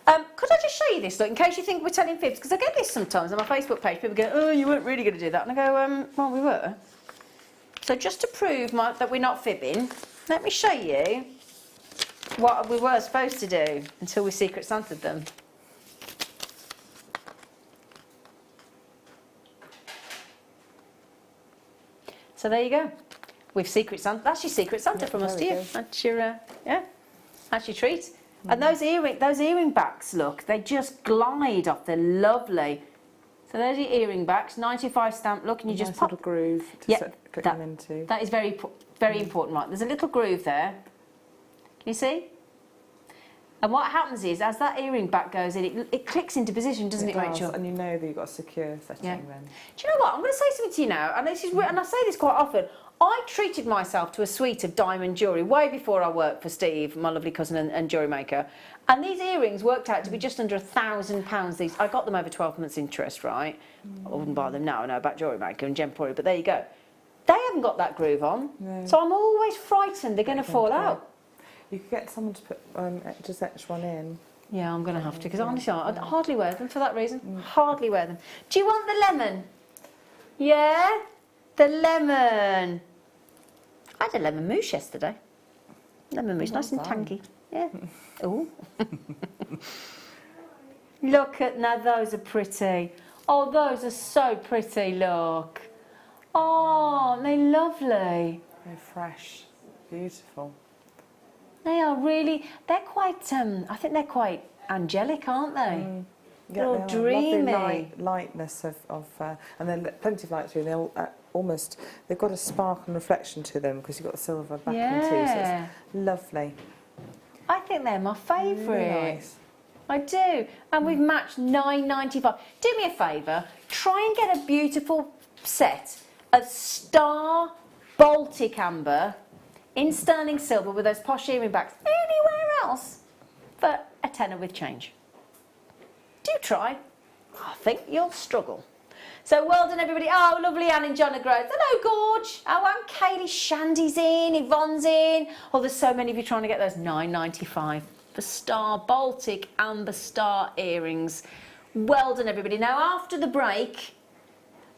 Could I just show you this, look, in case you think we're telling fibs? Because I get this sometimes on my Facebook page. People go, oh, you weren't really going to do that. And I go, well, we were. So just to prove that we're not fibbing, let me show you what we were supposed to do until we Secret Santa'd them. So there you go. We've Secret Santa. That's your Secret Santa from us to you. That's your, yeah, that's your treat. And those earring backs, look, they just glide off. They're lovely. So there's your earring backs, 95 stamp look, and you just pop a groove to click them into. That is very important, right? There's a little groove there. Can you see? And what happens is, as that earring back goes in, it clicks into position, doesn't it, Rachel? And you know that you've got a secure setting then. Do you know what? I'm going to say something to you now, and and I say this quite often. I treated myself to a suite of diamond jewellery way before I worked for Steve, my lovely cousin and Jewellery Maker. And these earrings worked out to be just under £1,000. These, I got them over 12 months interest, right? I wouldn't buy them now, I know about Jewellery Maker and Jempori, but there you go. They haven't got that groove on, so I'm always frightened they're going to fall out. You could get someone to put just extra one in. Yeah, I'm going to have to, because honestly, I hardly wear them for that reason. Hardly wear them. Do you want the lemon? Yeah? The lemon. I had a lemon mousse yesterday. Lemon mousse, nice and tangy. Yeah. Ooh. Look at, now those are pretty. Oh, those are so pretty, look. Oh, they're lovely. They're fresh, beautiful. They are really, they're quite, I think they're quite angelic, aren't they? They're all dreamy. Lovely lightness of and then plenty of light through. They'll almost, they've got a sparkle and reflection to them because you've got the silver backing too, so it's lovely. I think they're my favourite. Really nice. I do. And we've matched £9.95. Do me a favour, try and get a beautiful set of star Baltic amber in sterling silver with those posh earring backs anywhere else for a tenner with change. Do try. I think you'll struggle. So well done, everybody. Oh, lovely Anne and John are great. Hello, Gorge. Oh, and Kaylee Shandy's in, Yvonne's in. Oh, there's so many of you trying to get those £9.95 for star Baltic amber star earrings. Well done, everybody. Now, after the break,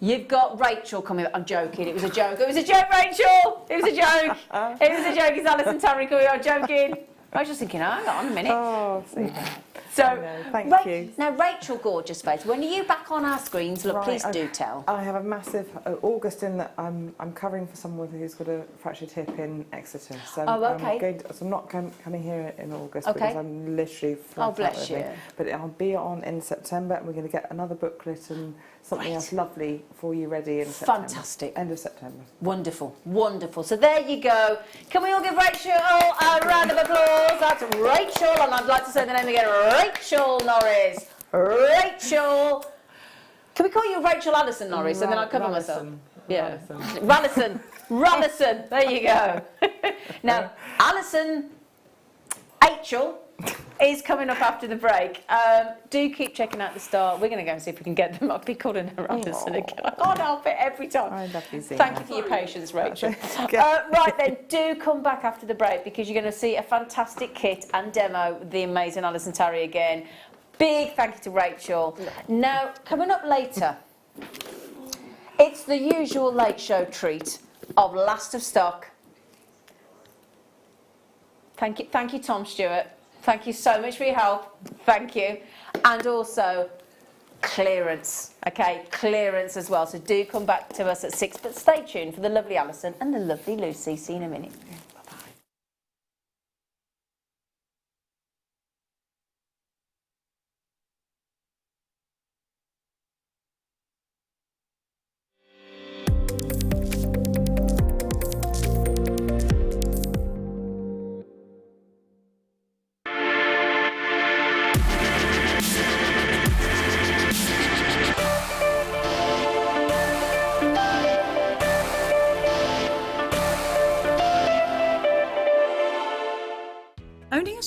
you've got Rachel coming. I'm joking. It was a joke. It was a joke, Rachel. It was a joke. It was a joke. It's Alison Terry coming. I'm joking. Rachel's thinking, oh, hang on a minute. Oh, see. So, thank you. Now, Rachel, gorgeous face. When are you back on our screens? Look, please do tell. I have a massive August in that I'm covering for someone who's got a fractured hip in Exeter. So I'm not coming here in August because I'm literally flat out bless you. But I'll be on in September, and we're going to get another booklet and something else lovely for you ready in September. Fantastic. End of September. Wonderful, wonderful. So there you go. Can we all give Rachel a round of applause? That's Rachel, and I'd like to say the name again, Rachel Norris. Rachel. Can we call you Rachel Alison Norris, and then I'll cover myself? Yeah. Rallison. Rallison. There you go. Now, Alison, Rachel is coming up after the break. Do keep checking out the star. We're going to go and see if we can get them. I'll be calling her Alison again. I can't help it every time. I love you, Thank you for your patience, Rachel. Right then, do come back after the break because you're going to see a fantastic kit and demo with the amazing Alison Terry again. Big thank you to Rachel. Now, coming up later, it's the usual late show treat of last of stock. Thank you, Tom Stewart. Thank you so much for your help. Thank you. And also clearance, okay? Clearance as well. So do come back to us at 6, but stay tuned for the lovely Alison and the lovely Lucy. See you in a minute.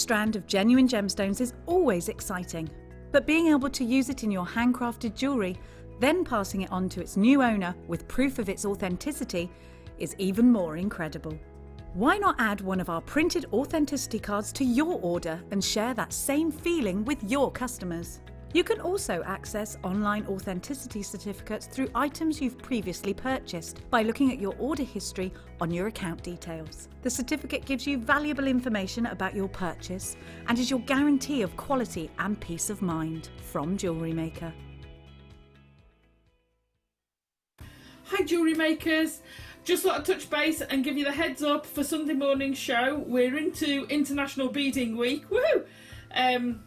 strand of genuine gemstones is always exciting, but being able to use it in your handcrafted jewellery, then passing it on to its new owner with proof of its authenticity, is even more incredible. Why not add one of our printed authenticity cards to your order and share that same feeling with your customers? You can also access online authenticity certificates through items you've previously purchased by looking at your order history on your account details. The certificate gives you valuable information about your purchase and is your guarantee of quality and peace of mind from Jewellery Maker. Hi Jewellery Makers, just thought I'd touch base and give you the heads up for Sunday morning's show. We're into International Beading Week, woohoo!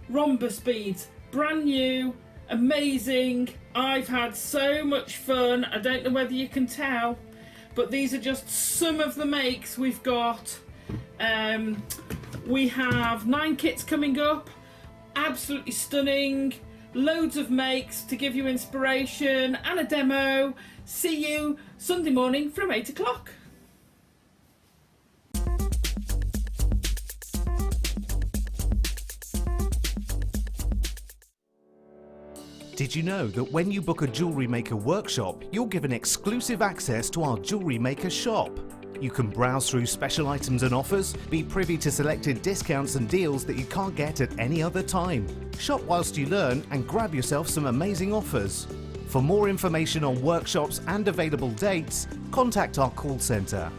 Rhombus beads, brand new, amazing. I've had so much fun. I don't know whether you can tell, but these are just some of the makes we've got. We have 9 kits coming up, absolutely stunning. Loads of makes to give you inspiration and a demo. See you Sunday morning from 8 o'clock. Did you know that when you book a Jewellery Maker workshop, you're given exclusive access to our Jewellery Maker shop? You can browse through special items and offers, be privy to selected discounts and deals that you can't get at any other time. Shop whilst you learn and grab yourself some amazing offers. For more information on workshops and available dates, contact our call centre.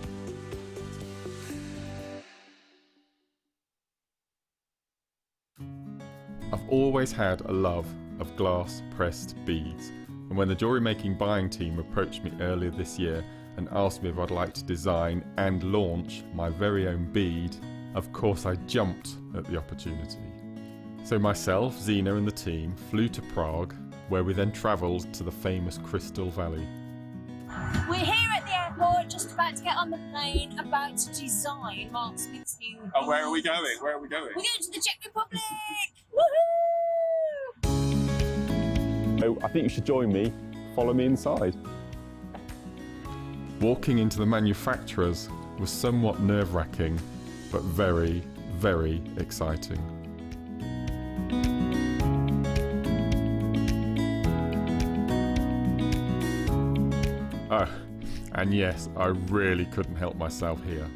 I've always had a love of glass pressed beads, and when the jewellery making buying team approached me earlier this year and asked me if I'd like to design and launch my very own bead, of course I jumped at the opportunity. So myself, Zena and the team flew to Prague, where we then travelled to the famous Crystal Valley. We're here at the airport, just about to get on the plane, about to design Mark Smith's new bead. Oh, where are we going? Where are we going? We're going to the Czech Republic! Woohoo! So I think you should join me. Follow me inside. Walking into the manufacturers was somewhat nerve-wracking, but very, very exciting. Oh, and yes, I really couldn't help myself here.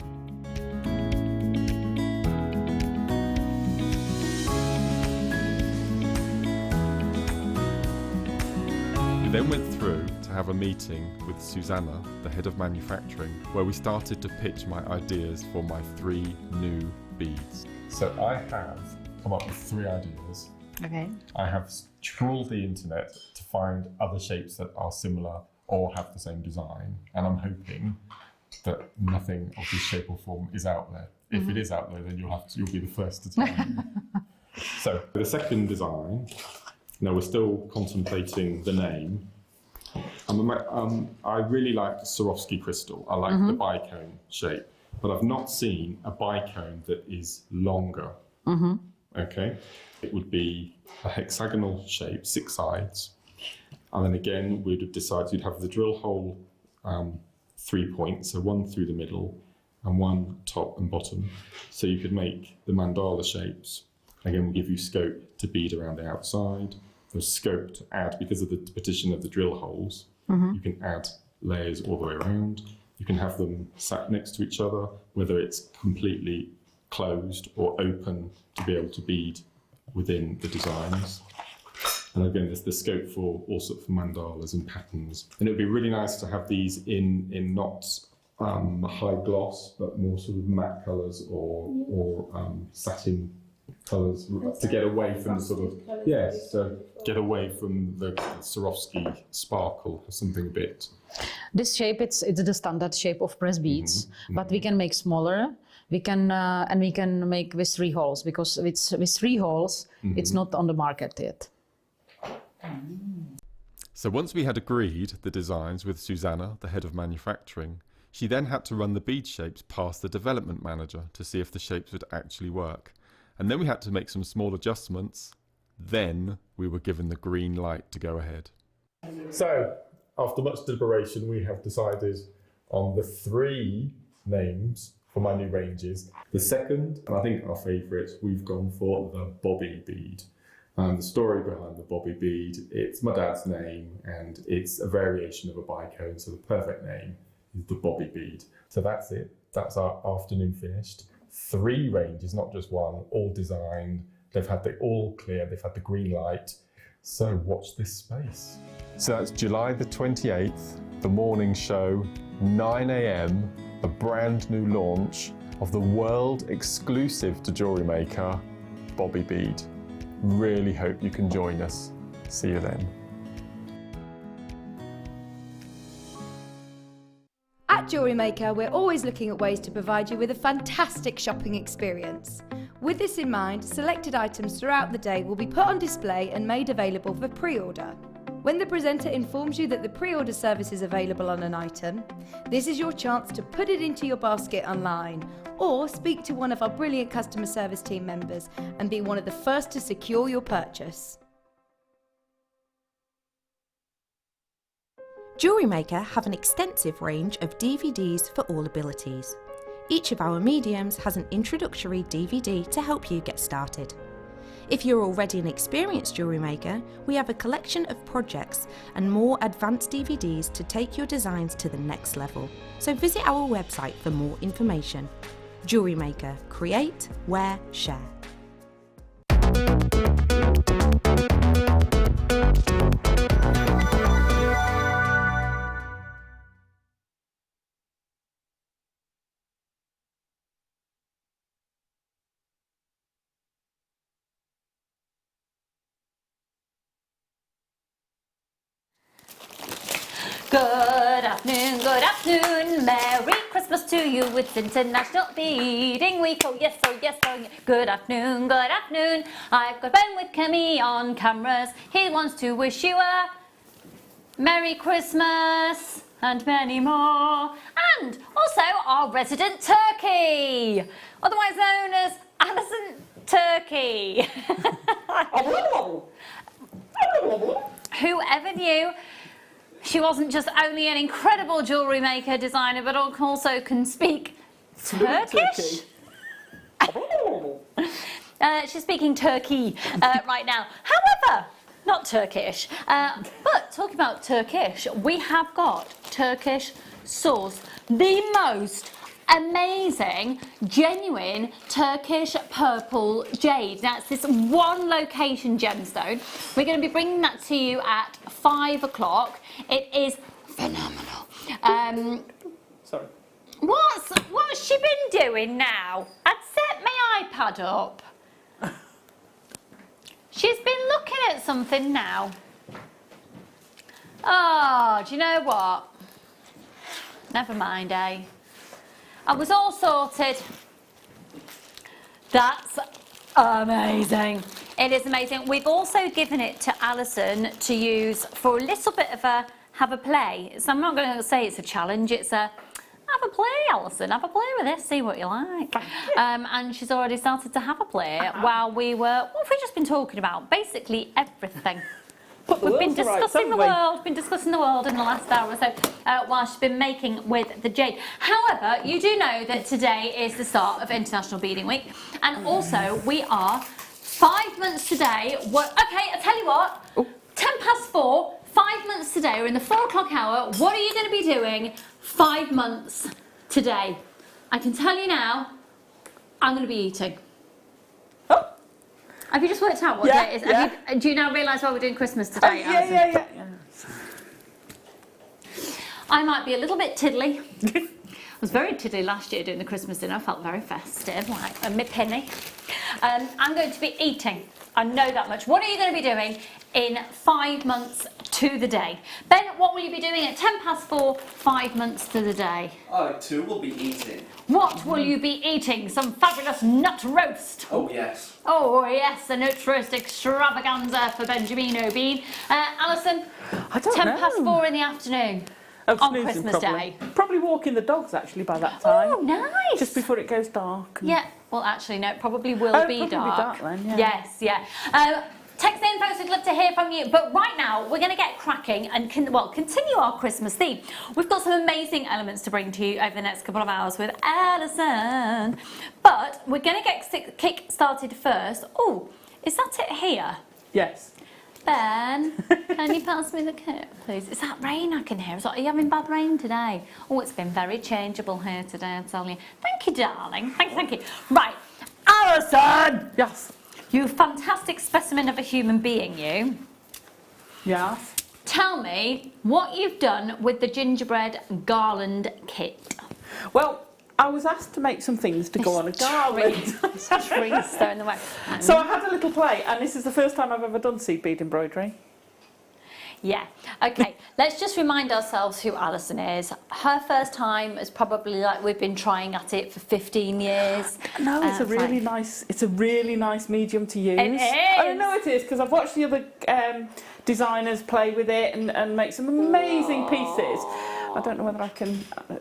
We then went through to have a meeting with Susanna, the head of manufacturing, where we started to pitch my ideas for my 3 new beads. So I have come up with 3 ideas. Okay. I have trawled the internet to find other shapes that are similar or have the same design, and I'm hoping that nothing of this shape or form is out there. If it is out there, then you'll be the first to tell me. So the second design, now we're still contemplating the name. I really like Swarovski crystal. I like the bicone shape, but I've not seen a bicone that is longer. Okay, it would be a hexagonal shape, 6 sides. And then again, we'd have decided you'd have the drill hole 3 points, so 1 through the middle and 1 top and bottom. So you could make the mandala shapes. Again, we'll give you scope to bead around the outside. There's scope to add, because of the position of the drill holes, you can add layers all the way around. You can have them sat next to each other, whether it's completely closed or open to be able to bead within the designs. And again, there's the scope for all sorts of mandalas and patterns. And it would be really nice to have these in not high gloss, but more sort of matte colours or satin colours to get away from the sort of, so get away from the Swarovski sparkle, something a bit. This shape, it's the standard shape of press beads, but we can make smaller. We can and we can make with 3 holes, because with 3 holes, it's not on the market yet. So once we had agreed the designs with Susanna, the head of manufacturing, she then had to run the bead shapes past the development manager to see if the shapes would actually work. And then we had to make some small adjustments. Then we were given the green light to go ahead. So after much deliberation, we have decided on the 3 names for my new ranges. The second, and I think our favourite, we've gone for the Bobby bead. The story behind the Bobby bead, it's my dad's name and it's a variation of a bicone, so the perfect name is the Bobby bead. So that's it, that's our afternoon finished. 3 ranges, not just one, all designed. They've had the all clear, they've had the green light. So watch this space. So that's July the 28th, the morning show, 9 AM, a brand new launch of the world exclusive to Jewellery Maker, Bobby bead. Really hope you can join us. See you then. At Jewellery Maker, we're always looking at ways to provide you with a fantastic shopping experience. With this in mind, selected items throughout the day will be put on display and made available for pre-order. When the presenter informs you that the pre-order service is available on an item, this is your chance to put it into your basket online or speak to one of our brilliant customer service team members and be one of the first to secure your purchase. Jewellery Maker have an extensive range of DVDs for all abilities. Each of our mediums has an introductory DVD to help you get started. If you're already an experienced jewellery maker, we have a collection of projects and more advanced DVDs to take your designs to the next level. So visit our website for more information. Jewellery Maker, create, wear, share. Good afternoon, Merry Christmas to you. It's International Beading Week. Oh yes, oh yes, oh yes. Good afternoon, good afternoon. I've got Ben with Kemi on cameras. He wants to wish you a Merry Christmas and many more. And also our resident turkey, otherwise known as Alison Turkey. Whoever knew she wasn't just only an incredible jewellery maker, designer, but also can speak Turkish? She's speaking Turkey right now. However, not Turkish. But talking about Turkish, we have got Turkish sauce, the most amazing, genuine Turkish purple jade. Now, it's this one location gemstone. We're going to be bringing that to you at 5 o'clock. It is phenomenal. Sorry. What's she been doing now? I'd set my iPad up. She's been looking at something now. Oh, do you know what? Never mind, eh? I was all sorted. That's amazing. It is amazing. We've also given it to Alison to use for a little bit of a have a play. So I'm not going to say it's a challenge. It's a have a play, Alison. Have a play with this. See what you like. And she's already started to have a play while we were. What have we just been talking about? Basically everything. We've been discussing the world, in the last hour or so while she's been making with the jade. However, you do know that today is the start of International Beading Week, and also we are 5 months today. Okay, I'll tell you what. 4:10, 5 months today. We're in the 4 o'clock hour. What are you going to be doing 5 months today? I can tell you now. I'm going to be eating. Have you just worked out what day it is? Do you now realise why we're doing Christmas today, Alison? Yeah. I might be a little bit tiddly. I was very tiddly last year doing the Christmas dinner. I felt very festive, like a mi penny. I'm going to be eating. I know that much. What are you going to be doing in 5 months to the day? Ben, what will you be doing at 4:10, 5 months to the day? I too will be eating. What will you be eating? Some fabulous nut roast. Oh yes. Oh yes, a nut roast extravaganza for Benjamino Bean. Alison, I don't 4:10 in the afternoon. On Christmas Day. Probably walking the dogs actually by that time. Oh, nice. Just before it goes dark. Yeah, well actually no, it probably will be dark. Probably be dark then, yeah. Yes, yeah. Text in, folks, we'd love to hear from you. But right now, we're going to get cracking and continue our Christmas theme. We've got some amazing elements to bring to you over the next couple of hours with Alison. But we're going to get kick started first. Oh, is that it here? Yes. Ben, can you pass me the kit, please? Is that rain I can hear? Are you having bad rain today? Oh, it's been very changeable here today, I tell you. Thank you, darling. Thank you. Right, Alison! Yes. You fantastic specimen of a human being, you. Yes. Tell me what you've done with the gingerbread garland kit. Well, I was asked to make some things to go on a garland. Trees thrown away. So I had a little play, and this is the first time I've ever done seed bead embroidery. Yeah. Okay. Let's just remind ourselves who Alison is. Her first time is probably like we've been trying at it for 15 years. No, it's a really nice. It's a really nice medium to use. It is. I know it is because I've watched the other designers play with it and make some amazing pieces. I don't know whether I can. I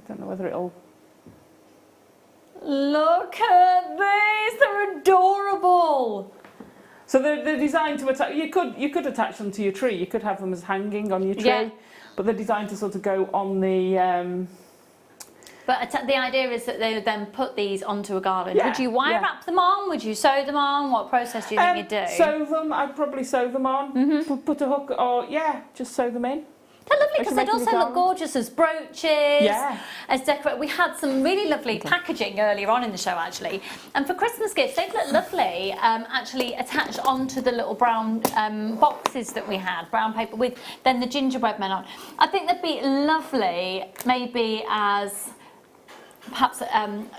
don't know whether it'll. Look at these. They're adorable. So they're designed to attach. You could attach them to your tree. You could have them as hanging on your tree. Yeah. But they're designed to sort of go on the. But the idea is that they would then put these onto a garland. Yeah, Would you wire wrap them on? Would you sew them on? What process do you think you'd do? Sew them. I'd probably sew them on. Put a hook, or just sew them in. They're lovely because they'd also look gorgeous as brooches, as decorate. We had some really lovely packaging earlier on in the show, actually. And for Christmas gifts, they'd look lovely, actually attached onto the little brown boxes that we had, brown paper with then the gingerbread men on. I think they'd be lovely, maybe as perhaps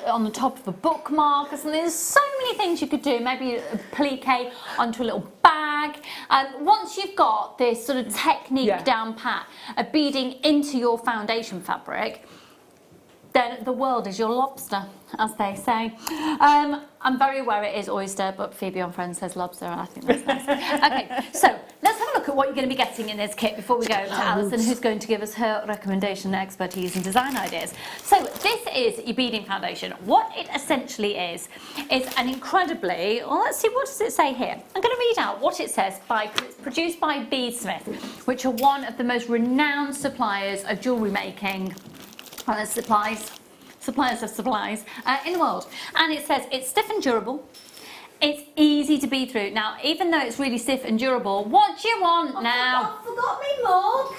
on the top of a bookmark or something. There's so many things you could do. Maybe a plique onto a little bag. Once you've got this sort of technique down pat of beading into your foundation fabric, then the world is your lobster, as they say. I'm very aware it is oyster, but Phoebe on Friends says lobster, and I think that's nice. Okay, so let's have a look at what you're going to be getting in this kit before we go to Alison, who's going to give us her recommendation, expertise and design ideas. So this is your beading foundation. What it essentially is an incredibly, well, let's see, what does it say here? I'm going to read out what it says. It's produced by Beadsmith, which are one of the most renowned suppliers of jewellery making suppliers of supplies in the world. And it says it's stiff and durable. It's easy to bead through. Now, even though it's really stiff and durable, what do you want now? I forgot my mug.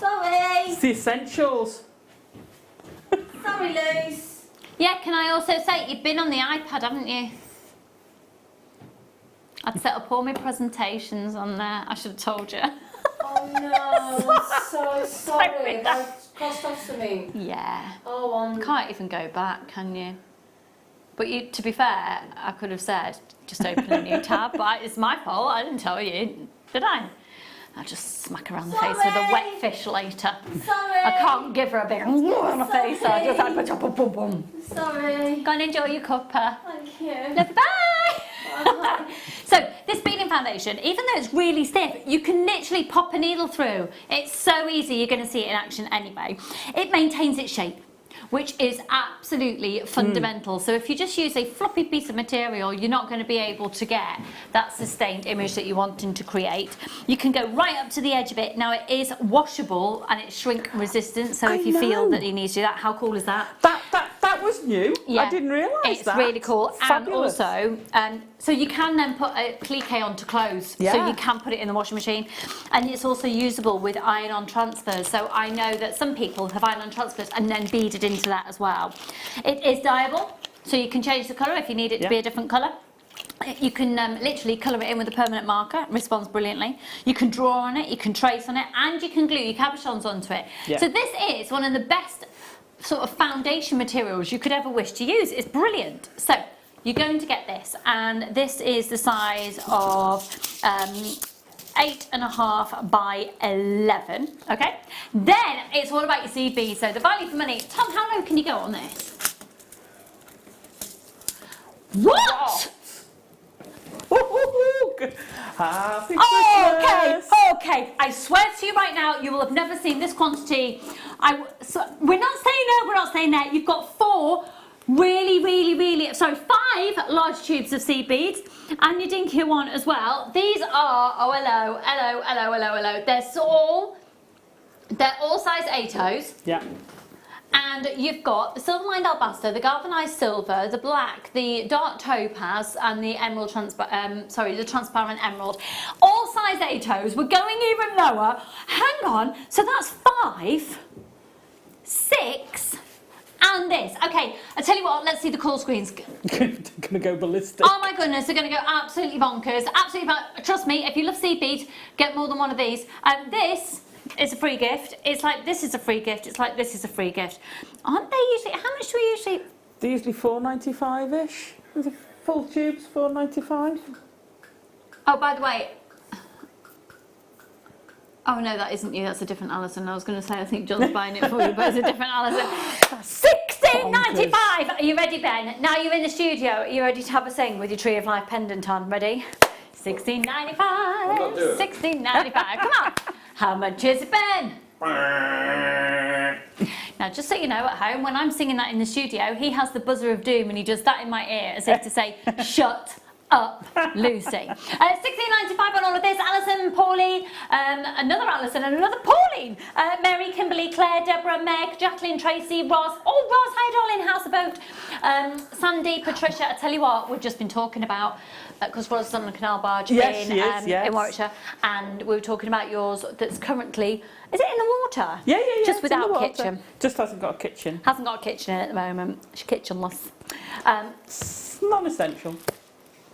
Sorry. It's the essentials. Sorry, Luce. Yeah, can I also say, you've been on the iPad, haven't you? I'd set up all my presentations on there. I should have told you. Oh no, I'm so sorry. I've crossed off something. Yeah. Oh, can't even go back, can you? But to be fair, I could have said, just open a new tab, but it's my fault. I didn't tell you, did I? I'll just smack her around the face with a wet fish later. Sorry. I can't give her a big on the face, so I just had to boom, boom, boom. Sorry. Go and enjoy your cuppa. Thank you. Bye. So this beading foundation, even though it's really stiff, you can literally pop a needle through. It's so easy, you're going to see it in action anyway. It maintains its shape, which is absolutely fundamental. So if you just use a floppy piece of material, you're not going to be able to get that sustained image that you're wanting to create. You can go right up to the edge of it. Now it is washable and it's shrink resistant, so if you feel that you need to do that, how cool is that? That was new. Yeah. I didn't realise that. It's really cool. Fabulous. And also, so you can then put a plique onto clothes. Yeah. So you can put it in the washing machine. And it's also usable with iron-on transfers. So I know that some people have iron-on transfers and then beaded into that as well. It is dyeable, so you can change the colour if you need it to be a different colour. You can literally colour it in with a permanent marker. It responds brilliantly. You can draw on it, you can trace on it, and you can glue your cabochons onto it. Yeah. So this is one of the best sort of foundation materials you could ever wish to use. It's brilliant. So you're going to get this, and this is the size of 8.5 by 11. Okay. Then it's all about your seed beads. So the value for money. Tom, how low can you go on this? What? Happy Christmas. Okay. I swear to you right now, you will have never seen this quantity. We're not saying no, we're not saying that. You've got 4 Really, really, really, so 5 large tubes of seed beads, and your dinky one as well. These are, oh hello, hello, hello, hello, hello. They're all size 8/0s. Yeah. And you've got the silver lined albaster, the galvanized silver, the black, the dark topaz, and the emerald the transparent emerald. All size 8/0s. We're going even lower. Hang on. So that's 5, 6, and this. Okay, I tell you what. Let's see the call screens. They're gonna go ballistic. Oh my goodness, they're going to go absolutely bonkers. Absolutely, trust me. If you love seed beads, get more than one of these. This. It's a free gift. It's like this is a free gift. It's like this is a free gift. Aren't they usually? How much do we usually? They're usually £4.95ish. The full tubes £4.95. Oh, by the way. Oh no, that isn't you. That's a different Alison. I was going to say I think John's buying it for you, but it's a different Alison. £16.95. Are you ready, Ben? Now you're in the studio. Are you ready to have a sing with your Tree of Life pendant on? Ready? £16.95. £16.95. Come on. How much is it, Ben? Now, just so you know, at home, when I'm singing that in the studio, he has the buzzer of doom and he does that in my ear as if to say, shut up, Lucy. £16.95 on all of this. Alison, Pauline, another Alison and another Pauline. Mary, Kimberly, Claire, Deborah, Meg, Jacqueline, Tracy, Ross. Oh, Ross, hi darling, how's the boat? Sandy, Patricia, I tell you what, we've just been talking about, because Ross is on the canal barge in Warwickshire, and we were talking about yours that's currently, is it in the water? Yeah. Just without a kitchen. Just hasn't got a kitchen. Hasn't got a kitchen in it at the moment. She's kitchenless. Non-essential.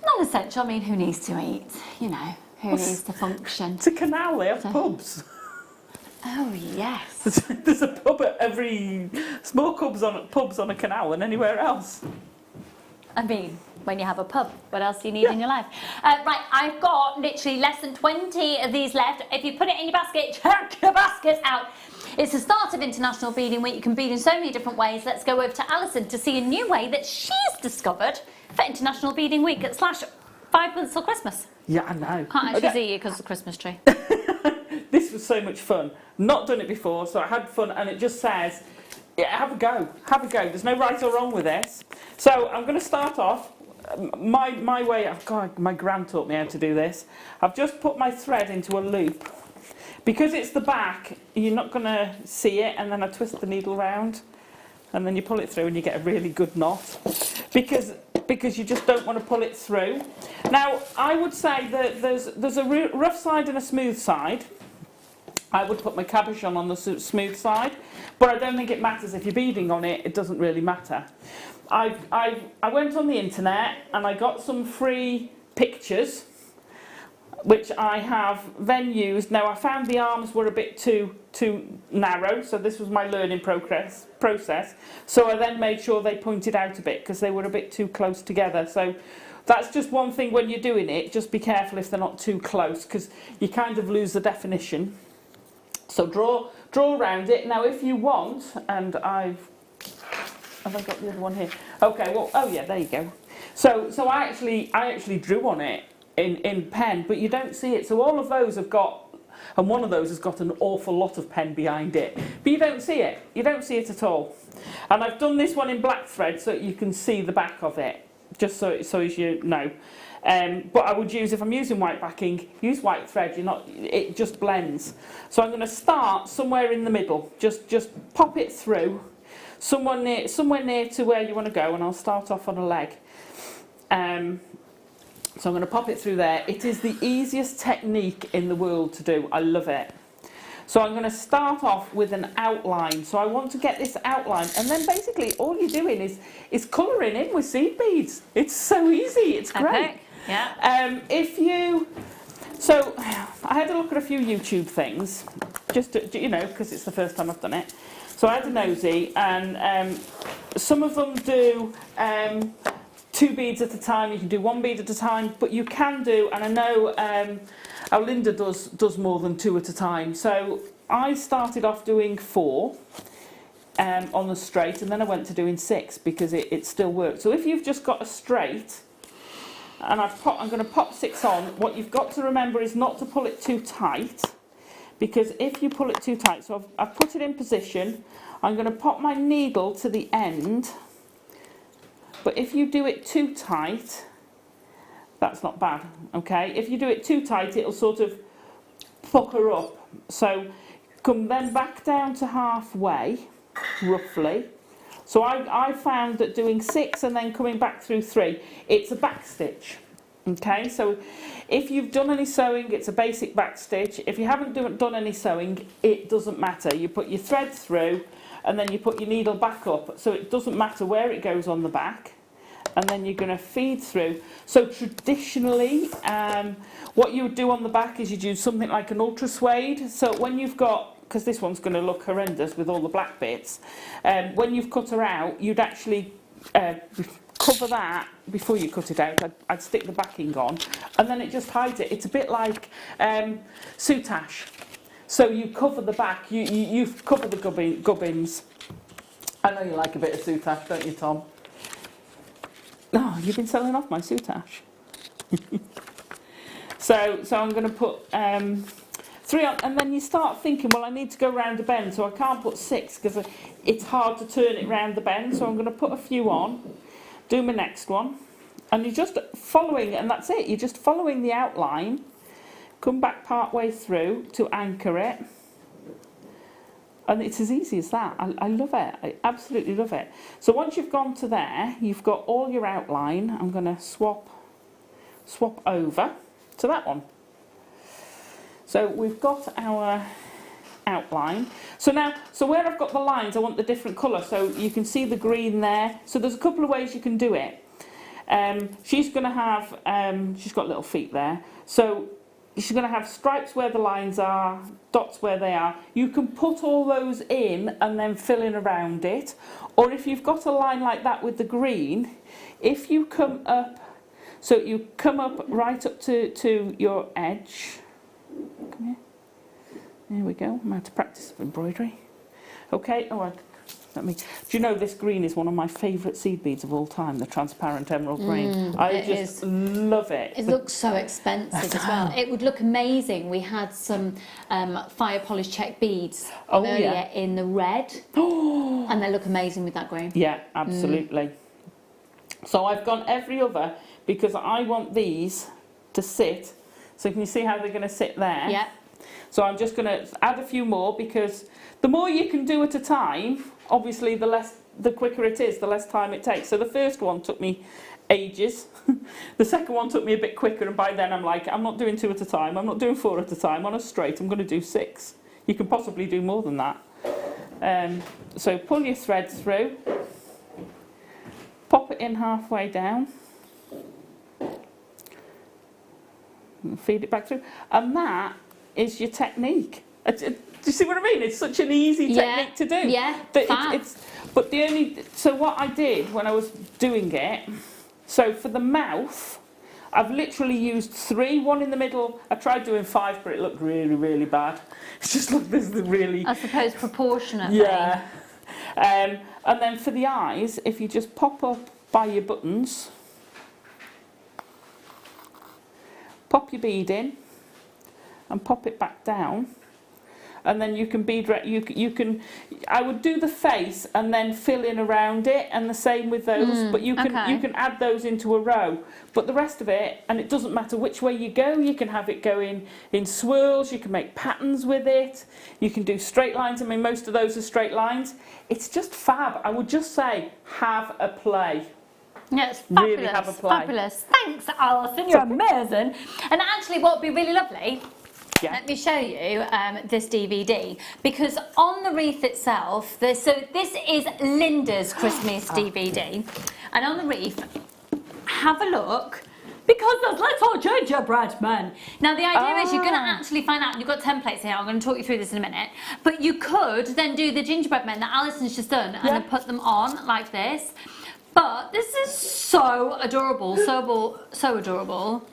Non-essential, I mean, who needs to eat? You know, who needs to function? It's a canal, they have pubs. Oh, yes. There's a pub at every... More pubs on a canal than anywhere else. I mean, when you have a pub, what else do you need in your life? Right, I've got literally less than 20 of these left. If you put it in your basket, check your baskets out. It's the start of International Beading Week. You can bead in so many different ways. Let's go over to Alison to see a new way that she's discovered for International Beading Week / 5 months till Christmas. Yeah, I know. Can't actually see you because of the Christmas tree. This was so much fun. Not done it before, so I had fun, and it just says, yeah, have a go. Have a go. There's no right or wrong with this. So I'm going to start off. My way, God, my gran taught me how to do this. I've just put my thread into a loop. Because it's the back, you're not going to see it, and then I twist the needle round, and then you pull it through and you get a really good knot. Because you just don't want to pull it through. Now, I would say that there's a rough side and a smooth side. I would put my cabochon on the smooth side, but I don't think it matters if you're beading on it. It doesn't really matter. I went on the internet and I got some free pictures, which I have then used. Now, I found the arms were a bit too narrow, so this was my learning process. So I then made sure they pointed out a bit because they were a bit too close together. So that's just one thing when you're doing it. Just be careful if they're not too close because you kind of lose the definition. So draw around it. Now, if you want, and have I got the other one here? Okay. Well, oh yeah, there you go. So I actually drew on it in pen, but you don't see it. So all of those have got, and one of those has got an awful lot of pen behind it, but you don't see it. You don't see it at all. And I've done this one in black thread so you can see the back of it, just so as you know. But I would use, if I'm using white backing, use white thread. It just blends. So I'm going to start somewhere in the middle. Just pop it through, somewhere near to where you want to go, and I'll start off on a leg. So I'm going to pop it through there. It is the easiest technique in the world to do. I love it. So I'm going to start off with an outline. So I want to get this outline, and then basically all you're doing is colouring in with seed beads. It's so easy. It's great. Okay. Yeah. So I had a look at a few YouTube things, just to, because it's the first time I've done it. So I had a nosy, and some of them do 2 beads at a time. You can do 1 bead at a time, but you can do, and I know Linda does more than 2 at a time. So I started off doing 4 on the straight, and then I went to doing 6 because it still worked. So if you've just got a straight, and I'm going to pop 6 on, what you've got to remember is not to pull it too tight, because if you pull it too tight, so I've put it in position, I'm going to pop my needle to the end But if you do it too tight, that's not bad, okay? If you do it too tight, it'll sort of pucker up. So come then back down to halfway, roughly. So I found that doing 6 and then coming back through 3, it's a back stitch. Okay, so if you've done any sewing, it's a basic back stitch. If you haven't done any sewing, it doesn't matter. You put your thread through and then you put your needle back up. So it doesn't matter where it goes on the back. And then you're going to feed through. So traditionally, what you would do on the back is you do something like an ultra suede. So when you've got, because this one's going to look horrendous with all the black bits, when you've cut her out, you'd actually cover that before you cut it out. I'd stick the backing on, and then it just hides it. It's a bit like soutache. So you cover the back, you cover the gubbins. I know you like a bit of soutache, don't you, Tom? Oh, you've been selling off my soutache. So I'm going to put 3 on, and then you start thinking, well, I need to go round the bend, so I can't put 6 because it's hard to turn it round the bend. So I'm going to put a few on, do my next one, and you're just following, and that's it. You're just following the outline. Come back part way through to anchor it. And it's as easy as that. I love it. I absolutely love it. So once you've gone to there, you've got all your outline. I'm going to swap over to that one. So we've got our outline. So now, where I've got the lines, I want the different colour. So you can see the green there. So there's a couple of ways you can do it. She's going to have, she's got little feet there. So she's going to have stripes where the lines are, dots where they are. You can put all those in and then fill in around it. Or if you've got a line like that with the green, if you come up, so you come up right up to your edge. Come here. There we go. I'm out to practice embroidery. Okay. Oh, let me. Do you know this green is one of my favourite seed beads of all time? The transparent emerald green. I just love it. It looks so expensive as well. It would look amazing. We had some fire polish check beads earlier in the red, and they look amazing with that green. Yeah, absolutely. So I've gone every other because I want these to sit. So can you see how they're going to sit there? Yeah. So I'm just going to add a few more because the more you can do at a time, obviously the quicker it is, the less time it takes. So the first one took me ages. The second one took me a bit quicker, and by then I'm like, I'm not doing 2 at a time, I'm not doing 4 at a time. On a straight, I'm going to do 6. You can possibly do more than that. So pull your thread through, pop it in halfway down, and feed it back through, and that is your technique. Do you see what I mean? It's such an easy technique to do. Yeah, but the only... So what I did when I was doing it, so for the mouth, I've literally used 3, 1 in the middle. I tried doing 5, but it looked really, really bad. It's just like this is really... I suppose proportionately. Yeah. And then for the eyes, if you just pop up by your buttons, pop your bead in, and pop it back down, and then you can bead. You can. I would do the face and then fill in around it, and the same with those. But you can add those into a row. But the rest of it, and it doesn't matter which way you go. You can have it go in swirls. You can make patterns with it. You can do straight lines. I mean, most of those are straight lines. It's just fab. I would just say, have a play. Yeah, it's fabulous. Really have a play. Fabulous. Thanks, Alison. You're amazing. And actually, what would be really lovely, let me show you this DVD, because on the wreath itself, so this is Linda's Christmas DVD, and on the wreath, have a look, because there's little gingerbread men. Now the idea is you're going to actually find out, you've got templates here, I'm going to talk you through this in a minute, but you could then do the gingerbread men that Alison's just done and then put them on like this. But this is so adorable, so adorable.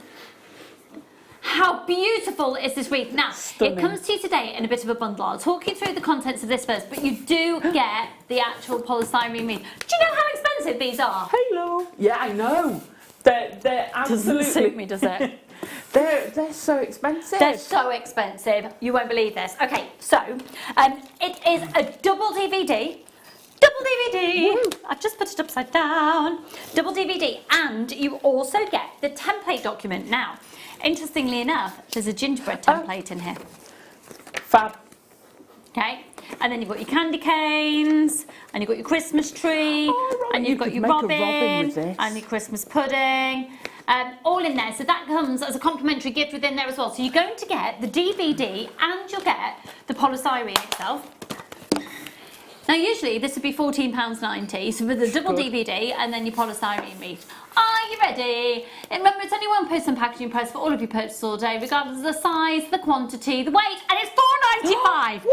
How beautiful is this wreath? Now, it comes to you today in a bit of a bundle. I'll talk you through the contents of this first, but you do get the actual polystyrene wreath. Do you know how expensive these are? Hello. Yeah, I know. They're absolutely... Doesn't suit me, does it? They're so expensive. They're so expensive. You won't believe this. Okay, so it is a double DVD. Double DVD. I've just put it upside down. Double DVD. And you also get the template document. Now, interestingly enough, there's a gingerbread template in here. Fab. Okay. And then you've got your candy canes, and you've got your Christmas tree, and you've got your robin, and your Christmas pudding. All in there, so that comes as a complimentary gift within there as well. So you're going to get the DVD and you'll get the polystyrene itself. Now usually this would be £14.90, so with the double DVD and then your polystyrene wreath. Are you ready? And remember, it's only £1 on packaging price for all of your purchases all day, regardless of the size, the quantity, the weight, and it's £4.95.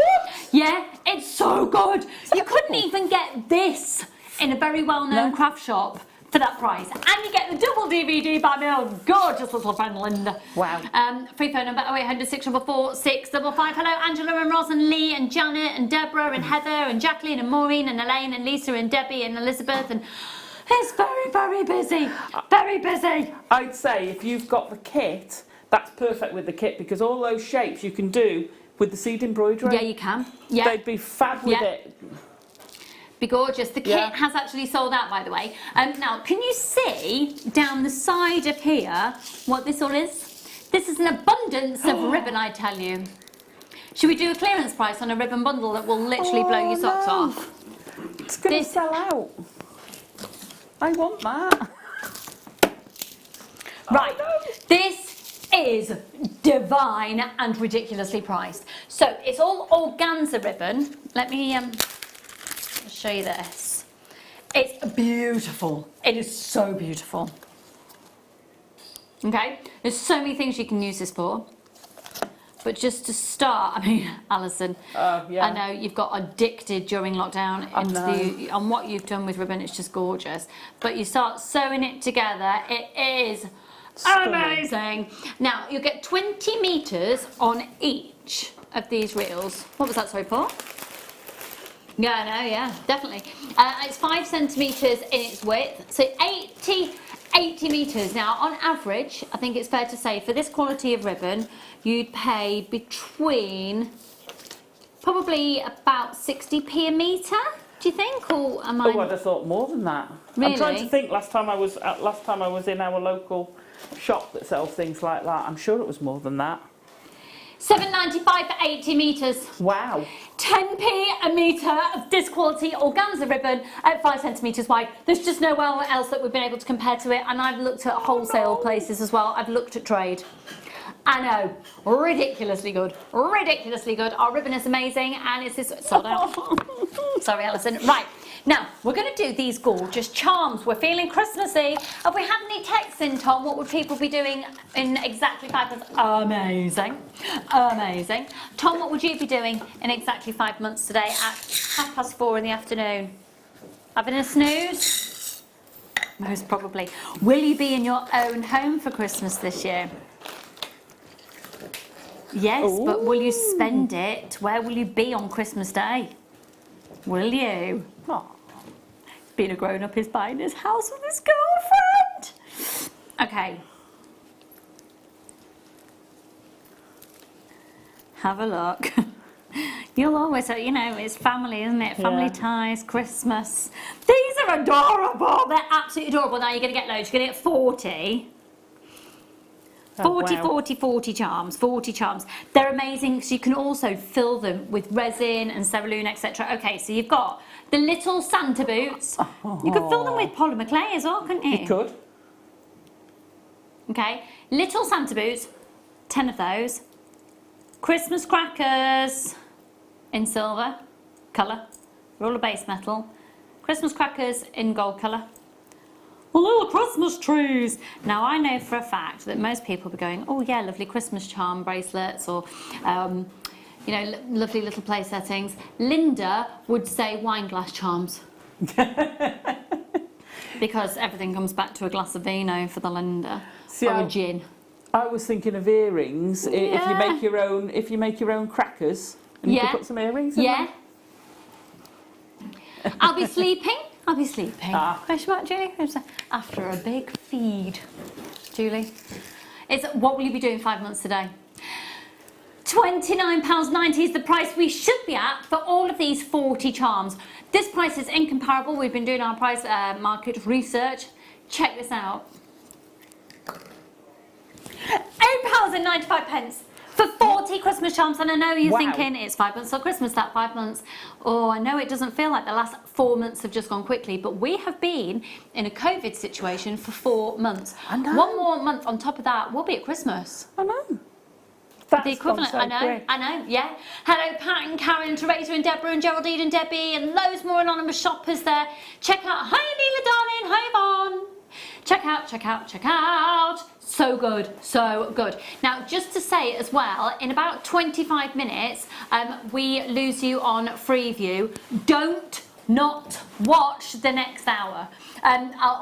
Yeah, it's so good. You couldn't even get this in a very well-known craft shop for that price, and you get the double DVD by my own gorgeous little friend Linda. Wow. Free phone number 0800 644 655. Hello Angela and Ross and Lee and Janet and Deborah and Heather and Jacqueline and Maureen and Elaine and Lisa and Debbie and Elizabeth, and it's very, very busy. Very busy. I'd say if you've got the kit, that's perfect with the kit, because all those shapes you can do with the seed embroidery. Yeah, you can. Yeah. They'd be fab with it. Be gorgeous. The kit has actually sold out, by the way. Now, can you see down the side of here what this all is? This is an abundance of ribbon, I tell you. Should we do a clearance price on a ribbon bundle that will literally blow your socks off? It's going to sell out. I want that. Right. This is divine and ridiculously priced. So it's all organza ribbon. Let me show you this. It's beautiful. It is so beautiful. Okay, there's so many things you can use this for. But just to start, I mean, Alison, I know you've got addicted during lockdown on what you've done with ribbon. It's just gorgeous. But you start sewing it together, it is amazing. Now, you'll get 20 metres on each of these reels. What was that, sorry, Paul? Yeah, no, yeah, definitely. It's 5 centimetres in its width, so 80 metres. Now, on average, I think it's fair to say, for this quality of ribbon, you'd pay between probably about 60p a metre, do you think? Or am I... Oh, I'd have thought more than that. Really? I'm trying to think. Last time I was in our local shop that sells things like that, I'm sure it was more than that. £7.95 for 80 metres. Wow. 10p a metre of this quality organza ribbon at 5 centimetres wide. There's just nowhere else that we've been able to compare to it, and I've looked at wholesale places as well. I've looked at trade. I know, ridiculously good, ridiculously good. Our ribbon is amazing, and it's this sold out. Sorry, Alison. Right, now we're going to do these gorgeous charms. We're feeling Christmassy. Have we had any texts in, Tom? What would people be doing in exactly 5 months? Amazing, amazing. Tom, what would you be doing in exactly 5 months today at 4:30 in the afternoon? Having a snooze? Most probably. Will you be in your own home for Christmas this year? Yes, but will you spend it? Where will you be on Christmas Day? Will you? Oh, being a grown-up is buying his house with his girlfriend. Okay. Have a look. You'll always, you know, it's family, isn't it? Family ties, Christmas. These are adorable. They're absolutely adorable. Now you're going to get loads. You're going to get 40. 40, 40 charms, 40 charms. They're amazing because you can also fill them with resin and Cerulune, etc. Okay, so you've got the little Santa boots. You could fill them with polymer clay as well, couldn't you? You could. Okay, little Santa boots, 10 of those. Christmas crackers in silver colour, roll of base metal. Christmas crackers in gold colour. Little Christmas trees. Now I know for a fact that most people will be going, oh yeah, lovely Christmas charm bracelets, or you know, lovely little play settings. Linda would say wine glass charms. Because everything comes back to a glass of vino for the Linda. Or a gin. I was thinking of earrings. If you make your own crackers, and you could put some earrings in them. I'll be sleeping. I'll be sleeping. Question mark, Julie? After a big feed. Julie? What will you be doing 5 months today? £29.90 is the price we should be at for all of these 40 charms. This price is incomparable. We've been doing our price market research. Check this out. £8.95 for 40 Christmas charms. And I know you're thinking it's 5 months till Christmas, that 5 months. Oh, I know it doesn't feel like the last 4 months have just gone quickly, but we have been in a COVID situation for 4 months. I know. 1 more month on top of that, we'll be at Christmas. I know. The equivalent, I know, yeah. Hello, Pat and Karen, Teresa and Deborah and Geraldine and Debbie and loads more anonymous shoppers there. Check out, hi Anila darling, hi Yvonne. Check out, check out, check out. So good, so good. Now, just to say as well, in about 25 minutes, we lose you on Freeview. Don't not watch the next hour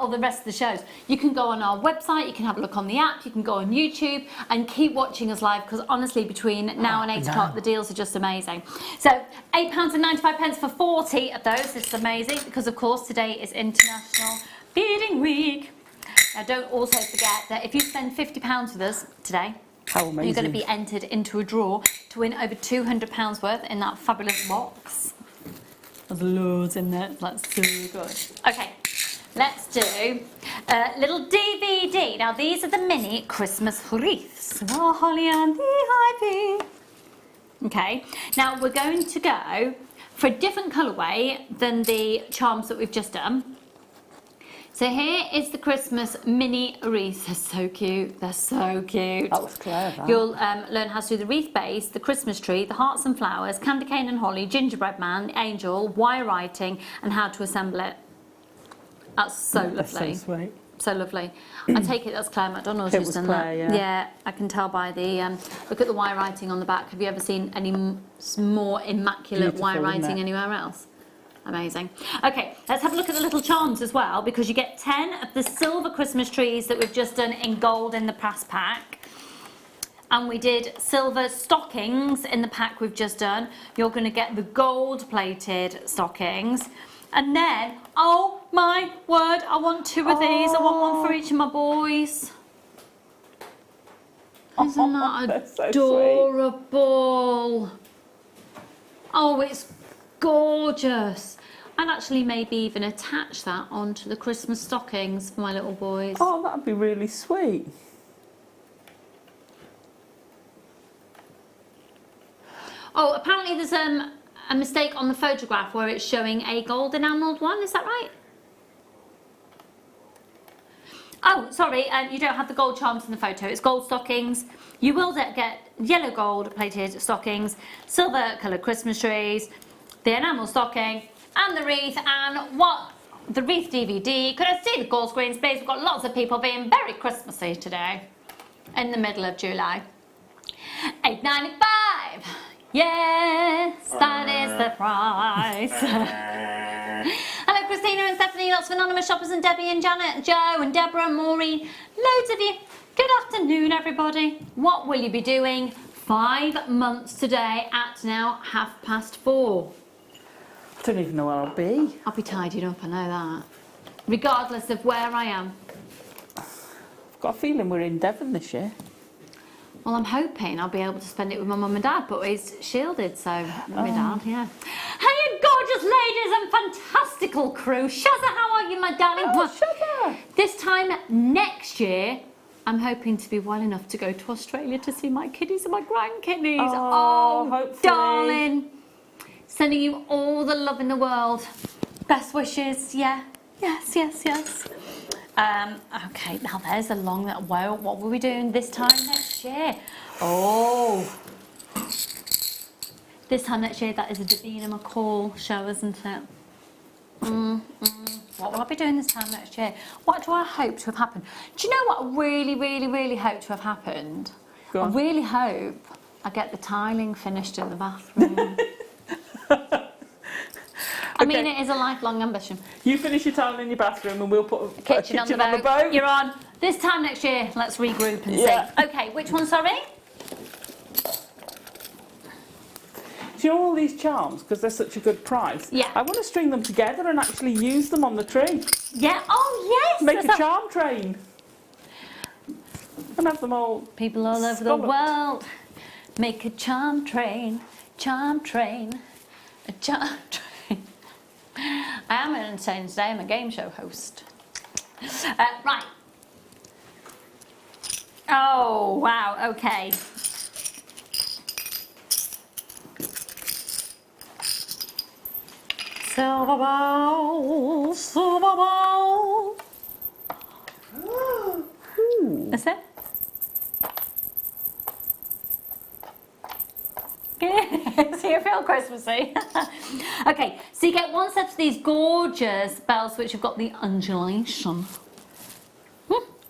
or the rest of the shows. You can go on our website, you can have a look on the app, you can go on YouTube and keep watching us live, because honestly between now and 8 o'clock the deals are just amazing. So £8.95 for 40 of those. This is amazing because of course today is International Beading Week. Now don't also forget that if you spend £50 with us today, you're going to be entered into a draw to win over £200 worth in that fabulous box. There's loads in there, that's so good. Okay, let's do a little DVD. Now these are the mini Christmas wreaths. Oh, holly and the ivy. Okay, now we're going to go for a different colourway than the charms that we've just done. So here is the Christmas mini wreath. They're so cute. They're so cute. That was clever. You'll learn how to do the wreath base, the Christmas tree, the hearts and flowers, candy cane and holly, gingerbread man, angel, wire writing, and how to assemble it. That's so lovely. That's so sweet. So lovely. I take it that's Claire McDonald's It who's was done Claire, that. yeah. I can tell by the look at the wire writing on the back. Have you ever seen any more immaculate wire Beautiful, isn't writing it? anywhere else? Amazing. Okay, let's have a look at the little charms as well, because you get 10 of the silver Christmas trees that we've just done in gold in the past pack. And we did silver stockings in the pack we've just done. You're going to get the gold plated stockings. And then, oh my word, I want 2 of these. I want one for each of my boys. Isn't that so adorable? Oh, it's gorgeous. I'd actually maybe even attach that onto the Christmas stockings for my little boys. Oh, that'd be really sweet. Oh, apparently there's a mistake on the photograph where it's showing a gold enamelled one. Is that right? Oh, sorry, you don't have the gold charms in the photo. It's gold stockings. You will get yellow gold plated stockings, silver coloured Christmas trees, the enamel stocking, and the wreath, and what? The wreath DVD. Could I see the gold screens, please? We've got lots of people being very Christmassy today, in the middle of July. £8.95. Yes, that is the price. Hello, Christina and Stephanie, lots of anonymous shoppers, and Debbie and Janet, and Joe and Deborah and Maureen. Loads of you. Good afternoon, everybody. What will you be doing 5 months today at now 4:30? I don't even know where I'll be. I'll be tidied up, I know that. Regardless of where I am. I've got a feeling we're in Devon this year. Well, I'm hoping I'll be able to spend it with my mum and dad, but he's shielded, so my dad, yeah. Hey, you gorgeous ladies and fantastical crew. Shazza, how are you, my darling? Oh, Shazza! This time next year, I'm hoping to be well enough to go to Australia to see my kiddies and my grandkiddies. Oh, hopefully. Darling. Sending you all the love in the world. Best wishes, yeah. Yes, yes, yes. Okay, now there's a long, whoa, what were we doing this time next year? Oh. This time next year, that is a Davina McCall show, isn't it? What will I be doing this time next year? What do I hope to have happened? Do you know what I really, really, really hope to have happened? I really hope I get the tiling finished in the bathroom. I mean, it is a lifelong ambition. You finish your tile in your bathroom and we'll put a kitchen on the boat. You're on. This time next year, let's regroup and see. Okay, which one, sorry? Do you know all these charms, because they're such a good price? Yeah. I want to string them together and actually use them on the tree. Yeah, oh yes! Make a charm train. And have them all people all over the world Make a charm train, a charm train. I am entertained today, I'm a game show host. Right. Oh, wow, okay. Silver bowl, silver bowl. That's it? So you feel Christmassy. Okay, so you get one set of these gorgeous bells which have got the undulation.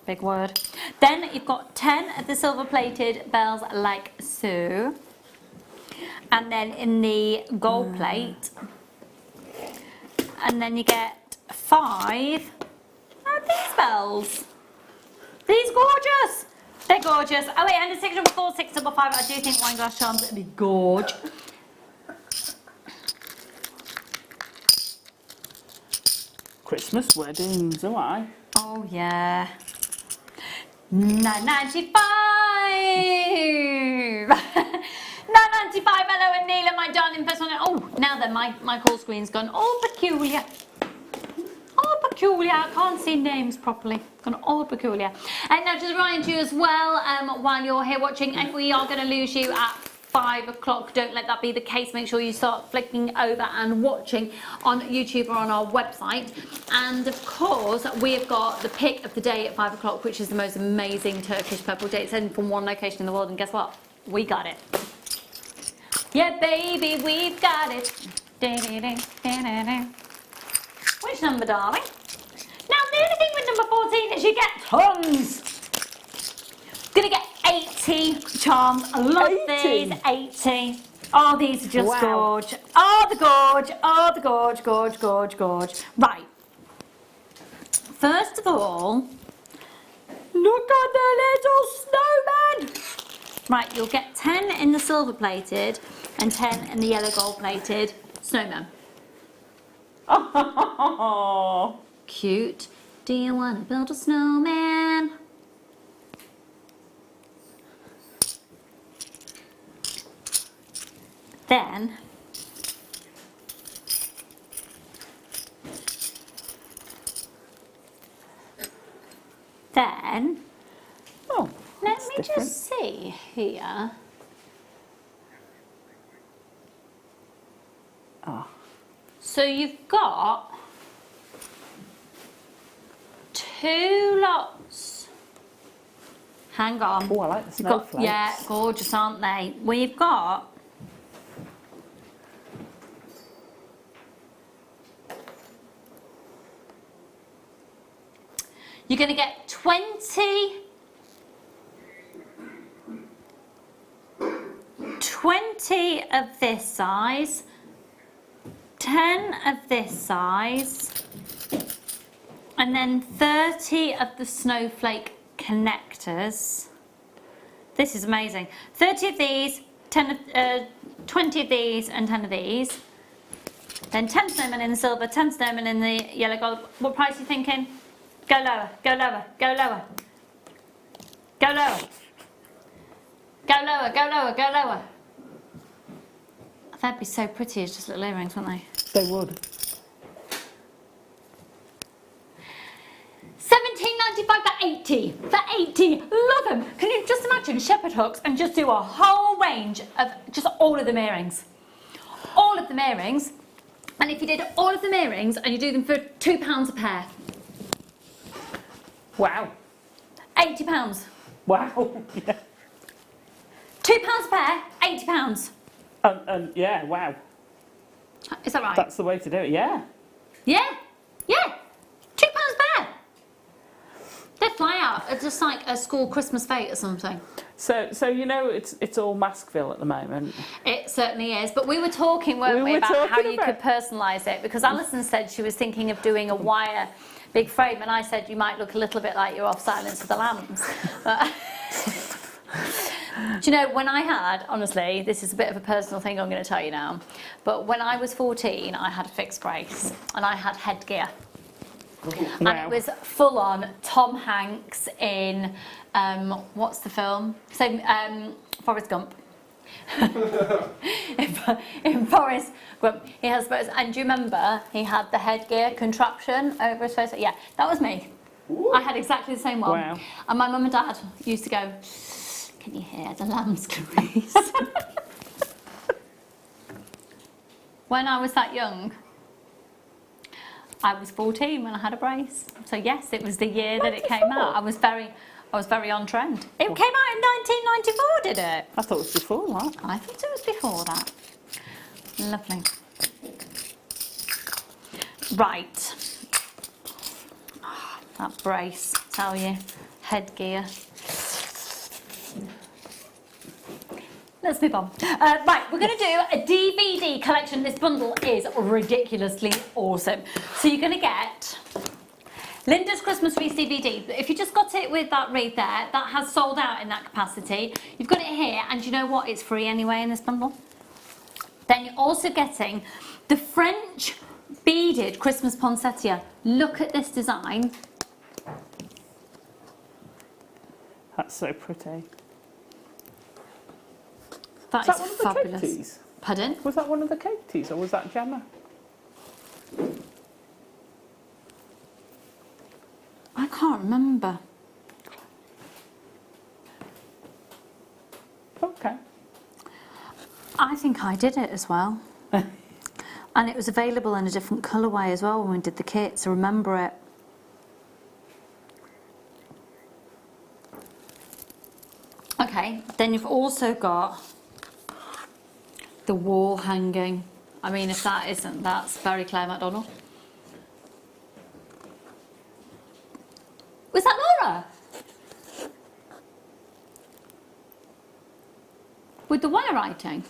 Big word. Then you've got 10 of the silver plated bells like so. And then in the gold plate. And then you get 5 of these bells. These gorgeous. They're gorgeous. Oh wait, and a 644, 655. I do think wine glass charms would be gorge. Christmas weddings, oh I. Oh yeah. 9.95. 9.95. Hello, and Neela, my darling first one. Oh, now then, my call screen's gone all peculiar. All peculiar. I can't see names properly. Gone all peculiar. And now just remind you as well, while you're here watching, if we are going to lose you at 5 o'clock, don't let that be the case. Make sure you start flicking over and watching on YouTube or on our website. And of course, we've got the pick of the day at 5 o'clock, which is the most amazing Turkish purple jade sent from one location in the world. And guess what? We got it. Yeah, baby, we've got it. Which number, darling? Now, the only thing with number 14 is you get tons. Gonna get 80 charms. I love 80? these. 80. Oh, these are just Wow. gorge. Oh, the gorge. Oh, the gorge, gorge, gorge, gorge. Right. First of all, look at the little snowman. Right, you'll get 10 in the silver plated and 10 in the yellow gold plated snowman. Oh, cute. Do you want to build a snowman? Then oh, let me different. just see here. Oh. So you've got 2 lots. Hang on. Oh, I like the You've got- snowflakes. yeah, gorgeous, aren't they? We've got you're going to get 20 of this size, 10 of this size, and then 30 of the snowflake connectors. This is amazing. 30 of these, 20 of these, and 10 of these. Then 10 snowmen in the silver, 10 snowmen in the yellow gold. What price are you thinking? Go lower, go lower, go lower. Go lower. Go lower, go lower, go lower. That'd be so pretty as just little earrings, wouldn't they? They would. £17.95 for 80. For 80. Love them. Can you just imagine shepherd hooks and just do a whole range of just all of them earrings? All of them earrings. And if you did all of them earrings and you do them for £2 a pair. Wow. £80. Wow. Yeah. £2 a pair, £80. And yeah, wow. Is that right? That's the way to do it, yeah. Yeah. Yeah. £2 a pair. They fly out. It's just like a school Christmas fete or something. So you know it's all Maskville at the moment. It certainly is. But we were talking, weren't we, about how you could personalise it, because Alison said she was thinking of doing a wire big frame, and I said you might look a little bit like you're off Silence of the Lambs. Do you know, when I had, honestly, this is a bit of a personal thing I'm going to tell you now, but when I was 14, I had a fixed brace and I had headgear. Wow. And it was full on Tom Hanks in, what's the film? So, Forrest Gump. in Forrest Gump, he has bows. And do you remember he had the headgear contraption over his face? Yeah, that was me. I had exactly the same one. Wow. And my mum and dad used to go, can you hear the lambs screams? When I was that young, I was 14 when I had a brace. So yes, it was the year that it came out. I was very on trend. It came out in 1994, did it? I thought it was before that. I thought it was before that. Lovely. Right. Oh, that brace, tell you. Headgear. Let's move on. Right, we're going to do a DVD collection. This bundle is ridiculously awesome. So you're going to get Linda's Christmas Wreath DVD. If you just got it with that wreath there, that has sold out in that capacity. You've got it here, and you know what? It's free anyway in this bundle. Then you're also getting the French beaded Christmas poinsettia. Look at this design. That's so pretty. That Was is that one of the fabulous. cake teas? Pardon? Was that one of the cake teas, or was that Gemma? I can't remember. Okay. I think I did it as well. And it was available in a different colourway as well when we did the kit, so remember it. Okay, then you've also got the wall hanging. I mean, if that isn't, that's very Claire MacDonald. Was that Laura? With the wire writing?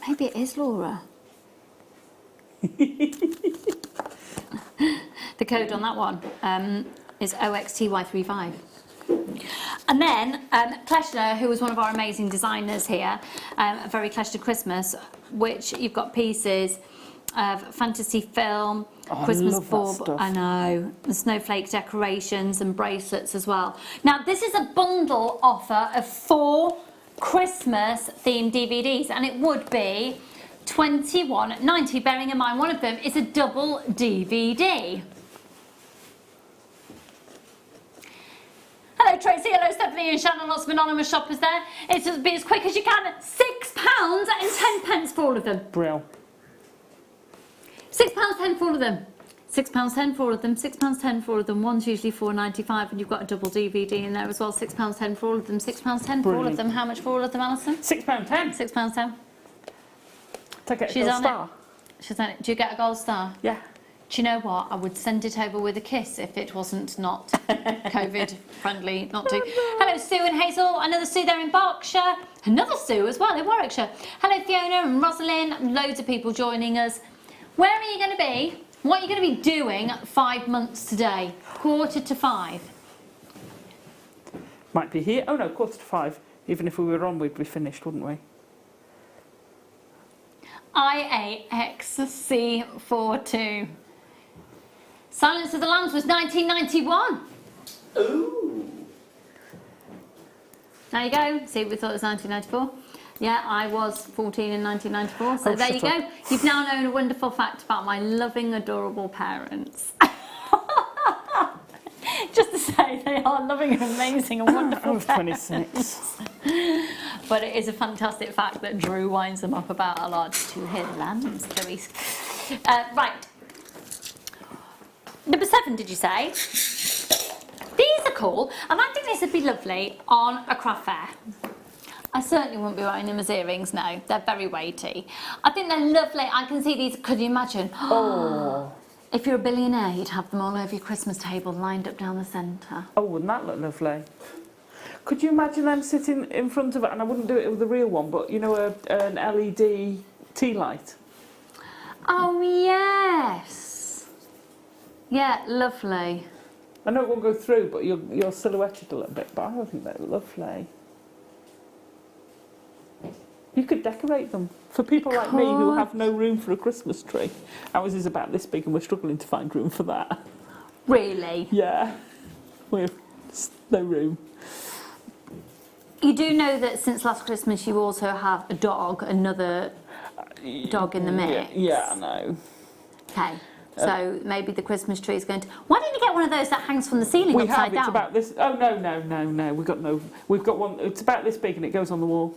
Maybe it is Laura. The code on that one is OXTY35. And then Kleshner, who was one of our amazing designers here, a very Kleshner Christmas, which you've got pieces of fantasy film, Christmas bulb, I know, the snowflake decorations and bracelets as well. Now this is a bundle offer of 4 Christmas themed DVDs, and it would be £21.90, bearing in mind one of them is a double DVD. Hello Tracy, hello Stephanie and Shannon, lots of anonymous shoppers there. It's just be as quick as you can. £6.10 for all of them. Brill. £6.10 for all of them. £6.10 for all of them. £6.10 for all of them. One's usually £4.95, and you've got a double DVD in there as well. £6.10 for all of them. £6.10 for all of them. How much for all of them, Alison? £6.10. £6.10. Take it. She's Gold on star. it. She's on it. Do you get a gold star? Yeah. Do you know what? I would send it over with a kiss if it wasn't not COVID friendly not to. Hello Sue and Hazel, another Sue there in Berkshire, another Sue as well in Warwickshire. Hello Fiona and Rosalind, loads of people joining us. Where are you going to be? What are you going to be doing 5 months today? 4:45. Might be here. Oh no, 4:45. Even if we were on, we'd be finished, wouldn't we? IAXC42. Silence of the Lambs was 1991. Ooh. There you go. See, we thought it was 1994. Yeah, I was 14 in 1994. So there you go. You've now known a wonderful fact about my loving, adorable parents. Just to say, they are loving and amazing and wonderful parents. 26. But it is a fantastic fact that Drew winds them up about a lot. To hear the lambs, Louise. Right. Number 7, did you say? These are cool, and I think this would be lovely on a craft fair. I certainly wouldn't be wearing them as earrings, no. They're very weighty. I think they're lovely. I can see these. Could you imagine? Oh. If you're a billionaire, you'd have them all over your Christmas table, lined up down the centre. Oh, wouldn't that look lovely? Could you imagine them sitting in front of it? And I wouldn't do it with a real one, but you know, an LED tea light. Oh, yes. Yeah, lovely. I know it won't go through, but you're silhouetted a little bit, but I think they're lovely. You could decorate them. For people like me who have no room for a Christmas tree. Ours is about this big and we're struggling to find room for that. Really? Yeah. We've no room. You do know that since last Christmas you also have a dog, another dog in the mix? Yeah, I know. Okay. So maybe the Christmas tree is going to... Why don't you get one of those that hangs from the ceiling We upside have, down? it's about this... Oh, no. We've got one, it's about this big and it goes on the wall.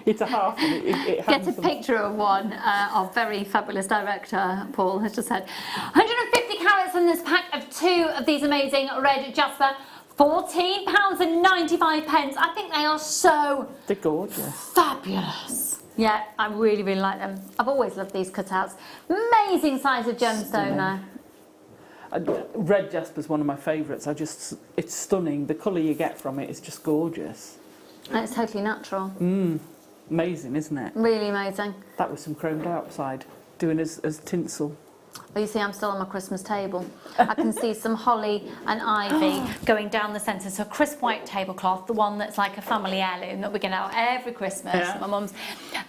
It's a half and it Get hangs a from- picture of one. Our very fabulous director, Paul, has just said 150 carats in this pack of 2 of these amazing red jasper. £14.95. I think they are so... They're gorgeous. Fabulous. Yeah, I really, really like them. I've always loved these cutouts. Amazing size of gemstone there. Red jasper's one of my favourites. It's stunning. The colour you get from it is just gorgeous. And it's totally natural. Amazing, isn't it? Really amazing. That was some chromed outside, doing as tinsel. Oh, you see, I'm still on my Christmas table. I can see some holly and ivy going down the centre. So a crisp white tablecloth, the one that's like a family heirloom that we get out every Christmas, my mum's.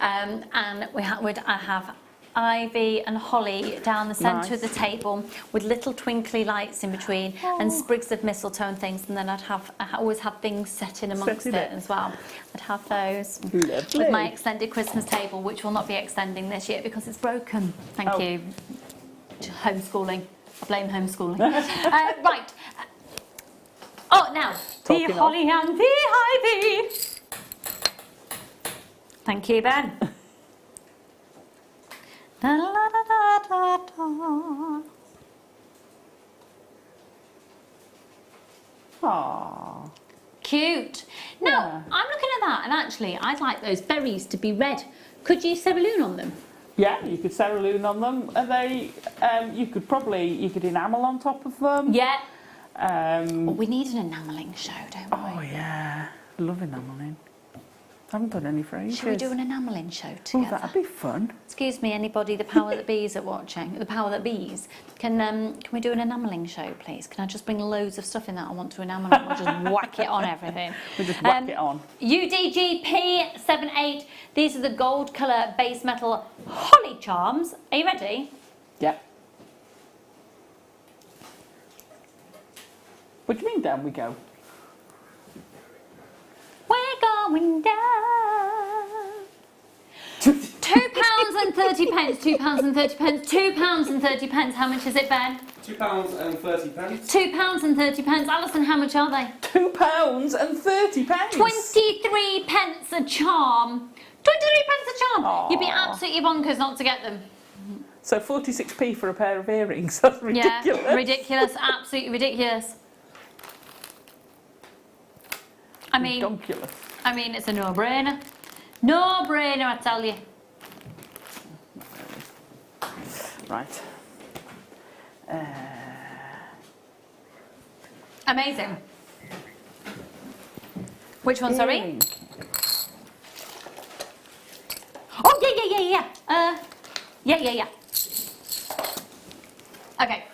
And I have ivy and holly down the centre of the table with little twinkly lights in between and sprigs of mistletoe and things. And then I always have things set in amongst it as well. I'd have those with my extended Christmas table, which will not be extending this year because it's broken. Thank you. Homeschooling. I blame homeschooling. Right. Oh, now, the holly and the ivy. Thank you, Ben. Da, da, da, da, da. Aww. Cute. Now, I'm looking at that, and actually, I'd like those berries to be red. Could you cerulean on them? Yeah, you could cerulean on them. Are they? You could enamel on top of them. Yeah. We need an enamelling show, don't we? Oh yeah, love enamelling. I haven't done any for ages. Should we do an enamelling show together? Oh, that'd be fun. Excuse me, anybody, the Power That Bees are watching, the Power That Bees, can we do an enamelling show, please? Can I just bring loads of stuff in that I want to enamel and we'll just whack it on everything? We'll just whack it on. UDGP78, these are the gold colour base metal holly charms. Are you ready? Yeah. What do you mean down we go? We're going down. £2.30. £2.30. £2.30. How much is it, Ben? £2.30. £2.30. Alison, how much are they? £2.30. 23 pence a charm. 23 pence a charm. Aww. You'd be absolutely bonkers not to get them. So 46p for a pair of earrings. That's ridiculous. Yeah, ridiculous. Absolutely ridiculous. I mean, ridiculous. I mean, it's a no-brainer. No-brainer, I tell you. Right. Amazing. Which one, sorry? Oh, yeah. Okay.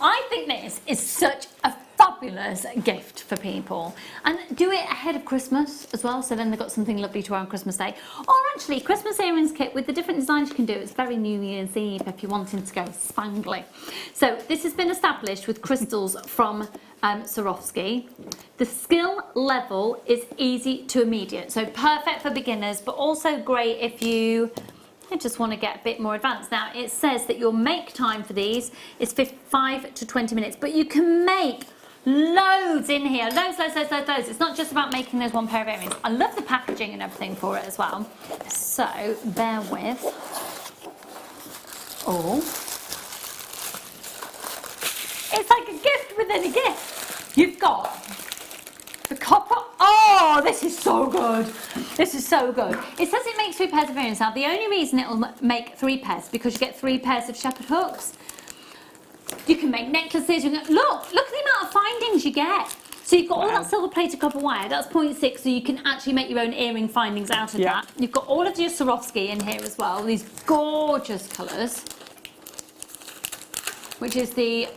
I think this is such a fabulous gift for people, and do it ahead of Christmas as well, so then they've got something lovely to wear on Christmas Day. Or actually, Christmas earrings kit with the different designs you can do. It's very New Year's Eve if you're wanting to go spangly. So this has been established with crystals from Swarovski. The skill level is easy to immediate, so perfect for beginners, but also great if you just want to get a bit more advanced. Now, it says that your make time for these is 5 to 20 minutes, but you can make loads in here. Loads. It's not just about making those one pair of earrings. I love the packaging and everything for it as well. So, bear with. Oh. It's like a gift within a gift. You've got the copper. Oh, this is so good. This is so good. It says it makes 3 pairs of earrings. Now, the only reason it will make 3 pairs is because you get 3 pairs of shepherd hooks. You can make necklaces. Look at the amount of findings you get. So you've got all that silver-plated copper wire. That's 0.6, so you can actually make your own earring findings out of that. You've got all of your Swarovski in here as well. These gorgeous colours, which is the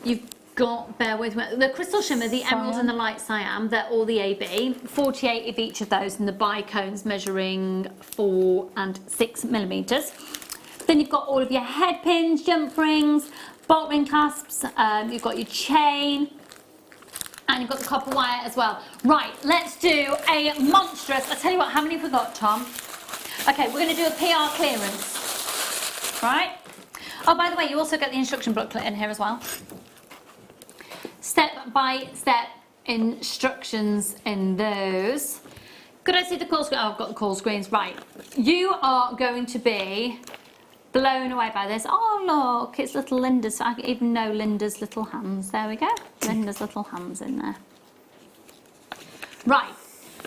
you've got, bear with me, the crystal shimmer, the emerald and the light cyan. They're all the AB. 48 of each of those, and the bicones measuring 4 and 6 millimetres. Then you've got all of your head pins, jump rings, bolt ring clasps, you've got your chain. And you've got the copper wire as well. Right, let's do a monstrous, I tell you what, how many have we got, Tom? Okay, we're going to do a PR clearance. Right? Oh, by the way, you also get the instruction booklet in here as well. Step-by-step instructions in those. Could I see the call screen? Oh, I've got the call screens. Right. You are going to be blown away by this. Oh, look, it's little Linda's. I even know Linda's little hands. There we go. Linda's little hands in there. Right.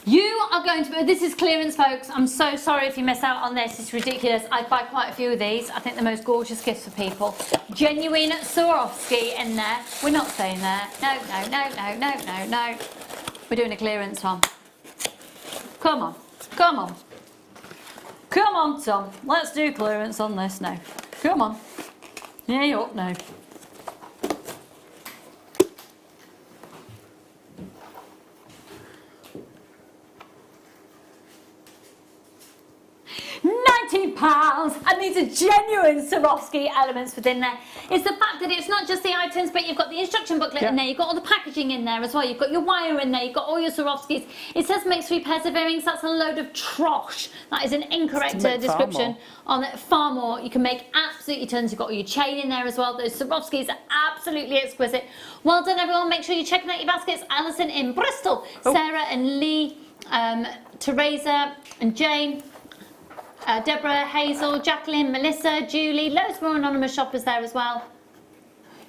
You are going to be, this is clearance, folks. I'm so sorry if you miss out on this. It's ridiculous. I'd buy quite a few of these. I think the most gorgeous gifts for people. Genuine Swarovski in there. We're not saying that. No. We're doing a clearance, Tom. Come on. Come on. Come on, Tom. Let's do clearance on this now. Come on. Yeah, you're up now. £19, and these are genuine Swarovski elements within there. It's the fact that it's not just the items, but you've got the instruction booklet in there, you've got all the packaging in there as well, you've got your wire in there, you've got all your Swarovskis. It says makes 3 pairs of earrings. That's a load of trosh. That is an incorrect description on it. Far more. You can make absolutely tons. You've got all your chain in there as well. Those Swarovskis are absolutely exquisite. Well done, everyone. Make sure you're checking out your baskets. Alison in Bristol, Sarah and Lee, Teresa and Jane, Deborah, Hazel, Jacqueline, Melissa, Julie, loads more anonymous shoppers there as well.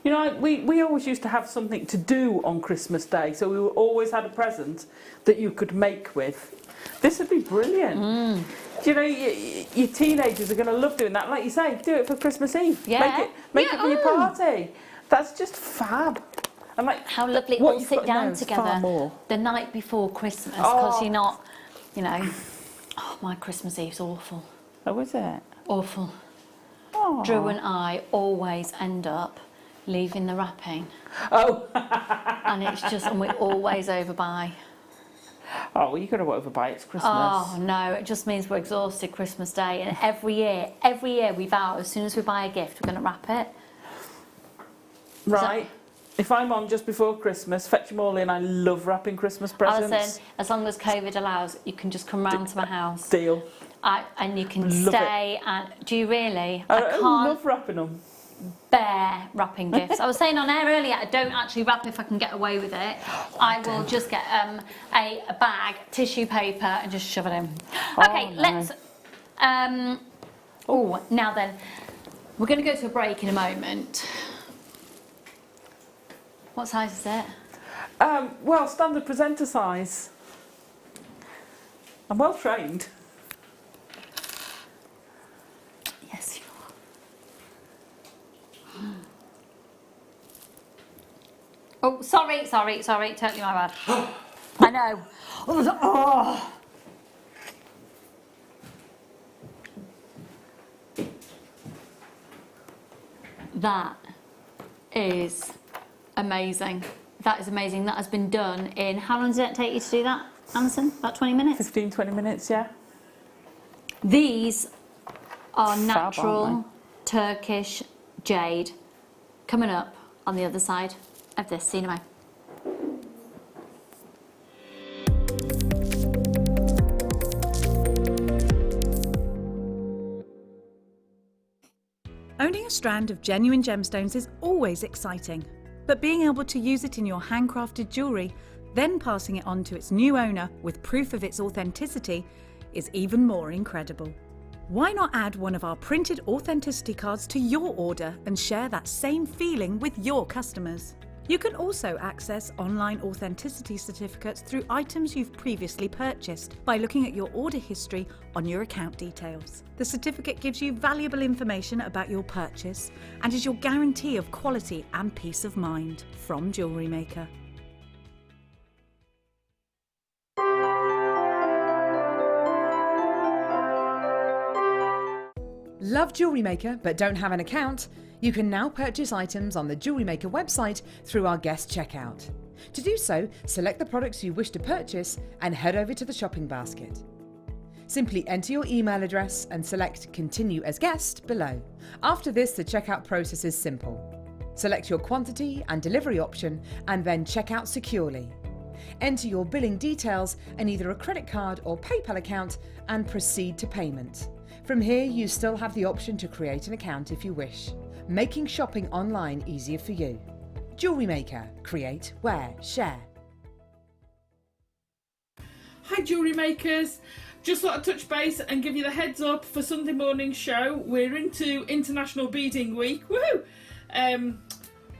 You know, we always used to have something to do on Christmas Day, so we always had a present that you could make with. This would be brilliant. Do you know, your teenagers are going to love doing that. Like you say, do it for Christmas Eve. Yeah. Make it for your party. That's just fab. And like, how lovely all sit down together the night before Christmas, because you're not, you know. Oh, my Christmas Eve's awful. Oh, is it? Awful. Aww. Drew and I always end up leaving the wrapping. Oh. And it's just, and we always overbuy. Oh, well, you've got to overbuy. It's Christmas. Oh, no, it just means we're exhausted Christmas Day. And every year we vow, as soon as we buy a gift, we're going to wrap it. Right. If I'm on just before Christmas, fetch them all in. I love wrapping Christmas presents. Alison, as long as COVID allows, you can just come round to my house. Deal. And you can Love stay. And do you really? I can't love wrapping them. Bear wrapping gifts. I was saying on air earlier, I don't actually wrap if I can get away with it. I will just get a bag, tissue paper, and just shove it in. Okay, let's. Oh, now then, we're going to go to a break in a moment. What size is it? Well, standard presenter size. I'm well trained. Yes, you are. Oh, sorry, totally my bad. I know. Oh. That is amazing. That is amazing. That has been done in, how long did it take you to do that, Alison? About 20 minutes? 15, 20 minutes, yeah. These are Fab, natural aren't Turkish jade. Coming up on the other side of this. See you in a moment. Owning a strand of genuine gemstones is always exciting, but being able to use it in your handcrafted jewellery, then passing it on to its new owner with proof of its authenticity, is even more incredible. Why not add one of our printed authenticity cards to your order and share that same feeling with your customers? You can also access online authenticity certificates through items you've previously purchased by looking at your order history on your account details. The certificate gives you valuable information about your purchase and is your guarantee of quality and peace of mind from Jewellery Maker. Love Jewellery Maker but don't have an account? You can now purchase items on the Jewellery Maker website through our guest checkout. To do so, select the products you wish to purchase and head over to the shopping basket. Simply enter your email address and select Continue as Guest below. After this, the checkout process is simple. Select your quantity and delivery option and then check out securely. Enter your billing details and either a credit card or PayPal account and proceed to payment. From here, you still have the option to create an account if you wish, making shopping online easier for you. Jewellery Maker. Create, wear, share. Hi Jewellery Makers, just thought I'd touch base and give you the heads up for Sunday morning's show. We're into International Beading Week, woohoo!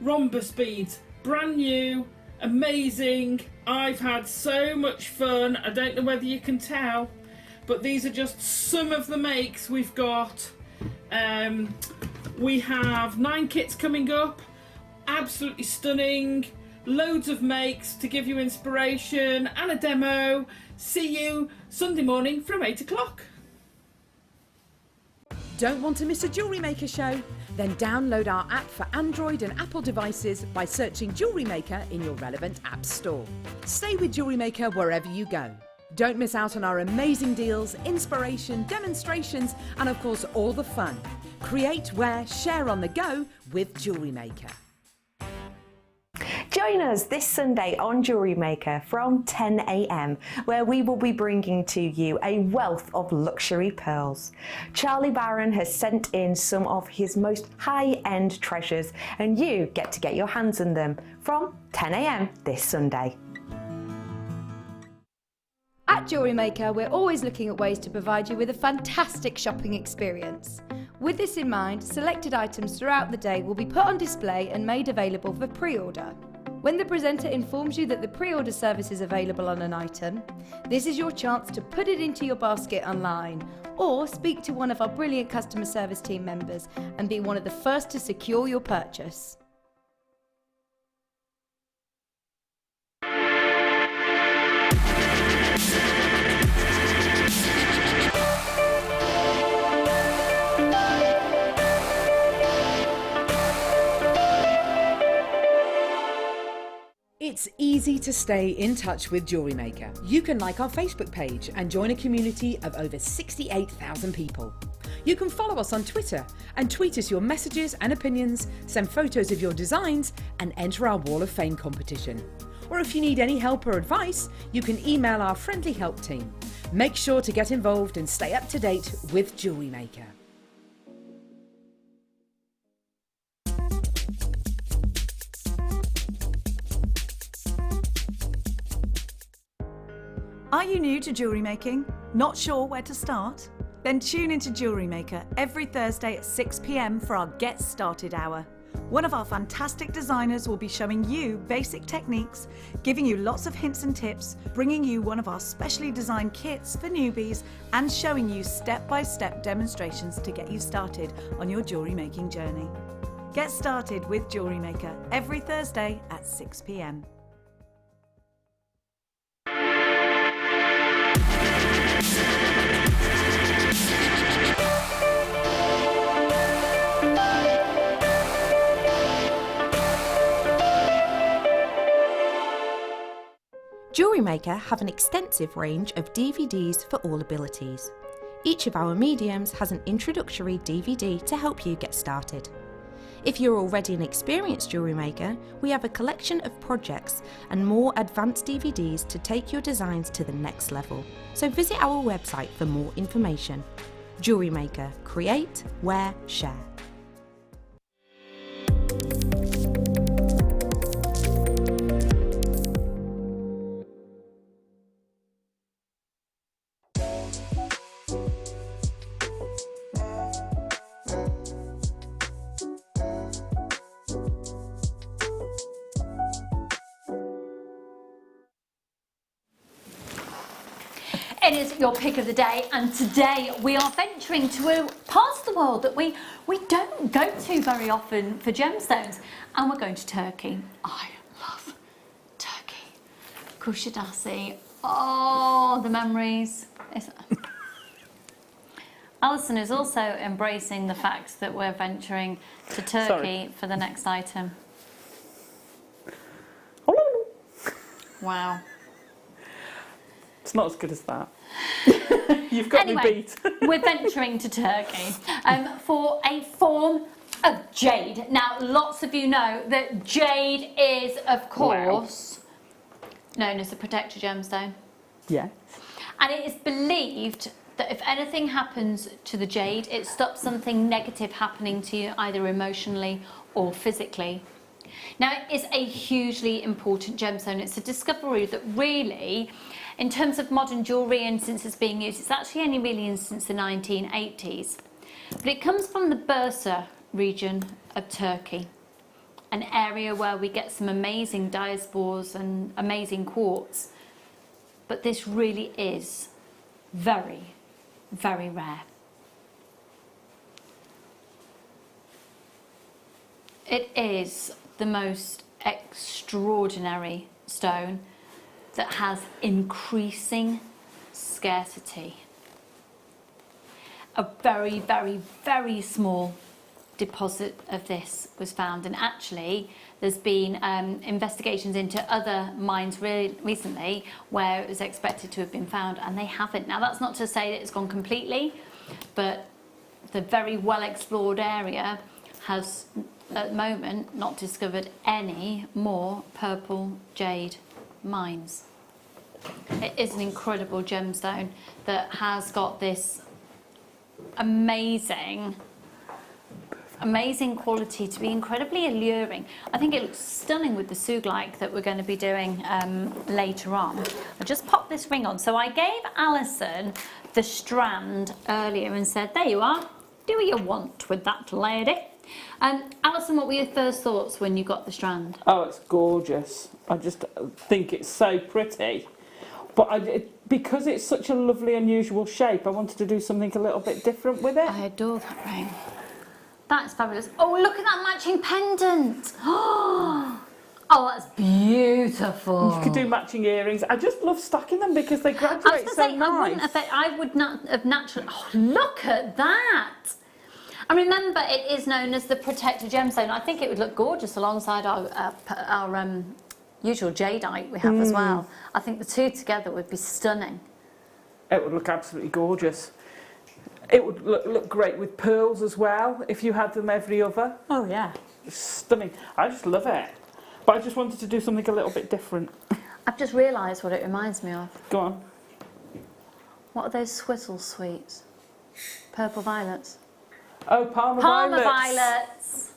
Rhombus beads, brand new, amazing. I've had so much fun, I don't know whether you can tell, but these are just some of the makes we've got. We have 9 kits coming up, absolutely stunning. Loads of makes to give you inspiration and a demo. See you Sunday morning from 8 o'clock. Don't want to miss a Jewellery Maker show? Then download our app for Android and Apple devices by searching Jewellery Maker in your relevant app store. Stay with Jewellery Maker wherever you go. Don't miss out on our amazing deals, inspiration, demonstrations, and of course all the fun. Create, wear, share on the go with Jewellery Maker. Join us this Sunday on Jewellery Maker from 10 a.m, where we will be bringing to you a wealth of luxury pearls. Charlie Barron has sent in some of his most high-end treasures, and you get to get your hands on them from 10 a.m. this Sunday. At Jewellery Maker, we're always looking at ways to provide you with a fantastic shopping experience. With this in mind, selected items throughout the day will be put on display and made available for pre-order. When the presenter informs you that the pre-order service is available on an item, this is your chance to put it into your basket online or speak to one of our brilliant customer service team members and be one of the first to secure your purchase. It's easy to stay in touch with Jewellery Maker. You can like our Facebook page and join a community of over 68,000 people. You can follow us on Twitter and tweet us your messages and opinions, send photos of your designs and enter our Wall of Fame competition. Or if you need any help or advice, you can email our friendly help team. Make sure to get involved and stay up to date with Jewellery Maker. Are you new to jewellery making? Not sure where to start? Then tune into Jewellery Maker every Thursday at 6 p.m. for our Get Started hour. One of our fantastic designers will be showing you basic techniques, giving you lots of hints and tips, bringing you one of our specially designed kits for newbies, and showing you step-by-step demonstrations to get you started on your jewellery making journey. Get started with Jewellery Maker every Thursday at 6 p.m. Jewellery Maker have an extensive range of DVDs for all abilities. Each of our mediums has an introductory DVD to help you get started. If you're already an experienced jewellery maker, we have a collection of projects and more advanced DVDs to take your designs to the next level. So visit our website for more information. Jewellery Maker. Create, wear, share. It is your pick of the day, and today we are venturing to parts of the world that we don't go to very often for gemstones, and we're going to Turkey. I love Turkey. Kuşadası. Oh, the memories. Alison is also embracing the fact that we're venturing to Turkey for the next item. Wow. It's not as good as that. You've got me beat. We're venturing to Turkey for a form of jade. Now, lots of you know that jade is, of course, known as the protector gemstone. Yes. And it is believed that if anything happens to the jade, it stops something negative happening to you, either emotionally or physically. Now, it is a hugely important gemstone. It's a discovery that really, in terms of modern jewellery and since it's being used, it's actually only really in since the 1980s. But it comes from the Bursa region of Turkey, an area where we get some amazing diaspores and amazing quartz. But this really is very, very rare. It is the most extraordinary stone that has increasing scarcity. A very, very, very small deposit of this was found, and actually there's been investigations into other mines recently where it was expected to have been found and they haven't. Now, that's not to say that it's gone completely, but the very well explored area has at the moment not discovered any more purple jade mines. It is an incredible gemstone that has got this amazing quality to be incredibly alluring. I think it looks stunning with the sug-like that we're going to be doing later on. I just popped this ring on. So I gave Alison the strand earlier and said, there you are, do what you want with that, lady. Alison, what were your first thoughts when you got the strand? Oh, it's gorgeous. I just think it's so pretty. But because it's such a lovely, unusual shape, I wanted to do something a little bit different with it. I adore that ring. That's fabulous. Oh, look at that matching pendant. Oh, that's beautiful. You could do matching earrings. I just love stacking them because they graduate so nice. I would not have naturally... Oh, look at that. And remember, it is known as the protector gemstone. I think it would look gorgeous alongside our usual jadeite we have as well. I think the two together would be stunning. It would look absolutely gorgeous. It would look great with pearls as well, if you had them every other. Oh, yeah. Stunning. I just love it. But I just wanted to do something a little bit different. I've just realised what it reminds me of. Go on. What are those swizzle sweets? Purple violets. Oh, Parma violets.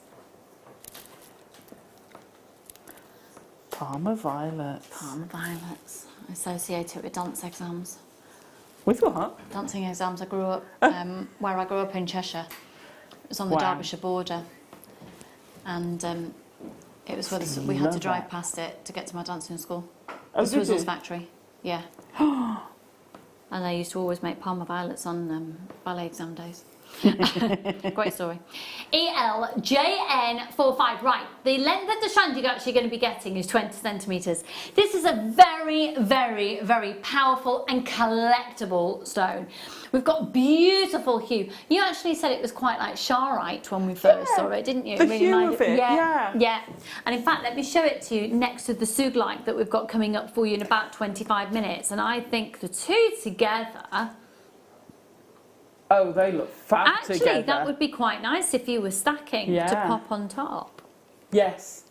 Parma violets. Parma violets. I associate it with dance exams. With what? Dancing exams. I grew up where I grew up in Cheshire. It was on the Derbyshire border, and it was where we had to drive past it to get to my dancing school. Oh, The Swizzles factory. Yeah. And they used to always make Parma violets on ballet exam days. Great story. ELJN45. Right, the length of the strand you're actually going to be getting is 20 centimetres. This is a very, very, very powerful and collectible stone. We've got beautiful hue. You actually said it was quite like Charite when we first saw it, didn't you? The hue of it, yeah. And in fact, let me show it to you next to the sug-like that we've got coming up for you in about 25 minutes. And I think the two together... Oh, they look fab together. Actually, that would be quite nice if you were stacking to pop on top. Yes.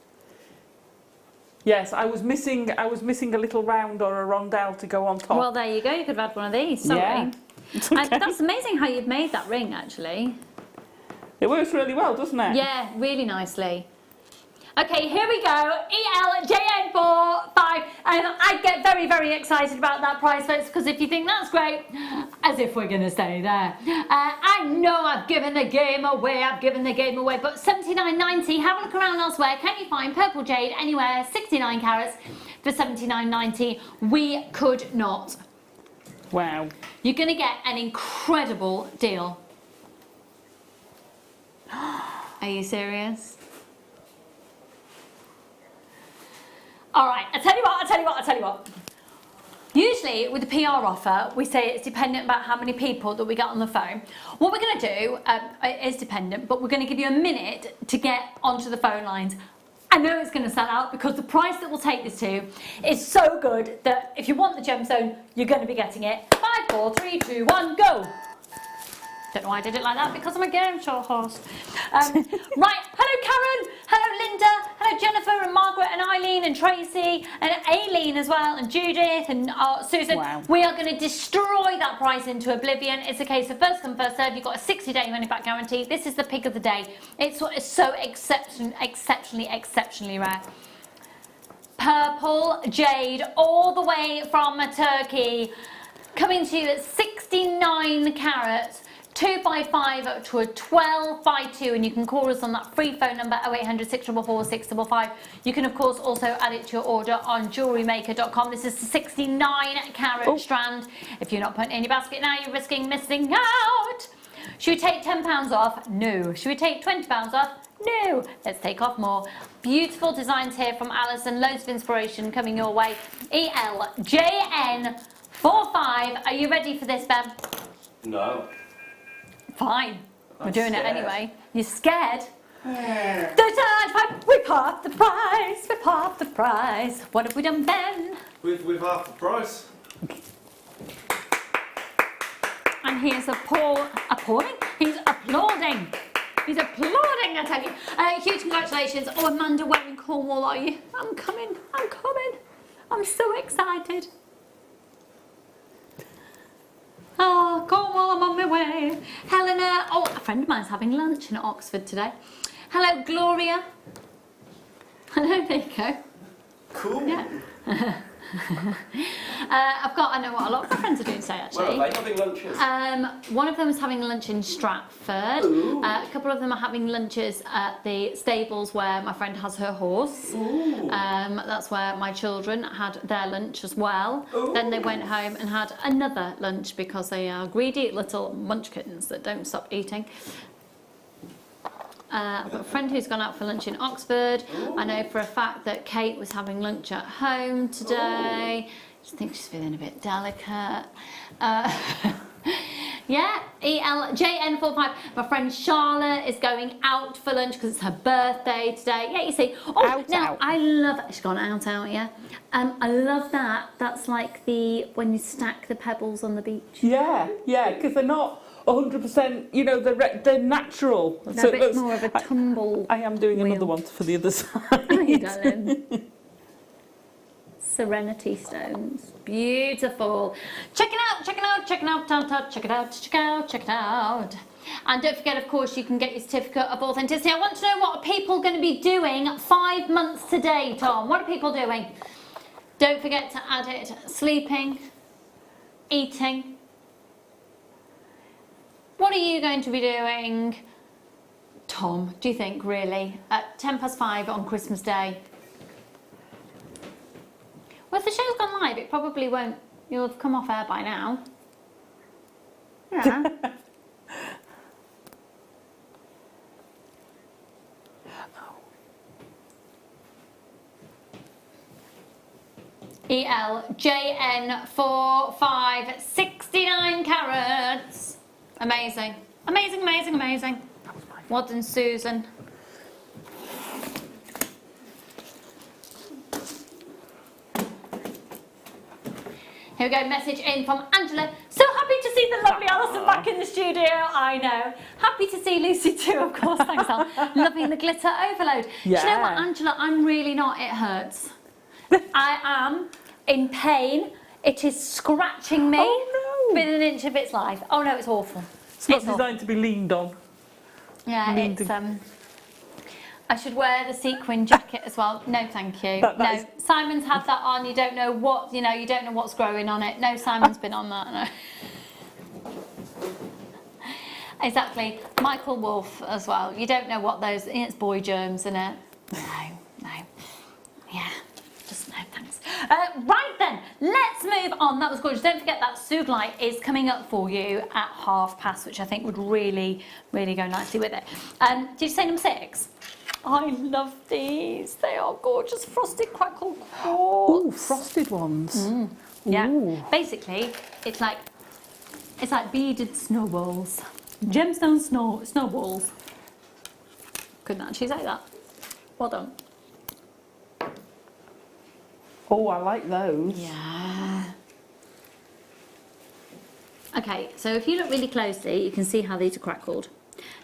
Yes, I was missing a little round or a rondelle to go on top. Well, there you go. You could have had one of these. Sorry. Yeah. Okay. That's amazing how you've made that ring, actually. It works really well, doesn't it? Yeah, really nicely. Okay, here we go. ELJN45. I get very, very excited about that price, folks, because if you think that's great, as if we're going to stay there. I know I've given the game away, but $79.90. Have a look around elsewhere. Can you find purple jade anywhere, 69 carats for $79.90? We could not. Wow. You're going to get an incredible deal. Are you serious? All right, I tell you what. Usually with the PR offer, we say it's dependent about how many people that we get on the phone. What we're going to do is dependent, but we're going to give you a minute to get onto the phone lines. I know it's going to sell out because the price that we'll take this to is so good that if you want the gemstone, you're going to be getting it. 5, 4, 3, 2, 1, go. Don't know why I did it like that, because I'm a game show host. Right, hello Karen, hello Linda, hello Jennifer and Margaret and Eileen and Tracy and Aileen as well and Judith and Susan. Wow. We are going to destroy that price into oblivion. It's a case of first come, first serve. You've got a 60-day money-back guarantee. This is the pick of the day. It's so exceptionally rare. Purple jade, all the way from Turkey, coming to you at 69 carats. 2x5 up to a 12x2, and you can call us on that free phone number 0800 644 655. You can of course also add it to your order on JewelleryMaker.com. This is the 69 carat strand. If you're not putting it in your basket now, you're risking missing out. Should we take £10 off? No. Should we take £20 off? No. Let's take off more. Beautiful designs here from Alison. Loads of inspiration coming your way. ELJN45. Are you ready for this, Ben? No. Fine. We're doing scared. it anyway. You're scared? Whip half the price. Whip half the price. What have we done, Ben? With half the price. And he is appalling. He's applauding. He's applauding, I tell you. Huge congratulations. Oh, Amanda, where in Cornwall are you? I'm coming. I'm coming. I'm so excited. Oh, Cornwall, I'm on my way. Helena, oh, a friend of mine's having lunch in Oxford today. Hello, Gloria. Hello, there you go. Cool. Yeah. I know what a lot of my friends are doing today, actually. Where are they having lunches? One of them is having lunch in Stratford. A couple of them are having lunches at the stables where my friend has her horse. That's where my children had their lunch as well. Then they went home and had another lunch because they are greedy little munchkins that don't stop eating. I've got a friend who's gone out for lunch in Oxford. I know for a fact that Kate was having lunch at home today. I think she's feeling a bit delicate. Yeah, ELJN45. My friend Charlotte is going out for lunch because it's her birthday today. Yeah, you see. Oh, out. I love it. She's gone out, yeah. I love that. That's like when you stack the pebbles on the beach. Yeah, because they're not 100%, you know, they're natural. They're so a bit more of a tumble. I am doing another one for the other side. Are you, darling? Serenity stones. Beautiful. Check it out, check it out, check it out, check it out, check it out, check it out. And don't forget, of course, you can get your certificate of authenticity. I want to know what are people going to be doing 5 months today, Tom? What are people doing? Don't forget to add it. Sleeping, eating. What are you going to be doing, Tom, do you think, really, at 5:10 on Christmas Day? Well, if the show's gone live, it probably won't. You'll have come off air by now. Yeah. ELJN45, 69 carats. Amazing. Amazing, amazing, amazing. Well done, Susan. Here we go, message in from Angela. So happy to see the lovely Alison back in the studio. I know. Happy to see Lucy too, of course. Thanks, Al. Loving the glitter overload. Yeah. Do you know what, Angela? I'm really not. It hurts. I am in pain. It is scratching me within an inch of its life. Oh no, it's awful. It's not designed to be leaned on. Yeah, it's I should wear the sequin jacket as well. No, thank you. No, Simon's had that on. You don't know what, you don't know what's growing on it. No, Simon's been on that. No. Exactly. Michael Wolf as well. You don't know what those. It's boy germs, isn't it? No. Yeah. Just no, thanks. Right then, let's move on. That was gorgeous. Don't forget that Soog light is coming up for you at 5:30, which I think would really, really go nicely with it. Did you say number 6? I love these. They are gorgeous. Frosted crackle quartz. Ooh, frosted ones. Yeah. Ooh. Basically, it's like beaded snowballs. Gemstone snowballs. Couldn't actually say that. Well done. Oh, I like those. Yeah. Okay, so if you look really closely, you can see how these are crackled.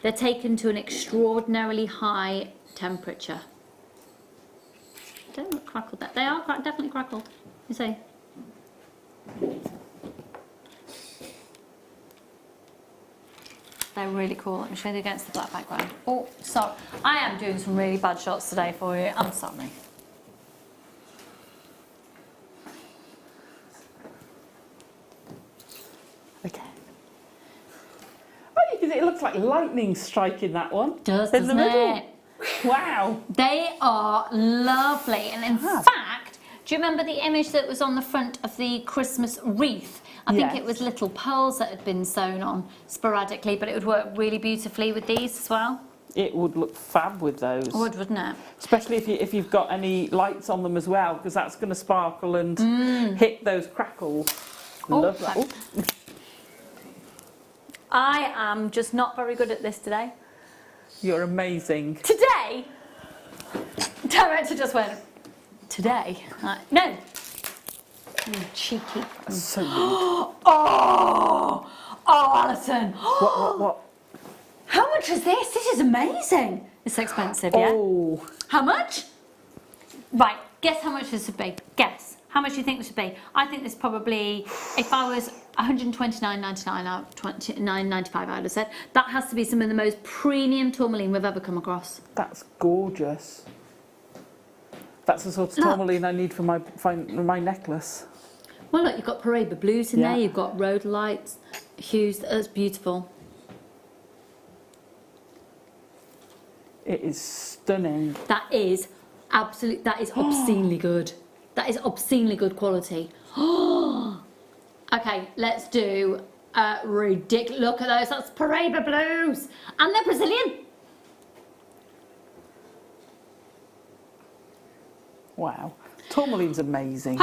They're taken to an extraordinarily high temperature. They don't look crackled. They are definitely crackled. You see? They're really cool. Let me show you against the black background. Oh, sorry. I am doing some really bad shots today for you. I'm sorry. Okay. Oh, you can see it looks like lightning striking that one. Does, in the doesn't middle. it? Wow. They are lovely. And in fact, do you remember the image that was on the front of the Christmas wreath? I think it was little pearls that had been sewn on sporadically, but it would work really beautifully with these as well. It would look fab with those. It would, wouldn't it? Especially if you've got any lights on them as well, because that's going to sparkle and hit those crackles. Love that. Oh. I am just not very good at this today. You're amazing. Today? Director just went, today? No. You cheeky. So rude. Oh, Alison. What? How much is this? This is amazing. It's expensive, yeah? Oh. How much? Right, guess how much this would be. Guess. How much do you think this would be? I think this probably, if I was $129.99, $29.95 I would have said. That has to be some of the most premium tourmaline we've ever come across. That's gorgeous. That's the sort of tourmaline I need for my necklace. Well, look, you've got Paraiba blues in there, you've got rhodolites, hues, that's beautiful. It is stunning. That is obscenely good. That is obscenely good quality. Okay, let's do ridiculous. Look at those, that's Paraiba blues. And they're Brazilian. Wow. Tourmaline's amazing.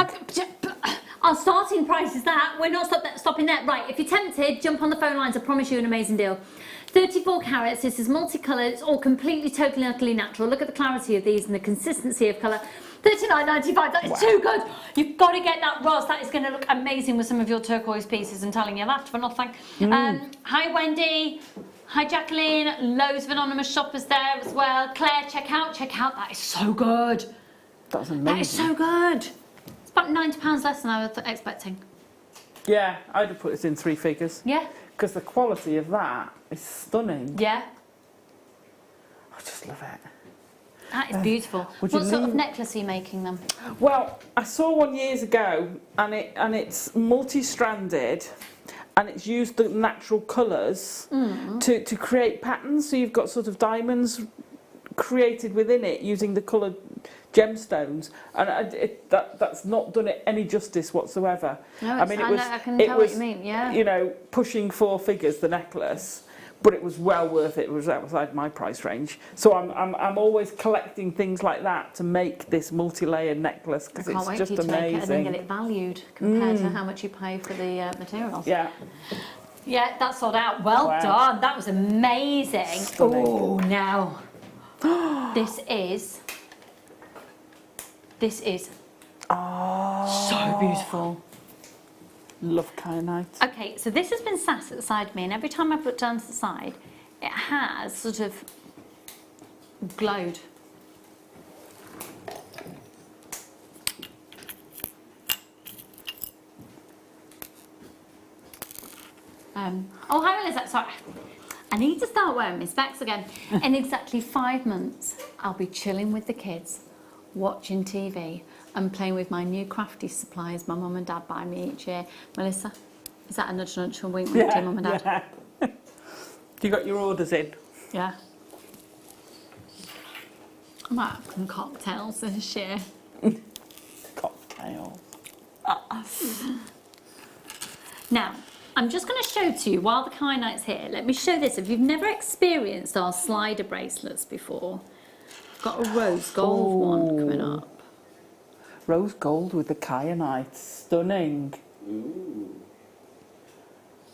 Our starting price is that. We're not stopping there. Right, if you're tempted, jump on the phone lines. I promise you an amazing deal. 34 carats, this is multicoloured, it's all completely, totally, utterly natural. Look at the clarity of these and the consistency of colour. $39.95, that is too good. You've got to get that rose. That is going to look amazing with some of your turquoise pieces. I'm telling you that for nothing. Hi, Wendy. Hi, Jacqueline. Loads of anonymous shoppers there as well. Claire, check out. That is so good. That's amazing. That is so good. It's about £90 less than I was expecting. Yeah, I'd have put this in 3 figures. Yeah. Because the quality of that is stunning. Yeah. I just love it. That is beautiful. What sort of necklace are you making them? Well, I saw one years ago, and it's multi-stranded, and it's used the natural colours to create patterns. So you've got sort of diamonds created within it using the coloured gemstones, and that's not done it any justice whatsoever. No, I mean, I can tell what you mean. Yeah. You know, pushing 4 figures the necklace. But it was well worth it. It was outside my price range. So I'm always collecting things like that to make this multi-layered necklace because it's just amazing. Make it and then get it valued compared to how much you pay for the materials. Yeah. Yeah, that's sold out. Well done. That was amazing. Oh, now this is so beautiful. Love kyanite. Okay, so this has been sat at the side of me, and every time I've looked down to the side, it has sort of glowed. Oh, hi, Melissa. Sorry. I need to start wearing my specs again. In exactly 5 months, I'll be chilling with the kids, watching TV, and playing with my new crafty supplies my mum and dad buy me each year. Melissa, is that a nudge nudge and wink wink to your mum and dad? Yeah. You got your orders in? Yeah. I might have some cocktails this year. Cocktails. Now, I'm just going to show to you, while the kyanite's here, let me show this. If you've never experienced our slider bracelets before, I've got a rose gold one coming up. Rose gold with the kyanite, stunning. Ooh.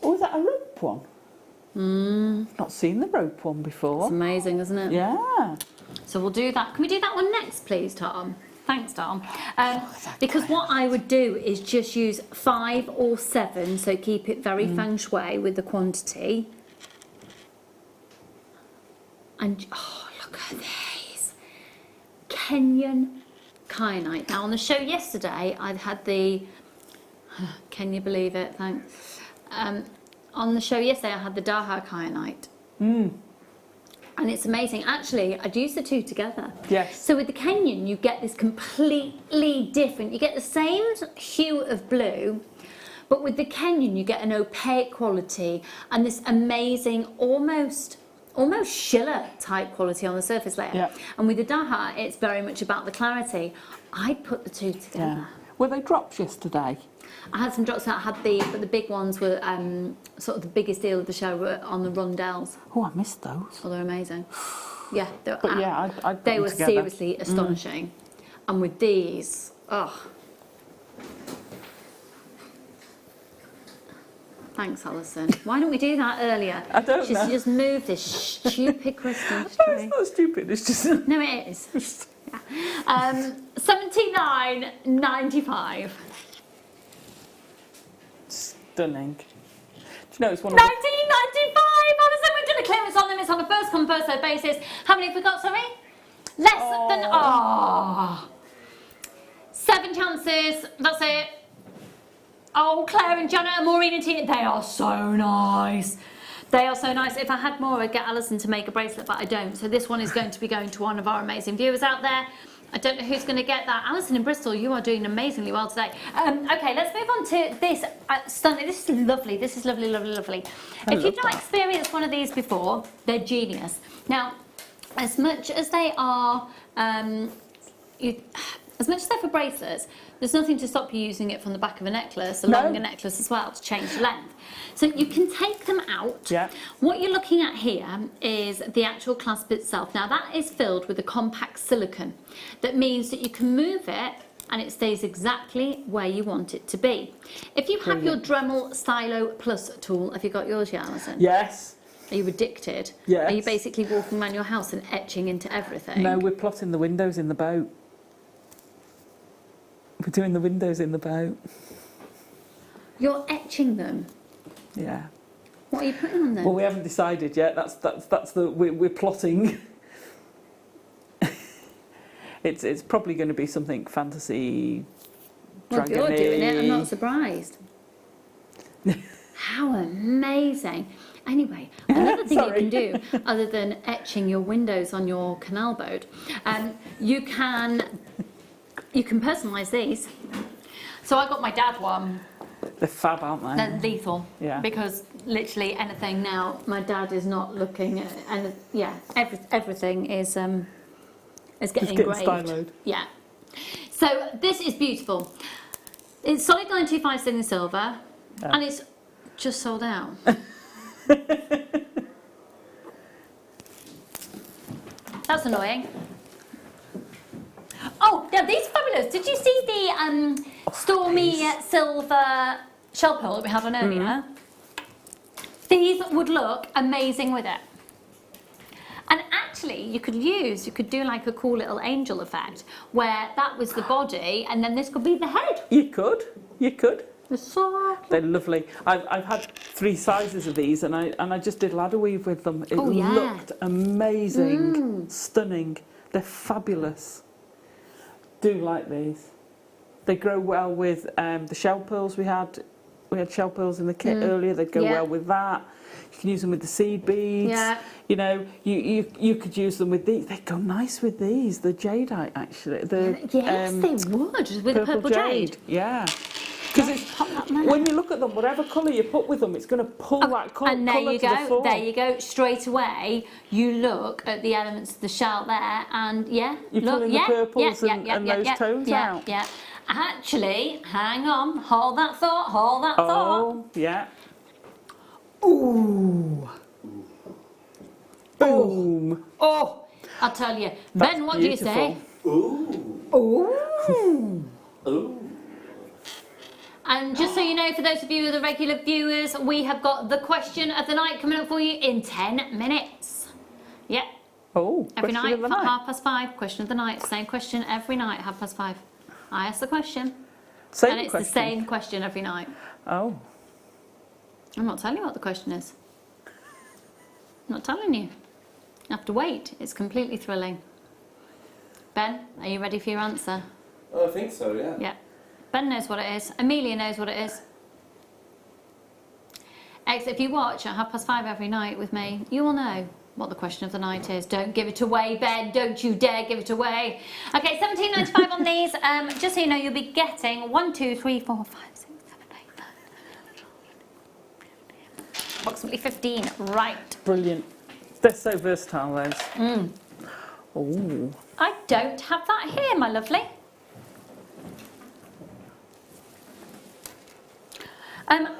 Oh, is that a rope one? I've not seen the rope one before. It's amazing, isn't it? Yeah. So we'll do that. Can we do that one next, please, Tom? Thanks, Dom. Because what I would do is just use 5 or 7, so keep it very feng shui with the quantity. And oh, look at these Kenyan kyanite. Now on the show yesterday, I had the. Can you believe it? Thanks. On the show yesterday, I had the Daha kyanite. And it's amazing. Actually, I'd use the two together. Yes. So with the Kenyan, you get this completely different. You get the same hue of blue, but with the Kenyan, you get an opaque quality and this amazing, almost Schiller type quality on the surface layer. Yeah. And with the Daha, it's very much about the clarity. I'd put the two together. Yeah. Were they drops yesterday? I had some drops that had but the big ones were sort of the biggest deal of the show were on the rondelles. Oh, I missed those. Oh, they're amazing. Yeah, I'd put they them were together. seriously astonishing. And with these, oh. Thanks, Alison. Why don't we do that earlier? I don't know. Just move this stupid Christmas No, tree. it's not stupid. It's just. No, it is. Yeah. $79.95. Stunning. Do you know it's one of $19.95. Alison, we've done a clearance on them. It's on a first come first served basis. How many have we got? Sorry, less than 7 chances. That's it. Oh, Claire and Jenna and Maureen and Tina, they are so nice. They are so nice. If I had more, I'd get Alison to make a bracelet, but I don't. So this one is going to be going to one of our amazing viewers out there. I don't know who's going to get that. Alison in Bristol, you are doing amazingly well today. Okay, let's move on to this. Stunning. This is lovely. This is lovely, lovely, lovely. If you've not experienced one of these before, they're genius. Now, as much as they are, as much as they're for bracelets, there's nothing to stop you using it from the back of a necklace, a longer necklace as well, to change the length. So you can take them out. Yeah. What you're looking at here is the actual clasp itself. Now that is filled with a compact silicone. That means that you can move it and it stays exactly where you want it to be. If you have your Dremel Stylo Plus tool, have you got yours yet, Alison? Yes. Are you addicted? Yes. Are you basically walking around your house and etching into everything? No, we're plotting the windows in the boat. We're doing the windows in the boat. You're etching them? Yeah. What are you putting on them? Well, we haven't decided yet. We're plotting. It's probably going to be something fantasy. Well, if you're doing it, I'm not surprised. How amazing. Anyway, another thing you can do, other than etching your windows on your canal boat, you can personalise these. So I got my dad one. They're fab, aren't they? They're lethal. Yeah. Because literally anything now, my dad is not looking at, and yeah, everything is getting engraved. styloed. Yeah. So this is beautiful. It's solid 925 sterling silver, and it's just sold out. That's annoying. Oh, now these are fabulous. Did you see the stormy silver shell pearl that we had on earlier? These would look amazing with it. And actually, you could do like a cool little angel effect, where that was the body, and then this could be the head. You could. They're so cute. They're lovely. I've had 3 sizes of these, and I just did ladder weave with them. It looked amazing, stunning. They're fabulous. Do like these. They grow well with the shell pearls we had. We had shell pearls in the kit earlier. They'd go well with that. You can use them with the seed beads. Yeah. You know, you could use them with these. They go nice with these. The jadeite, actually. Yes, they would with the purple jade. Yeah. Because when you look at them, whatever colour you put with them, it's going to pull that colour And there you to the go. fore. There you go. Straight away, you look at the elements of the shell there, and You're pulling the purples and those tones out. Yeah. Actually, hang on. Hold that thought. Hold that thought. Oh, yeah. Ooh. Boom. Oh, I'll tell you. That's Ben, what beautiful. do you say? Ooh. Ooh. Ooh. And just so you know, for those of you who are the regular viewers, we have got the question of the night coming up for you in 10 minutes. Yep. Oh, every question night of the for night. 5:30. Question of the night. Same question every night, 5:30. I ask the question. Same and it's question? the same question every night. Oh. I'm not telling you what the question is. I'm not telling you. You have to wait. It's completely thrilling. Ben, are you ready for your answer? I think so, yeah. Yeah. Ben knows what it is. Amelia knows what it is. If you watch at 5:30 every night with me, you will know what the question of the night is. Don't give it away, Ben. Don't you dare give it away. Okay, £17.95 on these. Just so you know, you'll be getting 1, 2, 3, 4, 5, 6, 7, 8, 9, 10, approximately 15. Right. Brilliant. They're so versatile, those. Oh. I don't have that here, my lovely.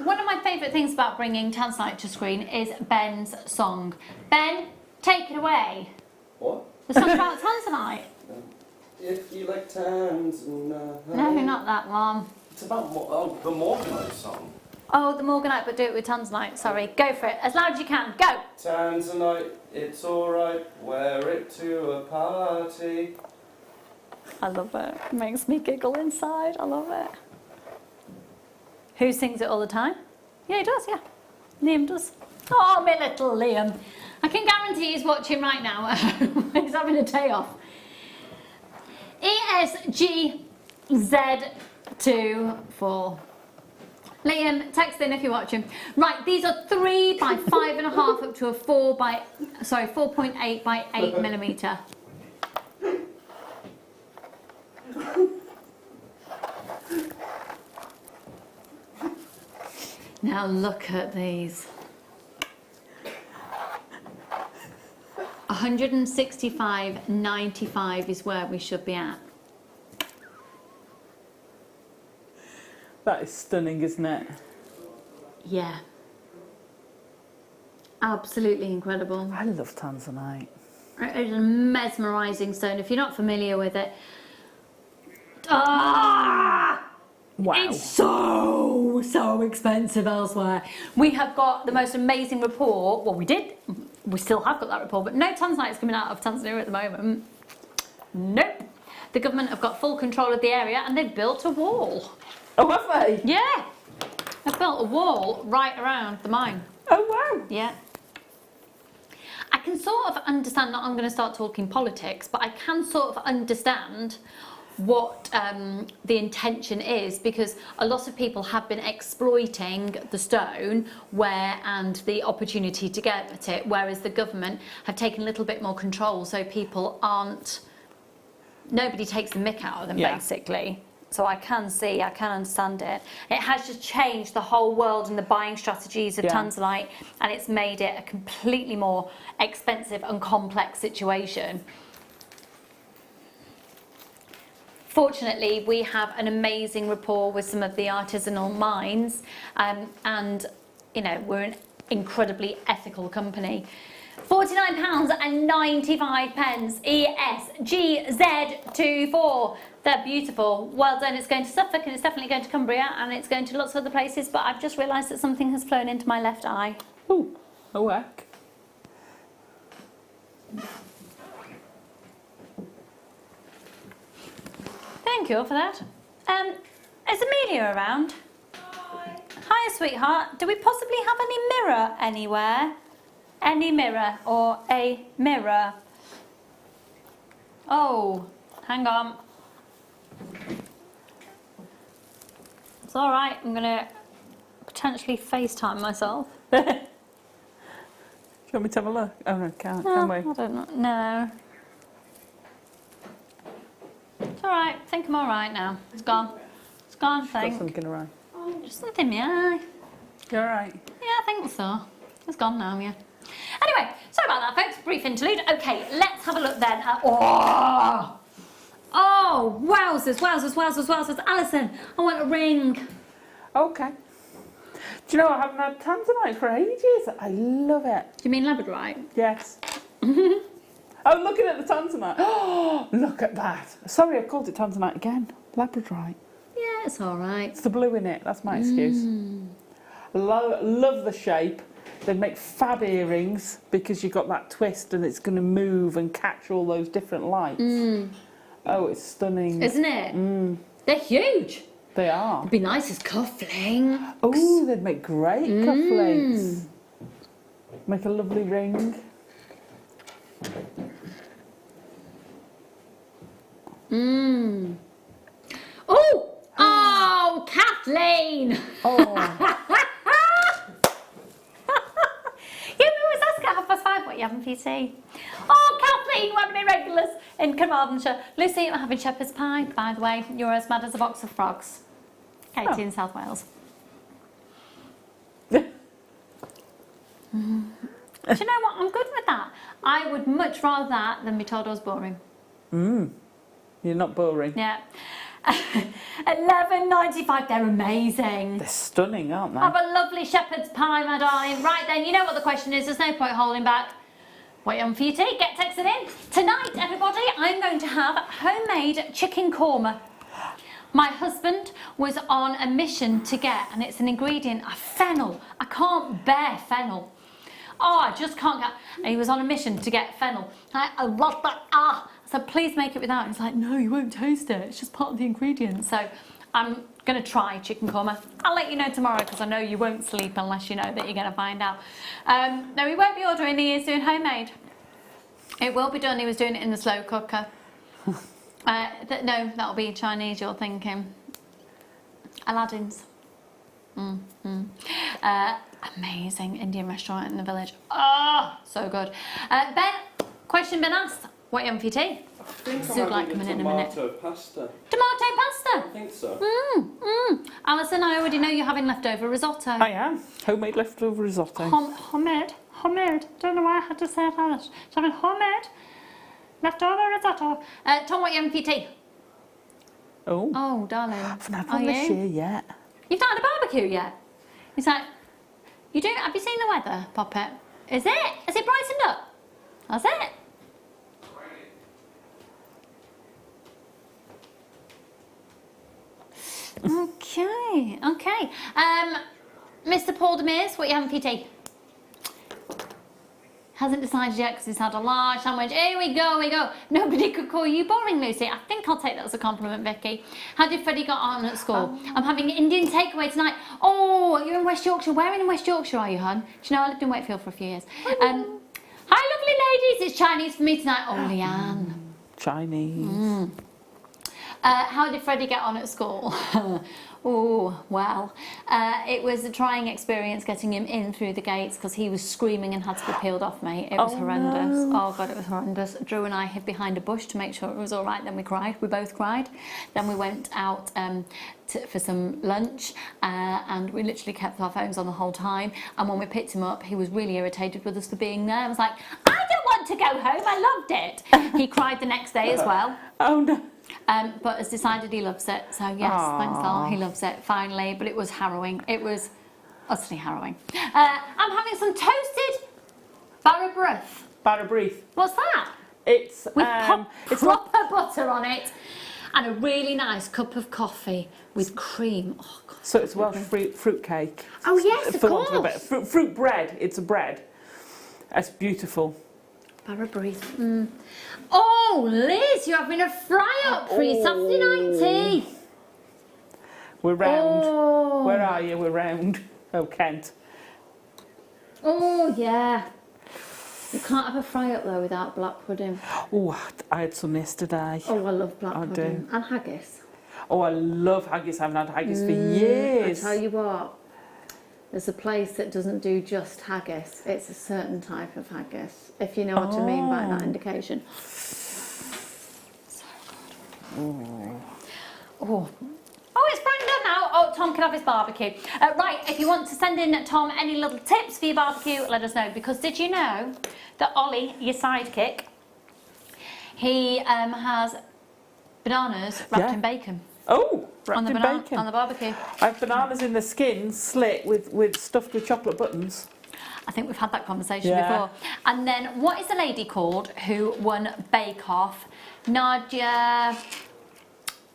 One of my favourite things about bringing Tanzanite to screen is Ben's song. Ben, take it away. What? The song about Tanzanite. If you like Tanzanite. No, not that one. It's about the Morganite song. Oh, the Morganite, but do it with Tanzanite. Sorry, go for it. As loud as you can. Go. Tanzanite, it's alright, wear it to a party. I love it. It makes me giggle inside. I love it. Who sings it all the time? Yeah, he does, yeah. Liam does. Oh, my little Liam. I can guarantee he's watching right now. He's having a day off. ESGZ24. Liam, text in if you're watching. Right, these are 3 by 5.5 up to a 4.8 by 8 millimetre. Now look at these. 165.95 is where we should be at. That is stunning, isn't it? Yeah. Absolutely incredible. I love Tanzanite. It's a mesmerising stone. If you're not familiar with it, wow. It's so expensive elsewhere. We have got the most amazing report. Well, we still have got that report, but no Tanzanite is coming out of Tanzania at the moment. Nope. The government have got full control of the area and they've built a wall. Oh, have they? Yeah. They've built a wall right around the mine. Oh, wow. Yeah. I can sort of understand, not I'm going to start talking politics, but I can sort of understand what the intention is, because a lot of people have been exploiting the stone and the opportunity to get at it, whereas the government have taken a little bit more control, so people nobody takes the mick out of them, basically. So I can understand it. It has just changed the whole world and the buying strategies of Tanzanite, and it's made it a completely more expensive and complex situation. Fortunately, we have an amazing rapport with some of the artisanal mines, and we're an incredibly ethical company. £49.95 ESGZ24. They're beautiful. Well done. It's going to Suffolk and it's definitely going to Cumbria and it's going to lots of other places, but I've just realised that something has flown into my left eye. Ooh, a whack. Thank you for that. Is Amelia around? Hi. Hiya, sweetheart. Do we possibly have any mirror anywhere? Any mirror or a mirror? Oh, hang on. It's all right. I'm going to potentially FaceTime myself. Do you want me to have a look? Oh, no, can we? I don't know. No. It's all right. I think I'm all right now. It's gone. It's gone, I think. Got something awry. Just something in my eye. You all right? Yeah, I think so. It's gone now, yeah. Anyway, sorry about that, folks. Brief interlude. Okay, let's have a look then at... Oh, wowzers, wowzers, wowzers, wowzers. Alison, I want a ring. Okay. Do you know, I haven't had Tanzanite for ages. I love it. Do you mean labradorite? Yes. Oh, looking at the Tanzanite. Oh, look at that. Sorry, I called it Tanzanite again. Labradorite. Yeah, it's all right. It's the blue in it. That's my excuse. Love the shape. They'd make fab earrings because you've got that twist and it's going to move and catch all those different lights. Oh, it's stunning. Isn't it? They're huge. They are. It'd be nice as cufflinks. Oh, they'd make great cufflinks. Make a lovely ring. Oh, Kathleen! Oh. You always ask at 5:30 what you having for your tea. Oh, Kathleen, one of my regulars in Carmarthenshire. Lucy, I'm having shepherd's pie, by the way. You're as mad as a box of frogs. Katie in South Wales. Do you know what? I'm good with that. I would much rather that than be told I was boring. You're not boring. Yeah. £11.95. They're amazing. They're stunning, aren't they? Have a lovely shepherd's pie, my darling. Right then, you know what the question is. There's no point holding back. Wait on for your tea. Get texted in. Tonight, everybody, I'm going to have homemade chicken korma. My husband was on a mission to get, and it's an ingredient, a fennel. I can't bear fennel. Oh, I just can't get. And he was on a mission to get fennel. I love that. I said, please make it without. He's like, no, you won't taste it. It's just part of the ingredients. So I'm going to try chicken korma. I'll let you know tomorrow because I know you won't sleep unless you know that you're going to find out. No, he won't be ordering. He is doing homemade. It will be done. He was doing it in the slow cooker. No, that'll be Chinese, you're thinking. Aladdin's. Amazing Indian restaurant in the village. Oh, so good. Ben, question been asked. What are you having for your tea? I think Zood like coming in a minute. tomato pasta. Tomato pasta? I think so. Alison, I already know you're having leftover risotto. I am. Homemade leftover risotto. Homemade? Homemade. Don't know why I had to say it Irish. So having homemade leftover risotto. Tom, what are you having for your tea? Oh, darling. I haven't had one this year yet. You've not had a barbecue yet? He's like, you do? Have you seen the weather, Poppet? Is it? Has it brightened up? Has it? Okay, okay. Mr. Paul Demers, what are you having for your tea? Hasn't decided yet because he's had a large sandwich. Here we go, we go. Nobody could call you boring, Lucy. I think I'll take that as a compliment, Vicky. How did Freddie got on at school? I'm having Indian takeaway tonight. Oh, you're in West Yorkshire. Where in West Yorkshire are you, hon? Do you know I lived in Wakefield for a few years? Hi, lovely ladies. It's Chinese for me tonight. Oh, Leanne. Chinese. How did Freddie get on at school? Oh, well, it was a trying experience getting him in through the gates because he was screaming and had to be peeled off, mate. It was horrendous. No. Oh, God, it was horrendous. Drew and I hid behind a bush to make sure it was all right. Then we cried. We both cried. Then we went out for some lunch and we literally kept our phones on the whole time. And when we picked him up, he was really irritated with us for being there. I was like, I don't want to go home. I loved it. He cried the next day as well. Oh, no. But has decided he loves it. So yes, thanks a lot. He loves it finally. But it was harrowing. It was utterly harrowing. I'm having some toasted barrabrith. Barrabrith. What's that? It's with proper butter on it, and a really nice cup of coffee with cream. Oh, God, so it's Welsh fruit cake. Oh yes, of course. Fruit bread. It's a bread. It's beautiful. Barrabrith. Oh, Liz, you're having a fry-up for your Saturday night tea. We're round. Oh. Where are you? We're round. Oh, Kent. Oh, yeah. You can't have a fry-up, though, without black pudding. Oh, I had some yesterday. Oh, I love black pudding. And haggis. Oh, I love haggis. I haven't had haggis for years. I tell you what. There's a place that doesn't do just haggis. It's a certain type of haggis, if you know what I mean by that indication. So good. Oh, it's Brenda now. Oh, Tom can have his barbecue. Right, if you want to send in, Tom, any little tips for your barbecue, let us know. Because did you know that Ollie, your sidekick, he has bananas wrapped in bacon? Oh, wrapped in bacon. On the barbecue. I have bananas in the skin, slit with stuffed with chocolate buttons. I think we've had that conversation before. And then, what is the lady called who won Bake Off? Nadia.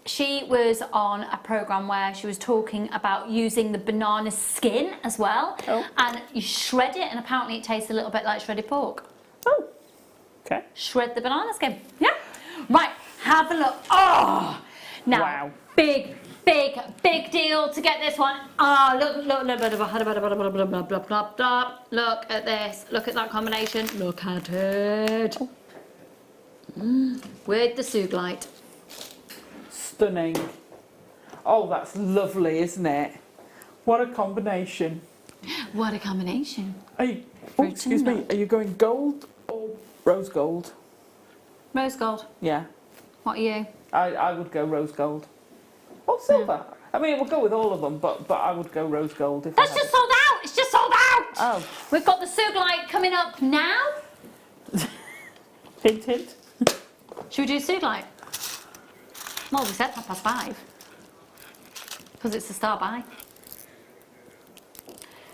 she was on a program where she was talking about using the banana skin as well, and you shred it, and apparently it tastes a little bit like shredded pork. Oh, okay. Shred the banana skin. Yeah. Right. Have a look. Oh, now wow. Big deal to get this one. Ah, look at this. Look at that combination. Look at it. With the Suglite. Stunning. Oh, that's lovely, isn't it? What a combination. What a combination. Are you, excuse me, are you going gold or rose gold? Rose gold. Yeah. What are you? I would go rose gold. Or silver. I mean, we'll go with all of them, but I would go rose gold. If That's just sold out. It's just sold out. Oh. We've got the Suglite coming up now. Hint, hint. Should we do Suglite? Well, we said 5:30. Because it's the star buy.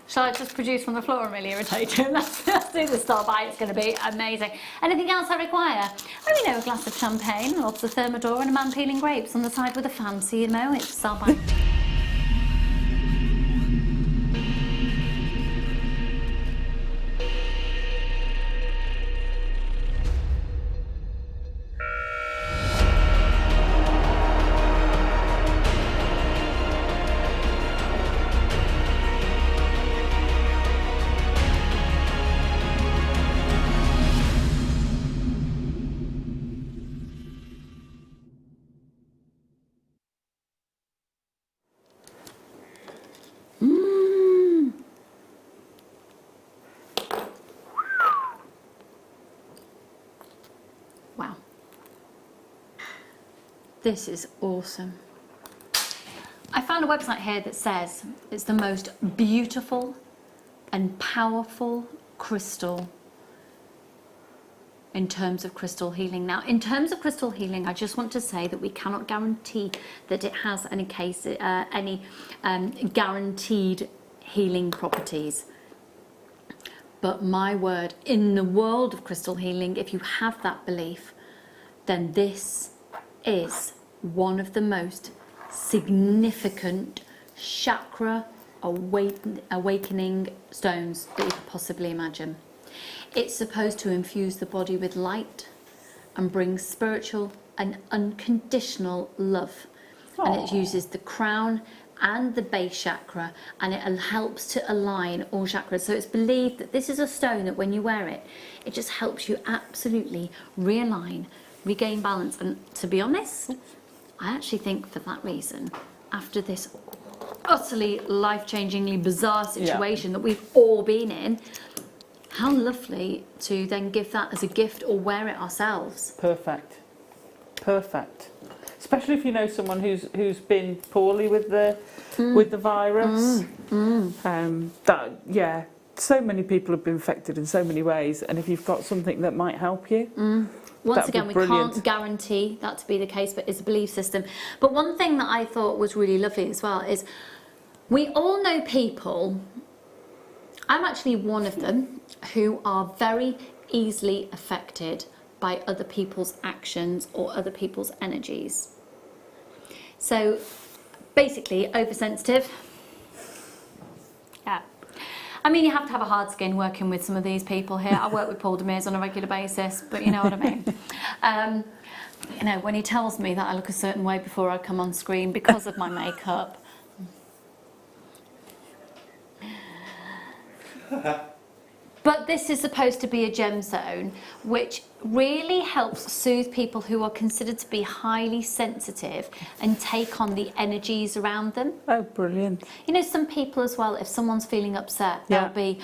Shall I just produce from the floor and really irritate him? Let's do the star buy. It's going to be amazing. Anything else I require? Oh, you know, a glass of champagne, lots of thermidor, and a man peeling grapes on the side with a fancy, you know, it's star buy. Wow. This is awesome. I found a website here that says it's the most beautiful and powerful crystal in terms of crystal healing. Now, in terms of crystal healing, I just want to say that we cannot guarantee that it has any guaranteed healing properties. But my word, in the world of crystal healing, if you have that belief, then this is one of the most significant chakra awakening stones that you could possibly imagine. It's supposed to infuse the body with light and bring spiritual and unconditional love. Aww. And it uses the crown and the base chakra, and it helps to align all chakras. So it's believed that this is a stone that when you wear it, it just helps you absolutely realign, regain balance. And to be honest, I actually think for that reason, after this utterly life-changingly bizarre situation that we've all been in, how lovely to then give that as a gift or wear it ourselves. Perfect. Perfect. Especially if you know someone who's been poorly with the virus. So many people have been affected in so many ways, and if you've got something that might help you, once again, we can't guarantee that to be the case, but it's a belief system. But one thing that I thought was really lovely as well is we all know people, I'm actually one of them, who are very easily affected by other people's actions or other people's energies. So basically, oversensitive. Yeah. I mean, you have to have a hard skin working with some of these people here. I work with Paul Demers on a regular basis, but you know what I mean. You know, when he tells me that I look a certain way before I come on screen because of my makeup. But this is supposed to be a gem zone, which really helps soothe people who are considered to be highly sensitive and take on the energies around them. Oh, brilliant. You know, some people as well, if someone's feeling upset, they'll be...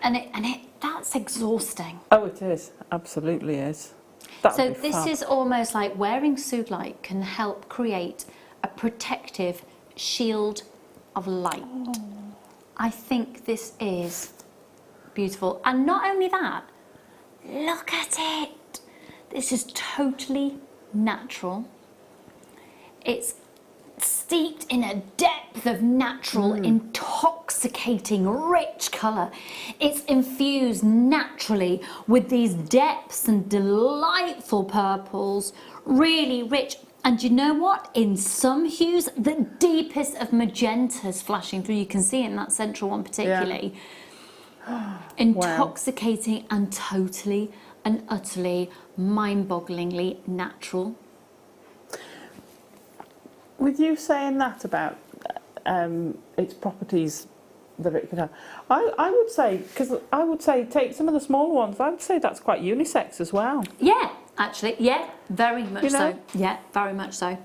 that's exhausting. Oh, it is. Absolutely is. So this is almost like wearing Suglite can help create a protective shield of light. Oh. I think this is beautiful. And not only that, look at it. This is totally natural. It's steeped in a depth of natural, intoxicating, rich colour. It's infused naturally with these depths and delightful purples, really rich And you know what? In some hues, the deepest of magentas flashing through. You can see it in that central one particularly. Yeah. Intoxicating and totally and utterly mind-bogglingly natural. With you saying that about its properties that it could have, I would say, because I would say take some of the smaller ones, I would say that's quite unisex as well. Yeah, actually, yeah, very much so. Yeah, very much so.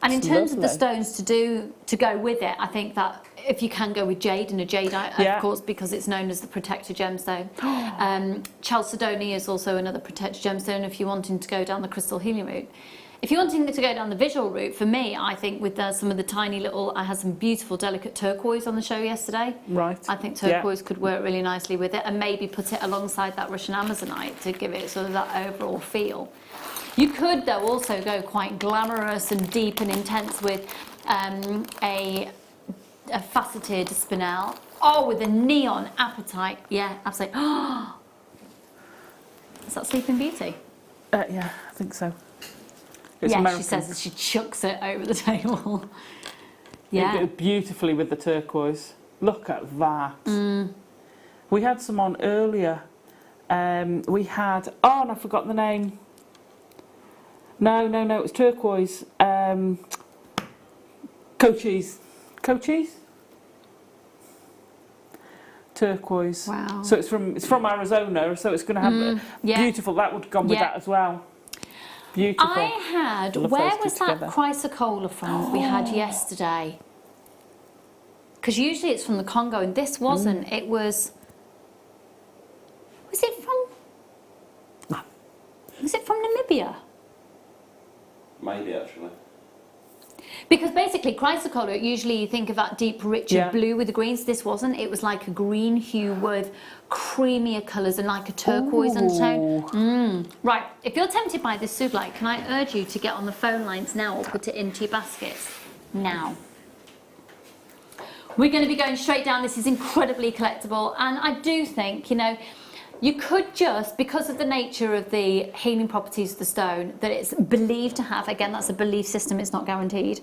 And in terms of the stones to go with it, I think that if you can go with jade, and a jade, of course, because it's known as the protector gemstone. Chalcedony is also another protector gemstone if you're wanting to go down the crystal healing route. If you're wanting to go down the visual route, for me, I think with some of the tiny little, I had some beautiful, delicate turquoise on the show yesterday. Right. I think turquoise could work really nicely with it, and maybe put it alongside that Russian Amazonite to give it sort of that overall feel. You could, though, also go quite glamorous and deep and intense with a faceted spinel. Oh, with a neon apatite. Yeah, absolutely. Is that Sleeping Beauty? Yeah, I think so. It's yeah, American. She says that she chucks it over the table. Yeah. It goes beautifully with the turquoise. Look at that. Mm. We had some on earlier. We had, oh, and I forgot the name. No, it was turquoise. Cochise. Turquoise. Wow. So it's from Arizona, so it's going to have beautiful. That would have gone with that as well. Beautiful. I had, where was that chrysocolla from we had yesterday? Because usually it's from the Congo, and this wasn't. It was it from Namibia? Maybe, actually. Because basically, chrysocolla, usually you think of that deep, richer blue with the greens. This wasn't. It was like a green hue with creamier colours and like a turquoise undertone. Right, if you're tempted by this soublite, can I urge you to get on the phone lines now or put it into your baskets now? We're going to be going straight down. This is incredibly collectible, and I do think, you know, you could just, because of the nature of the healing properties of the stone, that it's believed to have, again, that's a belief system, it's not guaranteed,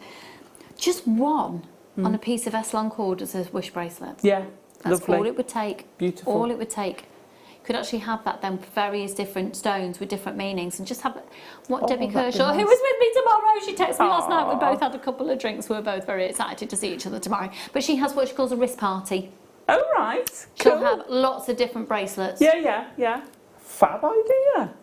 just one on a piece of Eslan cord as a wish bracelet. Yeah, that's lovely. all it would take. Beautiful. All it would take. You could actually have that then, various different stones with different meanings, and just have what Debbie Kershaw, who was with me tomorrow, she texted me last night, we both had a couple of drinks, we were both very excited to see each other tomorrow, but she has what she calls a wrist party. Oh, right. She'll have lots of different bracelets. Yeah. Fab idea.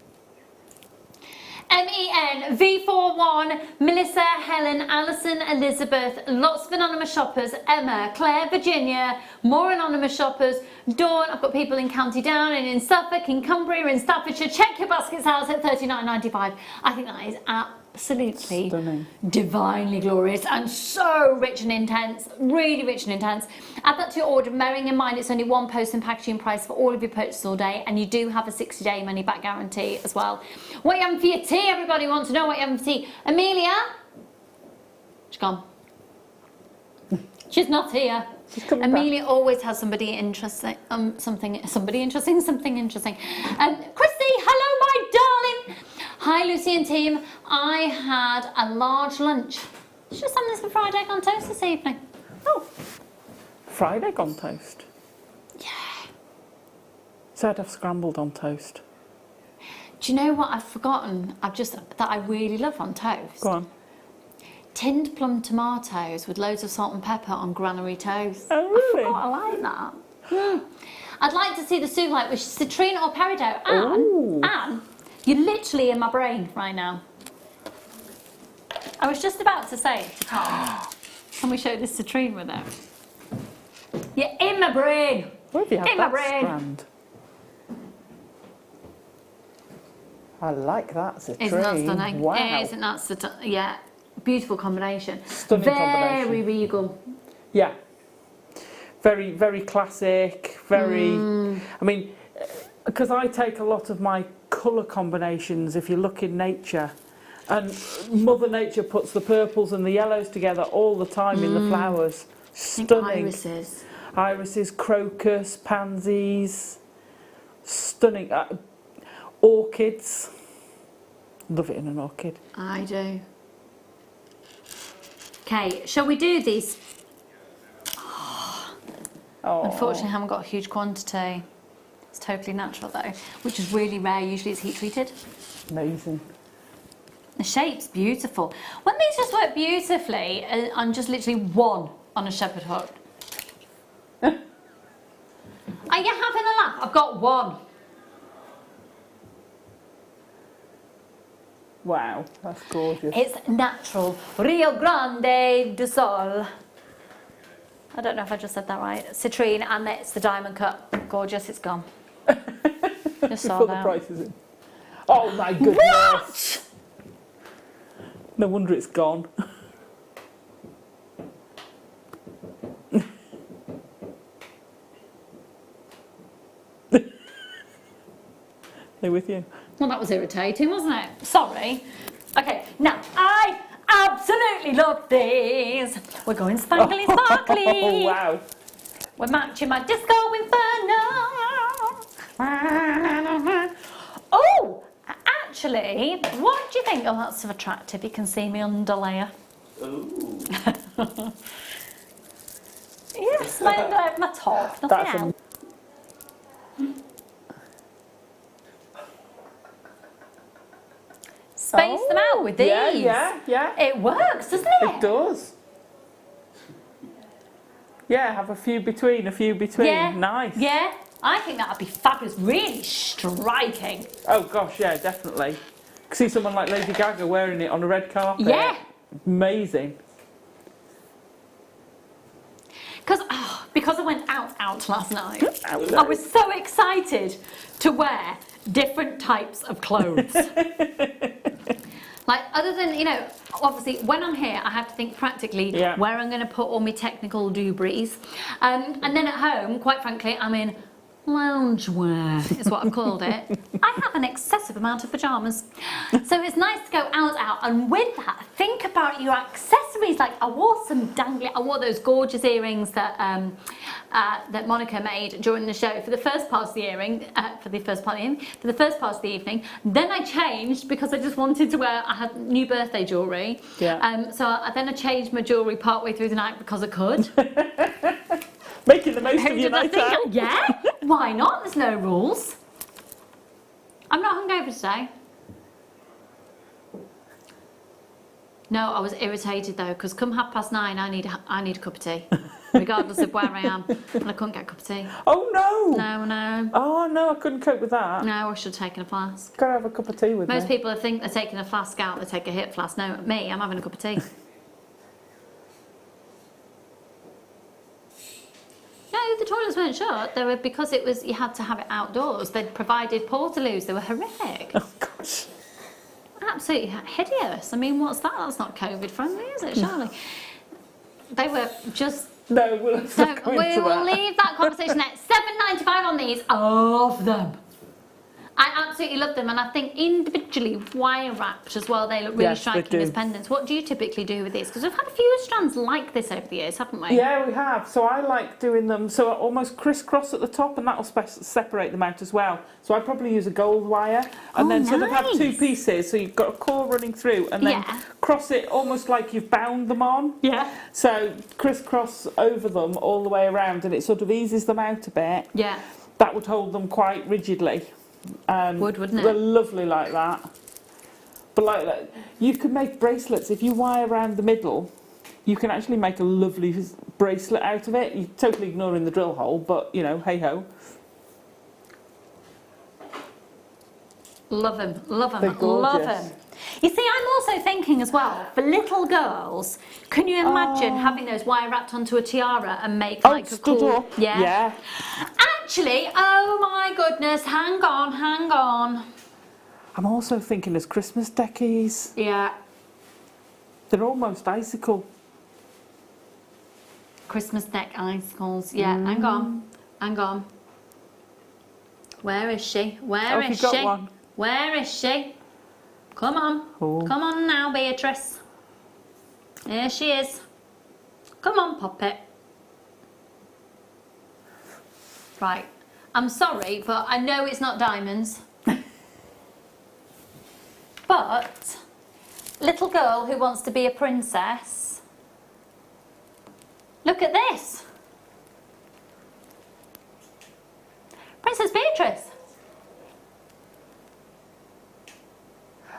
MEN, V41, Melissa, Helen, Alison, Elizabeth, lots of anonymous shoppers, Emma, Claire, Virginia, more anonymous shoppers, Dawn, I've got people in County Down and in Suffolk, in Cumbria, in Staffordshire. Check your baskets out at $39.95. I think that is absolutely stunning, divinely glorious, and so rich and intense, really rich and intense. Add that to your order, bearing in mind it's only one post and packaging price for all of your purchases all day, and you do have a 60-day money back guarantee as well. What are you having for your tea? Everybody wants to know what you're having for tea. Amelia? She's gone. She's not here. Amelia always has somebody interesting, something interesting. Christy, hello, my darling. Hi, Lucy and team. I had a large lunch. Just having some fried egg on toast this evening. Oh, fried egg on toast? Yeah. So I'd have scrambled on toast. Do you know what I've forgotten? That I really love on toast. Go on. Tinned plum tomatoes with loads of salt and pepper on granary toast. Oh, really? I forgot I like that. I'd like to see the soublite with citrine or peridot. And you're literally in my brain right now. I was just about to say to Tom, can we show this citrine with it? You're in my brain. Where have you had in that my brain. Strand? I like that citrine. Isn't that stunning? Wow. Isn't that stunning? Yeah. Beautiful combination. Stunning combination. Very regal. Yeah. Very, very classic. Very. I mean, because I take a lot of my colour combinations, if you look in nature, and Mother Nature puts the purples and the yellows together all the time in the flowers. Stunning. Irises, crocus, pansies. Stunning. Orchids. Love it in an orchid. I do. Okay, shall we do these? Oh. Unfortunately, I haven't got a huge quantity. It's totally natural though, which is really rare. Usually it's heat treated. Amazing. The shape's beautiful. When these just work beautifully, I'm just literally one on a shepherd hook. Are you having a laugh? I've got one. Wow, that's gorgeous. It's natural. Rio Grande do Sol. I don't know if I just said that right. Citrine, and it's the diamond cut. Gorgeous, it's gone. Just Put sold the out. prices in. Oh my goodness. What? No wonder it's gone. They're with you. Well, that was irritating, wasn't it? Sorry. Okay, now I absolutely love these. We're going sparkly, sparkly. Oh, wow. We're matching my disco inferno. Oh, actually, what do you think? Oh, that's so attractive. You can see me underlayer. Ooh. Yes, my top. Nothing That's else. Space them out with these. Yeah. It works, doesn't it? It does. Yeah, have a few between, Yeah. Nice. Yeah, I think that would be fabulous. Really striking. Oh gosh, yeah, definitely. See someone like Lady Gaga wearing it on a red carpet. Yeah. Amazing. Because I went out last night, I was so excited to wear different types of clothes. Like, other than, you know, obviously when I'm here, I have to think practically where I'm going to put all my technical doobries. And then at home, quite frankly, I'm in loungewear, is what I've called it. I have an excessive amount of pyjamas. So it's nice to go out. And with that, think about your accessories. Like, I wore some dangly, I wore those gorgeous earrings that that Monica made during the show for the first part of the evening. Then I changed because I just wanted to wear, I had new birthday jewellery. Yeah. So I changed my jewellery partway through the night because I could. Making the most of your night out. Yeah, why not? There's no rules. I'm not hungover today. No, I was irritated though, because come 9:30, I need a cup of tea, regardless of where I am, and I couldn't get a cup of tea. Oh no! No. Oh no, I couldn't cope with that. No, I should have taken a flask. Gotta have a cup of tea with Most me. people think they're taking a flask out, they take a hip flask. No, me, I'm having a cup of tea. No, the toilets weren't shut. They were, because it was, you had to have it outdoors. They'd provided portaloos. They were horrific. Oh gosh. Absolutely hideous. I mean, what's that? That's not COVID friendly, is it? Surely. They were just. No, we'll not go we into will that. leave that conversation at £7.95 on these. Of them. I absolutely love them, and I think individually wire wrapped as well, they look really Yes, they striking as do. pendants. What do you typically do with these? Because we've had a few strands like this over the years, haven't we? Yeah, we have. So I like doing them so almost crisscross at the top, and that'll separate them out as well. So I probably use a gold wire, and then sort of have two pieces. So you've got a core running through, and then cross it almost like you've bound them on. Yeah. So crisscross over them all the way around, and it sort of eases them out a bit. Yeah. That would hold them quite rigidly. Wouldn't it? They're lovely like that. But like that, you can make bracelets if you wire around the middle. You can actually make a lovely bracelet out of it. You're totally ignoring the drill hole, but you know, hey ho. Love them, They're gorgeous. love them. You see, I'm also thinking as well, for little girls, can you imagine having those wire wrapped onto a tiara and make like a stood cool... up. Yeah. Actually, oh my goodness, hang on. I'm also thinking as Christmas deckies. Yeah. They're almost icicle. Christmas deck icicles, yeah, hang on. Where is she? Where Oh, is you got she? one. Where is she? Come on. Oh. Come on now, Beatrice. There she is. Come on, Poppet. Right. I'm sorry, but I know it's not diamonds. But But little girl who wants to be a princess. Look at this. Princess Beatrice.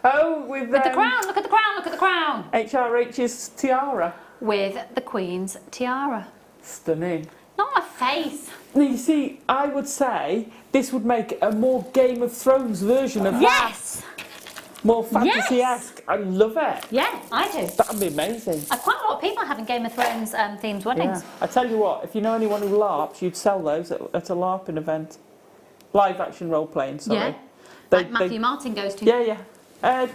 Oh, with the crown. Look at the crown. Look at the crown. HRH's tiara. With the Queen's tiara. Stunning. Not my face. Now, you see, I would say this would make a more Game of Thrones version of Yes. that. More fantasy-esque. I love it. Yeah, I do. That'd be amazing. Quite a lot of people having Game of Thrones themed weddings. Yeah. I tell you what, if you know anyone who LARPs, you'd sell those at a LARPing event. Live action role playing, sorry. Yeah. Like Matthew Martin goes to. Yeah, yeah.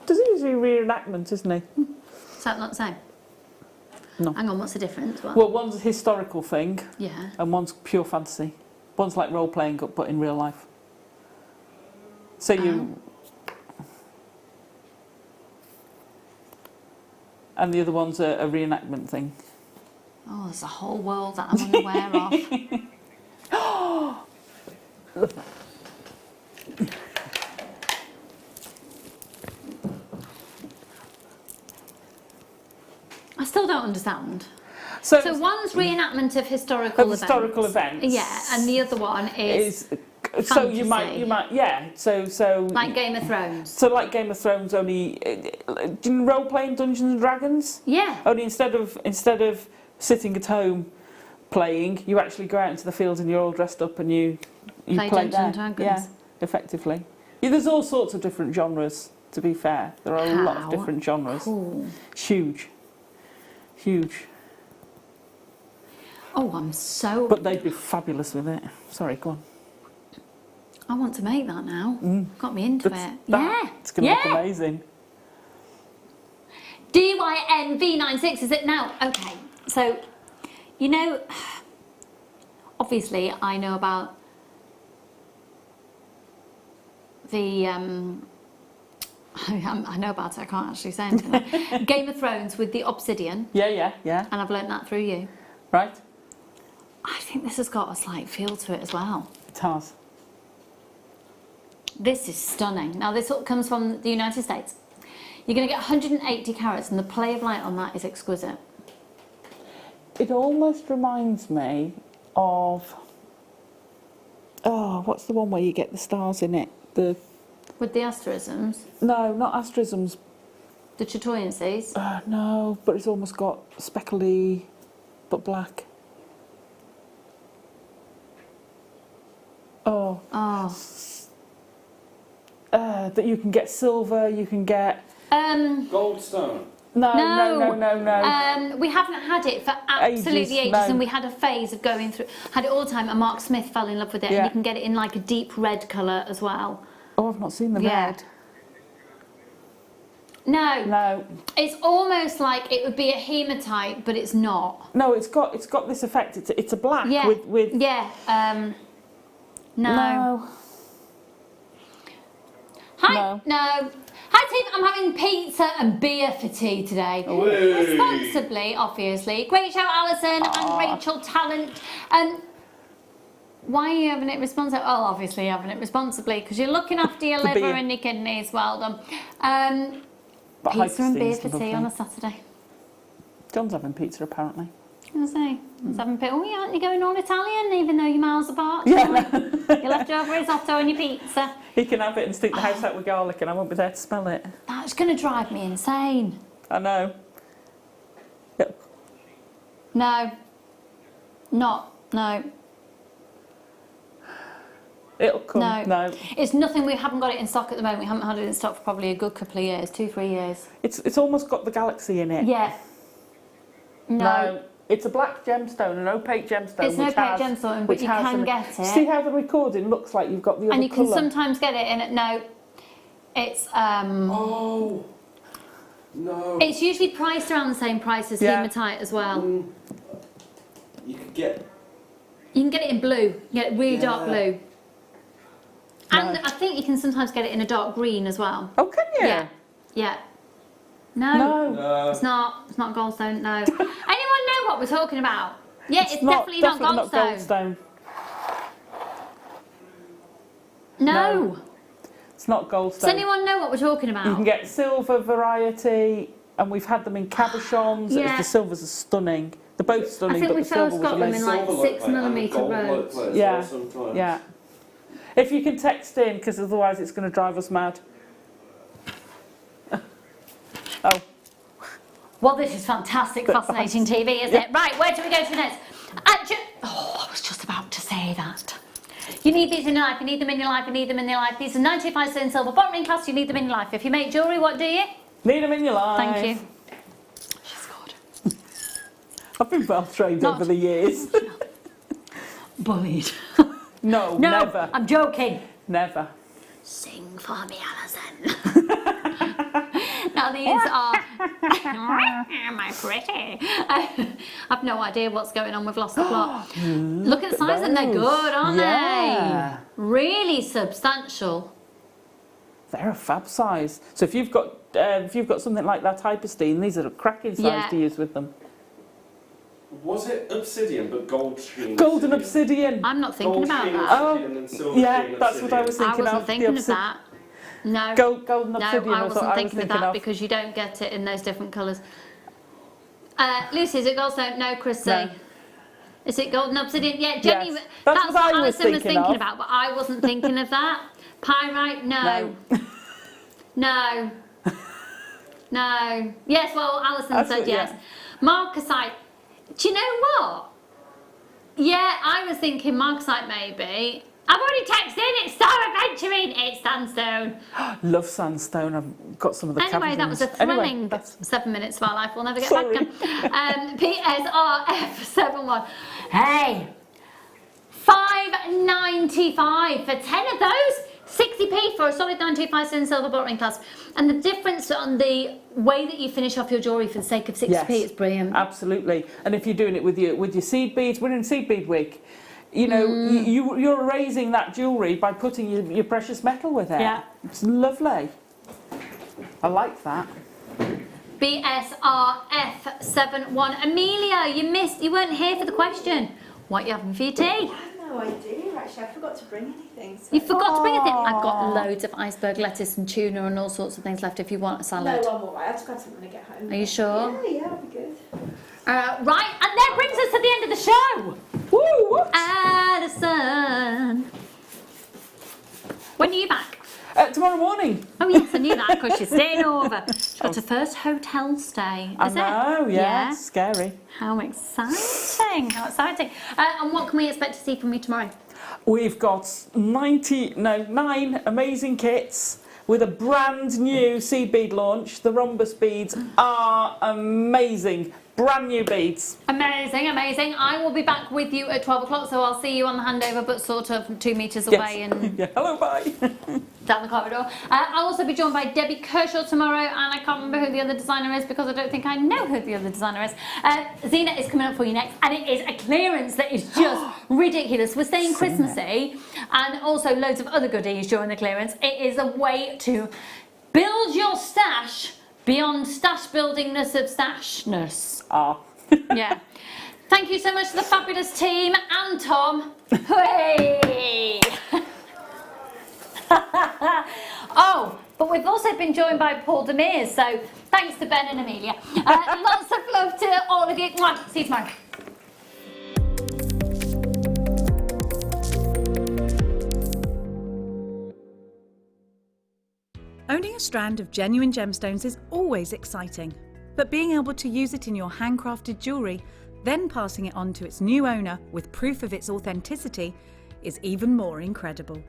Does he usually reenactment, isn't he? Is that not the same? No. Hang on, what's the difference? Well, one's a historical thing. Yeah. And one's pure fantasy. One's like role playing but in real life. So you. And the other one's a reenactment thing. Oh, there's a whole world that I'm unaware of. Love that. I still don't understand. So one's reenactment of historical events. Yeah, and the other one is so you might so like Game of Thrones. So like Game of Thrones, only role playing Dungeons and Dragons. Yeah. Only instead of sitting at home playing, you actually go out into the fields and you're all dressed up and you Play play Dungeons there. and Dragons. Yeah, effectively. Yeah, there's all sorts of different genres. To be fair, there are a lot of different genres. Cool. Huge. Oh, I'm so. But they'd be fabulous with it. Sorry, go on. I want to make that now. Got me into it. It's going to look amazing. DYNV96 is it now? Okay, so you know, obviously I know about the I know about it. I can't actually say anything. Game of Thrones with the obsidian. Yeah. And I've learnt that through you. Right. I think this has got a slight feel to it as well. It has. This is stunning. Now this comes from the United States. You're going to get 180 carats and the play of light on that is exquisite. It almost reminds me of... Oh, what's the one where you get the stars in it? With the asterisms? No, not asterisms. The chatoyancies? No, but it's almost got speckly, but black. Oh. That you can get silver, you can get... Goldstone. No. We haven't had it for absolutely ages, no. and we had a phase of going through, had it all the time, and Mark Smith fell in love with it, and you can get it in like a deep red colour as well. Oh, I've not seen the red. No. It's almost like it would be a hematite, but it's not. No, it's got this effect. It's a black with... Yeah. No. Hi. No. Hi team, I'm having pizza and beer for tea today. Away. Responsibly, obviously. Great show, Alison and Rachel Talent. Why are you having it responsibly? Oh, obviously you're having it responsibly because you're looking after your liver and your kidneys. Well done. Pizza and beer for tea on a Saturday. John's having pizza apparently. I was going to say, he's having pizza. Oh, aren't you going all Italian even though you're miles apart? Yeah. You left over risotto and your pizza. He can have it and stick the house out with garlic and I won't be there to smell it. That's going to drive me insane. I know. Yep. No. No. It'll come. No. It's nothing, we haven't got it in stock at the moment. We haven't had it in stock for probably a good couple of years, 2-3 years. It's almost got the galaxy in it. Yeah. No. It's a black gemstone, an opaque gemstone. It's an opaque gemstone, but you can get it. See how the recording looks like you've got the other and you can colour? sometimes get it in it. No. It's Oh. No. It's usually priced around the same price as hematite as well. You could get... You can get it in blue. You get it really dark blue. And I think you can sometimes get it in a dark green as well. Oh, can you? Yeah. No. It's not goldstone, no. Anyone know what we're talking about? Yeah, it's definitely not goldstone. No. It's not gold Does stone. anyone know what we're talking about? You can get silver variety, and we've had them in cabochons. Yeah. The silvers are stunning. They're both stunning, I think but we the silver first was got them in amazing. like 6mm roads. Yeah, yeah. If you can text in, because otherwise it's going to drive us mad. Oh. Well, this is fantastic, fascinating TV, isn't it? Right, where do we go to next? I was just about to say that. You need these in your life, you need them in your life, you need them in your life. These are 95 cent silver bottling class, you need them in your life. If you make jewellery, what do you? Need them in your life. Thank you. I've been well trained over the years. Bullied. No, No, never. I'm joking. Never. Sing for me, Alison. Now these are my pretty. I've no idea what's going on. We've lost the plot. Look at the size, and they're good, aren't Yeah. they? Really substantial. They're a fab size. So if you've got something like that hyperstein, these are a cracking size Yeah. to use with them. Was it obsidian, but gold sheen? Golden obsidian. I'm not thinking about that. Oh, yeah, that's what I was thinking of. I wasn't thinking of that. No. Golden No, obsidian. I wasn't was thinking of that because you don't get it in those different colours. Lucy, is it goldstone? No, Chrissy. No. Is it golden obsidian? Yeah, Jenny. Yes, that's what I was Alison was thinking thinking of. about, but I wasn't thinking of that. Pyrite? No. No. No. Yes, well, Alison That's said what- yes. Marcasite. Do you know what? Yeah, I was thinking marcasite maybe. I've already texted in, it's Star Adventuring, it's sandstone. Love sandstone. I've got some of the Anyway, that was a thrilling 7 minutes of our life we'll never get back again. PSRF71. Hey, $5.95 for 10 of those. 60p for a solid 95 cent silver bottling class. And the difference on the way that you finish off your jewellery for the sake of 60p is brilliant. Absolutely. And if you're doing it with your seed beads, we're in seed bead week. You know, you're raising that jewellery by putting your precious metal with it. Yeah. It's lovely. I like that. BSRF71. Amelia, you weren't here for the question. What are you having for your tea? No idea, actually. I forgot to bring anything. So. You forgot to bring anything? I've got loads of iceberg lettuce and tuna and all sorts of things left if you want a salad. No, I'm all right. I'll just grab something when I get home. Are you sure? Yeah, that'll be good. Right, and that brings us to the end of the show. Woo! Addison. When are you back? Tomorrow morning. Oh yes, I knew that because she's staying over. She's got her first hotel stay. I Is know, it? yeah, it's scary. How exciting! How exciting! And what can we expect to see from you tomorrow? We've got 9 amazing kits with a brand new seed bead launch. The rhombus beads are amazing. Brand new beads. Amazing, amazing. I will be back with you at 12 o'clock, so I'll see you on the handover, but sort of 2 metres away and Yeah, hello, bye. down the corridor. I'll also be joined by Debbie Kershaw tomorrow, and I can't remember who the other designer is because I don't think I know who the other designer is. Zena is coming up for you next, and it is a clearance that is just ridiculous. We're staying Christmassy, and also loads of other goodies during the clearance. It is a way to build your stash beyond stash buildingness of stashness. Yeah. Thank you so much to the fabulous team and Tom. Hooray! Oh, but we've also been joined by Paul Demers, so thanks to Ben and Amelia. Lots of love to all of you. Mwah. See you tomorrow. Owning a strand of genuine gemstones is always exciting, but being able to use it in your handcrafted jewellery, then passing it on to its new owner with proof of its authenticity, is even more incredible.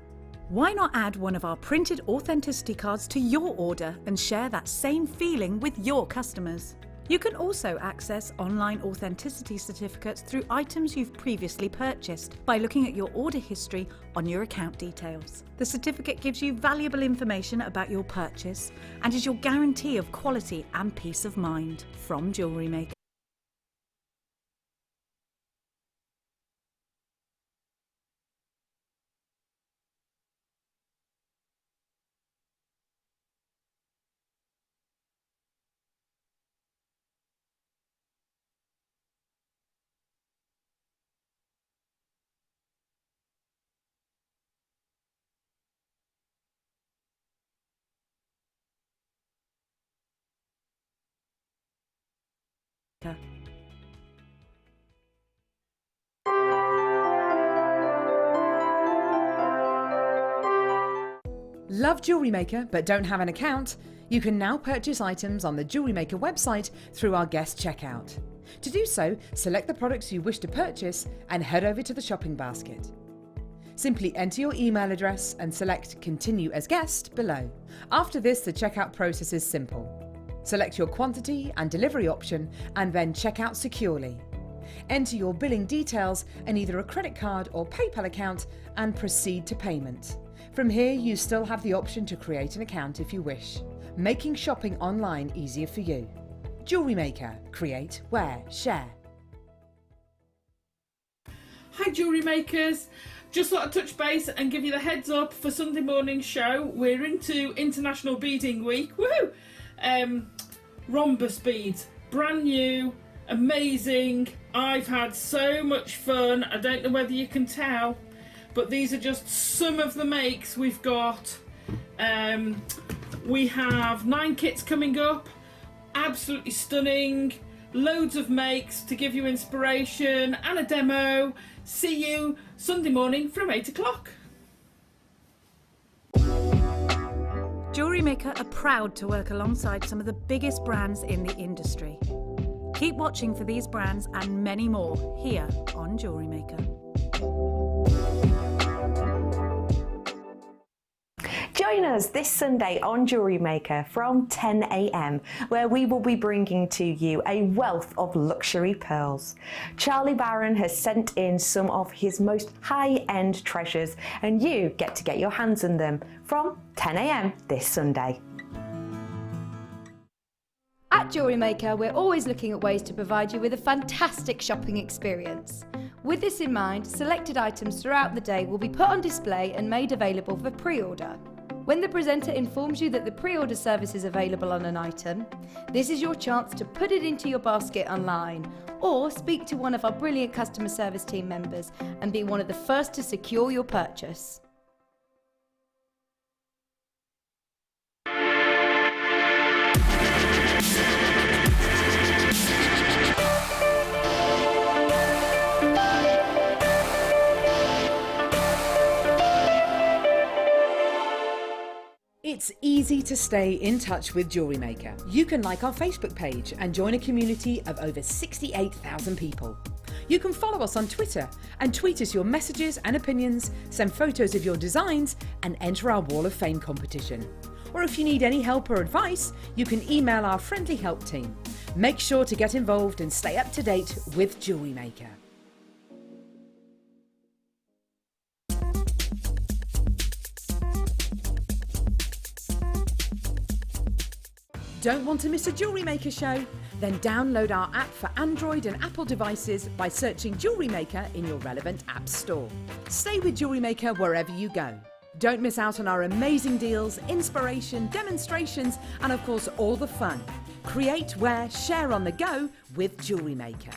Why not add one of our printed authenticity cards to your order and share that same feeling with your customers? You can also access online authenticity certificates through items you've previously purchased by looking at your order history on your account details. The certificate gives you valuable information about your purchase and is your guarantee of quality and peace of mind from Jewellery Maker. Love Jewellery Maker but don't have an account? You can now purchase items on the Jewellery Maker website through our guest checkout. To do so, select the products you wish to purchase and head over to the shopping basket. Simply enter your email address and select Continue as Guest below. After this, the checkout process is simple. Select your quantity and delivery option and then check out securely. Enter your billing details and either a credit card or PayPal account and proceed to payment. From here, you still have the option to create an account if you wish, making shopping online easier for you. Jewellery Maker. Create, wear, share. Hi Jewellery Makers, just thought I'd touch base and give you the heads up for Sunday morning's show. We're into International Beading Week, woohoo! Rhombus beads, brand new, amazing. I've had so much fun, I don't know whether you can tell, but these are just some of the makes we've got. We have 9 kits coming up, absolutely stunning, loads of makes to give you inspiration and a demo. See you Sunday morning from 8 o'clock. Jewellery Maker are proud to work alongside some of the biggest brands in the industry. Keep watching for these brands and many more here on Jewellery Maker. Join us this Sunday on Jewellery Maker from 10 a.m, where we will be bringing to you a wealth of luxury pearls. Charlie Barron has sent in some of his most high-end treasures, and you get to get your hands on them from 10 a.m. this Sunday. At Jewellery Maker, we're always looking at ways to provide you with a fantastic shopping experience. With this in mind, selected items throughout the day will be put on display and made available for pre-order. When the presenter informs you that the pre-order service is available on an item, this is your chance to put it into your basket online or speak to one of our brilliant customer service team members and be one of the first to secure your purchase. It's easy to stay in touch with Jewellery Maker. You can like our Facebook page and join a community of over 68,000 people. You can follow us on Twitter and tweet us your messages and opinions, send photos of your designs and enter our Wall of Fame competition. Or if you need any help or advice, you can email our friendly help team. Make sure to get involved and stay up to date with Jewellery Maker. Don't want to miss a Jewellery Maker show? Then download our app for Android and Apple devices by searching Jewellery Maker in your relevant app store. Stay with Jewellery Maker wherever you go. Don't miss out on our amazing deals, inspiration, demonstrations, and of course all the fun. Create, wear, share on the go with Jewellery Maker.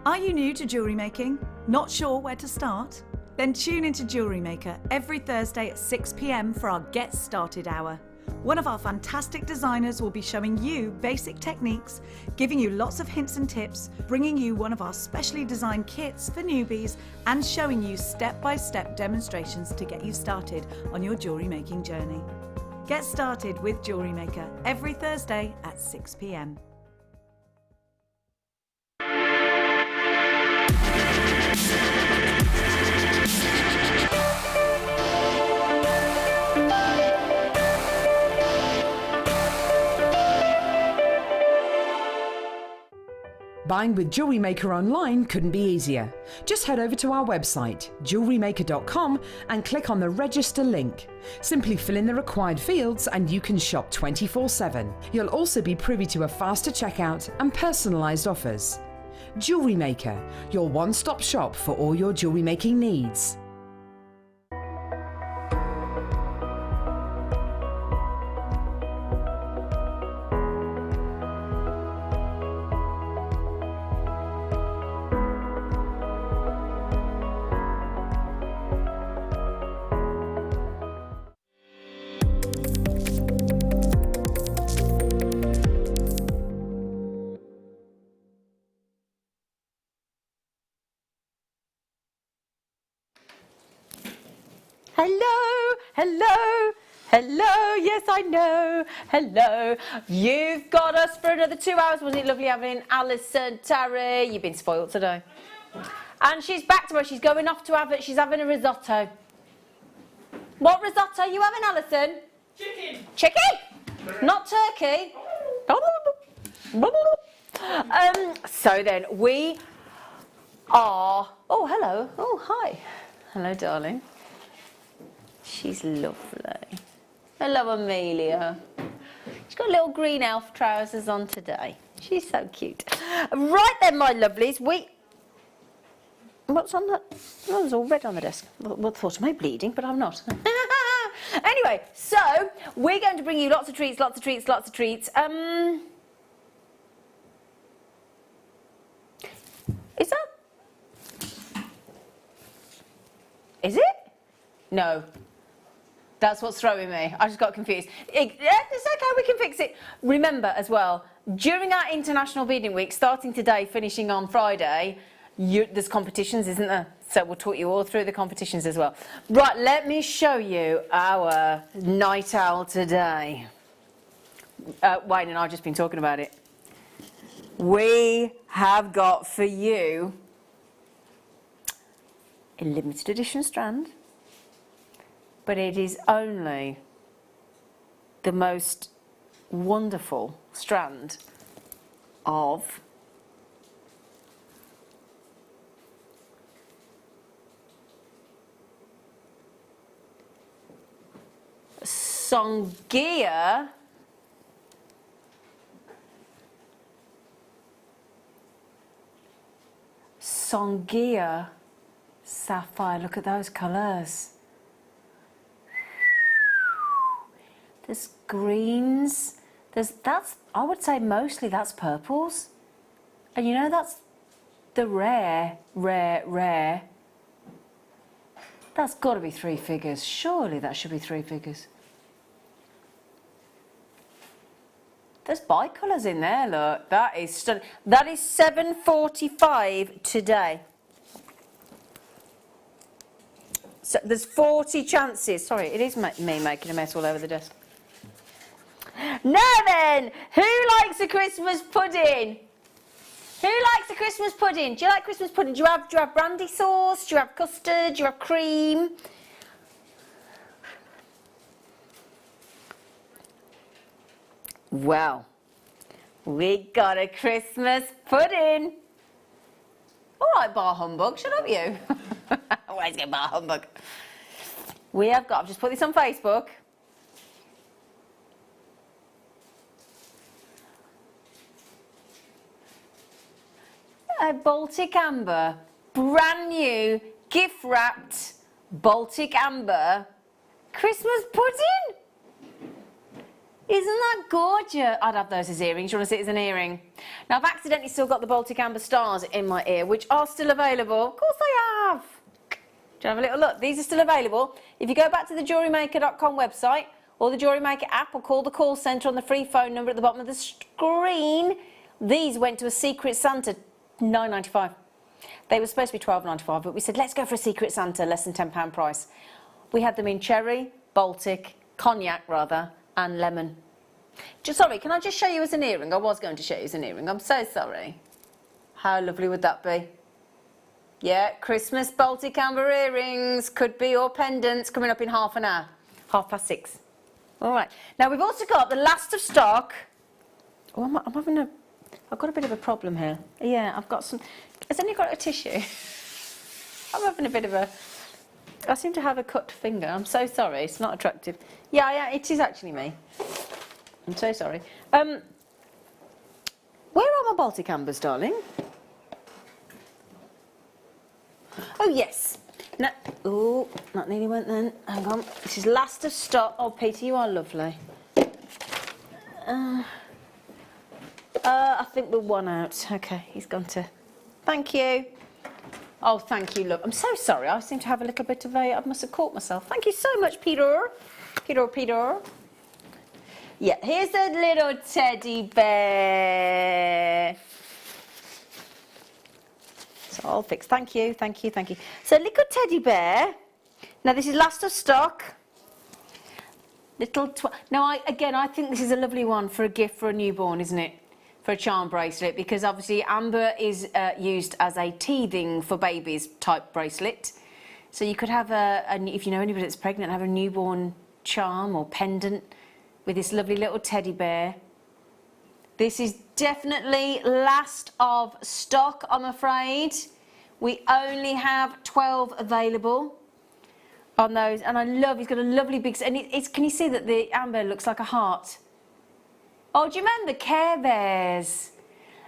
Are you new to jewellery making? Not sure where to start? Then tune into Jewellery Maker every Thursday at 6 p.m. for our Get Started Hour. One of our fantastic designers will be showing you basic techniques, giving you lots of hints and tips, bringing you one of our specially designed kits for newbies, and showing you step-by-step demonstrations to get you started on your jewellery making journey. Get started with Jewellery Maker every Thursday at 6 p.m. Buying with Jewellery Maker online couldn't be easier. Just head over to our website, JewelleryMaker.com, and click on the register link. Simply fill in the required fields and you can shop 24/7. You'll also be privy to a faster checkout and personalised offers. Jewellery Maker, your one-stop shop for all your jewellery making needs. Hello, hello, hello, yes I know, hello. You've got us for another 2 hours. Wasn't it lovely having Alison, Terry? You've been spoilt today. And she's back tomorrow. She's going off to have it. She's having a risotto. What risotto are you having, Alison? Chicken. Chicken? Not turkey. So then we are... Oh, hello. Oh, hi. Hello, darling. She's lovely. Hello, Amelia. She's got little green elf trousers on today. She's so cute. Right then, my lovelies, What's on that? Oh, there's all red on the desk. Well, thought I might be bleeding, but I'm not. Anyway, so we're going to bring you lots of treats, lots of treats, lots of treats. Is that? Is it? No. That's what's throwing me. I just got confused. It's okay, we can fix it. Remember as well, during our International Beading Week, starting today, finishing on Friday, there's competitions, isn't there? So we'll talk you all through the competitions as well. Right, let me show you our night owl today. Wayne and I have just been talking about it. We have got for you a limited edition strand, but it is only the most wonderful strand of Songia sapphire. Look at those colours. There's greens. I would say mostly that's purples. And you know that's the rare. That's got to be 3 figures. Surely that should be 3 figures. There's bicolours in there, look. That is stunning. That is $7.45 today. So there's 40 chances. Sorry, it is me making a mess all over the desk. Now then, who likes a Christmas pudding? Who likes a Christmas pudding? Do you like Christmas pudding? Do you have brandy sauce? Do you have custard? Do you have cream? Well, we got a Christmas pudding. All right, bar humbug, shut up you. Always get bar humbug. We have got, I've just put this on Facebook. A Baltic Amber, brand new, gift wrapped Baltic Amber Christmas pudding. Isn't that gorgeous? I'd have those as earrings. You want to see it as an earring? Now, I've accidentally still got the Baltic Amber stars in my ear, which are still available. Of course I have. Do you have a little look? These are still available. If you go back to the JewelleryMaker.com website or the Jewellery Maker app or call the call centre on the free phone number at the bottom of the screen, these went to a Secret Santa, $9.95. They were supposed to be $12.95, but we said, let's go for a Secret Santa, less than £10 price. We had them in cherry, Baltic, cognac rather, and lemon. Sorry, can I just show you as an earring? I was going to show you as an earring. I'm so sorry. How lovely would that be? Yeah, Christmas Baltic Amber earrings. Could be your pendants coming up in half an hour. 6:30. All right. Now, we've also got the last of stock. Oh, I've got a bit of a problem here. Yeah, I've got some... Has anyone got a tissue? I'm having a bit of a... I seem to have a cut finger. I'm so sorry. It's not attractive. Yeah, it is actually me. I'm so sorry. Where are my Baltic Ambers, darling? Oh, yes. No. Oh, that nearly went then. Hang on. This is last of stock. Oh, Peter, you are lovely. I think we're one out. Okay, he's gone to... Thank you. Oh, thank you, love. I'm so sorry. I seem to have a little bit of a... I must have caught myself. Thank you so much, Peter. Peter. Yeah, here's a little teddy bear. So I'll fix. Thank you. So little teddy bear. Now this is last of stock. Now I think this is a lovely one for a gift for a newborn, isn't it? For a charm bracelet, because obviously amber is used as a teething for babies type bracelet. So you could have if you know anybody that's pregnant, have a newborn charm or pendant with this lovely little teddy bear. This is definitely last of stock, I'm afraid. We only have 12 available on those, and I love, he's got a lovely big, and can you see that the amber looks like a heart? Oh, do you remember Care Bears?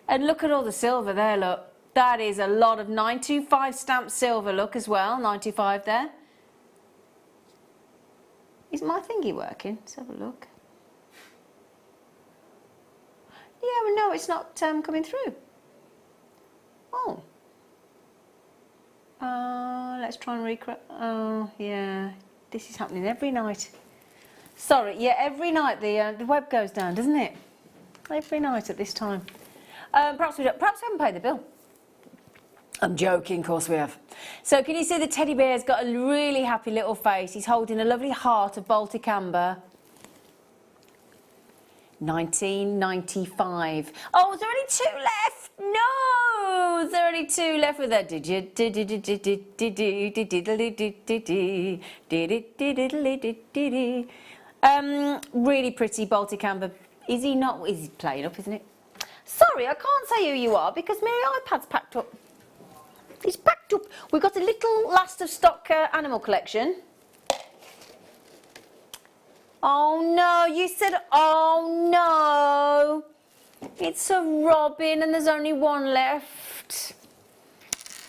And look at all the silver there, look. That is a lot of 925 stamped silver, look, as well, 925 there. Is my thingy working? Let's have a look. Yeah, well, no, it's not coming through. Oh. Let's try and recreate. Oh, yeah. This is happening every night. Sorry, yeah, every night the web goes down, doesn't it? Every night at this time. Perhaps we haven't paid the bill. I'm joking, of course we have. So can you see the teddy bear's got a really happy little face? He's holding a lovely heart of Baltic amber. 1995. Oh, is there only 2 left? No, is there only 2 left with that? Did you? Really pretty Baltic amber. Is he not? Is he playing up, isn't it? Sorry, I can't say who you are because my iPad's packed up. It's packed up. We've got a little last of stock animal collection. Oh no, you said, oh no. It's a robin and there's only 1 left.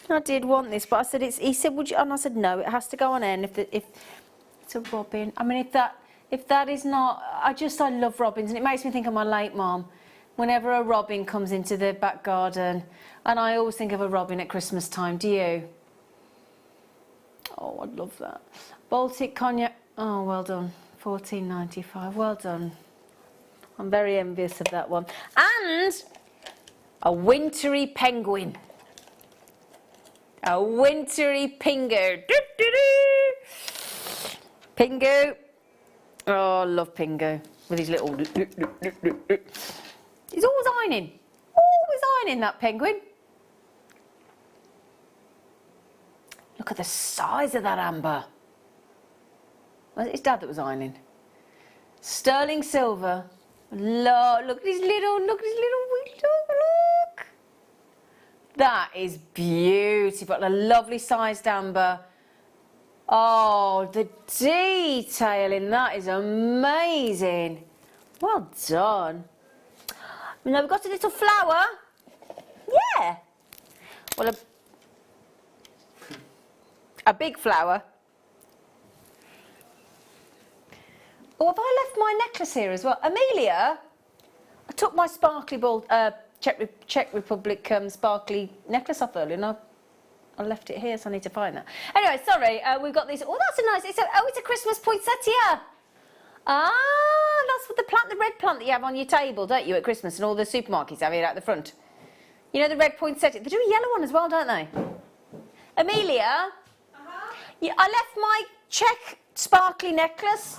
I did want this, but I said, he said, would you, and I said, no, it has to go on end if it's a robin. I mean, if that is not, I love robins, and it makes me think of my late mum. Whenever a robin comes into the back garden, and I always think of a robin at Christmas time, do you? Oh, I'd love that. Baltic cognac, oh, well done. 14.95, well done. I'm very envious of that one. And a wintry penguin. A wintry Pingu. Pingu. Oh, I love Pingu. With his little... He's always ironing. Always ironing, that penguin. Look at the size of that amber. Was it his dad that was ironing? Sterling silver. Look at his little, look. That is beautiful. A lovely sized amber. Oh, the detail in that is amazing. Well done. Now we've got a little flower. Yeah. Well, a big flower. Oh, have I left my necklace here as well? Amelia, I took my sparkly ball, Czech Republic sparkly necklace off earlier, and I left it here, so I need to find that. Anyway, sorry, we've got this. Oh, that's a nice. It's a Christmas poinsettia. Ah, that's what the red plant that you have on your table, don't you, at Christmas, and all the supermarkets have it out the front. You know the red poinsettia. They do a yellow one as well, don't they? Amelia, yeah, I left my Czech sparkly necklace.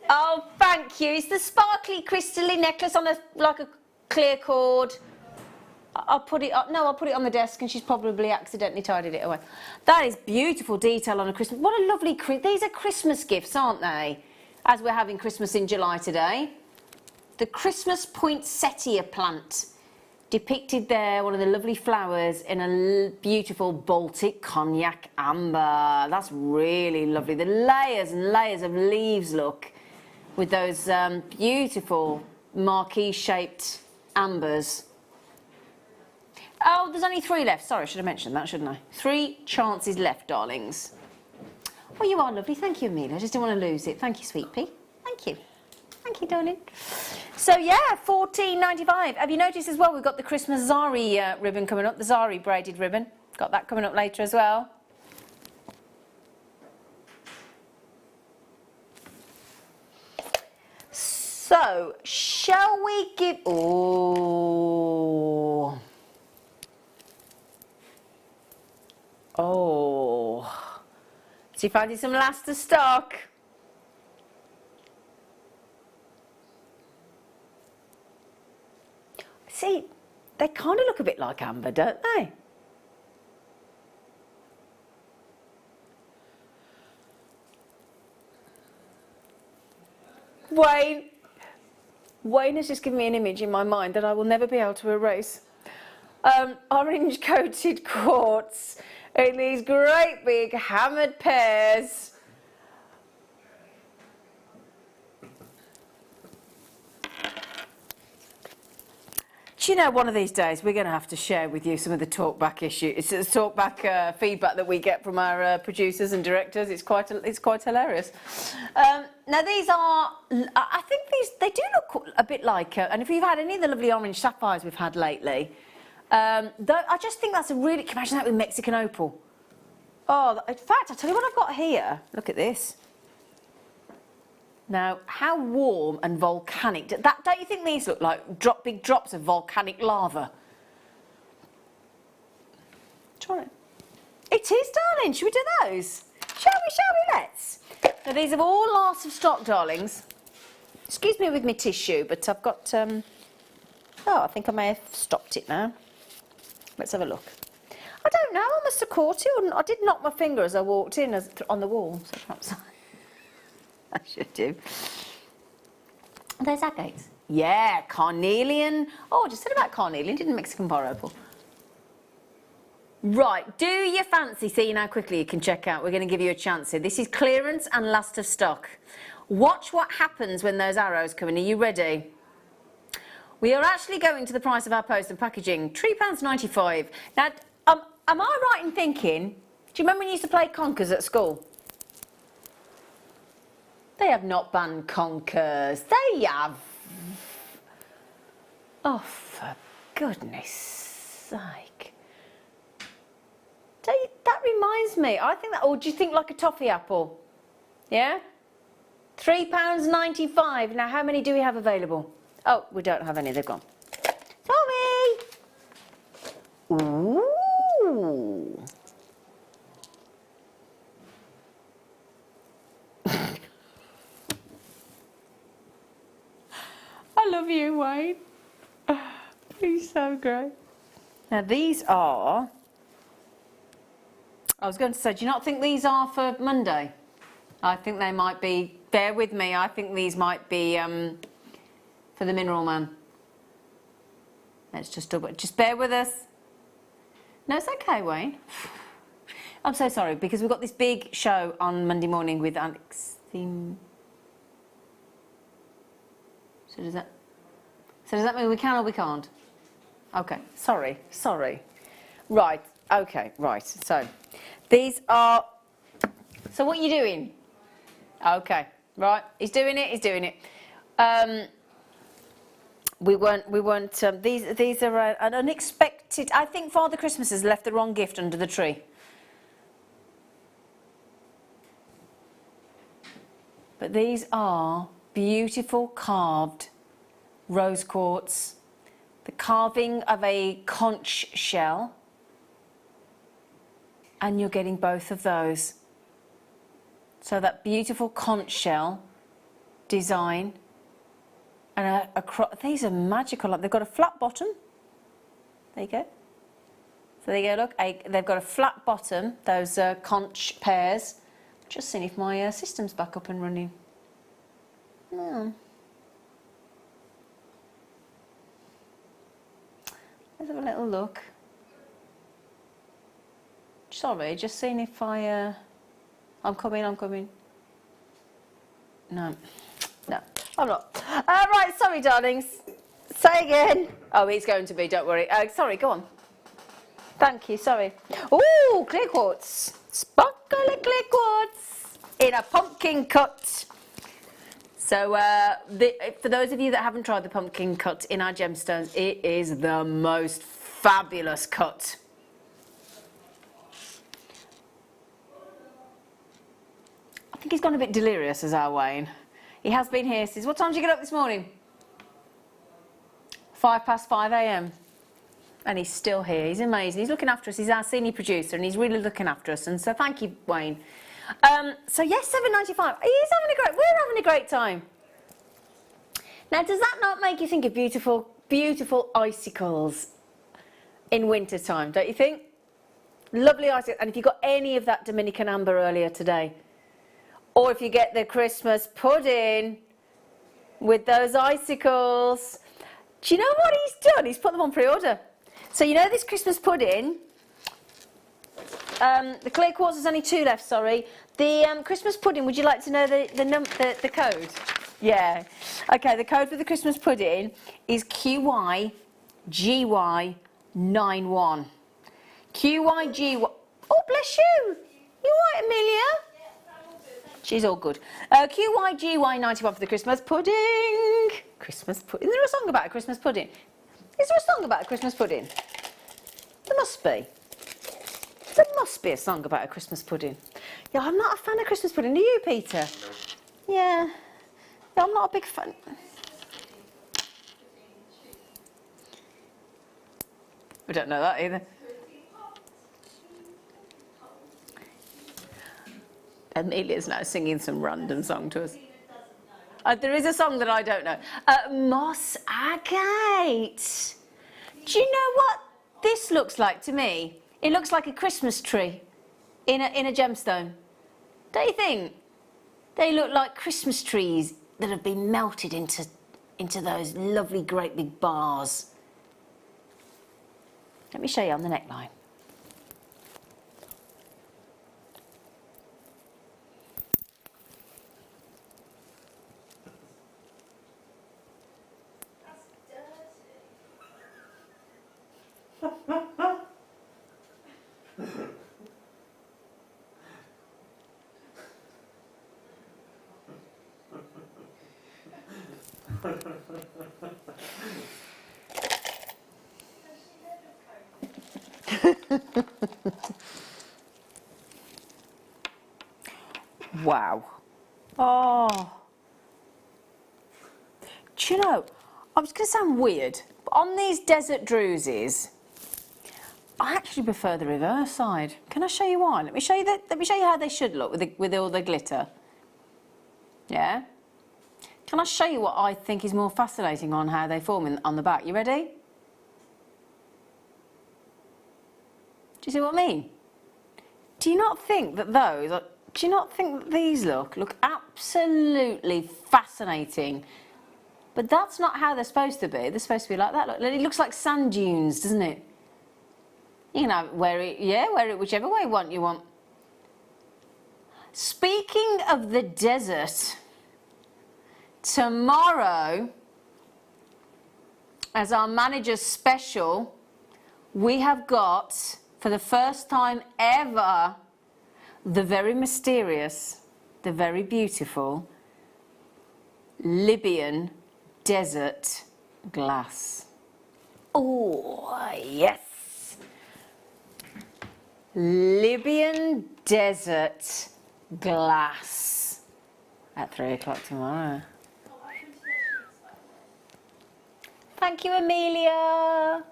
Oh, thank you. It's the sparkly crystally necklace on like a clear cord. I'll put it up. No, I'll put it on the desk, and she's probably accidentally tidied it away. That is beautiful detail on a Christmas. What a lovely these are Christmas gifts, aren't they? As we're having Christmas in July today. The Christmas poinsettia plant depicted there, one of the lovely flowers in a beautiful Baltic cognac amber. That's really lovely. The layers and layers of leaves, look, with those beautiful marquee-shaped ambers. Oh, there's only 3 left. Sorry, I should have mentioned that, shouldn't I? 3 chances left, darlings. Oh, you are lovely. Thank you, Amelia. I just didn't want to lose it. Thank you, sweet pea. Thank you. Thank you, darling. So, yeah, $14.95. Have you noticed as well, we've got the Christmas Zari ribbon coming up, the Zari braided ribbon. Got that coming up later as well. So, shall we give... Oh... So you fancy some last of stock? See, they kind of look a bit like amber, don't they? Wayne has just given me an image in my mind that I will never be able to erase. Orange coated quartz in these great big hammered pairs. Do you know, one of these days we're going to have to share with you some of the talkback issues, it's the talkback feedback that we get from our producers and directors. It's quite hilarious. Now these are, I think they do look a bit like, and if you've had any of the lovely orange sapphires we've had lately, I just think that's a really, can you imagine that with Mexican opal? Oh, in fact, I'll tell you what I've got here. Look at this. Now, how warm and volcanic, don't you think these look like big drops of volcanic lava? Try it. It is, darling. Should we do those? Shall we, let's. Now, these have all lost of stock, darlings. Excuse me with my tissue, but I've got, oh, I think I may have stopped it now. Let's have a look. I don't know, I must have caught it, or I did knock my finger as I walked in on the wall, so perhaps I should do. Are those agates? Yeah, carnelian. Oh, I just said about carnelian, didn't Mexican bar opal. Right, do you fancy seeing how quickly you can check out? We're going to give you a chance here. This is clearance and last of stock. Watch what happens when those arrows come in. Are you ready? We are actually going to the price of our post and packaging, £3.95. Now, am I right in thinking, do you remember when you used to play conkers at school? They have not banned conkers. They have. Oh, for goodness sake. That reminds me. I think that, or do you think like a toffee apple? Yeah? £3.95. Now, how many do we have available? Oh, we don't have any. They've gone. Tommy! Ooh. I love you, Wayne. He's so great. Now, these are... I was going to say, do you not think these are for Monday? I think they might be... Bear with me. I think these might be for the Mineral Man. Let's just double... Just bear with us. No, it's okay, Wayne. I'm so sorry, because we've got this big show on Monday morning with Alex Theme. So does that mean we can or we can't? Okay, sorry. Right, okay, right. So, these are... So what are you doing? Okay, right. He's doing it. We weren't. These are an unexpected... I think Father Christmas has left the wrong gift under the tree. But these are beautiful carved rose quartz, the carving of a conch shell, and you're getting both of those. So that beautiful conch shell design, and these are magical. They've got a flat bottom. There you go. So there you go, look, they've got a flat bottom, those conch pairs. Just seeing if my system's back up and running. No. Let's have a little look. Sorry, just seeing if I'm coming. No, I'm not. Right, sorry, darlings. Say again. Oh, it's going to be, don't worry. Sorry, go on. Thank you, sorry. Ooh, clear quartz. Sparkly clear quartz in a pumpkin cut. So, for those of you that haven't tried the pumpkin cut in our gemstones, it is the most fabulous cut. I think he's gone a bit delirious, as our Wayne. He has been here since... What time did you get up this morning? 5:05 a.m. And he's still here. He's amazing. He's looking after us. He's our senior producer, and he's really looking after us. And so thank you, Wayne. So yes, £7.95. We're having a great time. Now, does that not make you think of beautiful, beautiful icicles in winter time, don't you think? Lovely icicles. And if you got any of that Dominican amber earlier today, or if you get the Christmas pudding with those icicles, do you know what he's done? He's put them on pre-order. So you know this Christmas pudding, the clear quartz, there's only 2 left, sorry. The Christmas pudding, would you like to know the code? Yeah. Okay, the code for the Christmas pudding is QYGY91. QYGY. Oh, bless you. You all right, Amelia? She's all good. QYGY91 for the Christmas pudding. Christmas pudding. Is there a song about a Christmas pudding? Is there a song about a Christmas pudding? There must be. There must be a song about a Christmas pudding. Yeah, I'm not a fan of Christmas pudding. Are you, Peter? Yeah. Yeah, I'm not a big fan. We don't know that either. Amelia's now singing some random song to us. There is a song that I don't know. Moss Agate. Do you know what this looks like to me? It looks like a Christmas tree in a gemstone. Don't you think? They look like Christmas trees that have been melted into those lovely great big bars. Let me show you on the neckline. Wow. Oh. Do you know, I was going to sound weird, but on these desert druses, I actually prefer the reverse side. Can I show you why? Let me show you how they should look with all the glitter. Yeah? Can I show you what I think is more fascinating on how they form on the back? You ready? Do you see what I mean? Do you not think that these look absolutely fascinating? But that's not how they're supposed to be. They're supposed to be like that. Look, it looks like sand dunes, doesn't it? You can have wear it whichever way you want. Speaking of the desert, tomorrow, as our manager's special, we have got, for the first time ever, the very mysterious, the very beautiful Libyan desert glass. Oh, yes. Libyan desert glass at 3 o'clock tomorrow. Thank you, Amelia.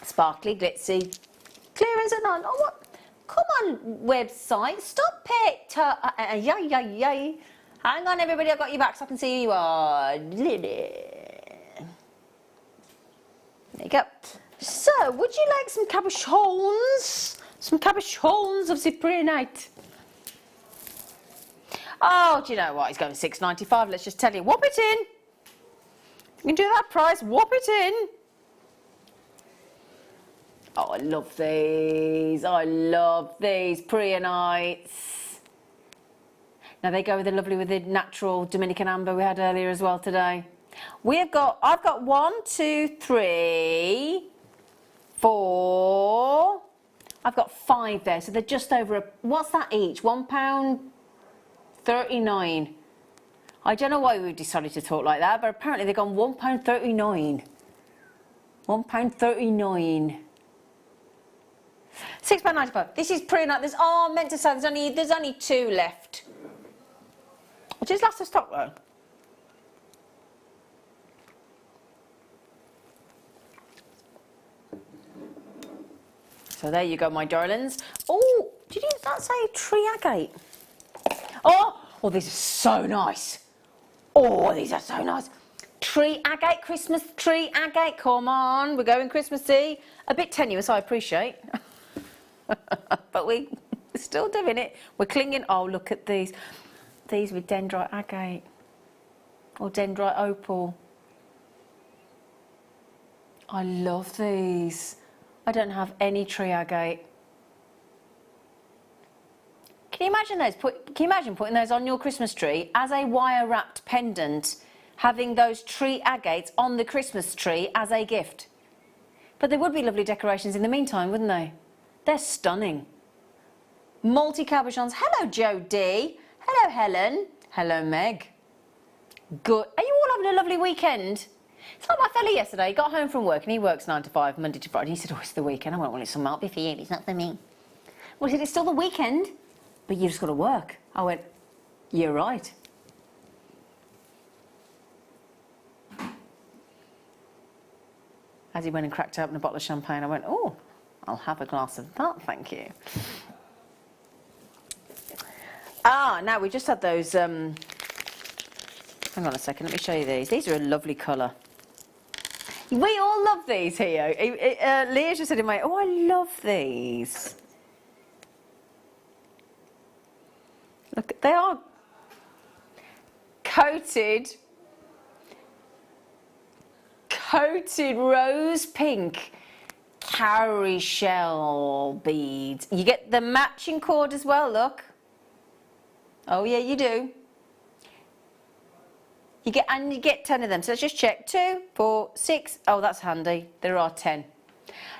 Sparkly, glitzy, clearance at 9. Oh, what? Come on, website. Stop it. Yay. Hang on, everybody. I've got you back so I can see who you are. There you go. So, would you like some cabochons? Some cabochons of Cyprianite. Oh, do you know what? He's going $6.95. Let's just tell you. Whop it in. You can do that price. Whop it in. Oh, I love these. I love these Prianites. Now they go with the natural Dominican amber we had earlier as well today. I've got 1, 2, 3, 4. I've got 5 there, so they're just over what's that each? £1.39. I don't know why we decided to talk like that, but apparently they've gone £1.39. £1.39. £6.95. This is pretty nice. I meant to say there's only 2 left. Which is last of stock though. So there you go, my darlings. Oh, Did you not say tree agate? Oh, these are so nice. Oh, these are so nice. Tree agate, Christmas tree agate. Come on, we're going Christmassy. A bit tenuous, I appreciate. But we're still doing it. We're clinging. Oh, look at these. These with dendrite agate. Or dendrite opal. I love these. I don't have any tree agate. Can you imagine those? Can you imagine putting those on your Christmas tree as a wire-wrapped pendant, having those tree agates on the Christmas tree as a gift? But they would be lovely decorations in the meantime, wouldn't they? They're stunning. Multi-cabochons. Hello, Joe D. Hello, Helen. Hello, Meg. Good. Are you all having a lovely weekend? It's like my fella yesterday. He got home from work and he works 9 to 5, Monday to Friday. He said, oh, it's the weekend. I went, well, it's might be for you. It's not for me. Well, he said, it's still the weekend, but you've just got to work. I went, you're right. As he went and cracked open a bottle of champagne, I went, oh, I'll have a glass of that, thank you. Now we just had those, hang on a second, let me show you these. These are a lovely colour. We all love these here. Leah just said in my, oh, I love these. Look, they are coated rose pink cowrie shell beads. You get the matching cord as well, look. Oh yeah, you do. You get 10 of them. So let's just check. 2, 4, 6. Oh, that's handy. There are 10.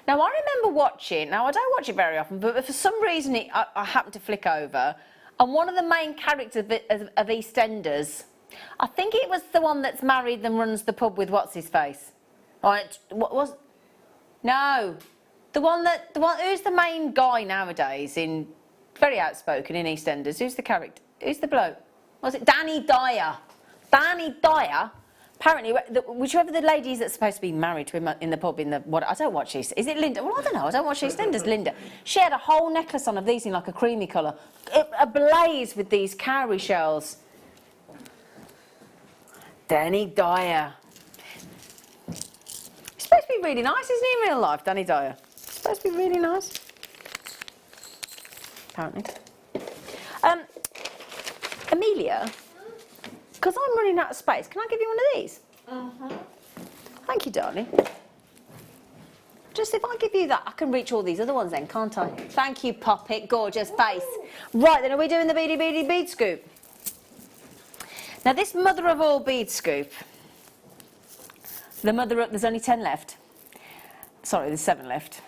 Now I remember watching. Now I don't watch it very often, but for some reason I happened to flick over, and one of the main characters of EastEnders, I think it was the one that's married and runs the pub with what's his face. Right? What was? No, the one who's the main guy nowadays in very outspoken in EastEnders. Who's the character? Who's the bloke? Was it Danny Dyer? Danny Dyer, apparently, whichever the lady is that's supposed to be married to him in the pub, I don't watch East. Is it Linda? Well, I don't know. I don't watch EastEnders. Linda. She had a whole necklace on of these in like a creamy colour, ablaze with these cowrie shells. Danny Dyer. He's supposed to be really nice, isn't he, in real life, Danny Dyer? He's supposed to be really nice. Apparently. Amelia. Because I'm running out of space, can I give you one of these? Thank you, darling. Just if I give you that, I can reach all these other ones then, can't I? Thank you, Poppet. Gorgeous face. Right, then are we doing the beady bead scoop? Now, this mother of all bead scoop, there's only 10 left. Sorry, there's 7 left.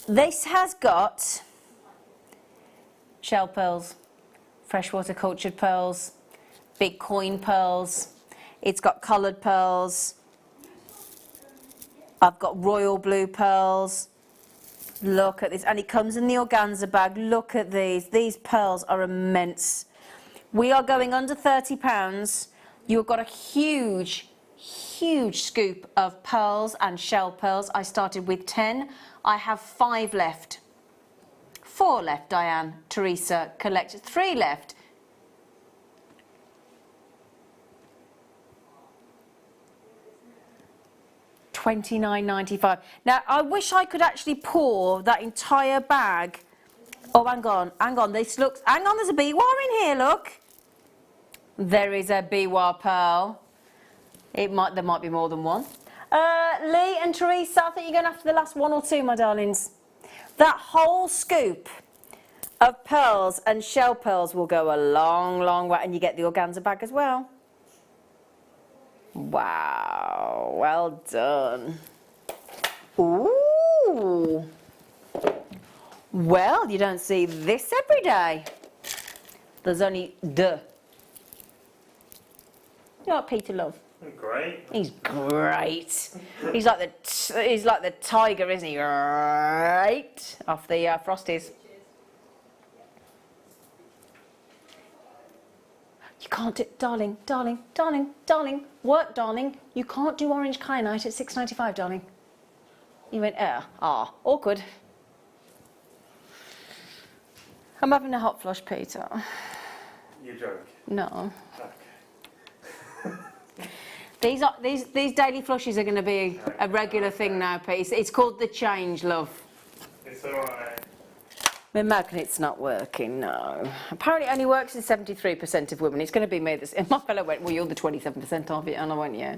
This has got shell pearls, freshwater cultured pearls, big coin pearls, it's got coloured pearls, I've got royal blue pearls, look at this, and it comes in the organza bag, look at these pearls are immense. We are going under £30, you've got a huge scoop of pearls and shell pearls. I started with 10, I have 5 left. 4 left, Diane, Teresa, collected, 3 left. $29.95. Now, I wish I could actually pour that entire bag. Oh, hang on, this looks, hang on, there's a biwa in here, look. There is a biwa pearl. There might be more than one. Lee and Teresa, I think you're going after the last 1 or 2, my darlings. That whole scoop of pearls and shell pearls will go a long way, and you get the organza bag as well. Wow, well done. Ooh. Well, you don't see this every day. There's only duh. You know what Peter love? Great. He's great. He's like the tiger, isn't he? Right off the Frosties. You can't do, darling. Work, darling. You can't do orange kyanite at $6.95, darling. You went, awkward. I'm having a hot flush, Peter. You're joking. No. Okay. These daily flushes are going to be a regular thing now, Pete. It's called the change, love. It's alright. My magnet's not working, no. Apparently it only works in 73% of women. It's going to be me. My fellow went, well, you're the 27% of it. And I went, yeah.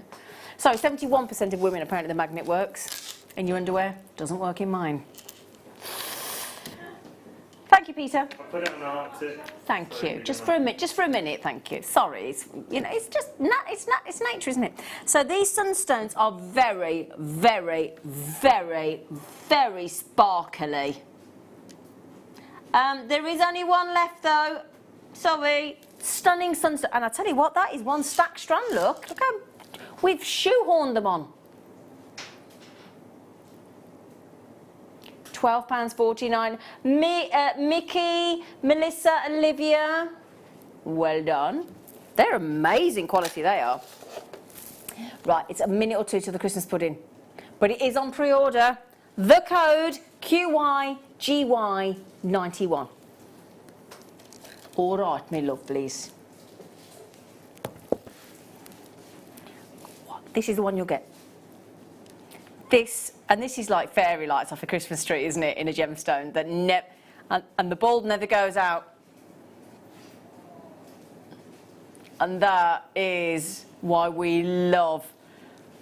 Sorry, 71% of women, apparently the magnet works in your underwear. Doesn't work in mine. Thank you, Peter. I'll put it on Arctic. Thank you. Just for a minute, thank you. Sorry, it's just it's nature, isn't it? So these sunstones are very, very, very, very sparkly. There is only one left though. Sorry. Stunning sunstone. And I tell you what, that is one stacked strand. Look how we've shoehorned them on. £12.49. Mickey, Melissa, Olivia. Well done. They're amazing quality, they are. Right, it's a minute or two to the Christmas pudding. But it is on pre-order. The code QYGY91. All right, me lovelies. This is the one you'll get. This is like fairy lights off a Christmas tree, isn't it? In a gemstone that and the bulb never goes out. And that is why we love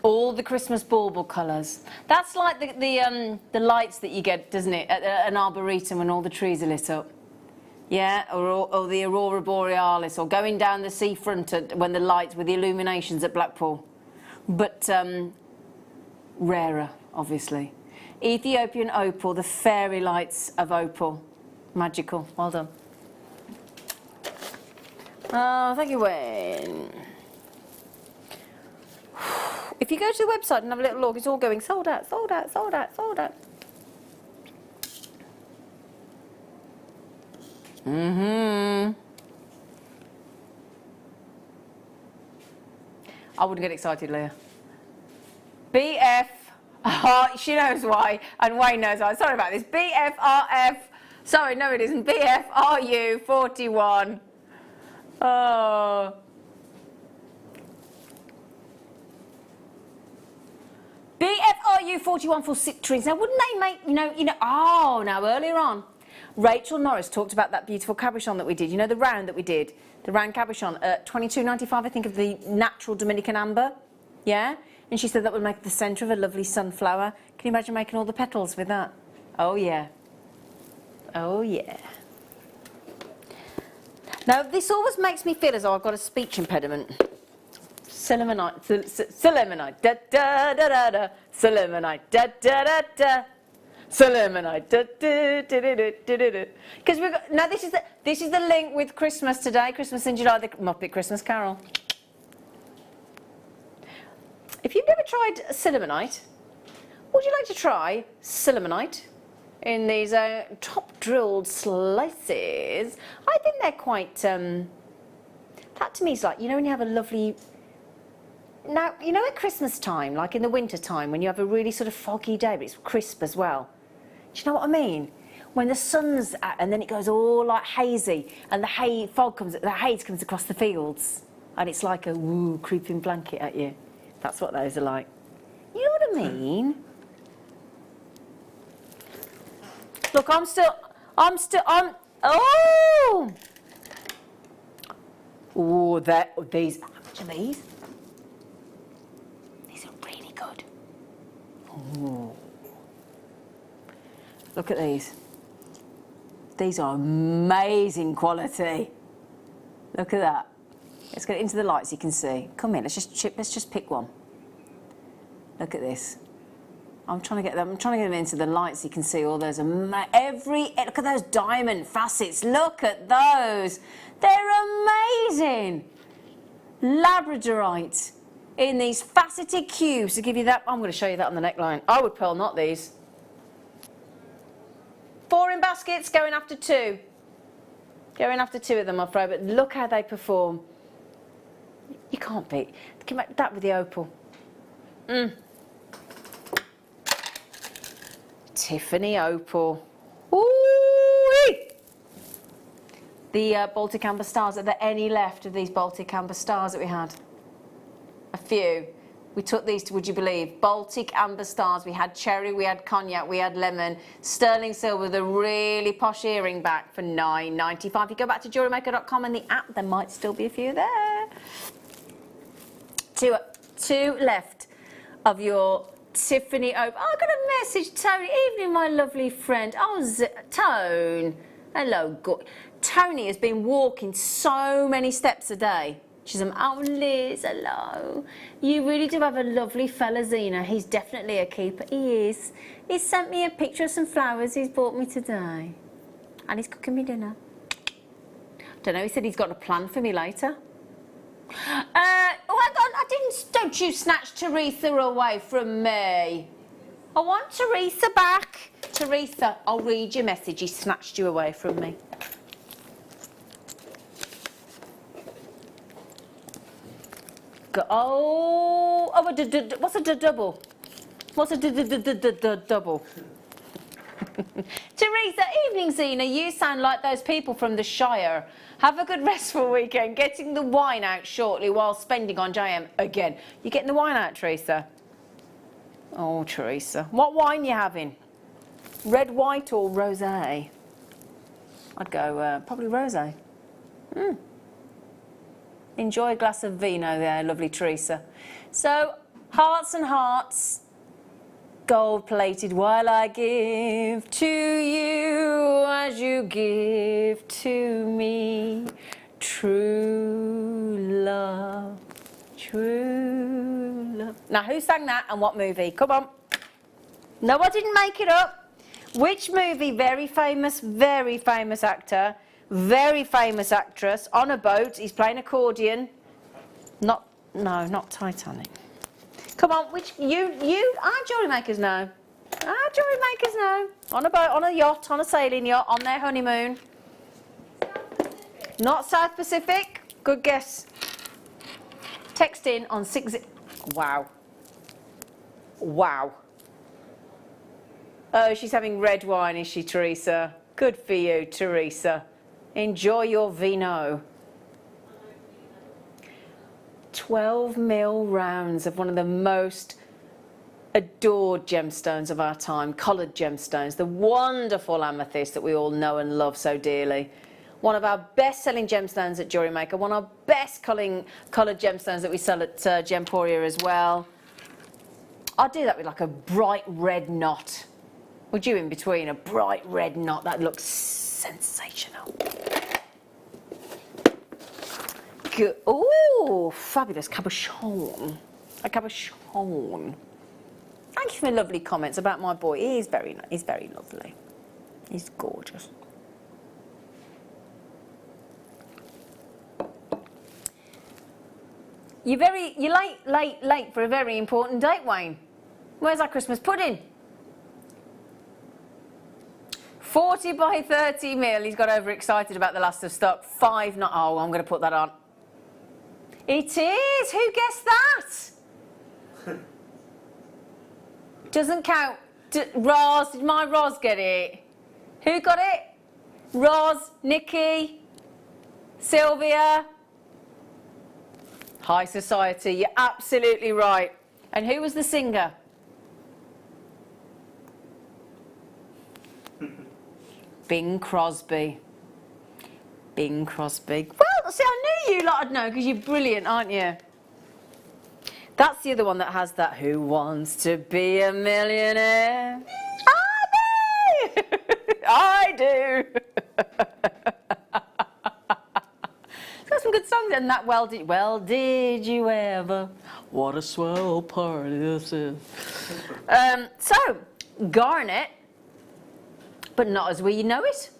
all the Christmas bauble colours. That's like the lights that you get, doesn't it, at an arboretum when all the trees are lit up. Yeah, or the aurora borealis, or going down the seafront when the lights with the illuminations at Blackpool. But rarer, obviously. Ethiopian opal, the fairy lights of opal. Magical. Well done. Oh, thank you, Wayne. If you go to the website and have a little look, it's all going sold out, sold out, sold out, sold out. I wouldn't get excited, Leah. BF, she knows why, and Wayne knows why. Sorry about this. BFRF, sorry, no it isn't. BFRU41. Oh. BFRU41 for citrines. Now, wouldn't they make, now earlier on, Rachel Norris talked about that beautiful cabochon that we did. You know, the round that we did, the round cabochon at $22.95, I think, of the natural Dominican amber. Yeah? And she said that would make the centre of a lovely sunflower. Can you imagine making all the petals with that? Oh, yeah. Oh, yeah. Now, this always makes me feel as though I've got a speech impediment. Selemonite, Selemonite, da da da da da, Selemonite, da da da da, Selemonite, da da da da da da da. Because we've got now. This is the link with Christmas today. Christmas in July, the Muppet Christmas Carol. If you've never tried Selemonite, would you like to try Selemonite in these top drilled slices? I think they're quite. That to me is like, you know, when you have a lovely. Now, you know at Christmas time, like in the winter time, when you have a really sort of foggy day, but it's crisp as well. Do you know what I mean? When the sun's out and then it goes all like hazy and the haze comes across the fields and it's like a woo creeping blanket at you. That's what those are like. You know what I mean? Look, I'm oh, these, how much are these? Really good. Ooh. Look at these. These are amazing quality. Look at that. Let's get it into the light so you can see. Come in. Let's just pick one. Look at this. I'm trying to get them into the light so you can see all those. Look at those diamond facets. Look at those. They're amazing. Labradorite. In these faceted cubes to give you that. I'm going to show you that on the neckline. I would pearl knot these. 4 in baskets, going after 2. Going after 2 of them, I'm afraid, but look how they perform. You can't beat that with the opal. Tiffany opal. Ooh-wee. The Baltic Amber Stars. Are there any left of these Baltic Amber Stars that we had? A few. We took these to, would you believe, Baltic Amber Stars. We had cherry, we had cognac, we had lemon, sterling silver, the really posh earring back for $9.95. If you go back to JewelleryMaker.com and the app, there might still be a few there. Two left of your Tiffany Oak. Oh, I got a message, Tony. Evening, my lovely friend. Oh, Tone. Hello, good. Tony has been walking so many steps a day. She's oh, Liz, hello. You really do have a lovely fella, Zena. He's definitely a keeper. He is. He sent me a picture of some flowers he's bought me today. And he's cooking me dinner. Don't know, he said he's got a plan for me later. Oh, hang on, don't you snatch Teresa away from me. I want Teresa back. Teresa, I'll read your message. He snatched you away from me. What's a double? What's a double? Teresa, evening Zena, you sound like those people from the Shire. Have a good restful weekend, getting the wine out shortly while spending on JM again. You getting the wine out, Teresa? Oh, Teresa. What wine you having? Red, white or rosé? I'd go probably rosé. Enjoy a glass of vino there, lovely Teresa. So, hearts and hearts, gold-plated while I give to you as you give to me. True love, true love. Now, who sang that and what movie? Come on. No, I didn't make it up. Which movie? Very famous actor. Very famous actress on a boat. He's playing accordion. No, not Titanic. Come on, which our jewellery makers know. Our jewellery makers know. On a boat, on a yacht, on a sailing yacht, on their honeymoon. Not South Pacific. Good guess. Text in on 6. Wow. Wow. Oh, she's having red wine, is she, Teresa? Good for you, Teresa. Enjoy your vino. 12 mil rounds of one of the most adored gemstones of our time, coloured gemstones, the wonderful amethyst that we all know and love so dearly. One of our best-selling gemstones at Jewellery Maker, one of our best coloured gemstones that we sell at Gemporia as well. I'd do that with like a bright red knot. Would you in between? A bright red knot, that looks sensational. Good. Ooh, fabulous cabochon. A cabochon. Thank you for the lovely comments about my boy. He's very lovely. He's gorgeous. You're late for a very important date, Wayne. Where's our Christmas pudding? 40 by 30 mil. He's got overexcited about the last of stock. 5 not. Oh, I'm going to put that on. It is. Who guessed that? Doesn't count. Roz, did my Roz get it? Who got it? Roz, Nikki, Sylvia. High society. You're absolutely right. And who was the singer? Bing Crosby. Bing Crosby. Well, see, I knew you lot would know because you're brilliant, aren't you? That's the other one that has that. Who wants to be a millionaire? I do. I do. It's got some good songs in that. Well, did you ever? What a swell party this is. So, garnet. But not as we know it.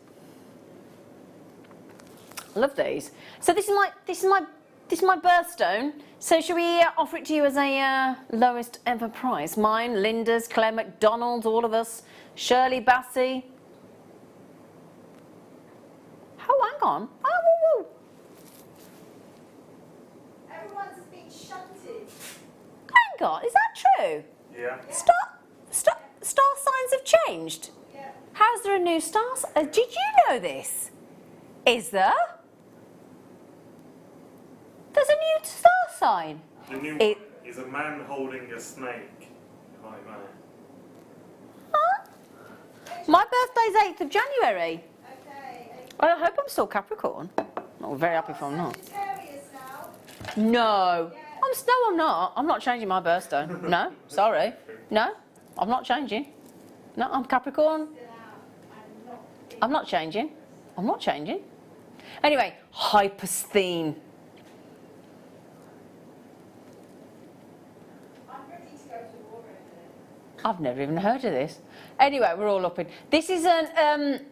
I love these. So this is my birthstone. So should we offer it to you as a lowest ever price? Mine, Linda's, Claire McDonald, all of us, Shirley Bassey. Oh, hang on. Oh, woo, woo. Everyone's been shunted. Hang on, is that true? Yeah. Star signs have changed. How's there a new star? Did you know this? Is there? There's a new star sign. The new one is a man holding a snake. Like that. Huh? My birthday's 8th of January. I hope I'm still Capricorn. I'm very happy if I'm not. No. I'm not. I'm not changing my birthstone. No, sorry. No, I'm not changing. No, I'm Capricorn. I'm not changing. I'm not changing. Anyway, hypersthene. I've never even heard of this. Anyway, we're all up in. This is an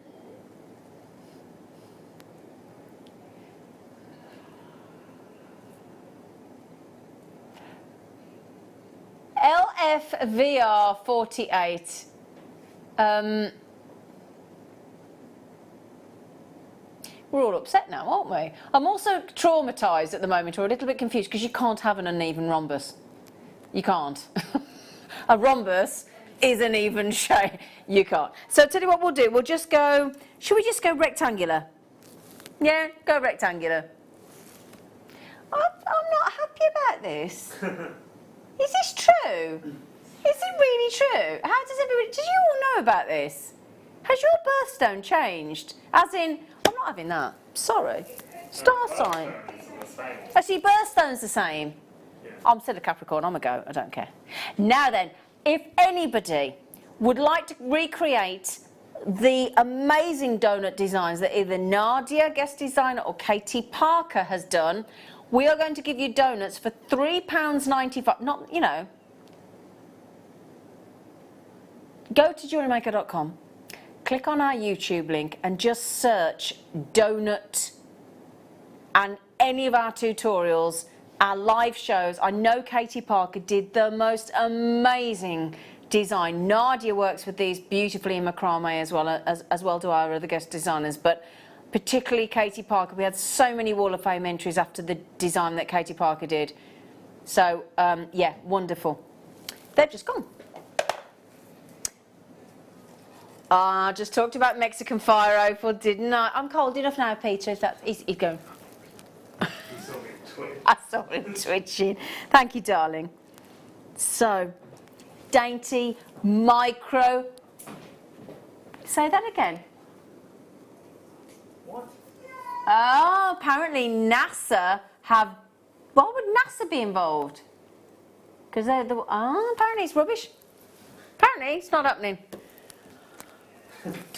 LFVR 48. We're all upset now, aren't we? I'm also traumatised at the moment, or a little bit confused, because you can't have an uneven rhombus. You can't. A rhombus is an even shape. You can't. So tell you what we'll do. We'll just go. Should we just go rectangular? Yeah, go rectangular. I'm not happy about this. Is this true? Is it really true? How does everybody? Did you all know about this? Has your birthstone changed? As in, I'm not having that. Sorry. Star sign. Actually, birthstone's the same. I'm still a Capricorn. I'm a go. I don't care. Now then, if anybody would like to recreate the amazing donut designs that either Nadia, guest designer, or Katie Parker has done, we are going to give you donuts for £3.95. Not, you know. Go to JewelleryMaker.com, click on our YouTube link and just search donut and any of our tutorials, our live shows. I know Katie Parker did the most amazing design. Nadia works with these beautifully in macrame as well do our other guest designers, but particularly Katie Parker. We had so many Wall of Fame entries after the design that Katie Parker did. So, yeah, wonderful. They've just gone. I just talked about Mexican fire opal, didn't I? I'm cold enough now, Peter, if that's... He's going... I saw him twitching. Thank you, darling. So, dainty, micro... Say that again. What? Oh, apparently NASA have... Why would NASA be involved? Because they're the... Oh, apparently it's rubbish. Apparently it's not happening.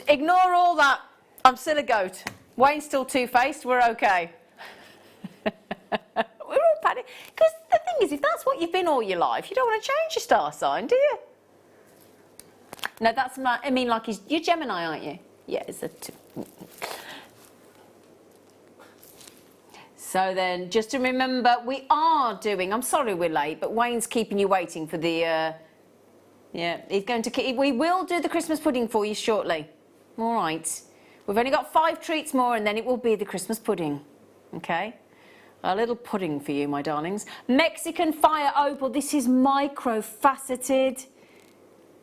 Ignore all that. I'm still a goat. Wayne's still two-faced. We're okay. We're all panicked. Because the thing is, if that's what you've been all your life, you don't want to change your star sign, do you? No, that's my... I mean, like, you're Gemini, aren't you? Yeah, it's a... So then, just to remember, we are doing... I'm sorry we're late, but Wayne's keeping you waiting for the... Yeah, he's going to... We will do the Christmas pudding for you shortly. All right. We've only got 5 treats more and then it will be the Christmas pudding. Okay? A little pudding for you, my darlings. Mexican fire opal. This is micro-faceted.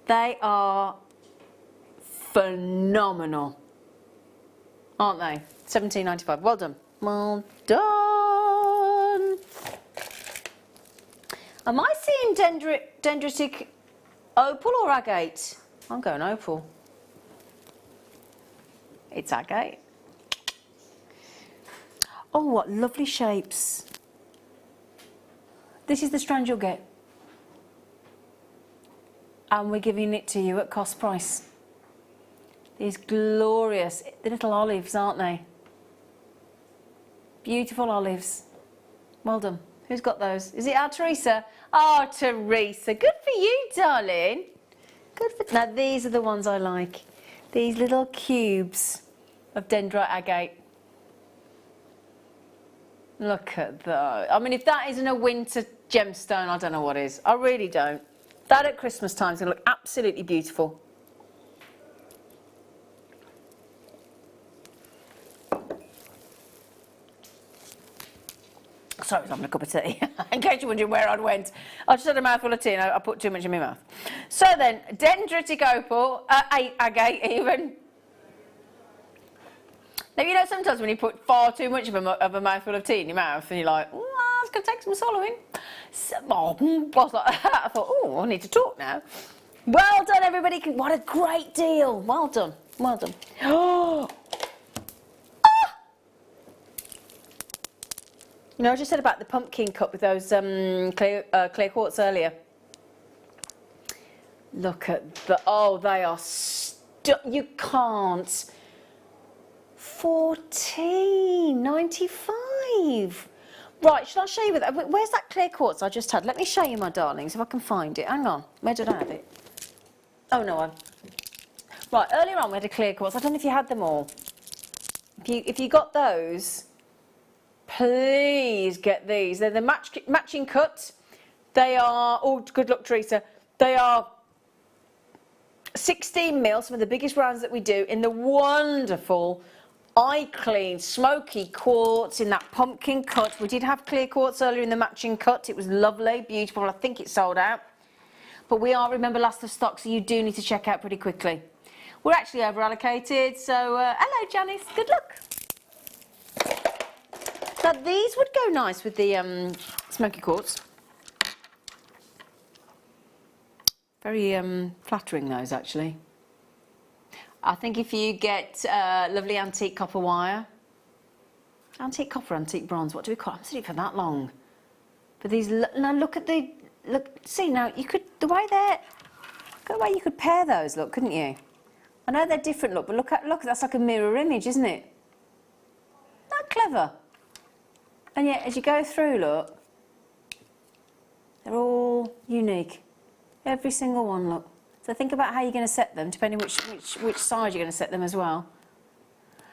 They are phenomenal. Aren't they? £17.95. Well done. Well done. Am I seeing dendritic... Opal or agate? I'm going opal. It's agate. Oh, what lovely shapes. This is the strand you'll get. And we're giving it to you at cost price. These glorious, the little olives, aren't they? Beautiful olives. Well done. Who's got those? Is it our Teresa? Oh, Teresa. Good for you, darling. Good for... Now, these are the ones I like. These little cubes of dendrite agate. Look at those. I mean, if that isn't a winter gemstone, I don't know what is. I really don't. That at Christmas time is going to look absolutely beautiful. Sorry, I was having a cup of tea. In case you're wondering where I went. I just had a mouthful of tea and I put too much in my mouth. So then, dendritic opal, agate even. Now, you know, sometimes when you put far too much of a mouthful of tea in your mouth and you're like, oh, it's going to take some swallowing. So, I was like that. I thought, oh, I need to talk now. Well done, everybody. What a great deal. Well done. Well done. Oh. You know, I just said about the pumpkin cup with those clear quartz earlier. Look at they are, you can't. $14.95. Right, shall I show you where's that clear quartz I just had? Let me show you, my darlings, if I can find it. Hang on, where did I have it? Oh no, right, earlier on we had a clear quartz. I don't know if you had them all. If you got those, please get these. They're the matching cut. They are, oh, good luck, Teresa. They are 16 mil, some of the biggest rounds that we do, in the wonderful eye clean smoky quartz in that pumpkin cut. We did have clear quartz earlier in the matching cut. It was lovely, beautiful. I think it sold out, but we are, remember, last of stock, so you do need to check out pretty quickly. We're actually over allocated, so hello Janice, good luck. Now these would go nice with the smoky quartz. Very flattering, those, actually. I think if you get lovely antique copper wire, antique copper, antique bronze, what do we call it? I'm sitting for that long. But these, now look at the, see now, you could, the way you could pair those, look, couldn't you? I know they're different, look, but look, that's like a mirror image, isn't it? Not clever. And yet, as you go through, look, they're all unique. Every single one, look. So think about how you're going to set them, depending which side you're going to set them as well.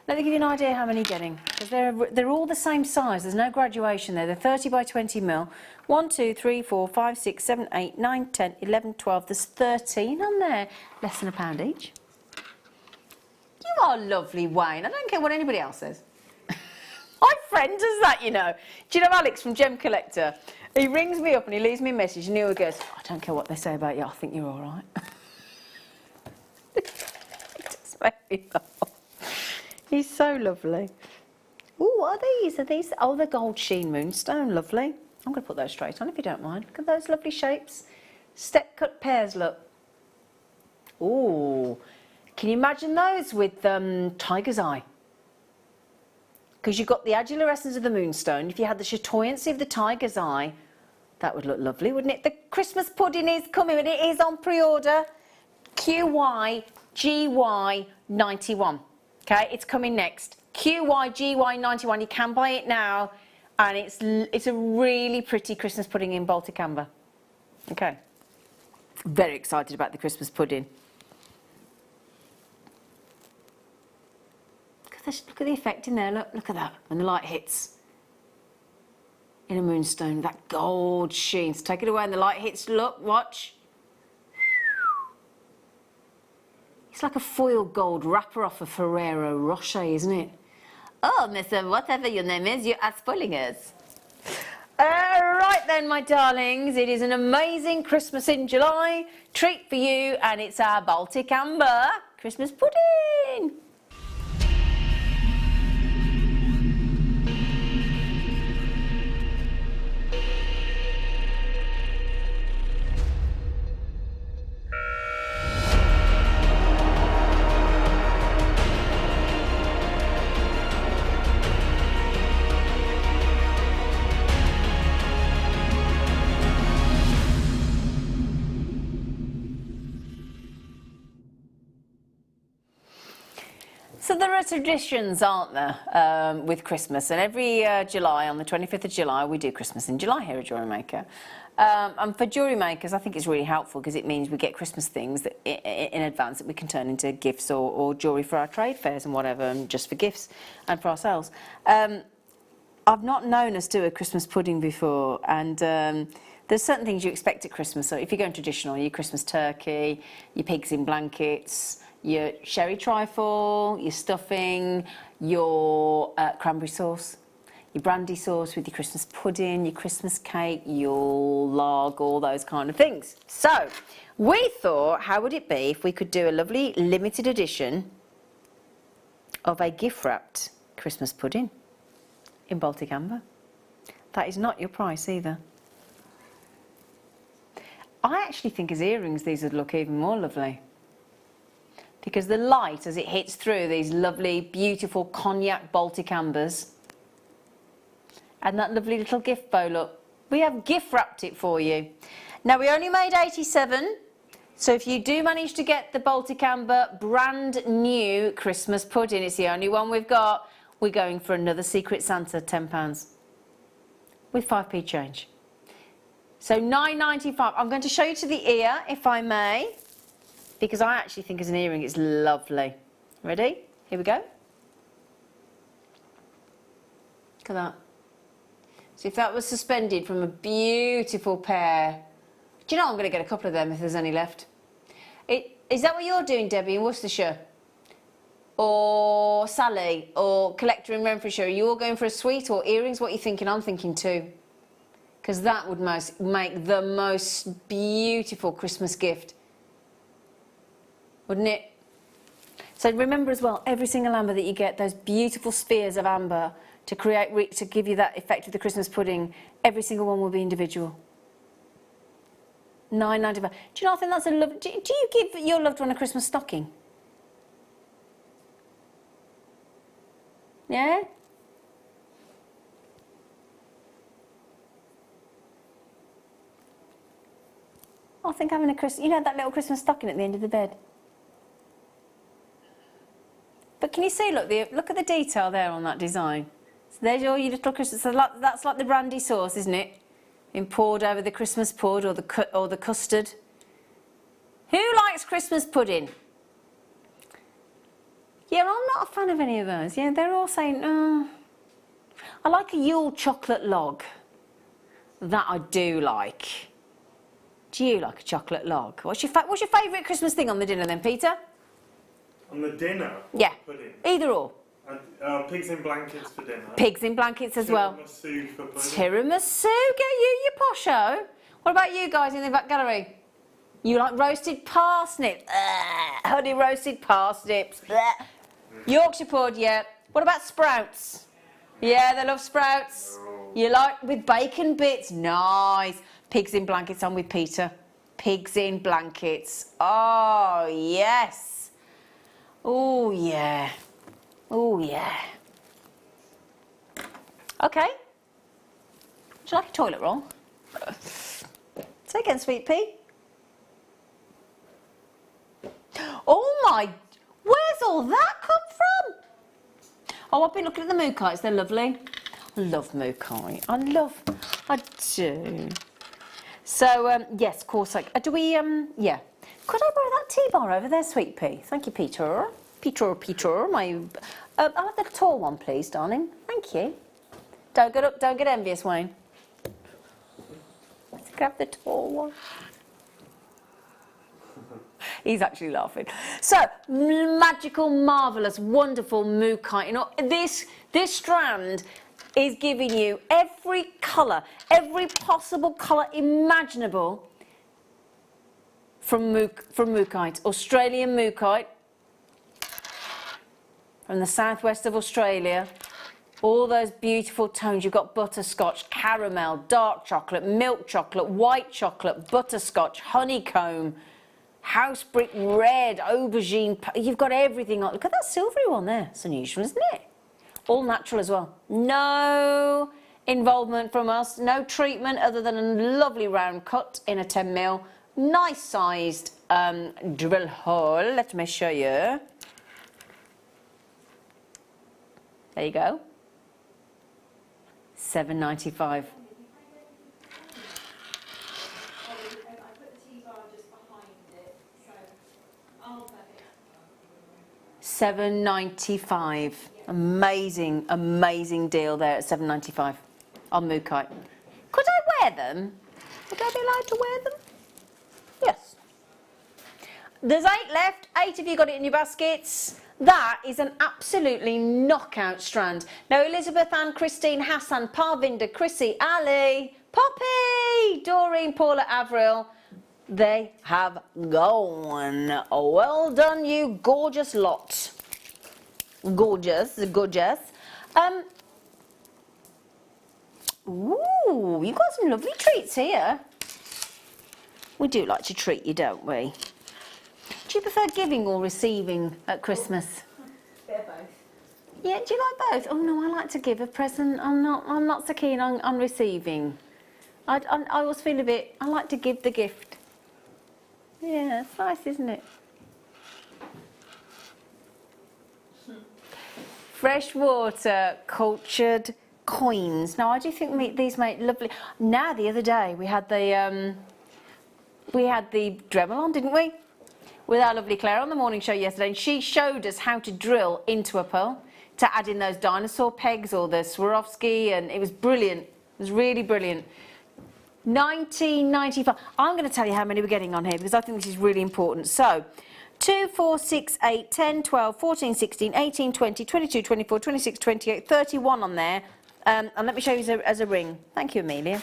Let me give you an idea how many you're getting. Because they're all the same size. There's no graduation there. They're 30 by 20 mil. 1, 2, 3, 4, 5, 6, 7, 8, 9, 10, 11, 12. There's 13 on there. Less than £1 each. You are lovely, Wayne. I don't care what anybody else says. My friend does that, you know. Do you know Alex from Gem Collector? He rings me up and he leaves me a message and he goes, I don't care what they say about you, I think you're all right. He's so lovely. Ooh, what are these? Are these? Oh, the gold sheen moonstone. Lovely. I'm going to put those straight on if you don't mind. Look at those lovely shapes. Step cut pairs, look. Ooh. Can you imagine those with tiger's eye? Because you've got the adularescence of the moonstone. If you had the chatoyancy of the tiger's eye, that would look lovely, wouldn't it? The Christmas pudding is coming and it is on pre-order. QYGY91. Okay, it's coming next. QYGY91. You can buy it now, and it's a really pretty Christmas pudding in Baltic amber. Okay, very excited about the Christmas pudding. Look at the effect in there. Look at that when the light hits in a moonstone. That gold sheen. So take it away and the light hits. Look, watch. It's like a foil gold wrapper off a Ferrero Rocher, isn't it? Oh, Mr. Whatever your name is, you are spoiling us. Right then, my darlings, it is an amazing Christmas in July treat for you, and it's our Baltic Amber Christmas pudding. So there are traditions, aren't there, with Christmas, and every July, on the 25th of July, we do Christmas in July here at Jewellery Maker. And for jewellery makers, I think it's really helpful because it means we get Christmas things that in advance that we can turn into gifts or jewellery for our trade fairs and whatever, and just for gifts and for ourselves. I've not known us do a Christmas pudding before, and there's certain things you expect at Christmas. So if you're going traditional, your Christmas turkey, your pigs in blankets, your sherry trifle, your stuffing, your cranberry sauce, your brandy sauce with your Christmas pudding, your Christmas cake, your log, all those kind of things. So we thought, how would it be if we could do a lovely limited edition of a gift-wrapped Christmas pudding in Baltic Amber. That is not your price either. I actually think as earrings these would look even more lovely, because the light as it hits through these lovely, beautiful cognac Baltic Ambers and that lovely little gift bow look. We have gift wrapped it for you. Now we only made 87, so if you do manage to get the Baltic Amber brand new Christmas pudding, it's the only one we've got, we're going for another Secret Santa, £10 with 5p change. So £9.95. I'm going to show you to the ear, if I may, because I actually think as an earring it's lovely. Ready? Here we go. Look at that. So if that was suspended from a beautiful pair, do you know I'm going to get a couple of them if there's any left? Is that what you're doing, Debbie, in Worcestershire? Or Sally, or Collector in Renfrewshire? Are you all going for a sweet or earrings? What are you thinking? I'm thinking too. Because that would make the most beautiful Christmas gift. Wouldn't it? So remember as well, every single amber that you get, those beautiful spheres of amber to give you that effect of the Christmas pudding, every single one will be individual. £9.95. Do you know, I think that's a lovely... Do you give your loved one a Christmas stocking? Yeah? I think having a Christmas... You know that little Christmas stocking at the end of the bed? But can you see, look at the detail there on that design. So there's all your little Christmas... So that's like the brandy sauce, isn't it? Being poured over the Christmas pud or the custard. Who likes Christmas pudding? Yeah, I'm not a fan of any of those. Yeah, they're all saying, oh, I like a Yule chocolate log. That I do like. Do you like a chocolate log? What's your favourite Christmas thing on the dinner then, Peter? On the dinner? Yeah. Pudding. Either or. Pigs in blankets for dinner. Pigs in blankets as well. Tiramisu for pudding. Tiramisu, get you posho. What about you guys in the back gallery? You like roasted parsnips? Honey roasted parsnips. Yorkshire pud, yeah. What about sprouts? Yeah, they love sprouts. You like with bacon bits? Nice. Pigs in blankets, I'm with Peter. Pigs in blankets. Oh, yes. Oh, yeah. Oh, yeah. Okay. Would you like a toilet roll? Say again, sweet pea. Oh, my... Where's all that come from? Oh, I've been looking at the mookites. They're lovely. I love mookite. I do. So, yes, of course. Do we, yeah. Could I borrow that tea bar over there, sweet pea? Thank you, Peter. Peter, I'll have the tall one, please, darling. Thank you. Don't get envious, Wayne. Let's grab the tall one. He's actually laughing. So, magical, marvellous, wonderful mookite. You know, this strand is giving you every colour, every possible colour imaginable from mookite. Australian mookite. From the southwest of Australia, all those beautiful tones. You've got butterscotch, caramel, dark chocolate, milk chocolate, white chocolate, butterscotch, honeycomb, house brick red, aubergine. You've got everything. Look at that silvery one there. It's unusual, isn't it? All natural as well. No involvement from us, no treatment other than a lovely round cut in a 10mm. Nice sized drill hole. Let me show you. There you go. $7.95. $7.95. Amazing, amazing deal there at $7.95 on mookite. Could I wear them? Would I be allowed to wear them? Yes. There's 8 left. 8 of you got it in your baskets. That is an absolutely knockout strand. Now, Elizabeth Ann, Christine, Hassan, Parvinder, Chrissy, Ali, Poppy, Doreen, Paula, Avril, they have gone. Well done, you gorgeous lot. Gorgeous, gorgeous. Ooh, you've got some lovely treats here. We do like to treat you, don't we? Do you prefer giving or receiving at Christmas? They're both. Yeah, do you like both? Oh no, I like to give a present. I'm not so keen on receiving. I always feel a bit, I like to give the gift. Yeah, it's nice, isn't it? Freshwater cultured coins. Now I do think these make lovely. Now the other day we had the Dremel on, didn't we? With our lovely Claire on the morning show yesterday, and she showed us how to drill into a pearl to add in those dinosaur pegs or the Swarovski, and it was brilliant. It was really brilliant. 1995. I'm going to tell you how many we're getting on here because I think this is really important. So 2, 4, 6, 8, 10, 12, 14, 16, 18, 20, 22, 24, 26, 28, 31 on there. And let me show you as a ring. Thank you, Amelia.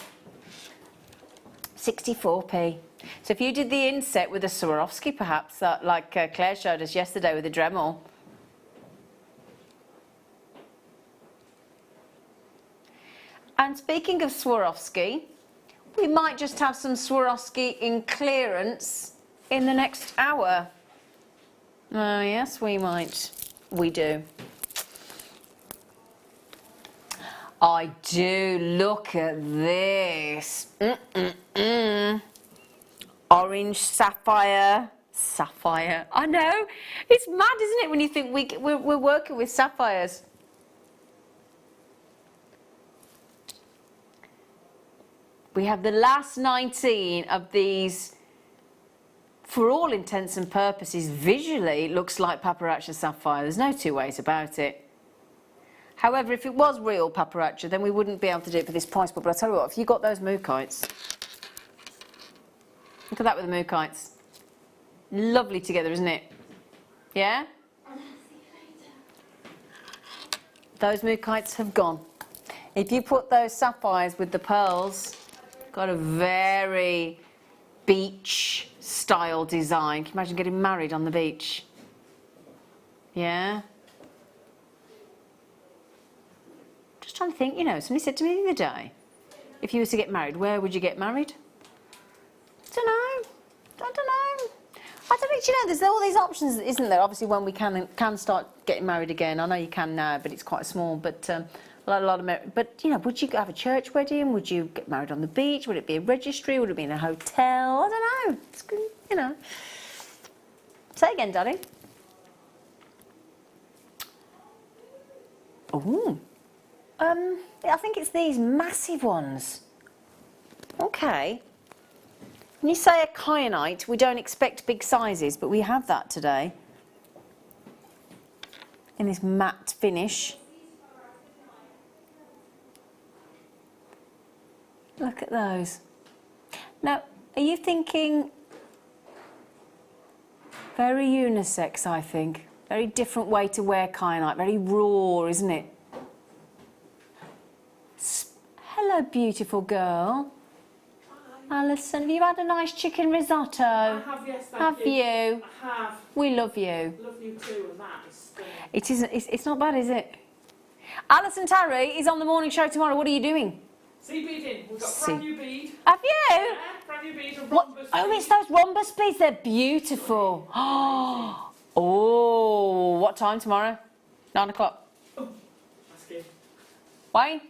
64p. So if you did the inset with a Swarovski, perhaps, like Claire showed us yesterday with the Dremel. And speaking of Swarovski, we might just have some Swarovski in clearance in the next hour. Oh, yes, we might. We do. I do. Look at this. Orange sapphire. Sapphire. I know. It's mad, isn't it, when you think we're working with sapphires. We have the last 19 of these. For all intents and purposes, visually, it looks like paparazzi sapphire. There's no two ways about it. However, if it was real paparazzi, then we wouldn't be able to do it for this price. But I'll tell you what, if you got those mookites, look at that with the mookites. Lovely together, isn't it? Yeah? Those mookites have gone. If you put those sapphires with the pearls, got a very beach style design. Can you imagine getting married on the beach? Yeah? Just trying to think, you know, somebody said to me the other day, if you were to get married, where would you get married? I don't know. I don't know. I don't think, you know, there's all these options, isn't there? Obviously, when we can start getting married again. I know you can now, but it's quite small. But a lot of, but you know, would you have a church wedding? Would you get married on the beach? Would it be a registry? Would it be in a hotel? I don't know. It's, you know. Say again, darling. Oh. I think it's these massive ones. Okay. When you say a kyanite, we don't expect big sizes, but we have that today. In this matte finish. Look at those. Now, are you thinking very unisex, I think. Very different way to wear kyanite, very raw, isn't it? Hello, beautiful girl. Alison, have you had a nice chicken risotto? I have, yes, thank you. Have you? I have. We love you. Love you too, and that is It isn't, it's not bad, is it? Alison Tarry is on the morning show tomorrow. What are you doing? Sea beading. We've got brand new bead. Have you? Yeah, brand new bead and rhombus. Oh, it's those rhombus beads. They're beautiful. Oh, what time tomorrow? 9 o'clock. Oh, that's good. Wayne?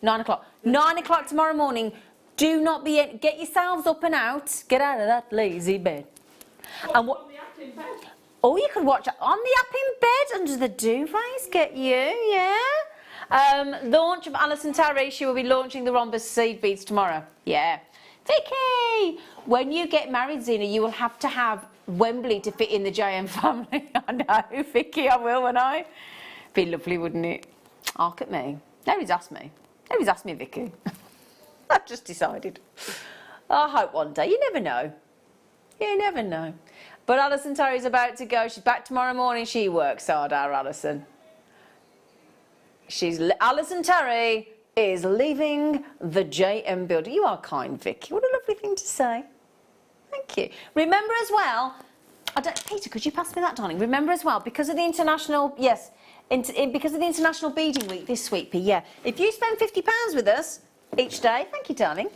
9 o'clock. 9 o'clock tomorrow morning. Do not be... Get yourselves up and out. Get out of that lazy bed. And what? On the app in bed. Oh, you could watch it on the app in bed under the duvets. Get you, yeah. Launch of Alison Tarry. She will be launching the rhombus seed beads tomorrow. Yeah. Vicky, when you get married, Zena, you will have to have Wembley to fit in the JM family. I know, Vicky, I will, won't I? Be lovely, wouldn't it? Hark at me. Nobody's asked me. Nobody's asked me, Vicky. I've just decided. I hope one day. You never know. You never know. But Alison Tarry's about to go. She's back tomorrow morning. She works hard, our Alison. Alison Tarry is leaving the JM building. You are kind, Vicky. What a lovely thing to say. Thank you. Remember as well, Peter, could you pass me that, darling? Remember as well, because of the international, yes, because of the International Beading Week this week, P, yeah. If you spend £50 with us each day, thank you, darling,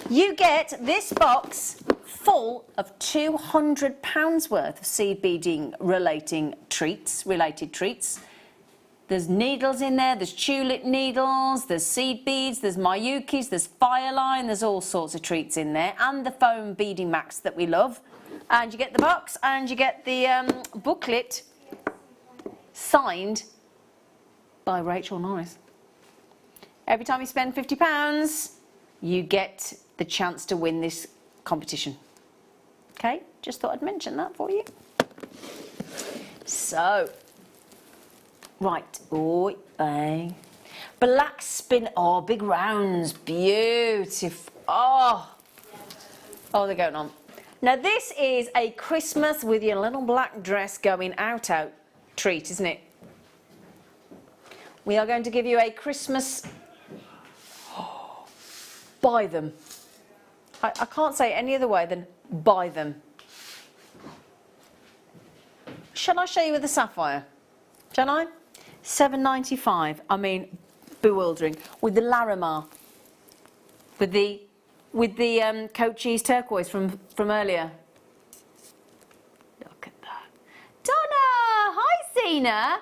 you get this box full of £200 worth of seed beading related treats. There's needles in there, there's tulip needles, there's seed beads, there's Miyukis, there's fireline, there's all sorts of treats in there, and the foam beading mats that we love. And you get the box and you get the booklet signed by Rachel Norris. Every time you spend £50, you get the chance to win this competition. Okay, just thought I'd mention that for you. So, right, black spin, big rounds, beautiful. Oh, they're going on. Now this is a Christmas with your little black dress going out treat, isn't it? We are going to give you a Christmas, buy them. I can't say it any other way than buy them. Shall I show you with the sapphire? Shall I? £7.95. I mean, bewildering. With the Larimar. With the Cochise turquoise from earlier. Look at that. Donna! Hi, Zena!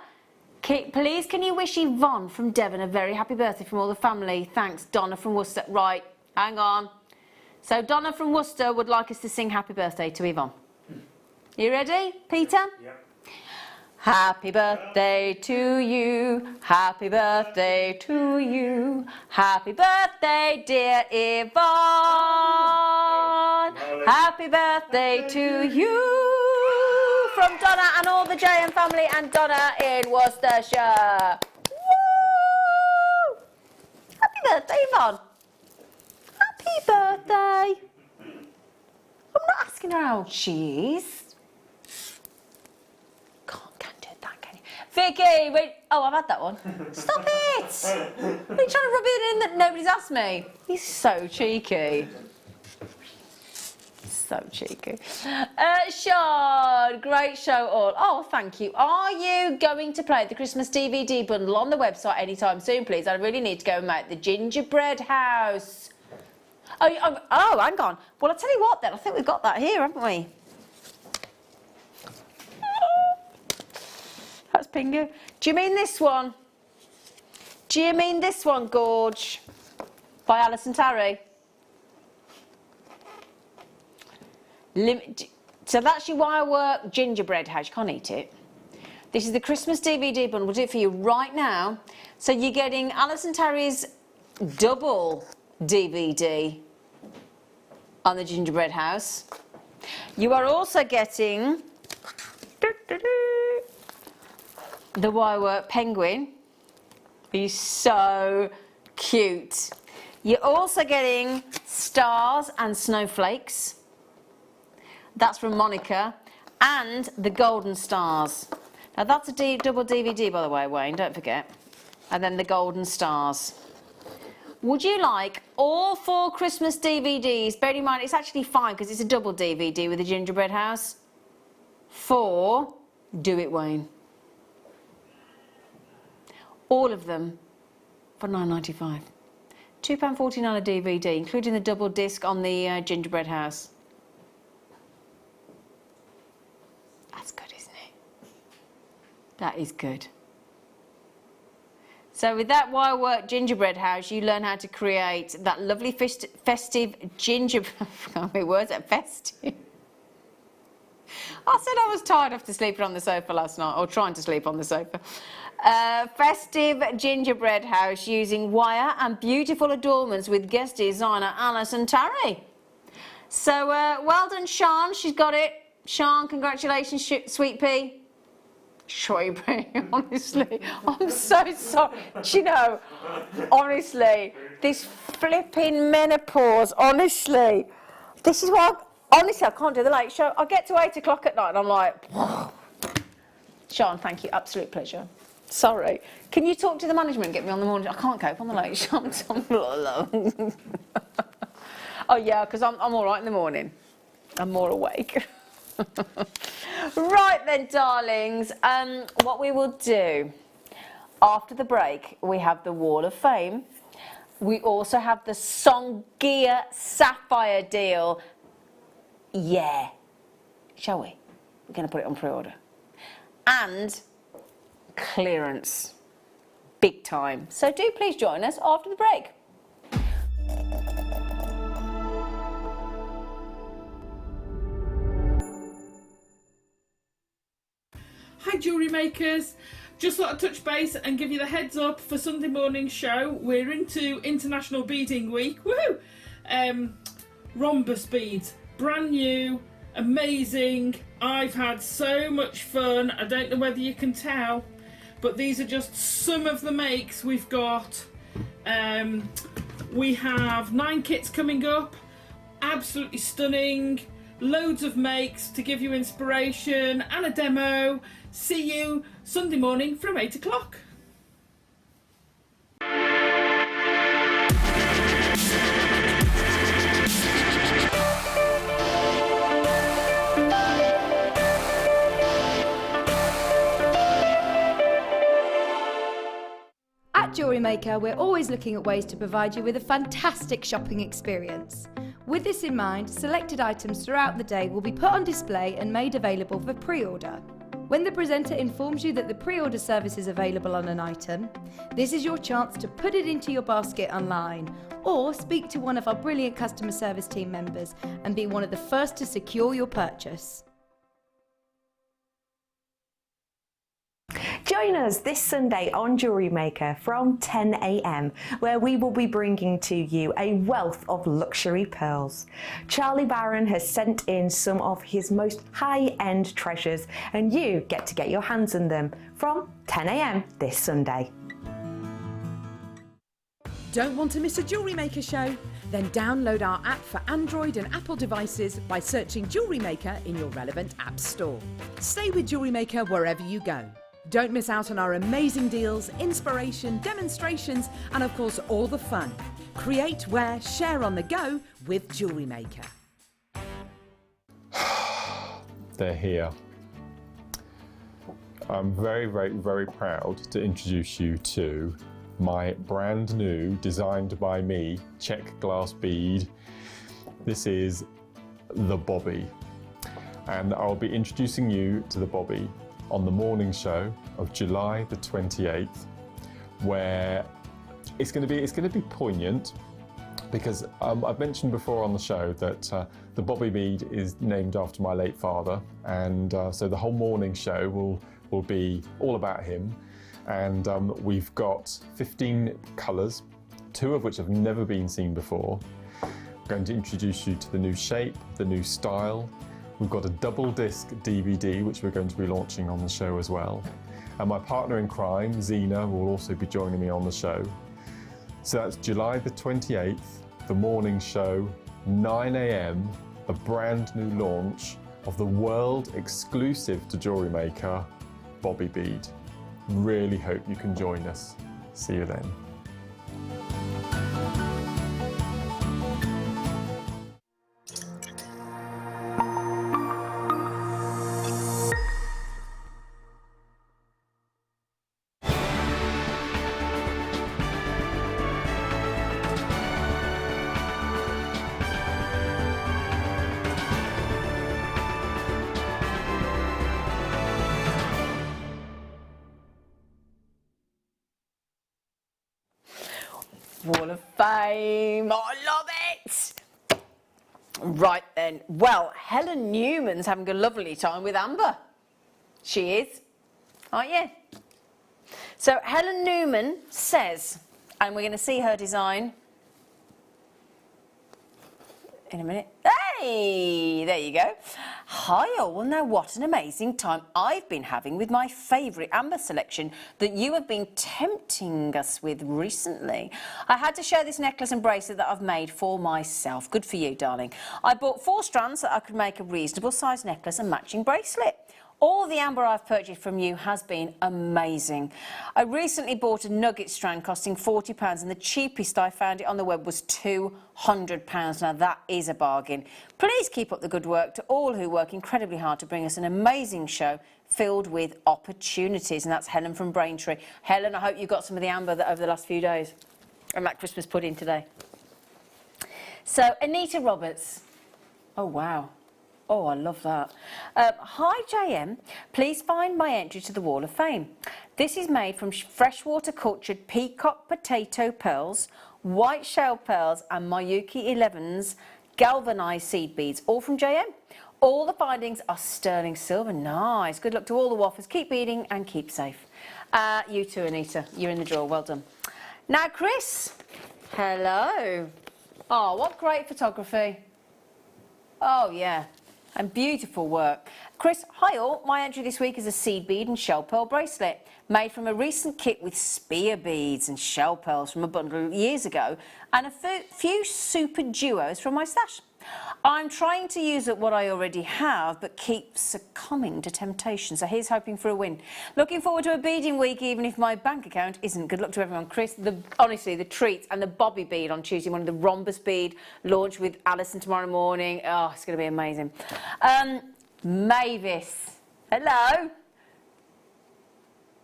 Please, can you wish Yvonne from Devon a very happy birthday from all the family? Thanks, Donna from Worcester. Right, hang on. So Donna from Worcester would like us to sing happy birthday to Yvonne. You ready, Peter? Yep. Happy birthday to you, happy birthday to you, happy birthday dear Yvonne, happy birthday to you, from Donna and all the JM family and Donna in Worcestershire. Woo! Happy birthday, Yvonne. Happy birthday. I'm not asking her how she is. Vicky, wait. Oh, I've had that one. Stop it! You're trying to rub it in that nobody's asked me. He's so cheeky. So cheeky. Sean, great show all. Oh, thank you. Are you going to play the Christmas DVD bundle on the website anytime soon, please? I really need to go and make the gingerbread house. Oh, hang on. Well, I'll tell you what then. I think we've got that here, haven't we? That's Pingu. Do you mean this one? Do you mean this one, Gorge? By Alison Tarry. So that's your wirework gingerbread house. You can't eat it. This is the Christmas DVD bundle. We'll do it for you right now. So you're getting Alison Tarry's double DVD on the gingerbread house. You are also getting the wirework penguin. He's so cute. You're also getting stars and snowflakes. That's from Monica. And the golden stars. Now that's a double DVD, by the way, Wayne, don't forget. And then the golden stars. Would you like all 4 Christmas DVDs? Bear in mind, it's actually 5 because it's a double DVD with the gingerbread house. 4, do it, Wayne. All of them for £9.95. £2.49 a DVD, including the double disc on the gingerbread house. That's good, isn't it? That is good. So with that wirework gingerbread house, you learn how to create that lovely festive gingerbread... I forgot my words, festive. I said I was tired after sleeping on the sofa last night, or trying to sleep on the sofa. Festive gingerbread house using wire and beautiful adornments with guest designer Alison Tarry. So well done, Sean. She's got it. Sean, congratulations, sweet pea. Sweet pea, honestly. I'm so sorry. Do you know, honestly, this flipping menopause, honestly. This is why, honestly, I can't do the late show. I get to 8 o'clock at night and I'm like, Sean, thank you. Absolute pleasure. Sorry. Can you talk to the management and get me on the morning? I can't cope on the late show. Oh, yeah, because I'm all right in the morning. I'm more awake. Right then, darlings. What we will do after the break, we have the Wall of Fame. We also have the Songea Sapphire deal. Yeah. Shall we? We're going to put it on pre-order. And clearance. Big time. So do please join us after the break. Hi Jewellery Makers, just thought I'd touch base and give you the heads up for Sunday morning show. We're into International Beading Week, woohoo! Rhombus beads, brand new, amazing. I've had so much fun, I don't know whether you can tell, but these are just some of the makes we've got. We have 9 kits coming up, absolutely stunning. Loads of makes to give you inspiration and a demo. See you Sunday morning from 8 o'clock. At Jewellery Maker, we're always looking at ways to provide you with a fantastic shopping experience. With this in mind, selected items throughout the day will be put on display and made available for pre-order. When the presenter informs you that the pre-order service is available on an item, this is your chance to put it into your basket online or speak to one of our brilliant customer service team members and be one of the first to secure your purchase. Join us this Sunday on Jewellery Maker from 10 a.m, where we will be bringing to you a wealth of luxury pearls. Charlie Barron has sent in some of his most high-end treasures, and you get to get your hands on them from 10 a.m. this Sunday. Don't want to miss a Jewellery Maker show? Then download our app for Android and Apple devices by searching Jewellery Maker in your relevant app store. Stay with Jewellery Maker wherever you go. Don't miss out on our amazing deals, inspiration, demonstrations, and of course all the fun. Create, wear, share on the go with Jewellery Maker. They're here. I'm very, very, very proud to introduce you to my brand new, designed by me, check glass bead. This is the Bobby. And I'll be introducing you to the Bobby on the morning show of July the 28th, where it's going to be poignant because I've mentioned before on the show that the Bobby bead is named after my late father, and so the whole morning show will be all about him. And we've got 15 colours, 2 of which have never been seen before. I'm going to introduce you to the new shape, the new style. We've got a double disc DVD, which we're going to be launching on the show as well. And my partner in crime, Zena, will also be joining me on the show. So that's July the 28th, the morning show, 9 a.m, a brand new launch of the world exclusive to Jewellery Maker, Bobby bead. Really hope you can join us. See you then. Wall of Fame, I love it! Right then, well, Helen Newman's having a lovely time with Amber. She is, aren't you? So Helen Newman says, and we're going to see her design in a minute. Hey, there you go. Hi all, now what an amazing time I've been having with my favourite Amber selection that you have been tempting us with recently. I had to share this necklace and bracelet that I've made for myself. Good for you, darling. I bought 4 strands so I could make a reasonable size necklace and matching bracelet. All the amber I've purchased from you has been amazing. I recently bought a nugget strand costing £40 and the cheapest I found it on the web was £200. Now that is a bargain. Please keep up the good work to all who work incredibly hard to bring us an amazing show filled with opportunities. And that's Helen from Braintree. Helen, I hope you got some of the amber over the last few days and that Christmas pudding today. So Anita Roberts. Oh, wow. Oh, I love that. Hi, JM. Please find my entry to the Wall of Fame. This is made from freshwater cultured peacock potato pearls, white shell pearls and Mayuki 11's galvanized seed beads, all from JM. All the findings are sterling silver. Nice. Good luck to all the waffles. Keep beading and keep safe. You too, Anita. You're in the draw. Well done. Now, Chris. Hello. Oh, what great photography. Oh, yeah. And beautiful work. Chris, hi all. My entry this week is a seed bead and shell pearl bracelet made from a recent kit with spear beads and shell pearls from a bundle years ago and a few super duos from my stash. I'm trying to use up what I already have but keep succumbing to temptation, so here's hoping for a win. Looking forward to a beading week even if my bank account isn't. Good luck to everyone. Chris, honestly, the treats and the bobby bead on Tuesday morning, the rhombus bead launched with Alison tomorrow morning. Oh, it's going to be amazing. Mavis, hello.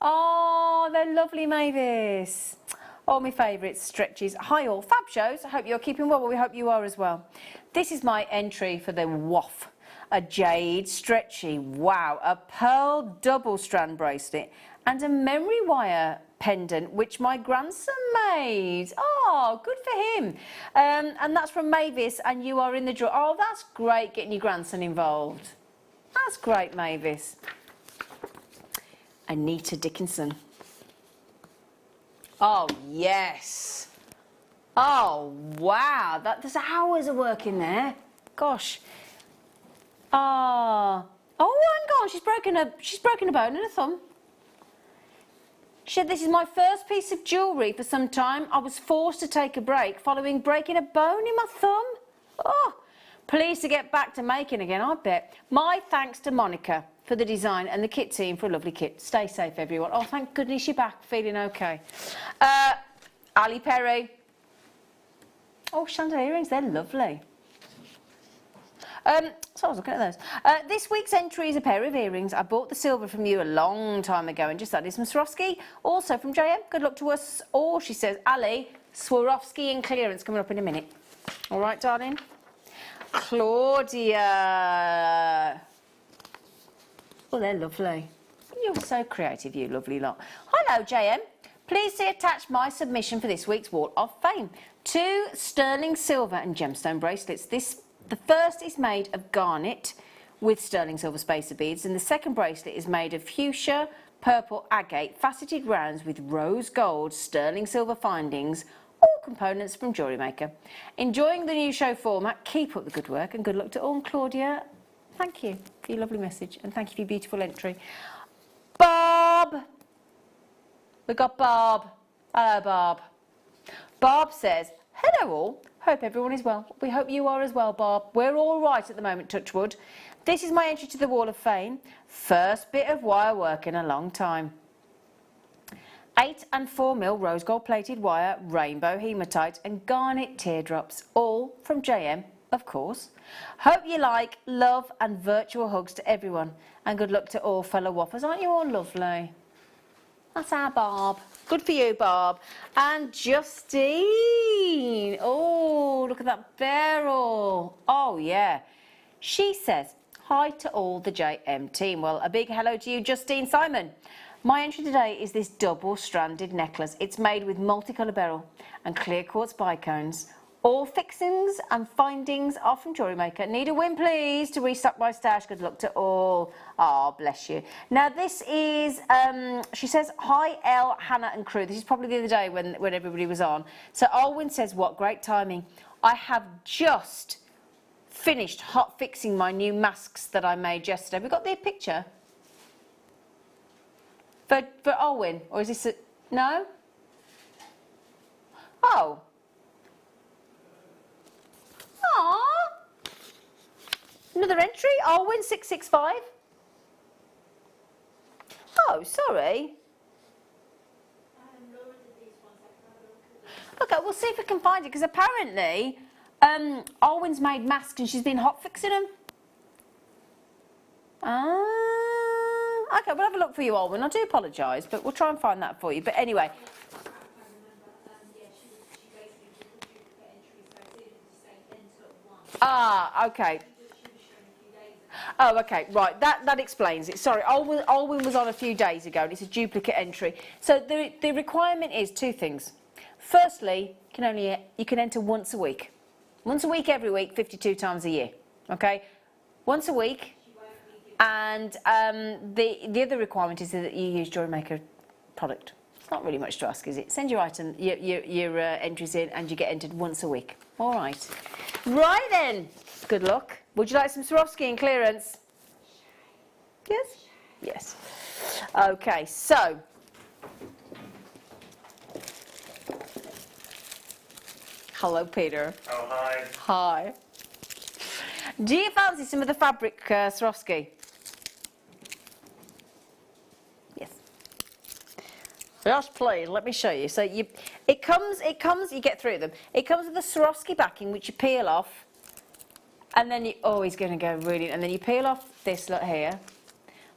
Oh, they're lovely, Mavis. All my favourites, stretches. Hi all, fab shows. I hope you're keeping well, but we hope you are as well. This is my entry for the WAF. A jade stretchy, wow, a pearl double strand bracelet and a memory wire pendant which my grandson made. Oh, good for him. And that's from Mavis and you are in the draw. Oh, that's great getting your grandson involved. That's great, Mavis. Anita Dickinson. Oh, yes. Oh, wow. There's hours of work in there. Gosh. Oh, hang on. She's broken a bone and a thumb. She said, this is my first piece of jewellery for some time. I was forced to take a break following breaking a bone in my thumb. Oh, pleased to get back to making again, I bet. My thanks to Monica for the design and the kit team for a lovely kit. Stay safe, everyone. Oh, thank goodness you're back, feeling okay. Ali Perry. Oh, chandelier earrings, they're lovely. So I was looking at those. This week's entry is a pair of earrings. I bought the silver from you a long time ago and just added some Swarovski. Also from JM, good luck to us all, she says. Ali, Swarovski in clearance coming up in a minute. All right, darling. Claudia. Oh, they're lovely. You're so creative, you lovely lot. Hello, JM. Please see attached my submission for this week's Wall of Fame. 2 sterling silver and gemstone bracelets. The first is made of garnet with sterling silver spacer beads, and the second bracelet is made of fuchsia, purple agate, faceted rounds with rose gold, sterling silver findings, all components from Jewellery Maker. Enjoying the new show format. Keep up the good work and good luck to all. Claudia, thank you for your lovely message and thank you for your beautiful entry. Bob. We got Bob. Hello, Bob. Bob says, hello all. Hope everyone is well. We hope you are as well, Bob. We're all right at the moment, touch wood. This is my entry to the Wall of Fame. First bit of wire work in a long time. 8 and 4 mil rose gold plated wire, rainbow hematite and garnet teardrops, all from JM, of course. Hope you like, love and virtual hugs to everyone and good luck to all fellow waffers. Aren't you all lovely? That's our Bob. Good for you, Bob. And Justine. Oh, look at that barrel. Oh, yeah. She says, hi to all the JM team. Well, a big hello to you, Justine Simon. My entry today is this double-stranded necklace. It's made with multicolour beryl and clear quartz bicones. All fixings and findings are from Jewellery Maker. Need a win, please, to restock my stash. Good luck to all. Oh, bless you. Now, this is, she says, hi, Elle, Hannah and crew. This is probably the other day when everybody was on. So, Alwyn says, what great timing. I have just finished hot fixing my new masks that I made yesterday. We got the picture? For Alwyn? Or is this a... No? Oh. Aww. Another entry, Alwyn 665. Oh, sorry. Okay, we'll see if we can find it, because apparently Alwyn's made masks and she's been hot fixing them. Okay, we'll have a look for you, Alwyn. I do apologise, but we'll try and find that for you. But anyway. Ah, okay. Oh, okay, right. That explains it. Sorry, Alwyn was on a few days ago, and it's a duplicate entry. So the requirement is two things. Firstly, you can enter once a week. Once a week, every week, 52 times a year. Okay, once a week. And the other requirement is that you use Jewellery Maker product. It's not really much to ask, is it? Send your item, your entries in, and you get entered once a week. All right. Right then. Good luck. Would you like some Swarovski in clearance? Yes? Yes. Okay, so. Hello, Peter. Oh, hi. Hi. Do you fancy some of the fabric Swarovski? Yes. Yes, please. Let me show you. So it comes. You get through them. It comes with a Swarovski backing, which you peel off, and then you. Oh, he's going to go really. And then you peel off this lot here.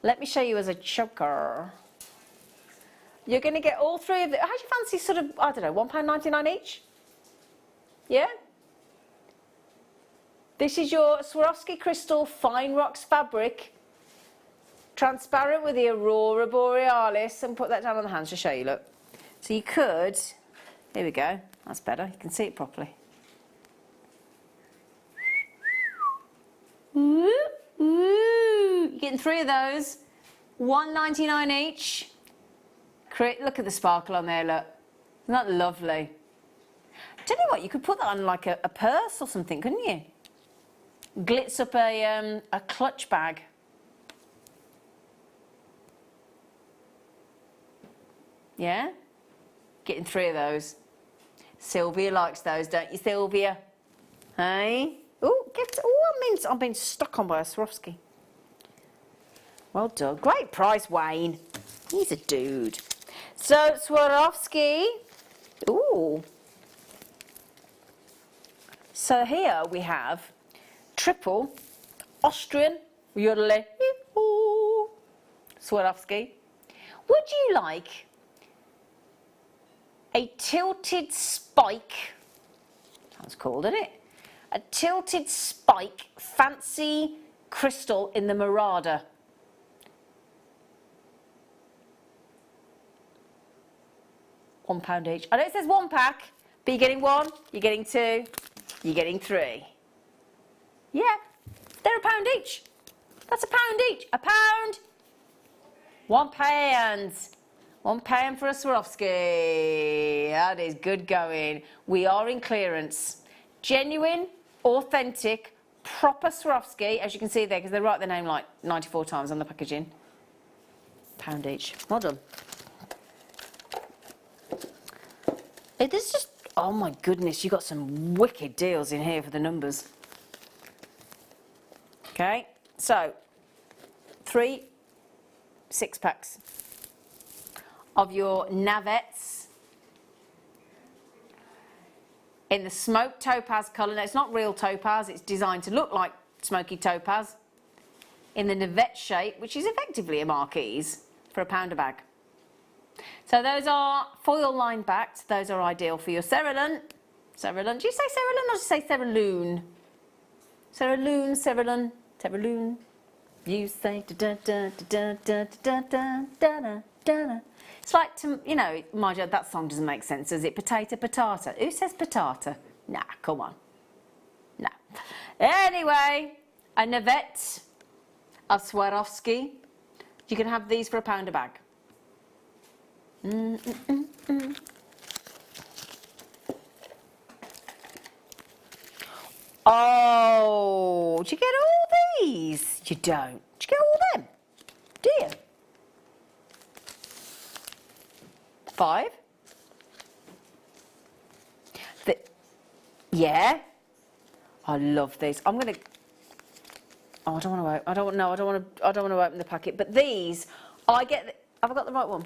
Let me show you as a choker. You're going to get all three of them. How do you fancy? Sort of. I don't know. £1.99 each. Yeah. This is your Swarovski Crystal Fine Rocks fabric, transparent with the Aurora Borealis, and put that down on the hands to show you, look. So you could, here we go, that's better, you can see it properly. Ooh, ooh. You're getting three of those, £1.99 each. Look at the sparkle on there, look. Isn't that lovely? Tell you what, you could put that on like a purse or something, couldn't you? Glitz up a clutch bag. Yeah? Getting three of those. Sylvia likes those, don't you, Sylvia? Hey? Oh, I'm being stuck on by a Swarovski. Well done. Great price, Wayne. He's a dude. So, Swarovski. Ooh. So here we have triple Austrian Jewellery Swarovski. Would you like a tilted spike? Sounds cool, doesn't it? A tilted spike fancy crystal in the Marauder. £1 each. I know it says one pack, but you're getting one, you're getting two, you're getting three. Yeah, they're £1 each. That's £1 each. £1. £1. £1 for a Swarovski. That is good going. We are in clearance. Genuine, authentic, proper Swarovski, as you can see there, because they write their name like 94 times on the packaging. £1 each. Well done. It is just, oh my goodness, you got some wicked deals in here for the numbers. Okay, so 3 6-packs of your navettes in the smoked topaz colour. Now, it's not real topaz, it's designed to look like smoky topaz, in the navette shape, which is effectively a marquise, for £1 a bag. So those are foil line backed. Those are ideal for your Cerulean. Cerulean. Do you say Cerulean or do you say Cerulean? Cerulean, Cerulean, Cerulean. You say da da da da da da da da da. It's like, you know, mind you, that song doesn't make sense, does it? Potato, patata. Who says patata? Nah, come on. No. Anyway, a navette, a Swarovski. You can have these for £1 a bag. Oh, do you get all these? You don't. Do you get all them? Do you? 5? Yeah. I love these. I'm gonna. Oh, I don't want to. I don't know. I don't want to open the packet. But these, I get. Have I got the right one?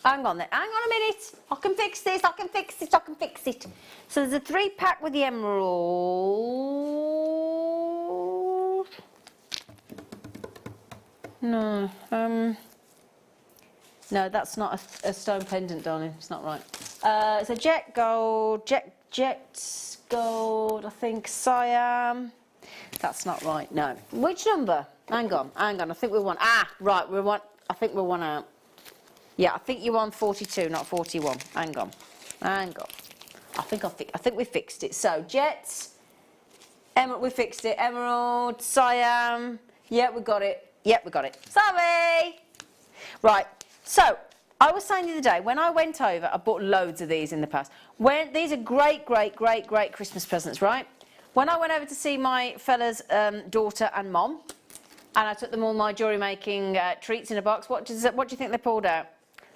Hang on a minute. I can fix this, I can fix it, I can fix it. So there's a 3-pack with the emerald. No, no, that's not a stone pendant, darling. It's not right. So jet gold, jet gold, I think Siam. That's not right, no. Which number? Hang on, I think we're one. Ah, right, I think we're one out. Yeah, I think you're on 42, not 41. Hang on. I think we fixed it. So, jets, emerald, we fixed it. Emerald, Siam. Yeah, we got it. Yep, we got it. Sorry. Right. So, I was saying the other day, when I went over, I bought loads of these in the past. These are great Christmas presents, right? When I went over to see my fella's daughter and mom, and I took them all my jewellery making treats in a box, what do you think they pulled out?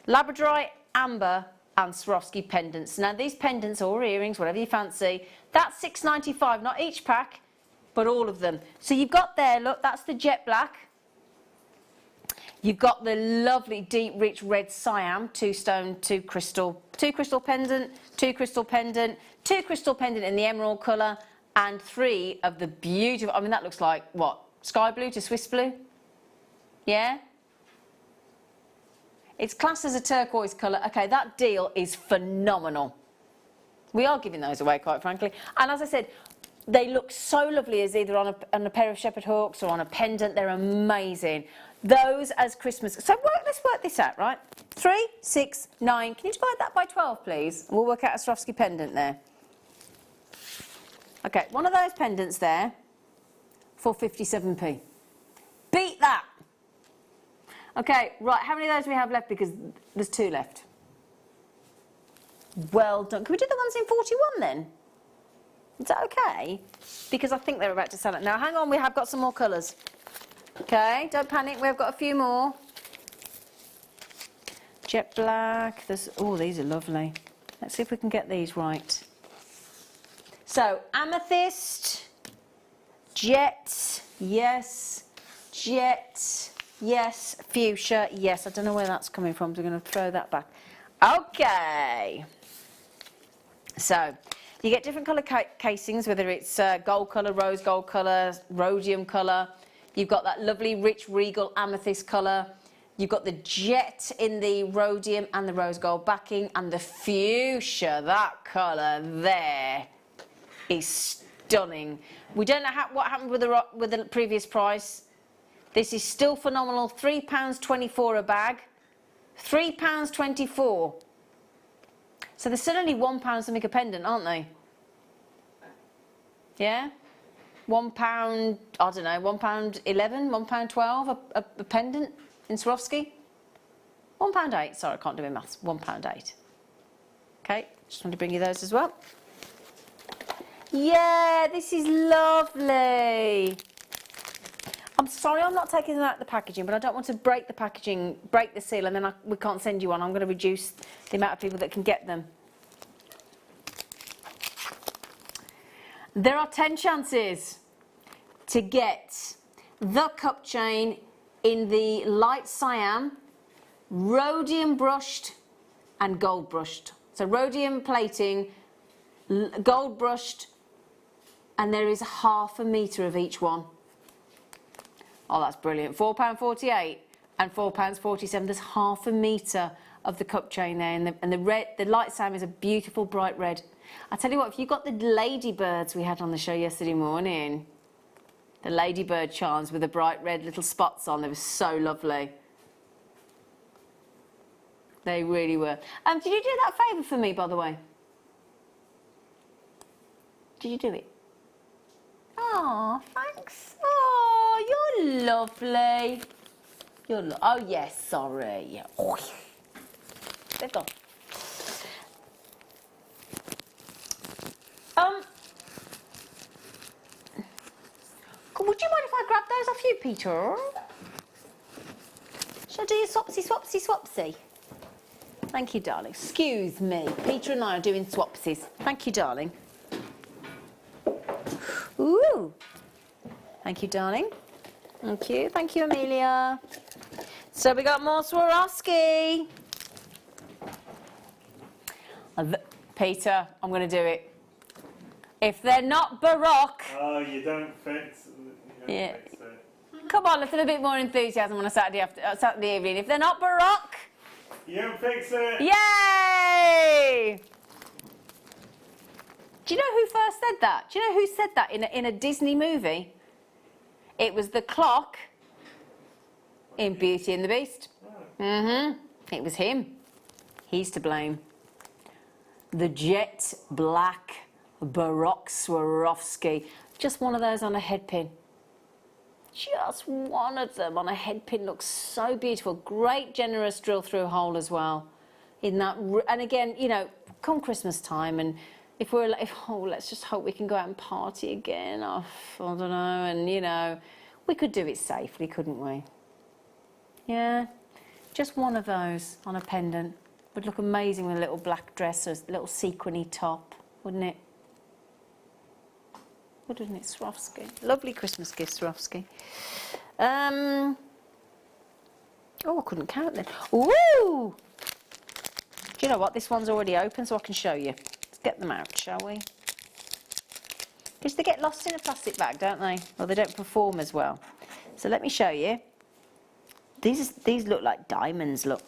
Labradorite, amber and Swarovski pendants. Now these pendants or earrings, whatever you fancy, that's $6.95, not each pack, but all of them. So you've got there, look, that's the jet black. You've got the lovely deep rich red Siam, 2-stone, 2 crystal pendant, 2 crystal pendant, 2 crystal pendant in the emerald colour, and 3 of the beautiful, I mean that looks like, what, sky blue to Swiss blue? Yeah? It's classed as a turquoise colour. Okay, that deal is phenomenal. We are giving those away, quite frankly. And as I said, they look so lovely as either on a pair of shepherd hooks or on a pendant. They're amazing. Those as Christmas. So let's work this out, right? 3, 6, 9. Can you divide that by 12, please? And we'll work out a Swarovski pendant there. Okay, one of those pendants there for 57p. Beat that! Okay, right, how many of those do we have left? Because there's 2 left. Well done. Can we do the ones in 41 then? Is that okay? Because I think they're about to sell it. Now, hang on, we have got some more colours. Okay, don't panic, we've got a few more. Jet black, oh, these are lovely. Let's see if we can get these right. So, amethyst, jet, yes, jet, yes, fuchsia, yes. I don't know where that's coming from, so I'm going to throw that back. Okay. So, you get different colour casings, whether it's gold colour, rose gold colour, rhodium colour. You've got that lovely rich regal amethyst colour. You've got the jet in the rhodium and the rose gold backing, and the fuchsia, that colour there is stunning. We don't know what happened with the previous price. This is still phenomenal. £3.24 a bag. £3.24. So they're still only £1 to make a pendant, aren't they? Yeah? £1, I don't know, £1.11, £1.12 a pendant in Swarovski? £1.08, sorry, I can't do my maths, £1.08. Okay, just want to bring you those as well. Yeah, this is lovely. I'm sorry I'm not taking them out of the packaging, but I don't want to break the packaging, break the seal, and then we can't send you one. I'm going to reduce the amount of people that can get them. There are 10 chances to get the cup chain in the light cyan, rhodium brushed and gold brushed. So rhodium plating, gold brushed, and there is ½ metre of each one. Oh, that's brilliant. £4.48 and £4.47. There's ½ metre of the cup chain there, and the light cyan is a beautiful bright red. I tell you what, if you got the ladybirds we had on the show yesterday morning, the ladybird charms with the bright red little spots on, they were so lovely. They really were. Did you do that favour for me, by the way? Did you do it? Oh, thanks. Oh, you're lovely. Oh, yes, sorry. Yeah. Oh. They've gone. Would you mind if I grab those off you, Peter? Shall I do your swapsy, swapsy, swapsy? Thank you, darling. Excuse me. Peter and I are doing swapsies. Thank you, darling. Ooh. Thank you, darling. Thank you. Thank you, Amelia. So we got more Swarovski. Peter, I'm going to do it. If they're not Baroque... Oh, you don't fix it. Come on, let's have a bit more enthusiasm on a Saturday evening. If they're not Baroque... You don't fix it. Yay! Do you know who first said that? Do you know who said that in a Disney movie? It was the clock in Beauty and the Beast. It was him. He's to blame. The jet black Baroque Swarovski. Just one of those on a headpin. Just one of them on a headpin looks so beautiful. Great generous drill through hole as well. In that, and again, you know, come Christmas time, and let's just hope we can go out and party again. I don't know, and you know, we could do it safely, couldn't we? Yeah, just one of those on a pendant would look amazing with a little black dress or a little sequiny top, wouldn't it? Wouldn't it, Swarovski? Lovely Christmas gift, Swarovski. Oh, I couldn't count then. Ooh! Do you know what? This one's already open, so I can show you. Let's get them out, shall we? Because they get lost in a plastic bag, don't they? Or they don't perform as well. So let me show you. These look like diamonds, look.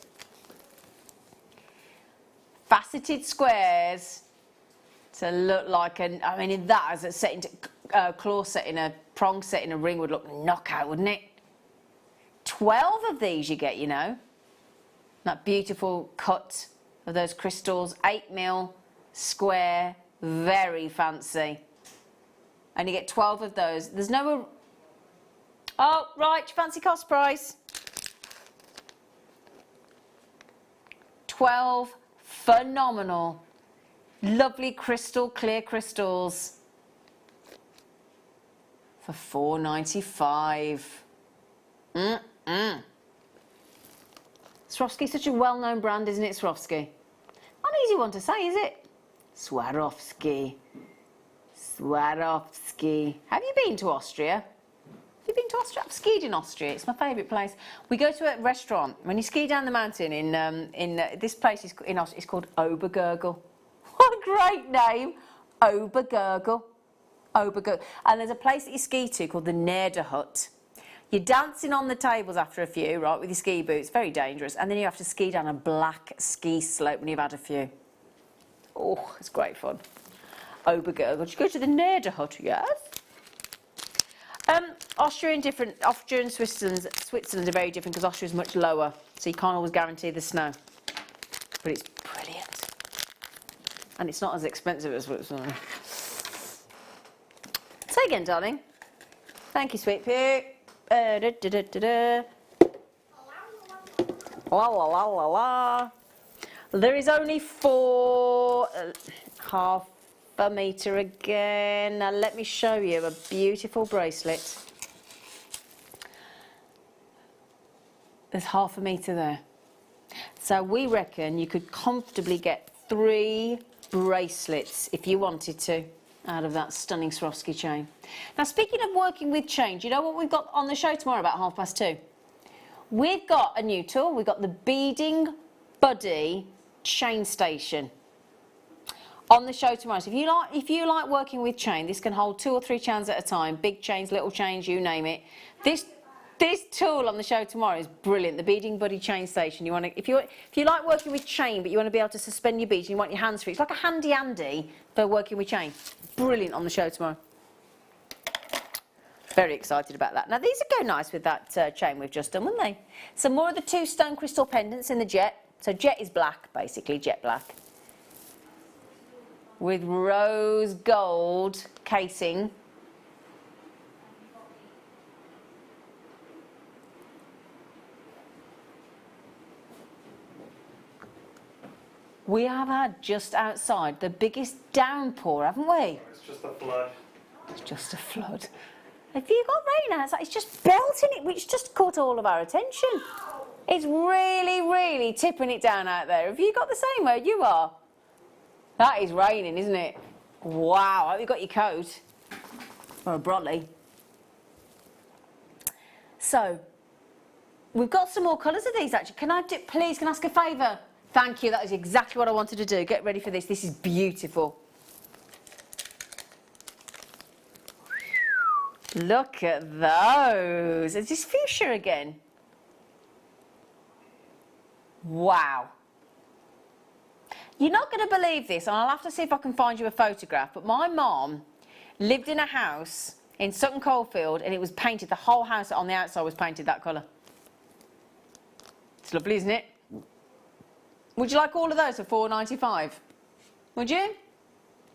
Faceted squares. To look like I mean, that as a set into claw set in a prong set in a ring would look knockout, wouldn't it? 12 of these you get, you know. That beautiful cut of those crystals, 8mm square, very fancy. And you get 12 of those. There's no... Oh, right, fancy cost price. 12 phenomenal. Lovely crystal, clear crystals for $4.95. Swarovski's such a well-known brand, isn't it, Swarovski? Not an easy one to say, is it? Swarovski. Swarovski. Have you been to Austria? Have you been to Austria? I've skied in Austria. It's my favourite place. We go to a restaurant. When you ski down the mountain in this place in Austria, it's called Obergurgel. What a great name, Obergurgel. Obergurgel. And there's a place that you ski to called the Nederhut. You're dancing on the tables after a few, right, with your ski boots, very dangerous, and then you have to ski down a black ski slope when you've had a few. Oh, it's great fun. Obergurgel. Did you go to the Nederhut? Yes. Austria and Switzerland are very different because Austria is much lower, so you can't always guarantee the snow. But it's brilliant. And it's not as expensive as Switzerland. Say again, darling. Thank you, sweet pea. La la la la la. There is only half a metre again. Now let me show you a beautiful bracelet. There's half a metre there. So we reckon you could comfortably get 3 bracelets if you wanted to out of that stunning Swarovski chain. Now speaking of working with chain, do you know what we've got on the show tomorrow about 2:30? We've got a new tool. We've got the Beading Buddy chain station on the show tomorrow. So if you like working with chain, this can hold 2 or 3 chains at a time, big chains, little chains, you name it. This tool on the show tomorrow is brilliant. The Beading Buddy chain station. You want to, if you like working with chain, but you want to be able to suspend your beads, and you want your hands free. It's like a handy Andy for working with chain. Brilliant on the show tomorrow. Very excited about that. Now these would go nice with that chain we've just done, wouldn't they? Some more of the 2 stone crystal pendants in the jet. So jet is black, basically jet black, with rose gold casing. We have had just outside the biggest downpour, haven't we? It's just a flood. It's just a flood. Have you got rain outside? It's just belting it, which just caught all of our attention. It's really, really tipping it down out there. Have you got the same where you are? That is raining, isn't it? Wow, I hope you got your coat. Or a brolly. So, we've got some more colours of these actually. Can I ask a favour? Thank you, that is exactly what I wanted to do. Get ready for this. This is beautiful. Look at those. Is this fuchsia again? Wow. You're not going to believe this, and I'll have to see if I can find you a photograph, but my mom lived in a house in Sutton Coldfield, and it was painted, the whole house on the outside was painted that colour. It's lovely, isn't it? Would you like all of those for $4.95? Would you?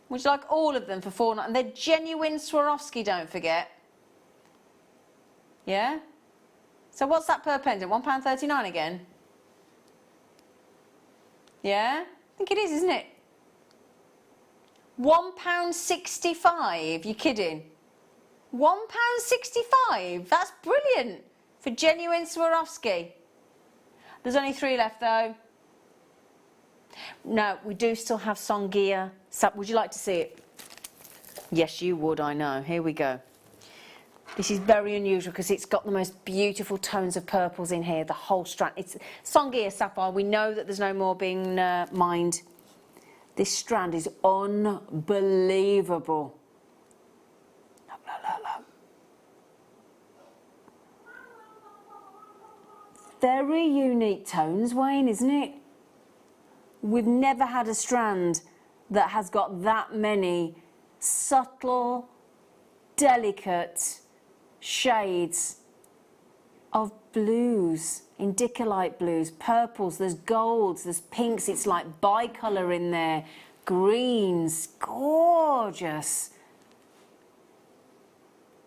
Would you like all of them for $4.95? And they're genuine Swarovski, don't forget. Yeah? So what's that per pendant? £1.39 again? Yeah? I think it is, isn't it? £1.65? You're kidding? £1.65? That's brilliant for genuine Swarovski. There's only 3 left though. No, we do still have Songia. Would you like to see it? Yes, you would, I know. Here we go. This is very unusual because it's got the most beautiful tones of purples in here, the whole strand. It's Songia sapphire. We know that there's no more being mined. This strand is unbelievable. Look, look, look, look. Very unique tones, Wayne, isn't it? We've never had a strand that has got that many subtle, delicate shades of blues, indicolite blues, purples, there's golds, there's pinks, it's like bicolour in there, greens, gorgeous.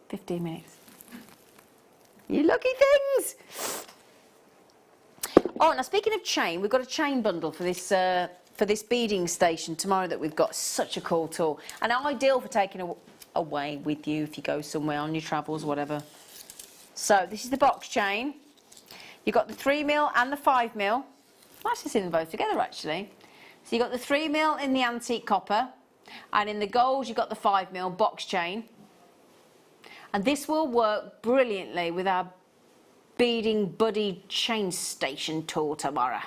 15 minutes. You lucky things! Oh, now speaking of chain, we've got a chain bundle for this beading station tomorrow that we've got. Such a cool tool. And ideal for taking away with you if you go somewhere on your travels, whatever. So this is the box chain. You've got the 3mm and the 5mm. I actually see them both together, actually. So you've got the 3mm in the antique copper, and in the gold you've got the 5mm box chain. And this will work brilliantly with our beading buddy chain station tour tomorrow.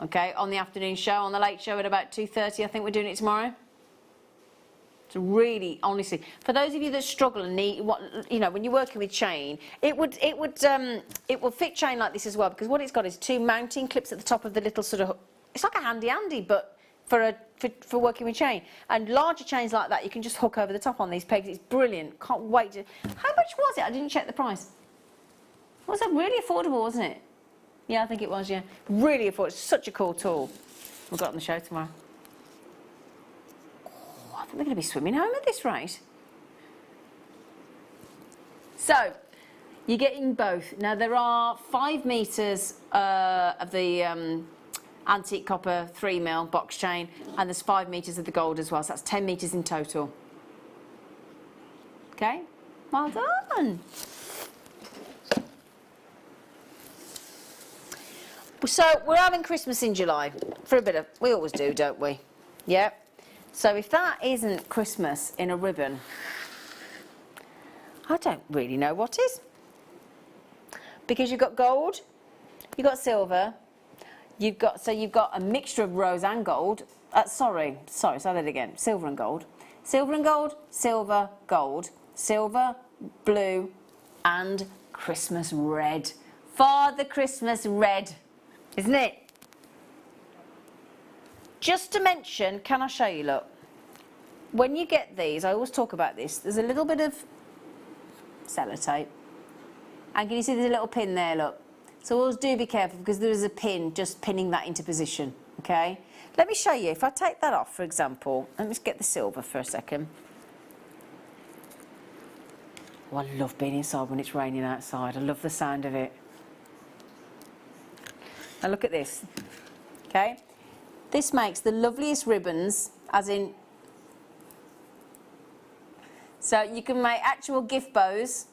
Okay, on the afternoon show, on the late show at about 2:30, I think we're doing it tomorrow. It's really, honestly, for those of you that struggle and need, you know, when you're working with chain, it will fit chain like this as well, because what it's got is 2 mounting clips at the top of the little sort of, it's like a handy, but for working with chain. And larger chains like that, you can just hook over the top on these pegs. It's brilliant. Can't wait to. How much was it? I didn't check the price. Was that really affordable, wasn't it? Yeah, I think it was, yeah. Really affordable. It's such a cool tool. We've got on the show tomorrow. Oh, I think we're going to be swimming home at this rate. So, you're getting both. Now, there are 5 metres of the antique copper 3mm box chain, and there's 5 metres of the gold as well, so that's 10 metres in total. Okay? Well done. So we're having Christmas in July for a bit of, we always do, don't we? Yeah. So if that isn't Christmas in a ribbon, I don't really know what is. Because you've got gold, you've got silver, you've got a mixture of rose and gold. Sorry, say that again. Silver and gold. Silver and gold, silver, gold, silver, blue, and Christmas red. Father Christmas red. Isn't it? Just to mention, can I show you, look. When you get these, I always talk about this, there's a little bit of sellotape. And can you see there's a little pin there, look. So always do be careful because there is a pin just pinning that into position, okay? Let me show you, if I take that off, for example, let me just get the silver for a second. Oh, I love being inside when it's raining outside. I love the sound of it. Now look at this, okay? This makes the loveliest ribbons, as in, so you can make actual gift bows.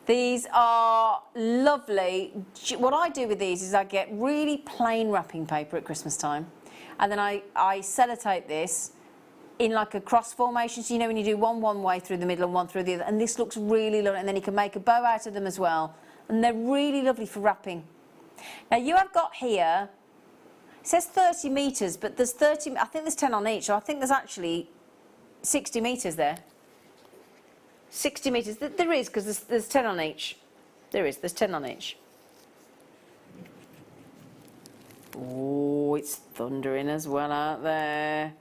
These are lovely. What I do with these is I get really plain wrapping paper at Christmas time, and then I sellotape this in like a cross formation, so you know when you do one way through the middle and one through the other, and this looks really lovely, and then you can make a bow out of them as well, and they're really lovely for wrapping. Now you have got here, it says 30 metres, but there's 30, I think there's 10 on each, so I think there's actually 60 metres there. 60 metres, there is, because there's 10 on each. There's 10 on each. Oh, it's thundering as well out there.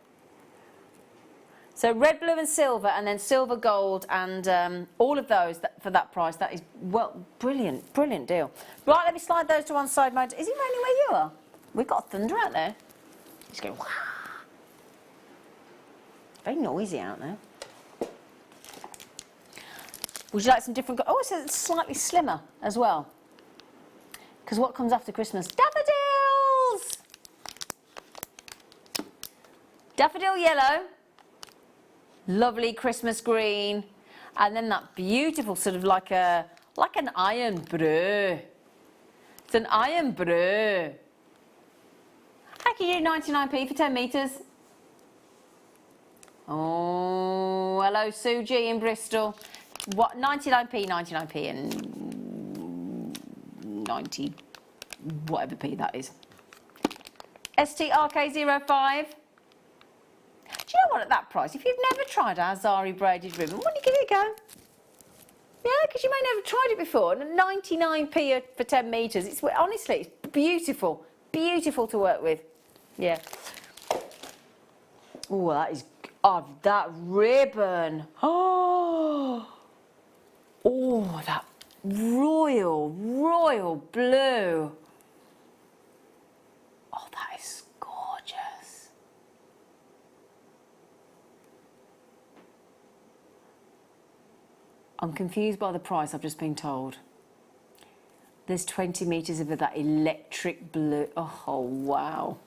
So red, blue and silver, and then silver, gold, and all of those for that price. That is, well, brilliant, brilliant deal. Right, let me slide those to one side. Is it raining where you are? We've got thunder out there. It's going, wow. Very noisy out there. Would you like some different... Oh, it's slightly slimmer as well. Because what comes after Christmas? Daffodils! Daffodil yellow. Lovely Christmas green. And then that beautiful sort of like an iron blue. It's an iron blue. I can do 99p for 10 metres. Oh, hello Suji in Bristol. What, 99p, 99p and 90 whatever p that is. STRK05. Do you know what, at that price, if you've never tried our Zari braided ribbon, why don't you give it a go? Yeah, because you may never have tried it before. 99p for 10 metres. It's honestly, it's beautiful, beautiful to work with. Yeah. Oh, that is, oh, that ribbon. Oh, that royal, royal blue. Oh, that is gorgeous. I'm confused by the price, I've just been told. There's 20 metres of that electric blue. Oh, wow.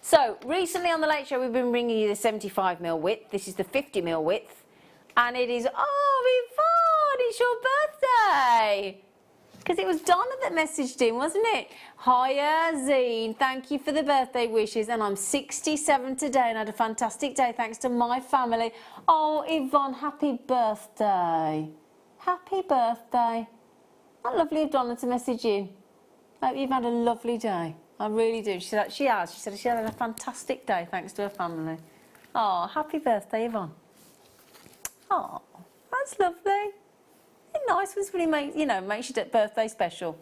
So, recently on The Late Show, we've been bringing you the 75mm width. This is the 50mm width. And it is, oh, Yvonne, it's your birthday. Because it was Donna that messaged in, wasn't it? Hiya, Zine. Thank you for the birthday wishes. And I'm 67 today and had a fantastic day thanks to my family. Oh, Yvonne, happy birthday. Happy birthday. How lovely of Donna to message you. Hope you've had a lovely day. I really do. She said she has. She said she had a fantastic day thanks to her family. Oh, happy birthday, Yvonne. Oh, that's lovely. It's nice when somebody makes your birthday special.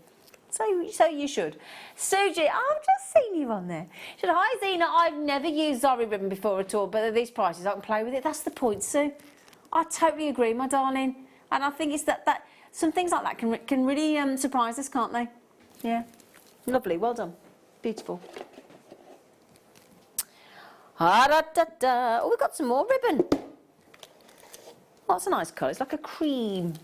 So you should. Suji, I've just seen you on there. She said, hi Zena, I've never used Zari ribbon before at all, but at these prices I can play with it. That's the point, Sue. I totally agree, my darling. And I think it's that some things like that can really surprise us, can't they? Yeah. Lovely, well done. Beautiful. Oh, we've got some more ribbon. Oh, that's a nice colour. It's like a cream.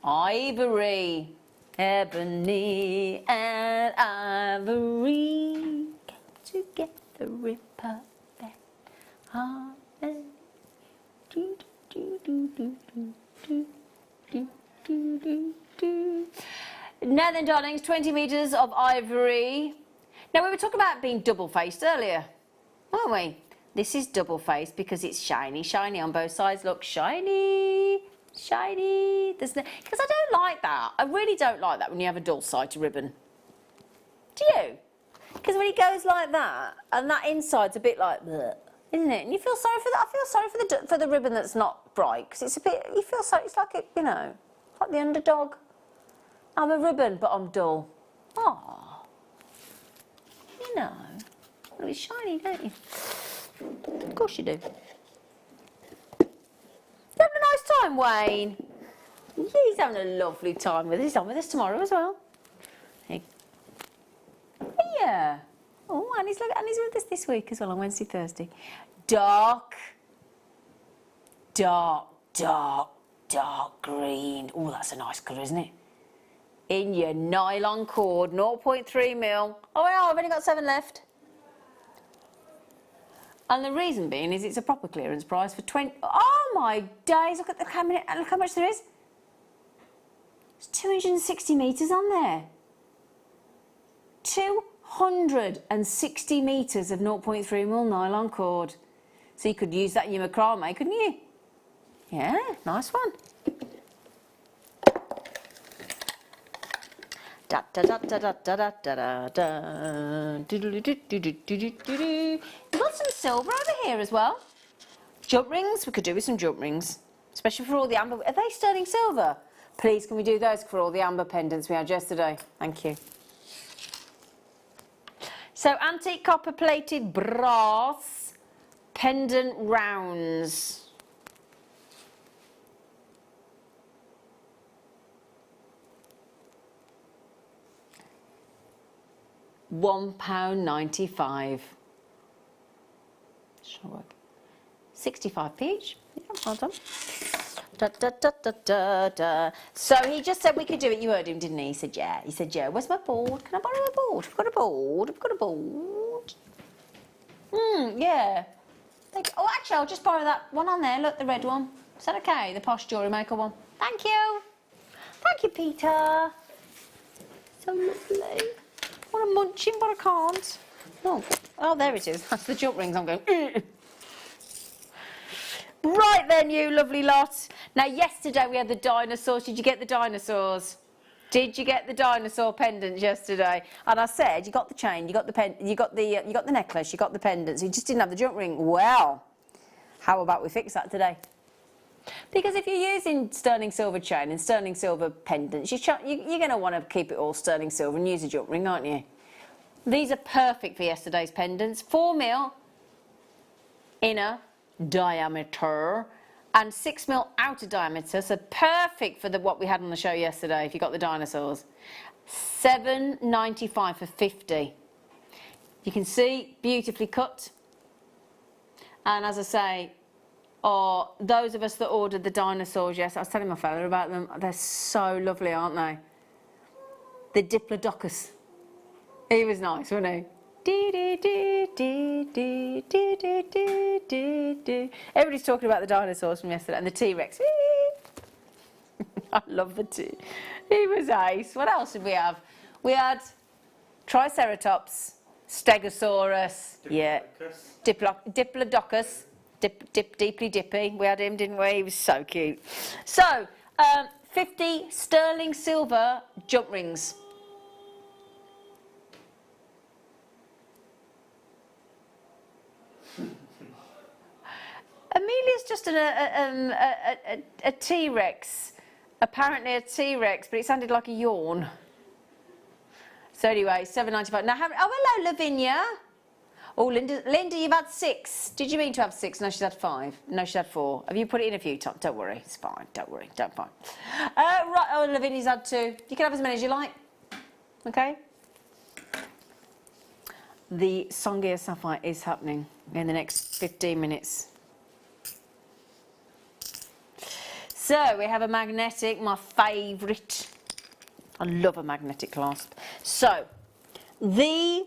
Ivory. Ebony and ivory. Get together, ripper. Harmony. Do, do, do, do, do, do, do, do, do, do. Now then, darlings, 20 metres of ivory. Now, we were talking about being double-faced earlier, weren't we? This is double-faced because it's shiny, shiny on both sides. Look, shiny, shiny. Because I don't like that. I really don't like that when you have a dull side to ribbon. Do you? Because when it goes like that, and that inside's a bit like, bleh, isn't it? And you feel sorry for that. I feel sorry for the ribbon that's not bright, because it's a bit, you feel sorry, it's like, like the underdog. I'm a ribbon, but I'm dull. Oh. It's shiny, don't you? Of course you do. You having a nice time, Wayne? He's having a lovely time with us. He's on with us tomorrow as well. Hey. Yeah. Oh, and he's with us this week as well on Wednesday, Thursday. Dark green. Oh, that's a nice colour, isn't it? In your nylon cord, 0.3mm. Oh, yeah, I've only got 7 left. And the reason being is it's a proper clearance price for 20. Oh my days! Look at how much there is. There's 260 metres on there. 260 metres of 0.3mm nylon cord. So you could use that in your macrame, couldn't you? Yeah, nice one. Da da da da da da da da da. We've got some silver over here as well. Jump rings, we could do with some jump rings, especially for all the amber. Are they sterling silver? Please, can we do those for all the amber pendants we had yesterday? Thank you. So, antique copper plated brass pendant rounds. £1.95. Shall work. 65 each. Yeah, well done. Da, da, da, da, da, da. So he just said we could do it. You heard him, didn't he? He said, yeah. He said, yeah. Where's my board? Can I borrow a board? I've got a board. I've got a board. Yeah. Oh, actually, I'll just borrow that one on there. Look, the red one. Is that okay? The posh Jewellery Maker one. Thank you. Thank you, Peter. So lovely. I want to munch him, but I can't. Oh, there it is. That's the jump rings I'm going. Right then, you lovely lot. Now, yesterday we had the dinosaurs. Did you get the dinosaurs? Did you get the dinosaur pendants yesterday? And I said, you got the chain, you got the you got the necklace, you got the pendants. You just didn't have the jump ring. Well, how about we fix that today? Because if you're using sterling silver chain and sterling silver pendants, you're going to want to keep it all sterling silver and use a jump ring, aren't you? These are perfect for yesterday's pendants. 4mm inner diameter and 6mm outer diameter, so perfect for what we had on the show yesterday if you got the dinosaurs. £7.95 for 50. You can see, beautifully cut. And as I say, those of us that ordered the dinosaurs, yes, I was telling my fella about them. They're so lovely, aren't they? The Diplodocus. He was nice, wasn't he? Everybody's talking about the dinosaurs from yesterday and the T-Rex. I love the T. He was ace. What else did we have? We had Triceratops, Stegosaurus, Diplodocus, Deeply Dippy. We had him, didn't we? He was so cute. So, 50 sterling silver jump rings. Amelia's just a T-Rex. Apparently a T-Rex, but it sounded like a yawn. So anyway, £7.95. Now, hello, Lavinia. Oh, Linda, you've had 6. Did you mean to have 6? No, she's had 5. No, she's had 4. Have you put it in a few times? Don't worry, it's fine. Don't worry, don't fine. Right, oh, Lavinia's had 2. You can have as many as you like. Okay. The Songia Sapphire is happening in the next 15 minutes. So we have a magnetic, my favourite. I love a magnetic clasp. So I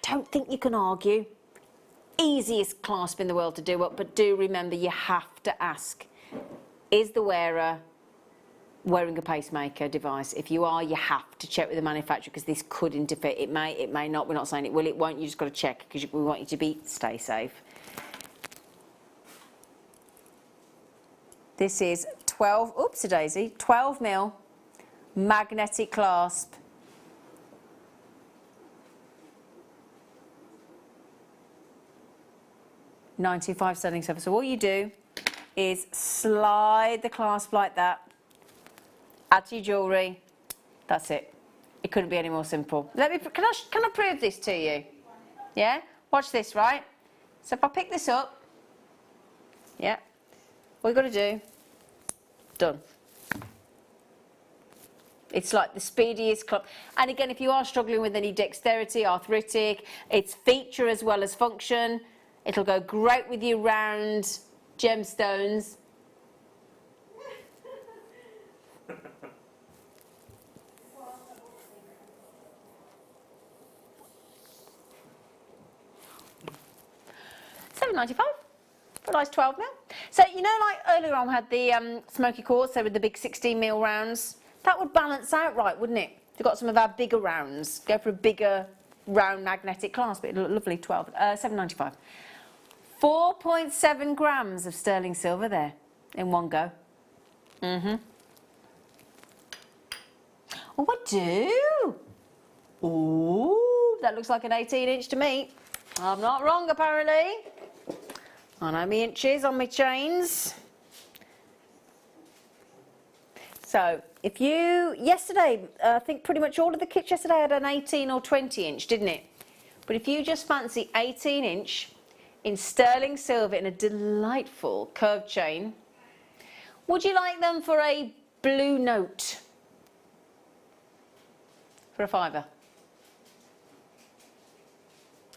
don't think you can argue, easiest clasp in the world to do it, but do remember you have to ask, is the wearer wearing a pacemaker device? If you are, you have to check with the manufacturer because this could interfere. It may not. We're not saying it will, it won't. You just got to check because we want you to stay safe. This is 12mm magnetic clasp. £95 sterling silver. So all you do is slide the clasp like that, add to your jewellery. That's it. It couldn't be any more simple. Can I prove this to you? Yeah? Watch this, right? So if I pick this up, yeah, all you've got to do, done. It's like the speediest club. And again, if you are struggling with any dexterity, arthritic, it's feature as well as function. It'll go great with your round gemstones. £7.95 for a nice 12mm. So you know, like earlier on, we had the smoky quartz, so with the big 16mm rounds. That would balance out right, wouldn't it? If you've got some of our bigger rounds, go for a bigger round magnetic clasp. It'll look lovely. £7.95. 4.7 grams of sterling silver there in one go. Oh, Oh, I do. Ooh, that looks like an 18-inch to me. I'm not wrong, apparently. I know me inches on my chains. So, if you, yesterday, I think pretty much all of the kits yesterday had an 18 or 20-inch, didn't it? But if you just fancy 18-inch in sterling silver in a delightful curved chain, would you like them for a blue note? For a £5?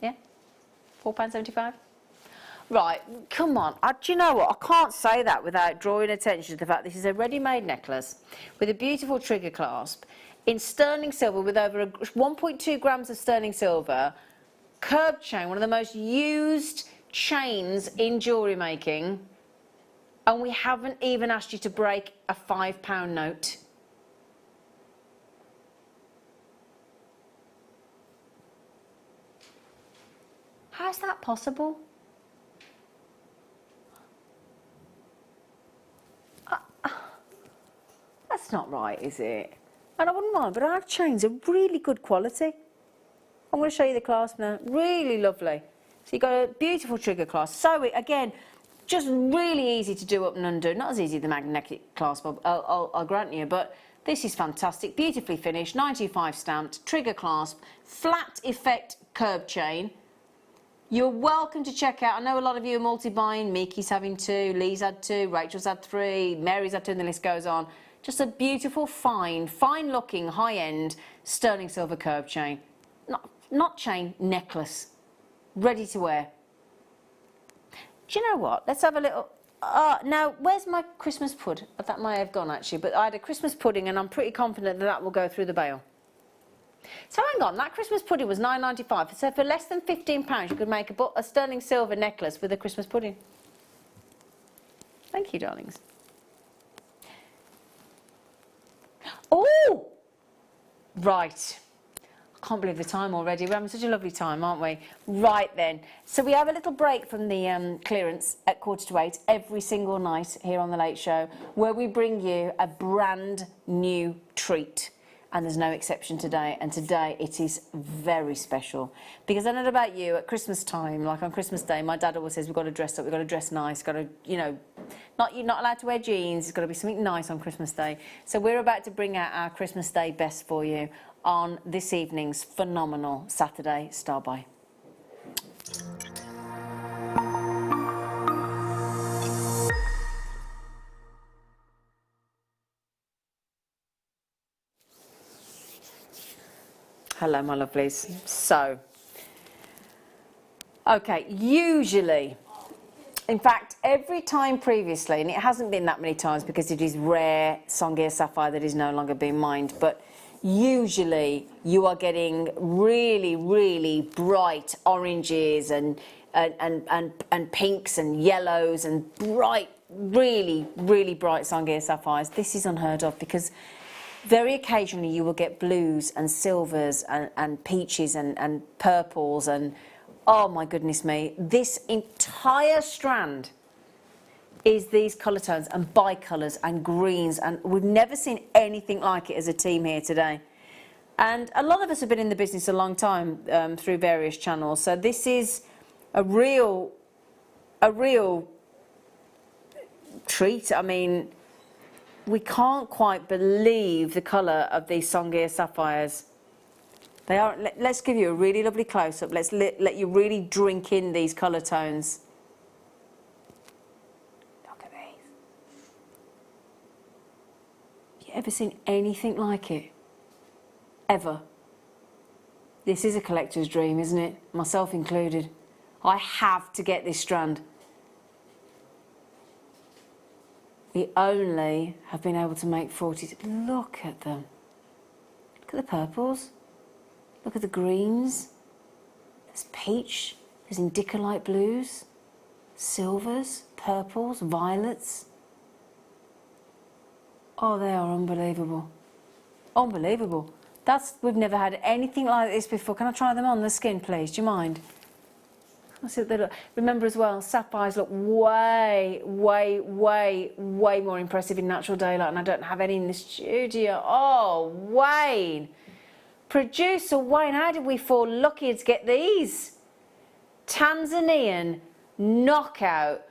Yeah? £4.75? Right, come on. Do you know what? I can't say that without drawing attention to the fact this is a ready-made necklace with a beautiful trigger clasp in sterling silver with over 1.2 grams of sterling silver, curved chain, one of the most used chains in jewellery making, and we haven't even asked you to break a £5 note. How's that possible? That's not right, is it? And I wouldn't mind, but our chains are really good quality. I'm going to show you the clasp now. Really lovely. So you've got a beautiful trigger clasp. So again, just really easy to do up and undo. Not as easy as the magnetic clasp, I'll grant you, but this is fantastic. Beautifully finished, 925 stamped, trigger clasp, flat effect curb chain. You're welcome to check out. I know a lot of you are multi-buying. Miki's having 2, Lee's had 2, Rachel's had 3, Mary's had 2, and the list goes on. Just a beautiful, fine-looking, high-end sterling silver curb chain. Not chain, necklace. Ready to wear. Do you know what? Let's have a little... now, where's my Christmas pud? That may have gone, actually, but I had a Christmas pudding, and I'm pretty confident that that will go through the bail. So hang on, that Christmas pudding was £9.95. So for less than £15, you could make a sterling silver necklace with a Christmas pudding. Thank you, darlings. Oh! Right. I can't believe the time already. We're having such a lovely time, aren't we? Right then. So we have a little break from the clearance at 7:45 every single night here on The Late Show, where we bring you a brand new treat. And there's no exception today, and today it is very special. Because I don't know about you, at Christmas time, like on Christmas Day, my dad always says we've got to dress up, we've got to dress nice, got to, you know, you're not allowed to wear jeans, it's got to be something nice on Christmas Day. So we're about to bring out our Christmas Day best for you on this evening's phenomenal Saturday Star Buy. Hello, my lovelies. So, okay, usually, in fact, every time previously, and it hasn't been that many times because it is rare Songea Sapphire that is no longer being mined, but usually you are getting really, really bright oranges and pinks and yellows and bright, really, really bright Songea Sapphires. This is unheard of because very occasionally you will get blues and silvers and peaches and purples and, oh my goodness me, this entire strand is these colour tones and bicolours and greens, and we've never seen anything like it as a team here today. And a lot of us have been in the business a long time through various channels, so this is a real treat. I mean, we can't quite believe the colour of these Songea Sapphires. They are. Let's give you a really lovely close-up. Let's let you really drink in these colour tones. Look at these. Have you ever seen anything like it? Ever? This is a collector's dream, isn't it? Myself included. I have to get this strand. We only have been able to make 40. Look at them. Look at the purples. Look at the greens. There's peach. There's indica light blues. Silvers, purples, violets. Oh, they are unbelievable. Unbelievable. We've never had anything like this before. Can I try them on the skin, please? Do you mind? Let's see what they look. Remember as well, sapphires look way, way, way, way more impressive in natural daylight, and I don't have any in the studio. Oh, Wayne. Producer Wayne, how did we fall lucky to get these? Tanzanian knockout,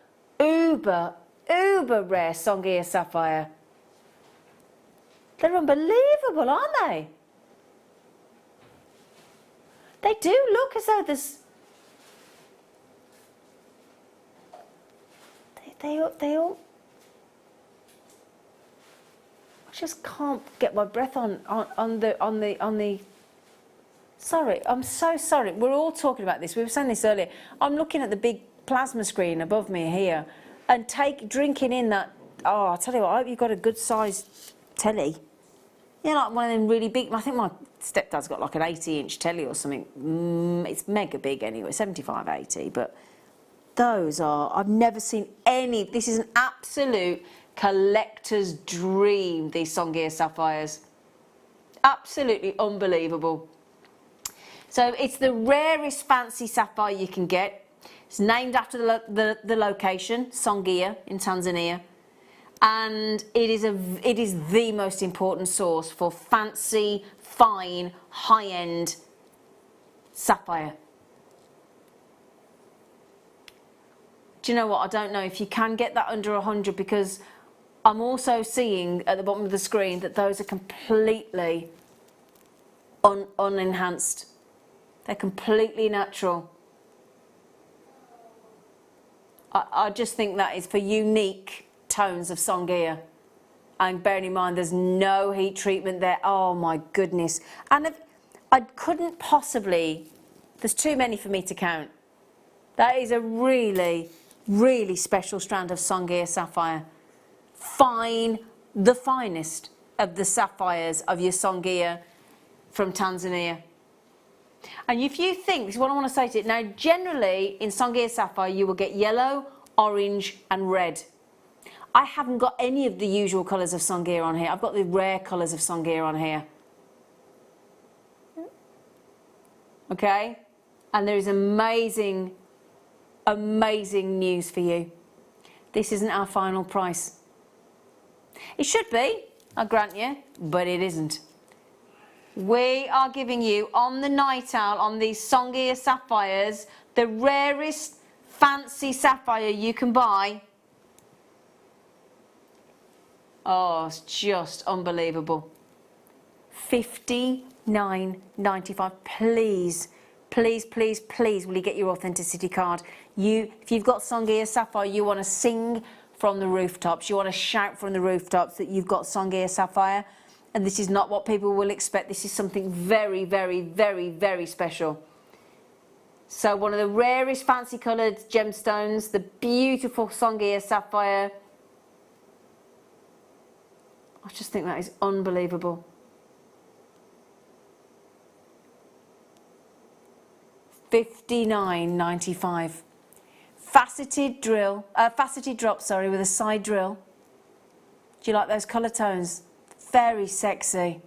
uber rare Songea sapphire. They're unbelievable, aren't they? They do look as though there's... They all... I just can't get my breath on the... Sorry, I'm so sorry. We're all talking about this. We were saying this earlier. I'm looking at the big plasma screen above me here and drinking in that... Oh, I'll tell you what, I hope you've got a good sized telly. Yeah, like one of them really big... I think my stepdad's got like an 80-inch telly or something. It's mega big anyway, 75, 80, but... Those are, I've never seen any, this is an absolute collector's dream, these Songea sapphires. Absolutely unbelievable. So it's the rarest fancy sapphire you can get. It's named after the location, Songea in Tanzania. And it is the most important source for fancy, fine, high-end sapphire. Do you know what? I don't know if you can get that under 100, because I'm also seeing at the bottom of the screen that those are completely unenhanced. They're completely natural. I just think that is for unique tones of Songea. And bearing in mind there's no heat treatment there. Oh my goodness. And I couldn't possibly, there's too many for me to count. That is a really special strand of Songea sapphire. Fine, the finest of the sapphires of your Songea from Tanzania. And if you think, this is what I want to say to it, now generally in Songea sapphire you will get yellow, orange and red. I haven't got any of the usual colours of Songea on here. I've got the rare colours of Songea on here. Okay? And there is amazing news for you. This isn't our final price. It should be, I grant you, but it isn't. We are giving you on the night owl, on these Songea sapphires, the rarest fancy sapphire you can buy. Oh, it's just unbelievable. $59.95. Please. Please, please, please, will you get your authenticity card? If you've got Songea sapphire, you want to sing from the rooftops. You want to shout from the rooftops that you've got Songea sapphire. And this is not what people will expect. This is something very, very, very, very special. So one of the rarest fancy coloured gemstones, the beautiful Songea sapphire. I just think that is unbelievable. $59.95. Faceted drop, sorry, with a side drill. Do you like those colour tones? Very sexy.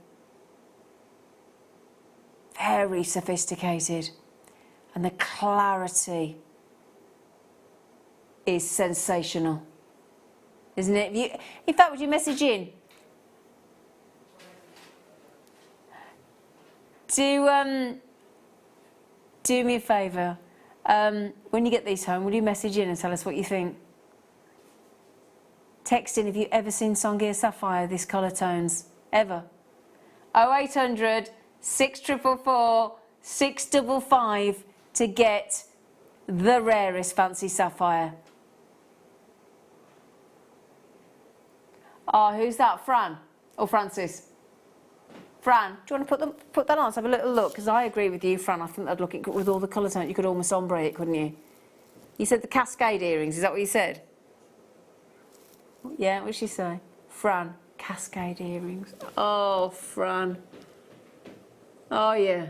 Very sophisticated. And the clarity is sensational. Isn't it? In fact, would you message in? Do me a favour. When you get these home, will you message in and tell us what you think? Text in if you've ever seen Songea sapphire, this colour tones. Ever. 0800 644 655 to get the rarest fancy sapphire. Oh, who's that? Fran? Or Francis? Fran, do you want to put that on? Let's have a little look, because I agree with you, Fran. I think that'd look it with all the colour tone. You could almost ombre it, couldn't you? You said the cascade earrings. Is that what you said? Yeah, what did she say? Fran, cascade earrings. Oh, Fran. Oh, yeah.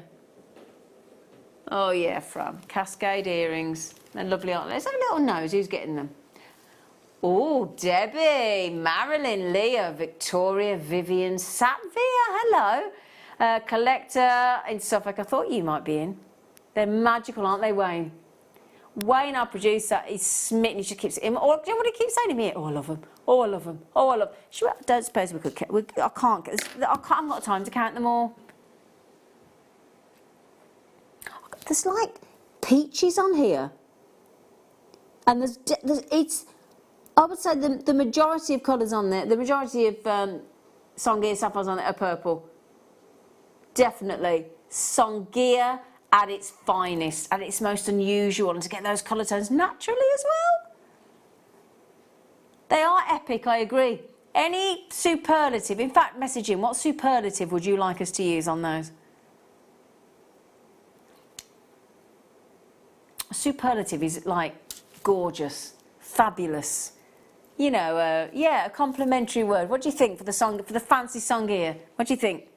Oh, yeah, Fran. Cascade earrings. They're lovely, aren't they? Let's have a little nose. Who's getting them? Oh, Debbie, Marilyn, Leah, Victoria, Vivian, Satvia, hello. Collector in Suffolk. I thought you might be in. They're magical, aren't they, Wayne? Wayne, our producer, is smitten. He just keeps him. Oh, do you know what he keeps saying to me? Oh, I love them. Oh, I love them. Oh, I love. I don't suppose we could. I can't. I haven't got time to count them all. There's like peaches on here, and there's it's. I would say the majority of colours on there, the majority of Songea sapphires on it are purple. Definitely Songea at its finest, at its most unusual, and to get those colour tones naturally as well. They are epic, I agree. Any superlative, in fact, message in, what superlative would you like us to use on those? A superlative is like gorgeous, fabulous. You know, yeah, a complimentary word. What do you think for the song, for the fancy Songea? What do you think?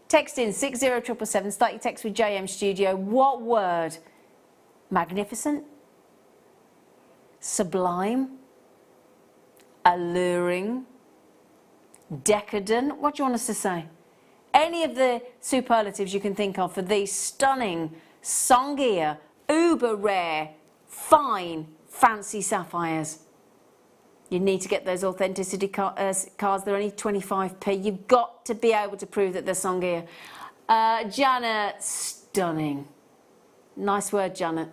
Text in 60777, start your text with JM Studio. What word? Magnificent? Sublime? Alluring? Decadent? What do you want us to say? Any of the superlatives you can think of for these stunning Songea, uber rare, fine, fancy sapphires. You need to get those authenticity cards. They're only 25p. You've got to be able to prove that they're Songea. Janet, stunning. Nice word, Janet.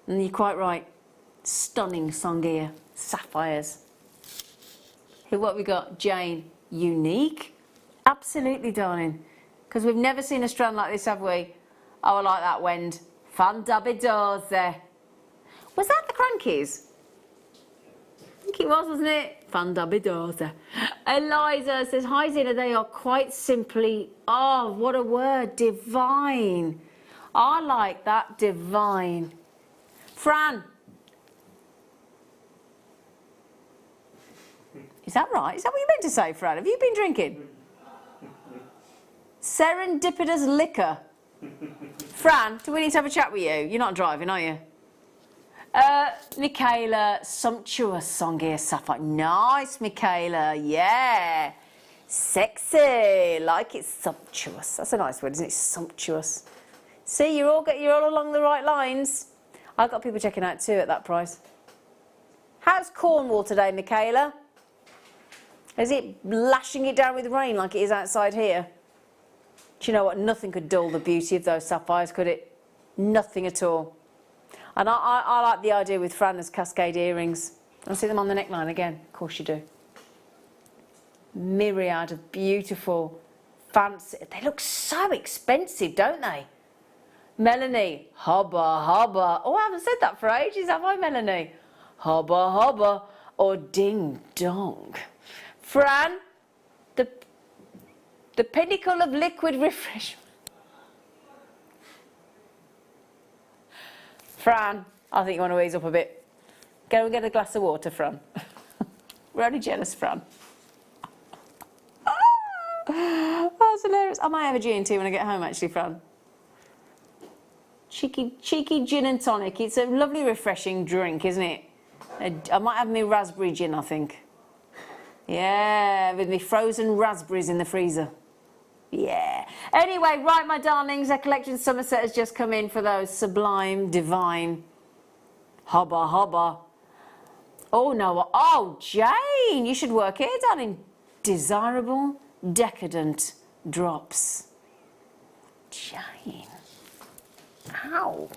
And you're quite right. Stunning Songea sapphires. Here, what we got? Jane, unique. Absolutely, darling. Because we've never seen a strand like this, have we? Oh, I like that, Wend. Fandabidose there. Was that the Crankies? I think it was, wasn't it? Fandabidose. Eliza says, hi Zina, they are quite simply, oh, what a word, divine. I like that, divine. Fran. Is that right? Is that what you meant to say, Fran? Have you been drinking? Serendipitous liquor. Fran, do we need to have a chat with you? You're not driving, are you? Michaela, sumptuous Songea sapphire. Nice, Michaela, yeah. Sexy, like it's sumptuous. That's a nice word, isn't it? Sumptuous. See, you're all along the right lines. I've got people checking out too at that price. How's Cornwall today, Michaela? Is it lashing it down with rain like it is outside here? Do you know what? Nothing could dull the beauty of those sapphires, could it? Nothing at all. And I like the idea with Fran's cascade earrings. I see them on the neckline again. Of course you do. Myriad of beautiful, fancy. They look so expensive, don't they? Melanie, hubba hubba. Oh, I haven't said that for ages, have I, Melanie? Hubba hubba or ding dong. Fran, the pinnacle of liquid refreshment. Fran, I think you want to ease up a bit. Go and get a glass of water, Fran. We're only jealous, Fran. Oh, that's hilarious. I might have a G&T when I get home, actually, Fran. Cheeky gin and tonic. It's a lovely, refreshing drink, isn't it? I might have my raspberry gin, I think. Yeah, with me frozen raspberries in the freezer. Yeah. Anyway, right, my darlings, our collection Somerset has just come in for those sublime, divine, hubba hubba. Oh no, oh Jane, you should work here, darling. Desirable, decadent drops. Jane. Ow.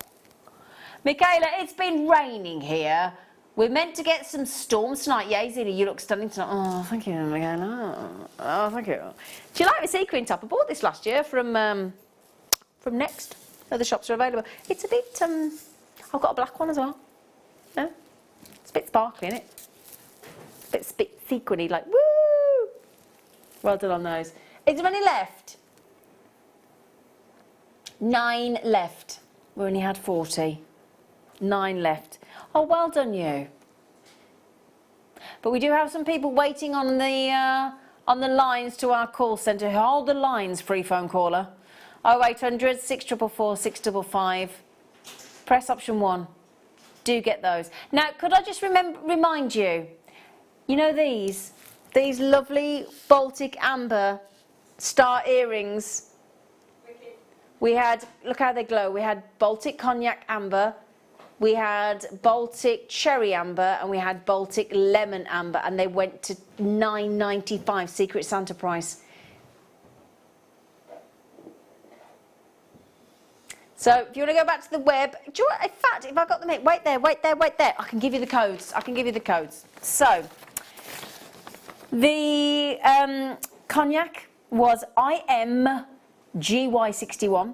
Michaela, it's been raining here. We're meant to get some storms tonight. Yeah, Zina, you look stunning tonight. Oh, thank you, Michaela. Oh, thank you. Do you like the sequin top? I bought this last year from Next. Other shops are available. It's a bit, I've got a black one as well. No? It's a bit sparkly, isn't it? A bit sequiny, like, woo! Well done on those. Is there any left? 9 left. We only had 40. 9 left. Oh, well done you. But we do have some people waiting on the lines to our call centre. Hold the lines, free phone caller. 0800 644 655. Press option 1. Do get those. Now, could I just remind you, you know these lovely Baltic amber star earrings. We had, look how they glow. We had Baltic cognac amber. we had Baltic Cherry Amber, and we had Baltic Lemon Amber, and they went to £9.95 Secret Santa price. So if you want to go back to the web, do you know what, in fact, if I got them here, wait there, I can give you the codes. So the cognac was IMGY61,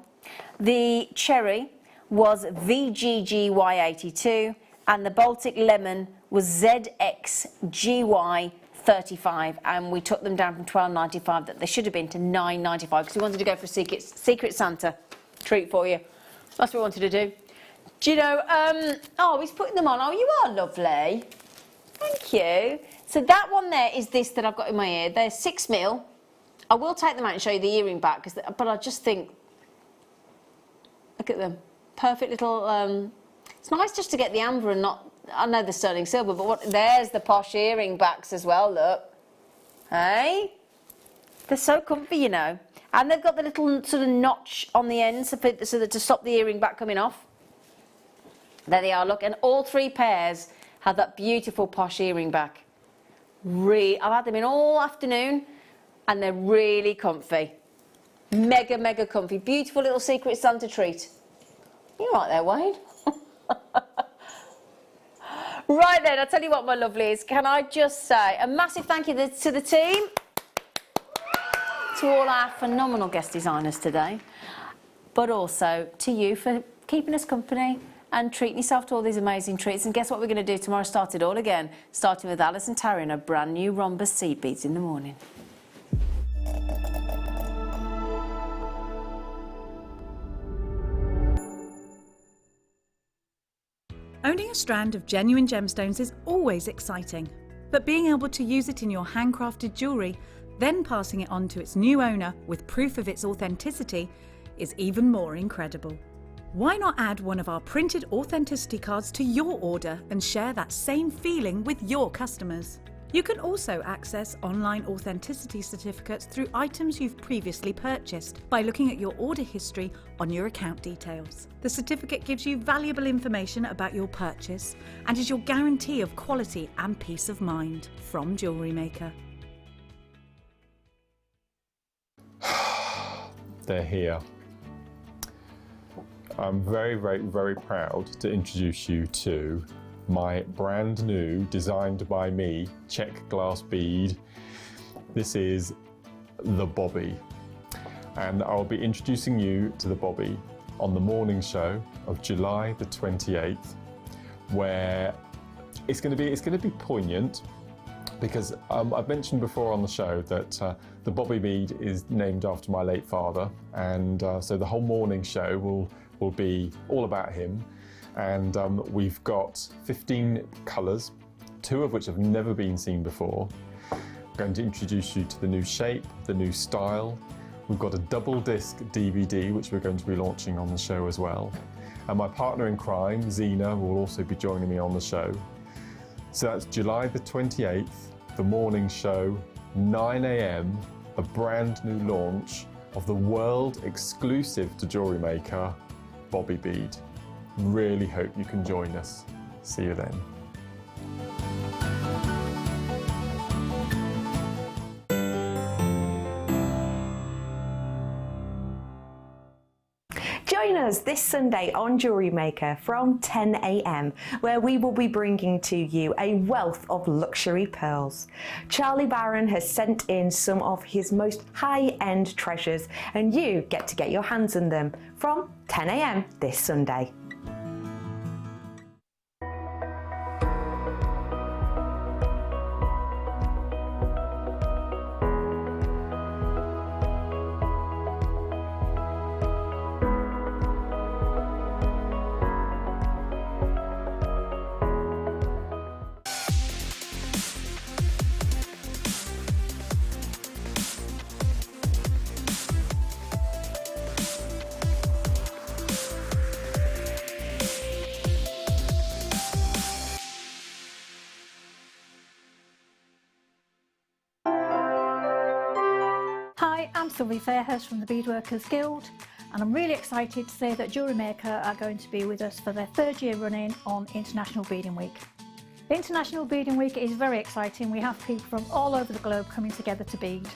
the cherry was VGGY82, and the Baltic lemon was ZXGY35, and we took them down from £12.95 that they should have been to £9.95 because we wanted to go for a Secret Santa treat for you. That's what we wanted to do. Do you know, oh, he's putting them on. Oh, you are lovely. Thank you. So that one there is this that I've got in my ear. They're 6mm. I will take them out and show you the earring back, but I just think, look at them. Perfect little, it's nice just to get the amber and not, I know the sterling silver, but there's the posh earring backs as well, look. Hey? They're so comfy, you know. And they've got the little sort of notch on the end so that to stop the earring back coming off. There they are, look. And all three pairs have that beautiful posh earring back. I've had them in all afternoon and they're really comfy. Mega, mega comfy. Beautiful little Secret Santa treat. You're right there, Wade. Right then, I'll tell you what, my lovelies. Can I just say a massive thank you to the team. To all our phenomenal guest designers today, but also to you for keeping us company and treating yourself to all these amazing treats. And guess what we're going to do tomorrow? Start it all again, starting with Alice and Taryn, a brand new rhombus seed beads in the morning. Owning a strand of genuine gemstones is always exciting, but being able to use it in your handcrafted jewellery, then passing it on to its new owner with proof of its authenticity, is even more incredible. Why not add one of our printed authenticity cards to your order and share that same feeling with your customers? You can also access online authenticity certificates through items you've previously purchased by looking at your order history on your account details. The certificate gives you valuable information about your purchase and is your guarantee of quality and peace of mind from Jewellery Maker. They're here. I'm very, very, very proud to introduce you to my brand new, designed by me, check glass bead. This is the Bobby. And I'll be introducing you to the Bobby on the morning show of July the 28th, where it's going to be poignant. Because I've mentioned before on the show that the Bobby bead is named after my late father, and so the whole morning show will be all about him. And we've got 15 colours, 2 of which have never been seen before. I'm going to introduce you to the new shape, the new style. We've got a double disc DVD which we're going to be launching on the show as well. And my partner in crime, Zena, will also be joining me on the show. So that's July the 28th, the morning show, 9 AM, a brand new launch of the world exclusive to Jewellery Maker, Bobby bead. Really hope you can join us. See you then. Join us this Sunday on Jewellery Maker from 10 AM, where we will be bringing to you a wealth of luxury pearls. Charlie Barron has sent in some of his most high-end treasures, and you get to get your hands on them from 10 AM this Sunday. Hi, I'm Sylvie Fairhurst from the Beadworkers Guild, And I'm really excited to say that Jewellery Maker are going to be with us for their 3rd year running on International Beading Week. International Beading Week is very exciting. We have people from all over the globe coming together to bead.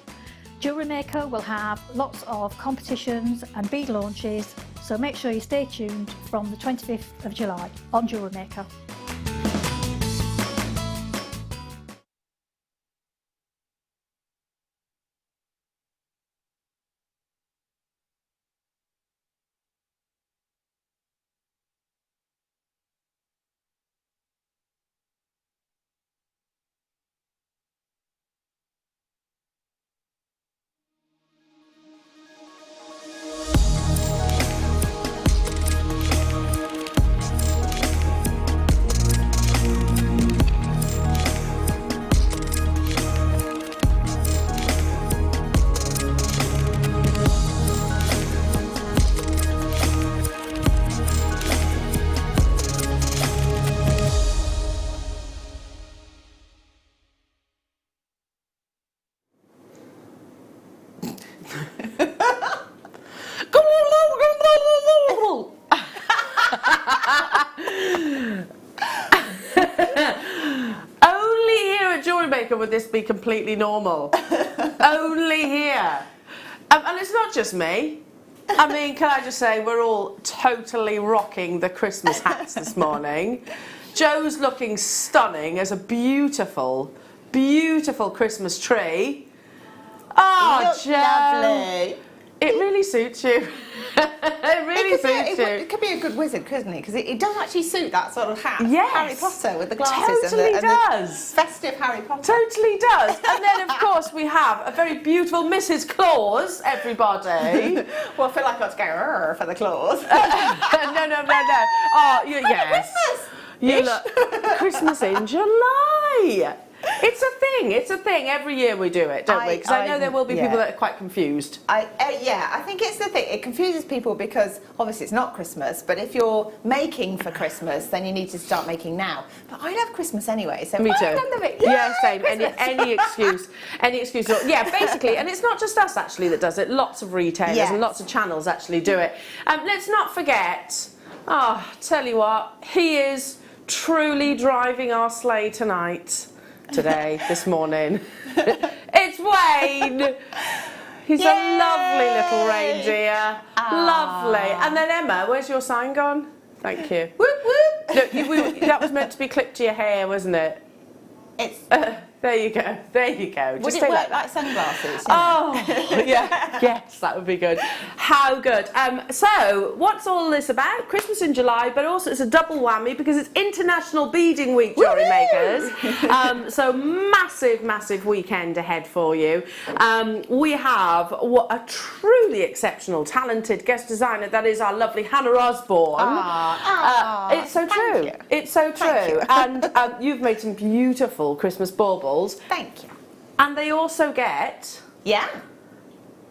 Jewellery Maker will have lots of competitions and bead launches, so make sure you stay tuned from the 25th of July on Jewellery Maker. Only here at Jewellery Maker would this be completely normal. Only here. And it's not just me. I mean, can I just say, we're all totally rocking the Christmas hats this morning. Joe's looking stunning as a beautiful, beautiful Christmas tree. Oh, Joe. Lovely. It really suits you. It really suits you. It could be a good wizard, couldn't it? Because it does actually suit that sort of hat. Yes. Harry Potter with the glasses. Totally and does. the festive Harry Potter. Totally does. And then, of course, we have a very beautiful Mrs. Claus, everybody. Well, I feel like I ought to go "Rrr" for the claws. No. Oh, yes. You look Christmas in July. It's a thing. Every year we do it, don't we? Because I know there will be people that are quite confused. Yeah, I think it's the thing. It confuses people because obviously it's not Christmas, but if you're making for Christmas, then you need to start making now. But I love Christmas anyway, so Me too. I love it. Yeah, same. Christmas. Any excuse. Yeah, basically, and it's not just us actually that does it. Lots of retailers and lots of channels actually do it. Let's not forget. Tell you what, he is truly driving our sleigh this morning. It's Wayne. He's a lovely little reindeer. Lovely. And then Emma, where's your sign gone? Thank you. Whoop whoop. Look, that was meant to be clipped to your hair, wasn't it? It's. There you go. Would it work like sunglasses? Oh, yeah. Yes, that would be good. How good. So, what's all this about? Christmas in July, but also it's a double whammy because it's International Beading Week, Jewellery Makers. So, massive weekend ahead for you. We have a truly exceptional, talented guest designer. That is our lovely Hannah Osborne. It's so true. It's so true. And you've made some beautiful Christmas baubles. Thank you. And they also get... Yeah.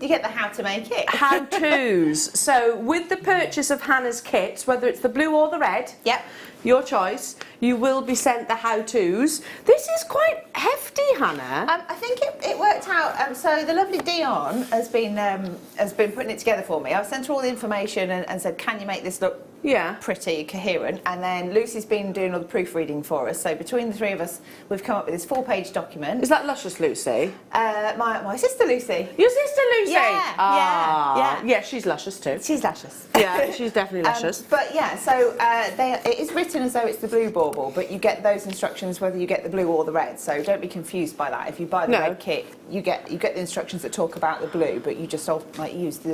You get the how to make it. How-tos. So with the purchase of Hannah's kits, whether it's the blue or the red, your choice, you will be sent the how-tos. This is quite hefty, Hannah. I think it worked out. So the lovely Dion has been putting it together for me. I've sent her all the information and said, can you make this look pretty coherent? And then Lucy's been doing all the proofreading for us. So between the three of us, we've come up with this 4-page document. Is that Luscious Lucy? My sister Lucy. Your sister Lucy? Yeah. Yeah, she's luscious too. She's luscious. Yeah, she's definitely luscious. But yeah, so it is written as though it's the blue bauble, but you get those instructions whether you get the blue or the red. So don't be confused by that. If you buy the red kit, you get the instructions that talk about the blue, but you just use the